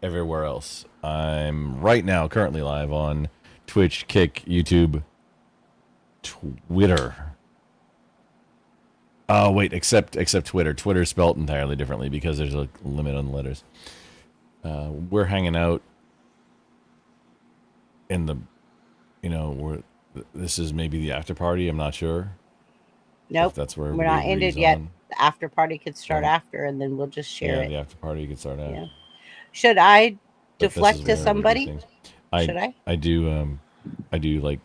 everywhere else. I'm right now currently live on Twitch, Kick, YouTube, Twitter. Oh wait, except Twitter. Twitter's spelled entirely differently because there's a limit on the letters. We're hanging out in the, this is maybe the after party. I'm not sure. Nope. If that's where we're not everybody ended agrees yet. on. The after party could start Right. after, and then we'll just share it. The after party could start after. Yeah. Should I But this is deflect to where everybody somebody? thinks. Should I? I do like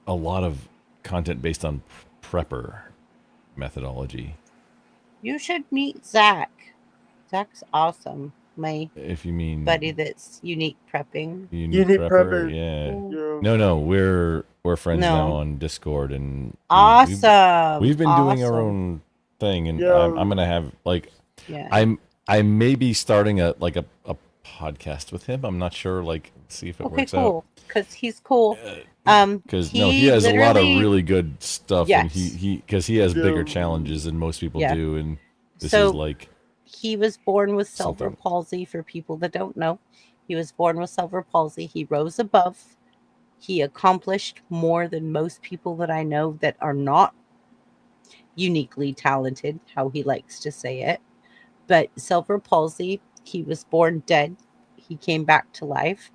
a lot of content based on prepper methodology. You should meet Zach. Zach's awesome. My If you mean buddy that's unique prepping. unique prepper, yeah. No, we're friends now on Discord, and Awesome. we've been doing our Awesome. own thing, and Yeah. I'm gonna have like Yeah. I may be starting a podcast with him. I'm not sure. Like, see if it Okay, works out. cool. Because he's cool. Because he has a lot of really good stuff, and Yes. he has bigger challenges than most people Yeah. do, and this So, is like he was born with cerebral something. palsy. For people that don't know, he was born with cerebral palsy. He rose above. He accomplished more than most people that I know that are not uniquely talented, how he likes to say it. But cerebral palsy, he was born dead. He came back to life.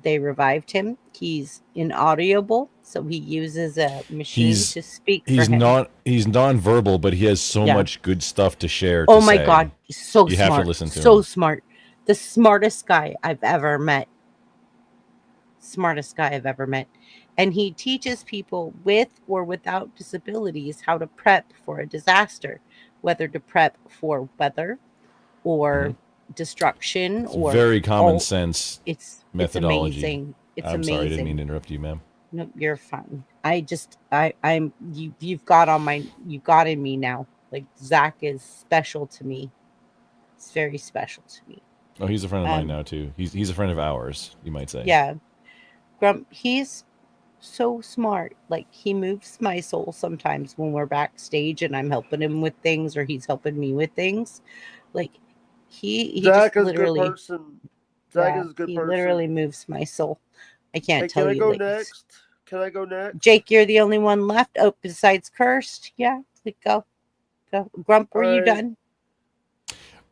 they revived him. He's inaudible, so he uses a machine to speak for him. He's non-verbal, but he has so Yeah. much good stuff to share. Oh to my say. God, he's so you smart. have to listen to so him. smart. The smartest guy I've ever met. Smartest guy I've ever met. And he teaches people with or without disabilities how to prep for a disaster, whether to prep for weather or destruction It's or very common sense it's methodology. amazing. It's I'm amazing. sorry, I didn't mean to interrupt you, ma'am. No, you're fine. You've got in me now. Like Zach is special to me. It's very special to me. Oh, he's a friend of mine now too. He's a friend of ours, you might say. Yeah. He's so smart. Like he moves my soul sometimes when we're backstage and I'm helping him with things or he's helping me with things. Like he Zach just is a good literally person. Zach is a good he person. literally moves my soul. I can't Hey, tell can I you. go like, next? Can I go next? Jake, you're the only one left. Oh, besides Cursed. Yeah, go. Grump, were you done?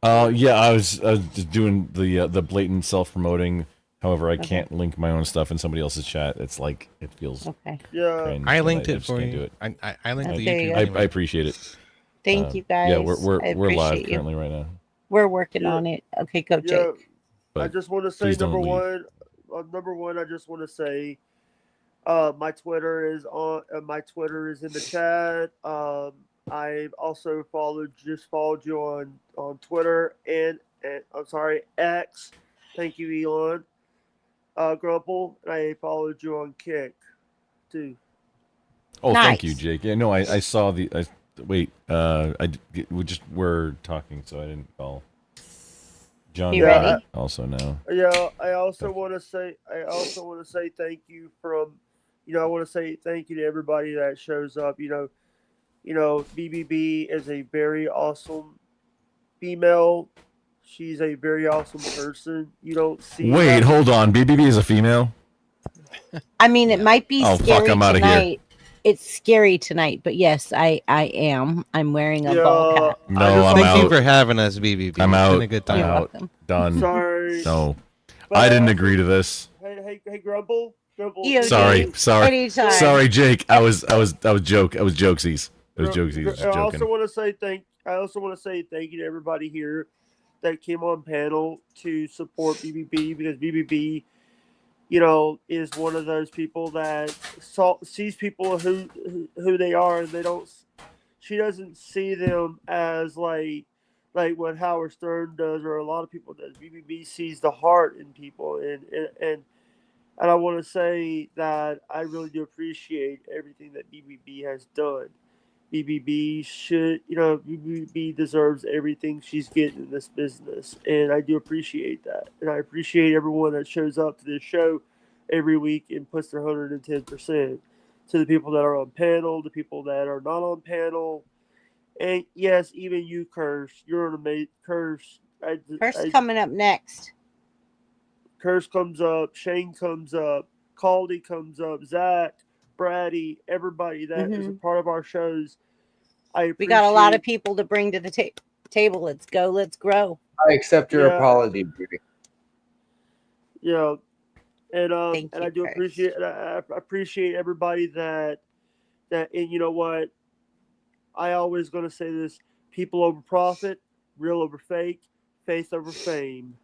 Yeah, I was just doing the blatant self-promoting. However, I can't link my own stuff in somebody else's chat. It's like it feels Yeah. cringe, I and linked I it just for can't you. do it. I linked the There you YouTube. go. I appreciate it. Thank you guys. Yeah, I we're live appreciate you. currently right now. We're working on it. Okay, go, Jake. I just want to say please don't number leave. one. Number one, I just want to say, my Twitter is on. My Twitter is in the chat. I've also followed you on Twitter and I'm sorry, X. Thank you, Elon. Grumple. I followed you on Kick too. Oh, thank you, Jake. Yeah, no, I saw the. Wait, we're talking, so I didn't call. John, You ready? Also now. Yeah, I also want to say thank you from, I want to say thank you to everybody that shows up. BBB is a very awesome female. She's a very awesome person. You don't see. Wait, hold on. BBB is a female. I mean, it might be Oh, scary fuck, I'm outta here. tonight. It's scary tonight, but yes, I am. I'm wearing a ball cap. No, I'm Thank out. you for having us, BBB. I'm It's out. been a good time. You're welcome. Done. Sorry. No, But I didn't agree to this. Hey, Grumble. Sorry. Anytime. Sorry, Jake. I was jokesies. It was jokesies. Just I also joking. want to say thank you to everybody here that came on panel to support BBB, because BBB, is one of those people that sees people who they are, and she doesn't see them as like what Howard Stern does or a lot of people does. BBB sees the heart in people, and I want to say that I really do appreciate everything that BBB has done. BBB deserves everything she's getting in this business, and I do appreciate that. And I appreciate everyone that shows up to this show every week and puts their 110%. To the people that are on panel, the people that are not on panel, and yes, even you, Curse. You're an amazing Curse. Curse coming up next. Curse comes up, Shane comes up, Caldy comes up, Zach, Brady, everybody that is a part of our shows. We got a lot of people to bring to the table. Let's go. Let's grow. I accept your apology, Beauty. Yeah, and Thank and you, I do appreciate. I appreciate everybody that, and you know what? I always going to say this: people over profit, real over fake, faith over fame.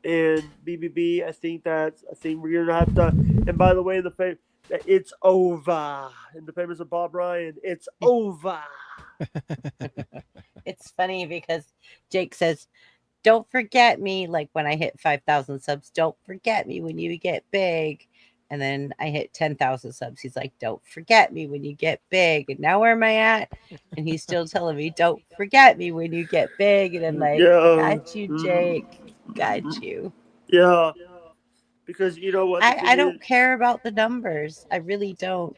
And BBB, I think we're gonna have to. And by the way, it's over. In the famous of Bob Ryan, it's over. It's funny because Jake says, "Don't forget me." Like when I hit 5,000 subs, don't forget me when you get big. And then I hit 10,000 subs. He's like, "Don't forget me when you get big." And now where am I at? And he's still telling me, "Don't forget me when you get big." And I'm like, "Got you, Jake. Got you." Yeah, because you know what? I don't care about the numbers. I really don't.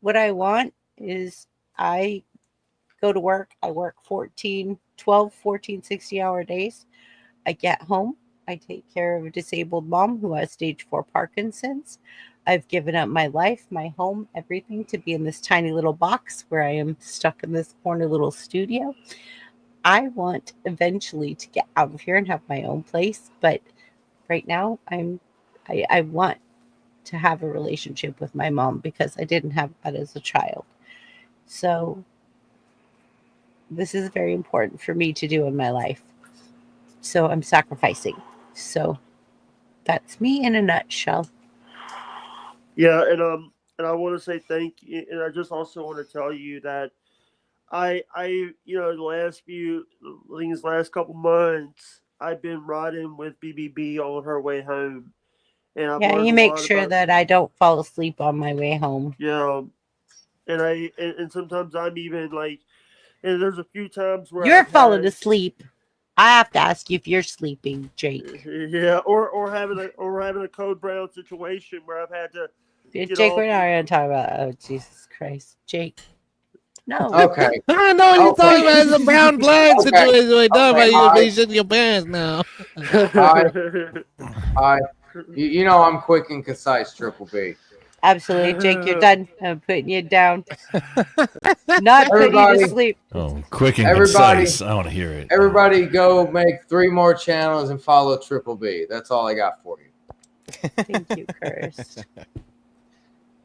What I want is I go to work. I work 14, 60-hour days. I get home. I take care of a disabled mom who has stage 4 Parkinson's. I've given up my life, my home, everything to be in this tiny little box where I am stuck in this corner little studio. I want eventually to get out of here and have my own place, but right now I'm I want to have a relationship with my mom because I didn't have that as a child. So this is very important for me to do in my life. So I'm sacrificing. So that's me in a nutshell. Yeah, and I want to say thank you, and I just also want to tell you that I these last couple months, I've been riding with BBB on her way home, and I've Yeah, learned you a make lot sure about. that I don't fall asleep on my way home. Yeah, and sometimes I'm even like, and there's a few times where You're I've falling had, asleep. I have to ask you if you're sleeping, Jake. yeah, or having a code brown situation where I've had to get Jake, off. we're not going to talk about. Oh, Jesus Christ, Jake. No. Okay. I know what you're talking about. It's a brown flag Okay. situation. We're talking about you Hi. be shitting your pants now. Hi. You know I'm quick and concise, Triple B. Absolutely, Jake, you're done. I'm putting you down. Not putting you to Everybody, sleep. Oh, quick and Everybody- concise. I want to hear it. everybody go make 3 more channels and follow Triple B. That's all I got for you. Thank you, Curse.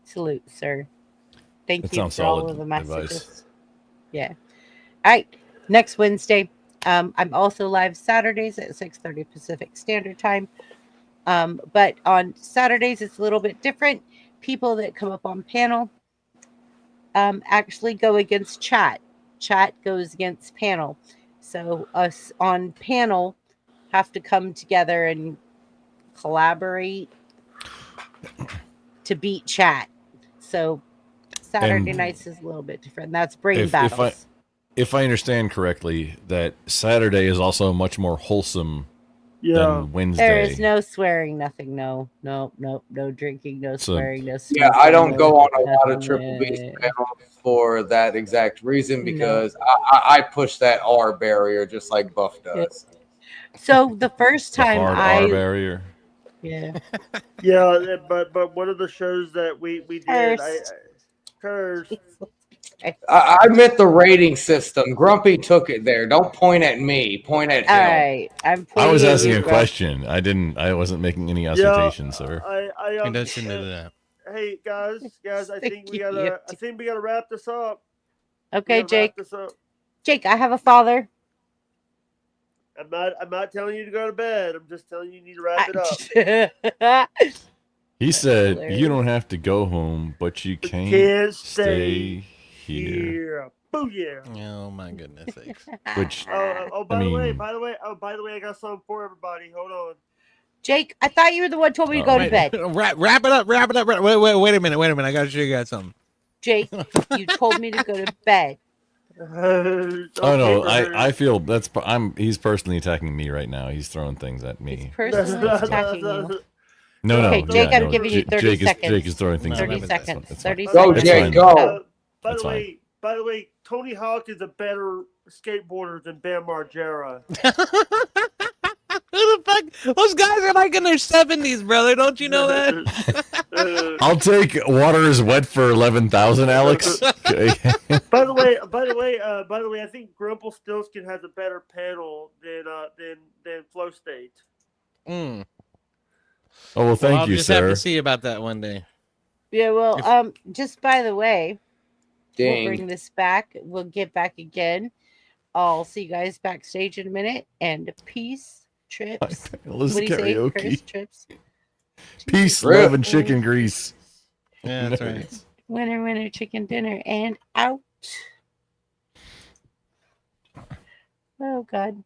Salute, sir. Thank That you sounds for all solid of the messages. advice. Yeah. All right. Next Wednesday. I'm also live Saturdays at 6:30 Pacific Standard Time. But on Saturdays it's a little bit different. People that come up on panel actually go against chat. Chat goes against panel. So us on panel have to come together and collaborate to beat chat. So Saturday And nights is a little bit different. That's brain battles. If I understand correctly, that Saturday is also much more wholesome than Wednesday. There is no swearing, nothing. No drinking, no swearing, no smoking. Yeah, I don't no go on a lot of nothing, Triple B's panels for that exact reason because I push that R barrier just like Buff does. So the first The time hard I R barrier. Yeah. Yeah, but one of the shows that we did, Curse. I meant the rating system. Grumpy took it there. Don't point at me. Point at him. All right, I'm. I was pointing at asking you, a bro. question. I wasn't making any assertion, sir. I He does shouldn't do that. Hey guys, I think we gotta wrap this up. Okay, We gotta Jake. wrap this up. Jake, I have a father. I'm not telling you to go to bed. I'm just telling you need to wrap it up. He said you don't have to go home, but you can't stay here. Booyah! Oh my goodness sakes. Which By the way, I got something for everybody. Hold on. Jake, I thought you were the one who told me to go to bed. Wrap it up. Wait a minute. I gotta show you guys something. Jake, you told me to go to bed. Oh no, I feel he's personally attacking me right now. He's throwing things at me. Personally attacking you. No, Okay, Jake, yeah, I'm no, giving you 30 seconds. Jake is throwing things at me. 30 seconds. It's fine. 30 It's seconds. Go, Jake, go. By That's the way, Tony Hawk is a better skateboarder than Bam Margera. Who the fuck? Those guys are like in their 70s, brother. Don't you know that? I'll take water is wet for 11,000, Alex. Okay. By the way, I think Grumpelstiltskin has a better panel than Flow State. Mm. Oh well, thank I'll you, just sir. have to see about that one day. Yeah, well, just by the way, Ding. we'll bring this back. We'll get back again. I'll see you guys backstage in a minute. And peace, trips. Let's What do you say, karaoke. Chris? Trips. Peace, love, and chicken grease. Yeah, that's right. Winner, chicken dinner, and out. Oh God.